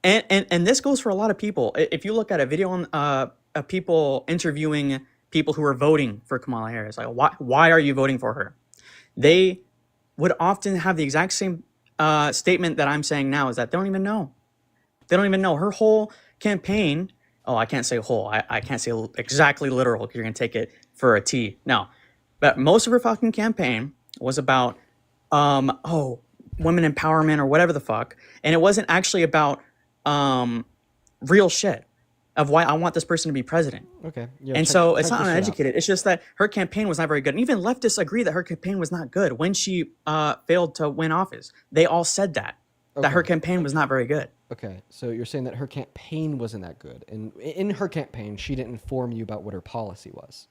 this goes for a lot of people. If you look at a video on of people interviewing people who are voting for Kamala Harris, like why are you voting for her? They would often have the exact same statement that I'm saying now, is that they don't even know. They don't even know. Her whole campaign, oh, I can't say whole. I can't say exactly literal because you're going to take it for a T. No. But most of her fucking campaign was about, women empowerment or whatever the fuck. And it wasn't actually about real shit of why I want this person to be president. Okay. Yeah, And check- so check it's not this shit out. uneducated. It's just that her campaign was not very good. And even leftists agree that her campaign was not good when she failed to win office. They all said that her campaign was not very good. Okay, so you're saying that her campaign wasn't that good, and in her campaign, she didn't inform you about what her policy was.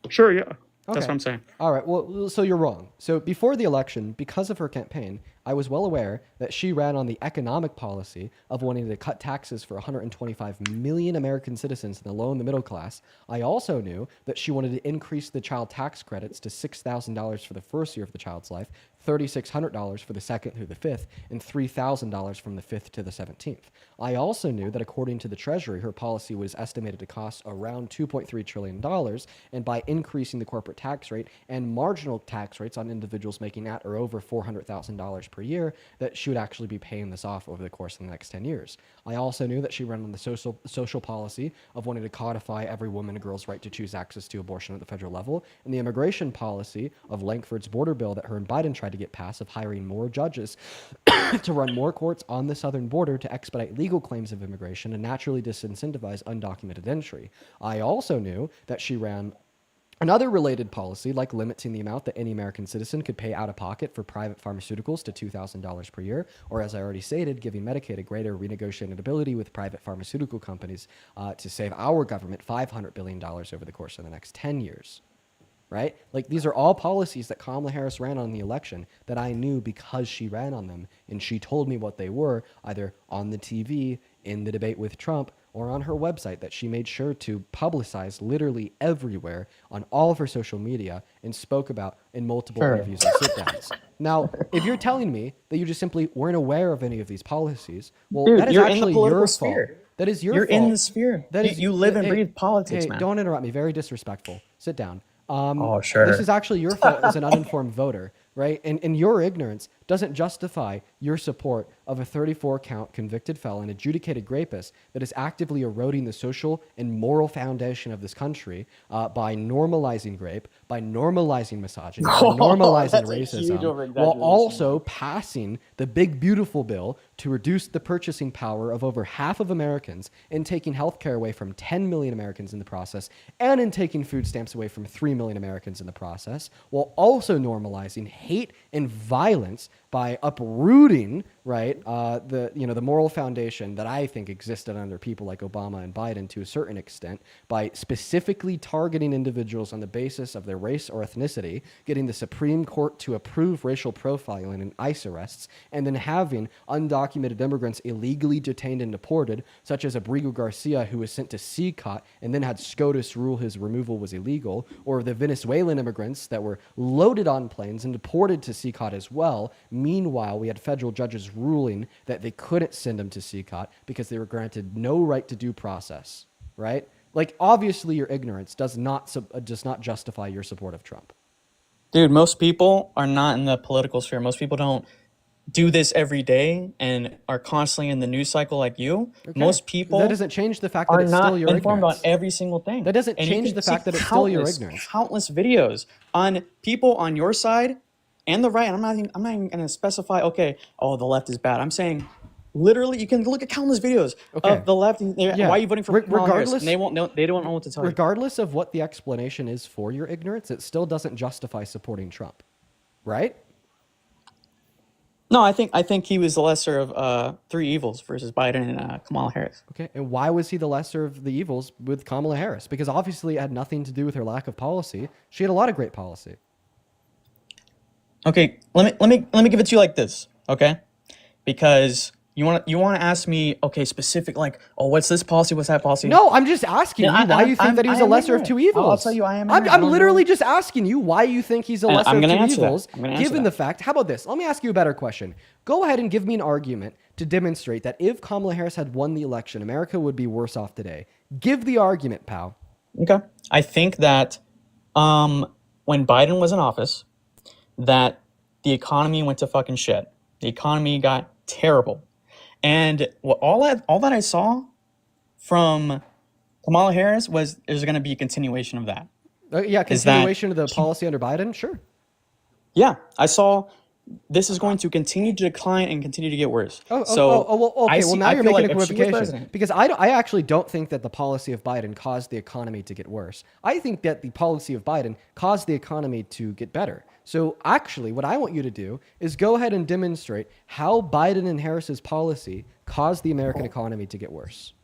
Sure, yeah. Okay. That's what I'm saying. All right, well, so you're wrong. So before the election, because of her campaign, I was well aware that she ran on the economic policy of wanting to cut taxes for 125 million American citizens in the low and the middle class. I also knew that she wanted to increase the child tax credits to $6,000 for the first year of the child's life, $3,600 for the second through the fifth, and $3,000 from the fifth to the 17th. I also knew that according to the Treasury, her policy was estimated to cost around $2.3 trillion, and by increasing the corporate tax rate and marginal tax rates on individuals making at or over $400,000 per year, that she would actually be paying this off over the course of the next 10 years. I also knew that she ran on the social policy of wanting to codify every woman and girl's right to choose access to abortion at the federal level, and the immigration policy of Lankford's border bill that her and Biden tried to get passed of hiring more judges to run more courts on the southern border to expedite legal claims of immigration and naturally disincentivize undocumented entry. I also knew that she ran another related policy, like limiting the amount that any American citizen could pay out of pocket for private pharmaceuticals to $2,000 per year, or as I already stated, giving Medicaid a greater renegotiated ability with private pharmaceutical companies to save our government $500 billion over the course of the next 10 years. Right? Like, these are all policies that Kamala Harris ran on the election that I knew because she ran on them, and she told me what they were, either on the TV, in the debate with Trump, or on her website that she made sure to publicize literally everywhere on all of her social media and spoke about in multiple interviews and sit-downs. Now, if you're telling me that you just simply weren't aware of any of these policies, well, Dude, that is you're in the actually political your sphere. fault. That is your You're fault. in the sphere. That is, you live and hey, breathe politics, hey, man. don't interrupt me. Very disrespectful. Sit down. Oh, sure. This is actually your fault as an uninformed voter, right? And your ignorance doesn't justify your support of a 34-count convicted felon, adjudicated rapist that is actively eroding the social and moral foundation of this country by normalizing rape, by normalizing misogyny, by normalizing That's a racism, huge while over-exaggeration. also passing the big beautiful bill to reduce the purchasing power of over half of Americans and taking healthcare away from 10 million Americans in the process, and in taking food stamps away from 3 million Americans in the process, while also normalizing hate and violence by uprooting, right, the moral foundation that I think existed under people like Obama and Biden to a certain extent, by specifically targeting individuals on the basis of their race or ethnicity, getting the Supreme Court to approve racial profiling and ICE arrests, and then having undocumented immigrants illegally detained and deported, such as Abrigo Garcia, who was sent to CCOT and then had SCOTUS rule his removal was illegal, or the Venezuelan immigrants that were loaded on planes and deported to CCOT as well. Meanwhile, we had federal judges ruling that they couldn't send them to CCOT because they were granted no right to due process, right? Like, obviously your ignorance does not justify your support of Trump. Dude, most people are not in the political sphere. Most people don't do this every day and are constantly in the news cycle like you, most people that doesn't change the fact that are it's still not your informed on ignorance. every single thing. That doesn't And you change can the see fact that it's still your ignorance. countless videos on people on your side and the right. I'm not even going to specify, okay, oh, the left is bad. I'm saying literally you can look at countless videos of the left. And why are you voting for Kamala Harris? And they won't know, they don't know what to tell you. Regardless of what the explanation is for your ignorance, it still doesn't justify supporting Trump, right? No, I think he was the lesser of three evils versus Biden and Kamala Harris. Okay, and why was he the lesser of the evils with Kamala Harris? Because obviously it had nothing to do with her lack of policy. She had a lot of great policy. Okay, let me give it to you like this, okay? Because you want to ask me, okay, specific, like, oh, what's this policy, what's that policy? No, I'm just asking you why you think that he's a lesser of two evils. I'll tell you, I am. I'm literally just asking you why you think he's a lesser of two evils, given the fact. How about this? Let me ask you a better question. Go ahead and give me an argument to demonstrate that if Kamala Harris had won the election, America would be worse off today. Give the argument, pal. Okay. I think that when Biden was in office, that the economy went to fucking shit. The economy got terrible. And all that I saw from Kamala Harris was there's going to be a continuation of that. Continuation of the policy under Biden? Sure. Yeah, I saw this is going to continue to decline and continue to get worse. Now you're making a equivocation. Because I actually don't think that the policy of Biden caused the economy to get worse. I think that the policy of Biden caused the economy to get better. So actually, what I want you to do is go ahead and demonstrate how Biden and Harris's policy caused the American economy to get worse.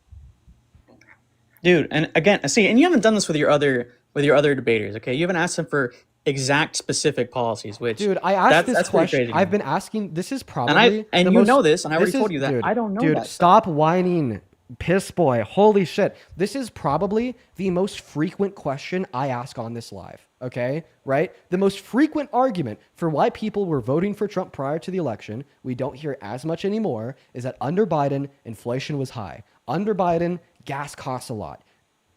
Dude, and again, see, and you haven't done this with your other debaters, okay? You haven't asked them for exact specific policies, which dude, I asked this question. I've been asking. This is probably and you know this, and I already told you that. Dude, I don't know. Dude, that stop whining, piss boy. Holy shit! This is probably the most frequent question I ask on this live. Okay, right? The most frequent argument for why people were voting for Trump prior to the election, we don't hear as much anymore, is that under Biden, inflation was high. Under Biden, gas costs a lot.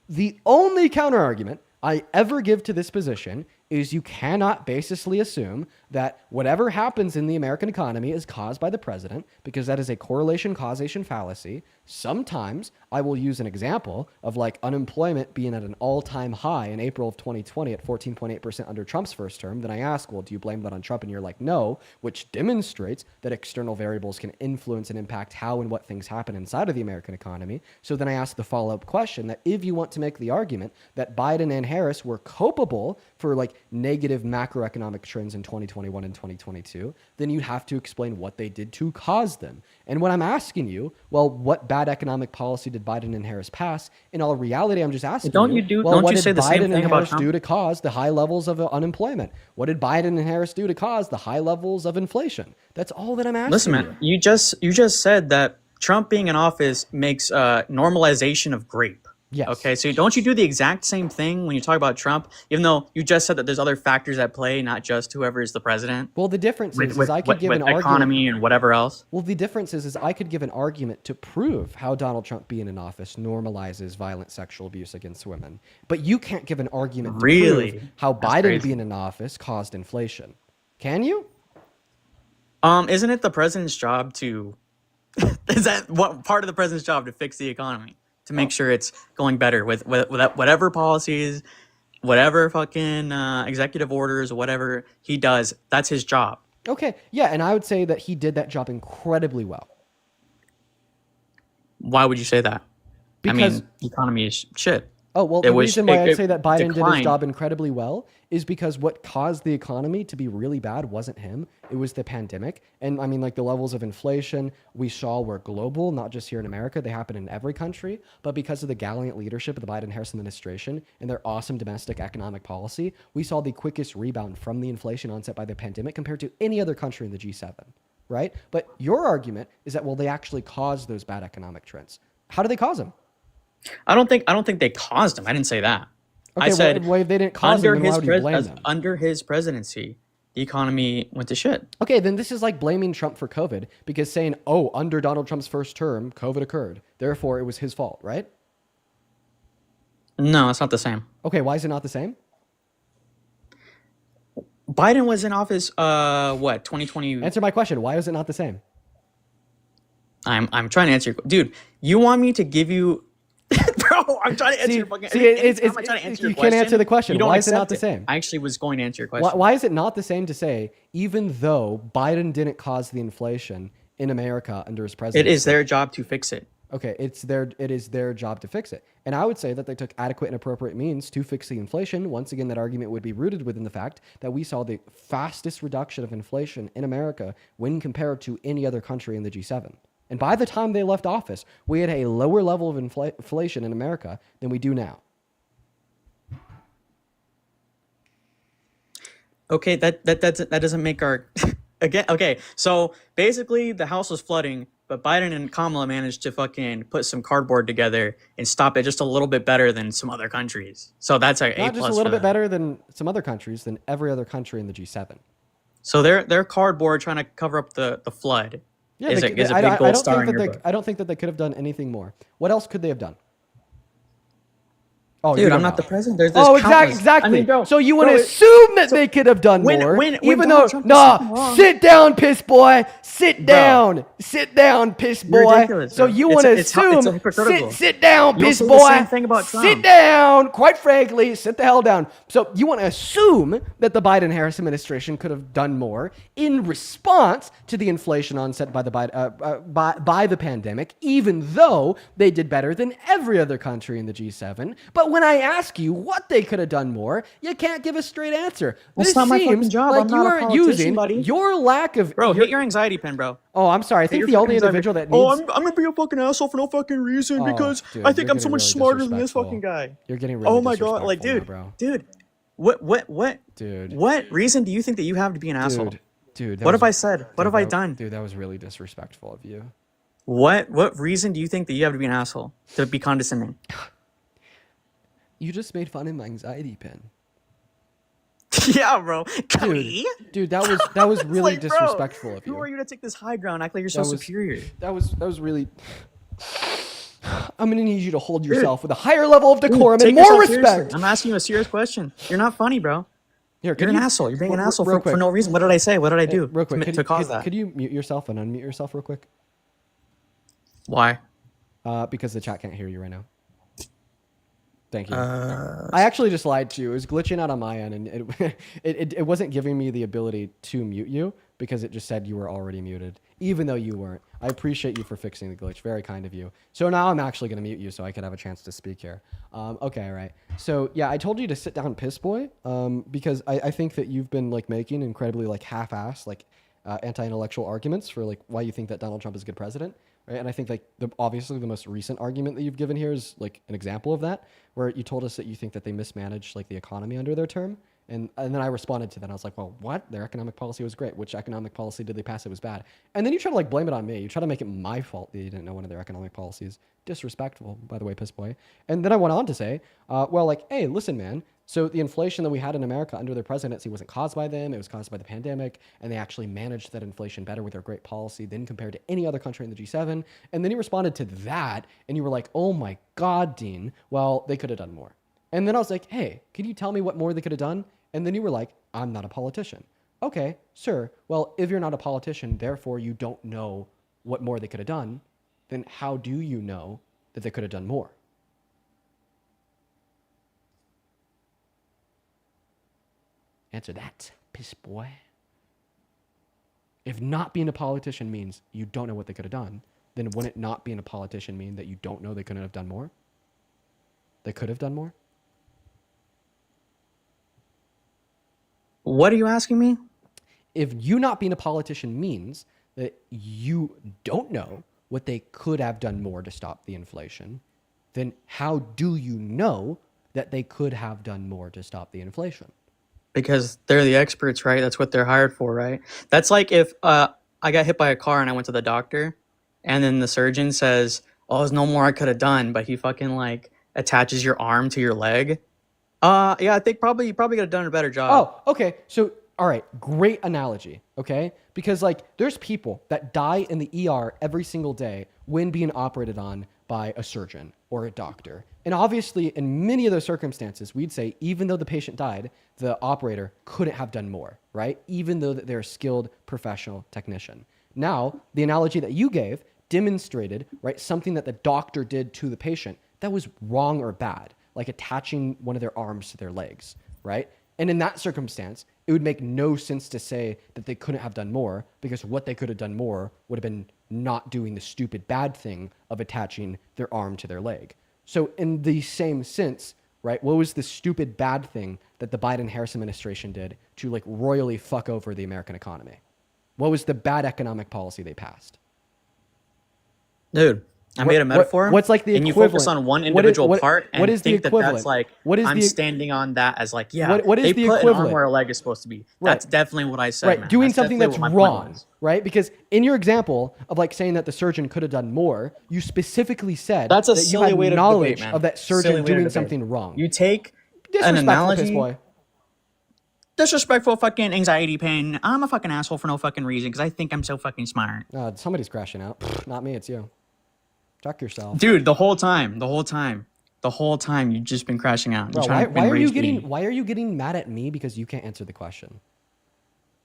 The only counter argument I ever give to this position is you cannot basically assume that whatever happens in the American economy is caused by the president, because that is a correlation causation fallacy. Sometimes I will use an example of like unemployment being at an all-time high in April of 2020 at 14.8% under Trump's first term. Then I ask, well, do you blame that on Trump? And you're like, no, which demonstrates that external variables can influence and impact how and what things happen inside of the American economy. So then I ask the follow-up question that if you want to make the argument that Biden and Harris were culpable for like negative macroeconomic trends in 2021 and 2022, then you have to explain what they did to cause them. And when I'm asking you, well, what bad economic policy did Biden and Harris pass? In all reality, I'm just asking don't you, you well, what you did say the Biden same and thing about Harris Trump? do to cause the high levels of unemployment? What did Biden and Harris do to cause the high levels of inflation? That's all that I'm asking. Listen, man, you just said that Trump being in office makes normalization of grape. Yes. Okay, so don't you do the exact same thing when you talk about Trump, even though you just said that there's other factors at play, not just whoever is the president? Well, the difference is I could give an argument. Economy and whatever else. Well, the difference is I could give an argument to prove how Donald Trump being in office normalizes violent sexual abuse against women. But you can't give an argument to prove how Biden being in office caused inflation. Can you? Isn't it the president's job to... is that what part of the president's job to fix the economy? To make sure it's going better with whatever policies, whatever fucking executive orders, whatever he does, that's his job. Okay, yeah, and I would say that he did that job incredibly well. Why would you say that? Because the economy is shit. Oh, well, the reason why I'd say that Biden did his job incredibly well is because what caused the economy to be really bad wasn't him. It was the pandemic. And I mean, like the levels of inflation we saw were global, not just here in America. They happen in every country. But because of the gallant leadership of the Biden-Harris administration and their awesome domestic economic policy, we saw the quickest rebound from the inflation onset by the pandemic compared to any other country in the G7, right? But your argument is that, well, they actually caused those bad economic trends. How do they cause them? I don't think they caused them. I didn't say that. Okay, I said well, if they didn't cause them, then why would you blame them? Under his presidency, the economy went to shit. Okay, then this is like blaming Trump for COVID because saying, oh, under Donald Trump's first term, COVID occurred. Therefore, it was his fault, right? No, it's not the same. Okay, why is it not the same? Biden was in office, what, 2020? Answer my question. Why is it not the same? I'm trying to answer your dude. You want me to give you, bro? I'm trying to answer your fucking. Anytime I try to answer your you question, can't answer the question. You don't Why is it not accept the it. same? I actually was going to answer your question. Why is it not the same to say, even though Biden didn't cause the inflation in America under his presidency? It is their job to fix it. Okay, it is their job to fix it. And I would say that they took adequate and appropriate means to fix the inflation. Once again, that argument would be rooted within the fact that we saw the fastest reduction of inflation in America when compared to any other country in the G7. And by the time they left office, we had a lower level of inflation in America than we do now. Okay, that doesn't make our again. Okay, so basically the house was flooding, but Biden and Kamala managed to fucking put some cardboard together and stop it just a little bit better than some other countries. So that's our Not just a little bit better than some other countries, than every other country in the G7. So their cardboard trying to cover up the flood. Yeah, is a big gold star in your book. I don't think that they could have done anything more. What else could they have done? Oh, dude, I'm not the president. There's countless. Exactly. I mean, bro, so you want to assume that they could have done more, even though, sit down, piss boy, sit down, piss boy. Ridiculous, so bro. you want to assume, sit down, piss boy, same thing about Trump. sit down. Quite frankly, sit the hell down. So you want to assume that the Biden-Harris administration could have done more in response to the inflation onset by the by the pandemic, even though they did better than every other country in the G7. But when I ask you what they could have done more, you can't give a straight answer. That's not my fucking job. Like I'm you not a are politician, using buddy. your lack of hit your anxiety pen, bro. Oh, I'm sorry. I think the only individual that needs. Oh, I'm gonna be a fucking asshole for no fucking reason because dude, I think I'm so much really smarter than this fucking guy. You're getting really Oh my god, like disrespectful now, dude, bro. dude, what reason do you think that you have to be an asshole? Dude, what have I said? What have I done? Dude, that was really disrespectful of you. What reason do you think that you have to be an asshole? To be condescending? You just made fun of my anxiety pen. Yeah, bro. Dude, that was really like, disrespectful bro, of you. Who are you to take this high ground? Act like you're so superior. That was really. I'm gonna need you to hold yourself with a higher level of decorum and more respect. Seriously. I'm asking you a serious question. You're not funny, bro. You're an asshole. You're being an asshole for no reason. What did I say? What did I do real quick, to cause that? Could you mute yourself and unmute yourself real quick? Why? Because the chat can't hear you right now. Thank you. I actually just lied to you. It was glitching out on my end, and it wasn't giving me the ability to mute you because it just said you were already muted, even though you weren't. I appreciate you for fixing the glitch. Very kind of you. So now I'm actually going to mute you so I could have a chance to speak here. Okay, all right. So yeah, I told you to sit down, piss boy, because I think that you've been like making incredibly like half-assed like anti-intellectual arguments for like why you think that Donald Trump is a good president. Right? And I think like obviously the most recent argument that you've given here is like an example of that, where you told us that you think that they mismanaged like the economy under their term. And then I responded to that. I was like, well, what? Their economic policy was great. Which economic policy did they pass? It was bad. And then you try to like blame it on me. You try to make it my fault that you didn't know one of their economic policies. Disrespectful, by the way, piss boy. And then I went on to say, well, like, hey, listen, man. So the inflation that we had in America under their presidency wasn't caused by them. It was caused by the pandemic. And they actually managed that inflation better with their great policy than compared to any other country in the G7. And then you responded to that. And you were like, oh my God, Dean. Well, they could have done more. And then I was like, hey, can you tell me what more they could have done? And then you were like, I'm not a politician. Okay, sir. Well, if you're not a politician, therefore you don't know what more they could have done, then how do you know that they could have done more? Answer that, piss boy. If not being a politician means you don't know what they could have done, then wouldn't not being a politician mean that you don't know they couldn't have done more? They could have done more? What are you asking me? If you not being a politician means that you don't know what they could have done more to stop the inflation, then how do you know that they could have done more to stop the inflation? Because they're the experts, right? That's what they're hired for, right? That's like if I got hit by a got and I went to the doctor, and then the surgeon says, oh, there's no more I could have done, but he fucking like attaches your arm to your leg. Yeah, I think probably you probably could have done a better job. Oh, okay. So, all right, great analogy, okay? Because like there's people that die in the ER every single day when being operated on by a surgeon or a doctor. And obviously, in many of those circumstances, we'd say even though the patient died, the operator couldn't have done more, right? Even though they're a skilled professional technician. Now, the analogy that you gave demonstrated, right, something that the doctor did to the patient that was wrong or bad, like attaching one of their arms to their legs, right? And in that circumstance, it would make no sense to say that they couldn't have done more, because what they could have done more would have been not doing the stupid bad thing of attaching their arm to their leg. So in the same sense, right, what was the stupid bad thing that the Biden-Harris administration did to like royally fuck over the American economy? What was the bad economic policy they passed? Dude, I made a metaphor. What's like the and equivalent? you focus on one individual part and what is think the that equivalent? that's like What is I'm the standing on that as like yeah. what is they the put an equivalent? arm where a leg is supposed to be. Right. That's definitely what I said. Right, Man. doing That's something definitely that's what my point wrong, was. right? Because in your example of like saying that the surgeon could have done more, you specifically said That's a that you silly had way to knowledge debate, man. of that Silly surgeon way to doing debate. something wrong. You take an Disrespectful, piss analogy. boy. Disrespectful fucking anxiety pain. I'm a fucking asshole for no fucking reason because I think I'm so fucking smart. Somebody's crashing out. Pfft, not me, it's you. Check yourself. Dude, the whole time, you've just been crashing out. Bro, You're why are you getting mad at me because you can't answer the question?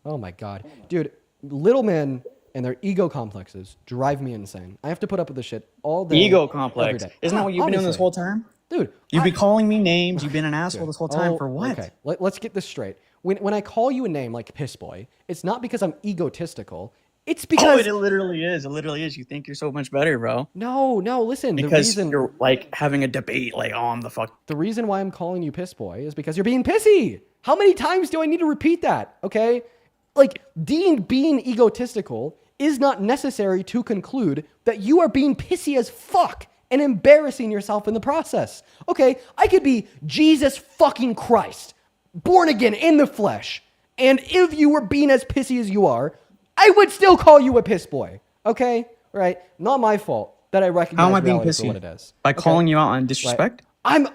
Oh my God. Dude, little men and their ego complexes drive me insane. I have to put up with this shit all day. Ego every complex. day. Isn't that what you've been doing this Obviously. whole time? Dude, You've been calling me names. You've been an asshole Dude. this whole time. Oh, For what? Okay, let's get this straight. When I call you a name like Piss Boy, it's not because I'm egotistical. It's because it literally is. It literally is. You think you're so much better, bro. No, listen. Because the reason you're like having a debate, like, oh, I'm the fuck. The reason why I'm calling you Piss Boy is because you're being pissy. How many times do I need to repeat that? Okay, like Dean being egotistical is not necessary to conclude that you are being pissy as fuck and embarrassing yourself in the process. Okay, I could be Jesus fucking Christ, born again in the flesh, and if you were being as pissy as you are, I would still call you a piss boy. Okay, right? Not my fault that I recognize How am I being reality for pissy? what it is. By Okay? calling you out on disrespect? Right?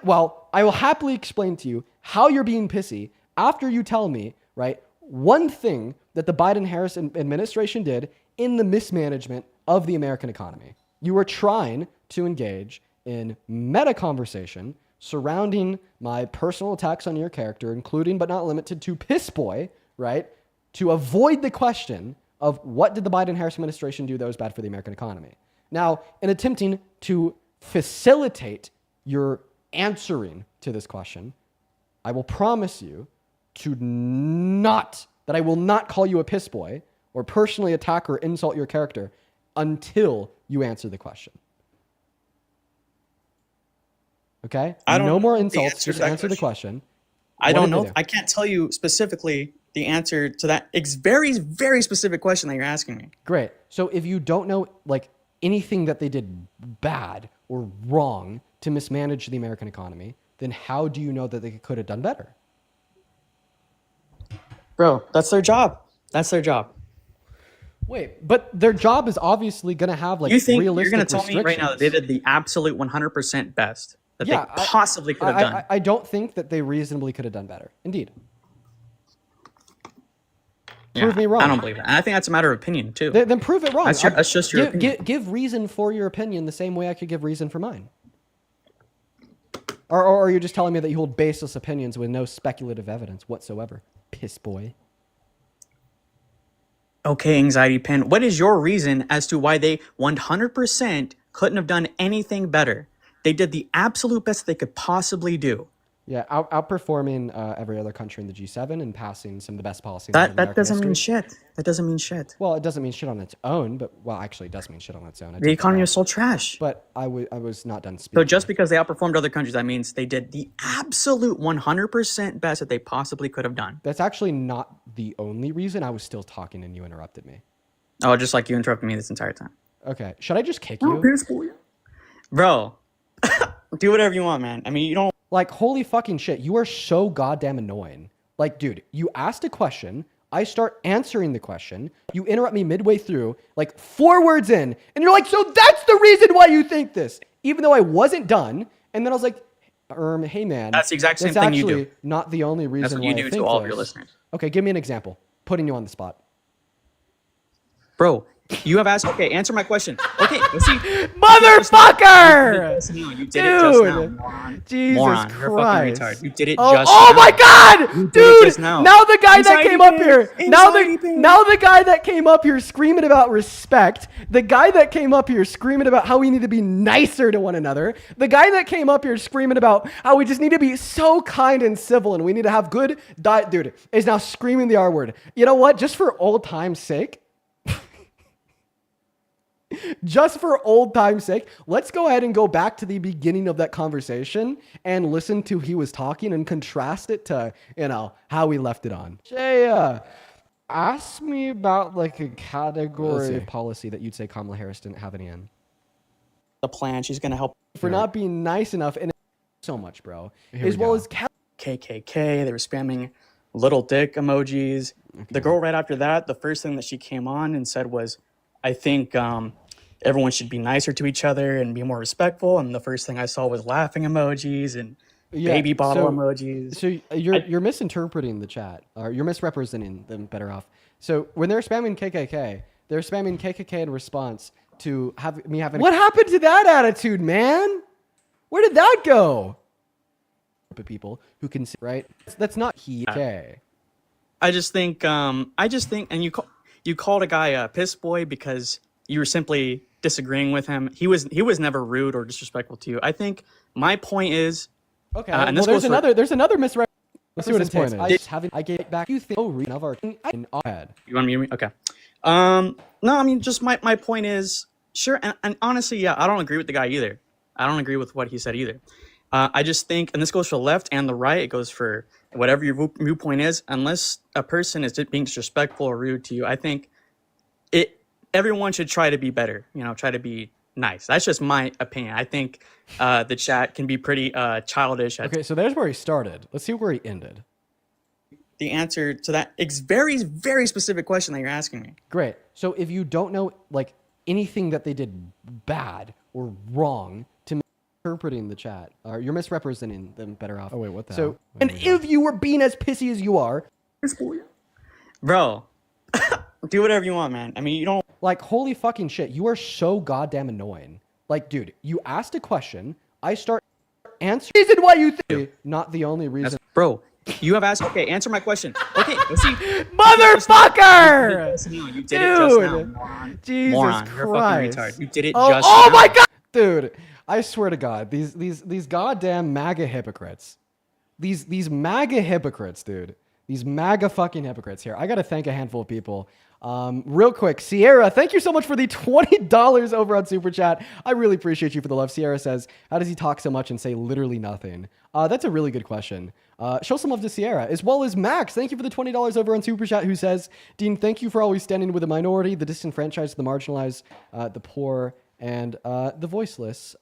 I will happily explain to you how you're being pissy after you tell me, right, one thing that the Biden-Harris administration did in the mismanagement of the American economy. You were trying to engage in meta conversation surrounding my personal attacks on your character, including but not limited to Piss Boy, right, to avoid the question of what did the Biden-Harris administration do that was bad for the American economy. Now, in attempting to facilitate your answering to this question, I will promise you that I will not call you a piss boy or personally attack or insult your character until you answer the question. Okay? I don't no more know the insults, answer to just that answer the question. I What don't did they know. do? I can't tell you specifically the answer to that very, very specific question that you're asking me. Great. So if you don't know like anything that they did bad or wrong to mismanage the American economy, then how do you know that they could have done better? Bro, that's their job. That's their job. Wait, but their job is obviously going to have like You think you're realistic going to tell me right now that they restrictions. did the absolute 100% best that Yeah, they possibly could have done? I don't think that they reasonably could have done better. Indeed. Prove me wrong. I don't believe that. And I think that's a matter of opinion too. Then prove it wrong. That's just your opinion. Give reason for your opinion the same way I could give reason for mine. Or are you just telling me that you hold baseless opinions with no speculative evidence whatsoever? Piss boy. Okay, anxiety pen. What is your reason as to why they 100% couldn't have done anything better? They did the absolute best they could possibly do. Yeah, outperforming every other country in the G7 and passing some of the best policies. That doesn't mean shit. That doesn't mean shit. Well, it doesn't mean shit on its own, but well, actually, it does mean shit on its own. The economy is so trash. But I was not done speaking. So just because they outperformed other countries, that means they did the absolute 100% best that they possibly could have done. That's actually not the only reason. I was still talking and you interrupted me. Oh, just like you interrupted me this entire time. Okay, should I just kick you? Bro, do whatever you want, man. I mean, you don't. Like, holy fucking shit, you are so goddamn annoying. Like, dude, you asked a question, I start answering the question, you interrupt me midway through, like 4 words in, and you're like, so that's the reason why you think this, even though I wasn't done. And then I was like, hey man, That's the exact same thing you do. Not the only reason That's what why you I do think to all of this. your listeners. Okay, give me an example. Putting you on the spot. Bro, You have asked. Okay, answer my question. Okay, let's see. Motherfucker! You did it just now, Dude! moron. Jesus Moron, you're a fucking Christ. retard. You did it Oh, just oh now. my god! You did Dude! it just now. Now the guy that Anxiety came up pig! here, Anxiety pig! now the guy that came up here screaming about respect, the guy that came up here screaming about how we need to be nicer to one another, the guy that came up here screaming about how we just need to be so kind and civil and we need to have good diet, dude, is now screaming the R word. You know what? Just for old time's sake, just for old time's sake, let's go ahead and go back to the beginning of that conversation and listen to he was talking and contrast it to, you know, how we left it on. Jay, ask me about like a category of policy that you'd say Kamala Harris didn't have any in. The plan. She's gonna help For not being nice enough and so much, bro. Here As we well go. as KKK. They were spamming little dick emojis. The girl right after that, the first thing that she came on and said was, I think everyone should be nicer to each other and be more respectful. And the first thing I saw was laughing emojis and baby bottle emojis. So you're misinterpreting the chat, or you're misrepresenting them better off. So when they're spamming KKK, they're spamming KKK in response to me having. What happened to that attitude, man? Where did that go? People who can see, right? That's not KK. I just think, and you called a guy a piss boy because you were simply disagreeing with him. He was never rude or disrespectful to you. I think my point is, okay. And Well, this there's another misrepresentation. Let's see what his point is. I gave back. You think of our head. You want me to? Okay. No, I mean, just my point is, sure, and honestly, yeah, I don't agree with the guy either. I don't agree with what he said either. I just think, and this goes for the left and the right, it goes for whatever your viewpoint is, unless a person is being disrespectful or rude to you, I think everyone should try to be better, try to be nice. That's just my opinion. I think the chat can be pretty childish. Okay, so there's where he started. Let's see where he ended. The answer to that very, very specific question that you're asking me. Great. So if you don't know like anything that they did bad or wrong to interpreting the chat, or you're misrepresenting them better off. Oh wait, what the hell? And if you were being as pissy as you are, bro, do whatever you want, man. I mean, you don't like holy fucking shit. You are so goddamn annoying. Like, dude, you asked a question. I start answering. Reason why you think not the only reason, bro. You have asked. Okay, answer my question. Okay, let's see. Motherfucker! You did it just now, moron. Jesus moron, Christ! You're a fucking retard. You did it oh, just oh now. my god, dude! I swear to God, these goddamn MAGA hypocrites, these MAGA hypocrites, dude. These MAGA fucking hypocrites here. I gotta thank a handful of people. Real quick, Sierra, thank you so much for the $20 over on Super Chat. I really appreciate you for the love. Sierra says, how does he talk so much and say literally nothing? That's a really good question. Show some love to Sierra, as well as Max. Thank you for the $20 over on Super Chat, who says, Dean, thank you for always standing with the minority, the disenfranchised, the marginalized, the poor, and the voiceless.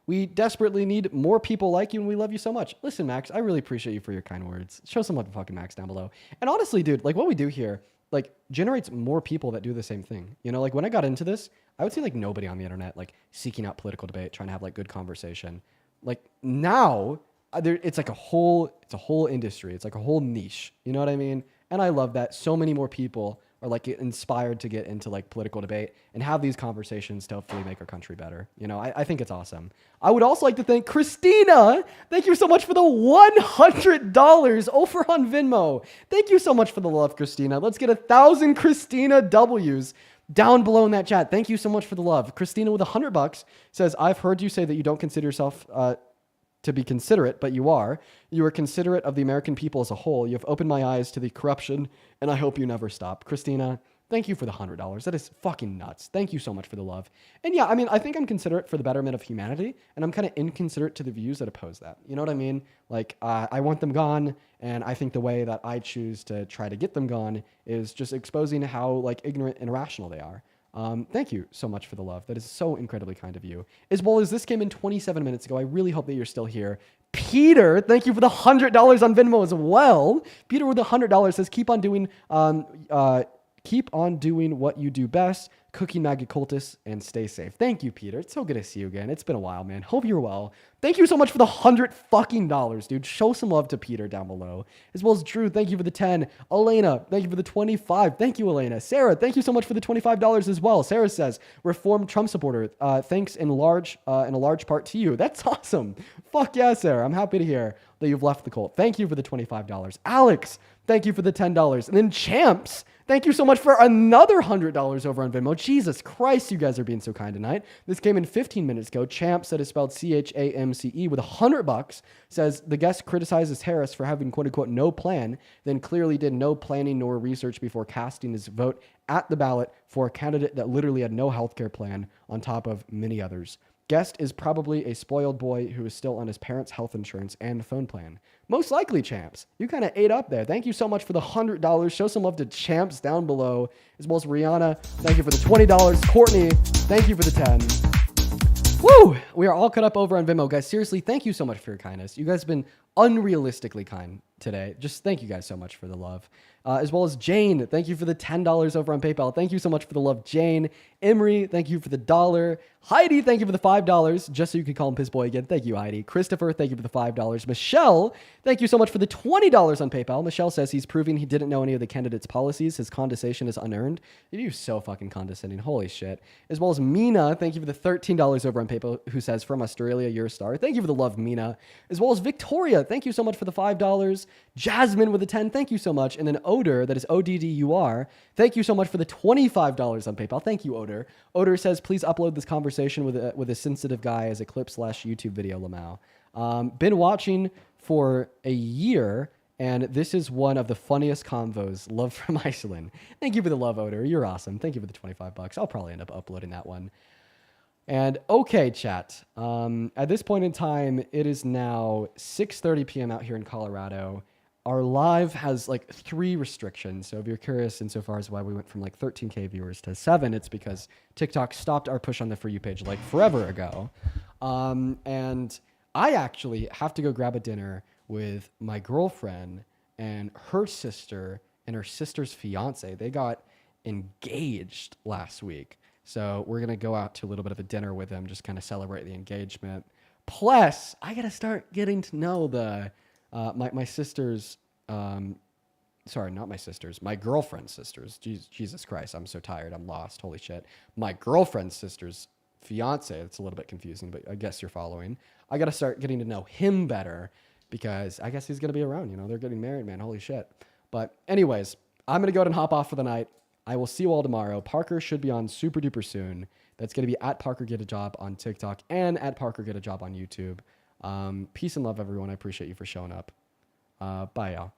We desperately need more people like you, and we love you so much. Listen, Max, I really appreciate you for your kind words. Show some love to fucking Max down below. And honestly, dude, like what we do here, like generates more people that do the same thing. You know, like when I got into this, I would see like nobody on the internet like seeking out political debate, trying to have like good conversation. Like now, it's like it's a whole industry. It's like a whole niche. You know what I mean? And I love that so many more people are like inspired to get into like political debate and have these conversations to hopefully make our country better. You know, I think it's awesome. I would also like to thank Christina. Thank you so much for the $100 over on Venmo. Thank you so much for the love, Christina. Let's get 1,000 Christina W's down below in that chat. Thank you so much for the love. Christina with $100 says, I've heard you say that you don't consider yourself to be considerate, but you are. You are considerate of the American people as a whole. You have opened my eyes to the corruption, and I hope you never stop. Christina, thank you for the $100. That is fucking nuts. Thank you so much for the love. And yeah, I mean, I think I'm considerate for the betterment of humanity, and I'm kind of inconsiderate to the views that oppose that. You know what I mean? Like, I want them gone, and I think the way that I choose to try to get them gone is just exposing how, like, ignorant and irrational they are. Thank you so much for the love. That is so incredibly kind of you. As well as this came in 27 minutes ago. I really hope that you're still here. Peter, thank you for the $100 on Venmo as well. Peter with the $100 says, keep on doing what you do best. Cookie MAGA cultists, and stay safe. Thank you, Peter. It's so good to see you again. It's been a while, man. Hope you're well. Thank you so much for the $100, dude. Show some love to Peter down below. As well as Drew, thank you for the 10. Elena, thank you for the 25. Thank you, Elena. Sarah, thank you so much for the $25 as well. Sarah says, reformed Trump supporter. Thanks in a large part to you. That's awesome. Fuck yeah, Sarah. I'm happy to hear that you've left the cult. Thank you for the $25. Alex, thank you for the $10. And then Champs, thank you so much for another $100 over on Venmo. Jesus Christ, you guys are being so kind tonight. This came in 15 minutes ago. Champs, that is spelled CHAMCE, with $100, says the guest criticizes Harris for having quote unquote no plan, then clearly did no planning nor research before casting his vote at the ballot for a candidate that literally had no healthcare plan on top of many others. Guest is probably a spoiled boy who is still on his parents' health insurance and phone plan. Most likely, Champs. You kind of ate up there. Thank you so much for the $100. Show some love to Champs down below, as well as Rihanna. Thank you for the $20. Courtney, thank you for the 10. Woo! We are all caught up over on Venmo. Guys, seriously, thank you so much for your kindness. You guys have been unrealistically kind today. Just thank you guys so much for the love. As well as Jane, thank you for the $10 over on PayPal. Thank you so much for the love, Jane. Emery, thank you for the $1. Heidi, thank you for the $5, just so you could call him Piss Boy again. Thank you, Heidi. Christopher, thank you for the $5. Michelle, thank you so much for the $20 on PayPal. Michelle says he's proving he didn't know any of the candidates' policies. His condescension is unearned. You're so fucking condescending. Holy shit. As well as Mina, thank you for the $13 over on PayPal, who says, from Australia, you're a star. Thank you for the love, Mina. As well as Victoria, thank you so much for the $5. Jasmine with the 10, thank you so much. And then Oder, that is ODDUR, thank you so much for the $25 on PayPal. Thank you, Oder. Oder says, please upload this conversation with a sensitive guy as a clip/YouTube video, Lamau. Been watching for a year, and this is one of the funniest convos. Love from Iceland. Thank you for the love, Oder. You're awesome. Thank you for the $25. I'll probably end up uploading that one. And okay, chat. At this point in time, it is now 6:30 p.m. out here in Colorado. Our live has like 3 restrictions. So if you're curious insofar as why we went from like 13K viewers to 7, it's because TikTok stopped our push on the For You page like forever ago. And I actually have to go grab a dinner with my girlfriend and her sister and her sister's fiance. They got engaged last week. So we're going to go out to a little bit of a dinner with them, just kind of celebrate the engagement. Plus, I got to start getting to know my sister's, sorry, not my sister's, my girlfriend's sister's. Jesus Christ, I'm so tired. I'm lost. Holy shit. My girlfriend's sister's fiance. It's a little bit confusing, but I guess you're following. I got to start getting to know him better because I guess he's going to be around. You know, they're getting married, man. Holy shit. But anyways, I'm going to go ahead and hop off for the night. I will see you all tomorrow. Parker should be on super duper soon. That's going to be at Parker Get a Job on TikTok and at Parker Get a Job on YouTube. Peace and love, everyone. I appreciate you for showing up. Bye, y'all.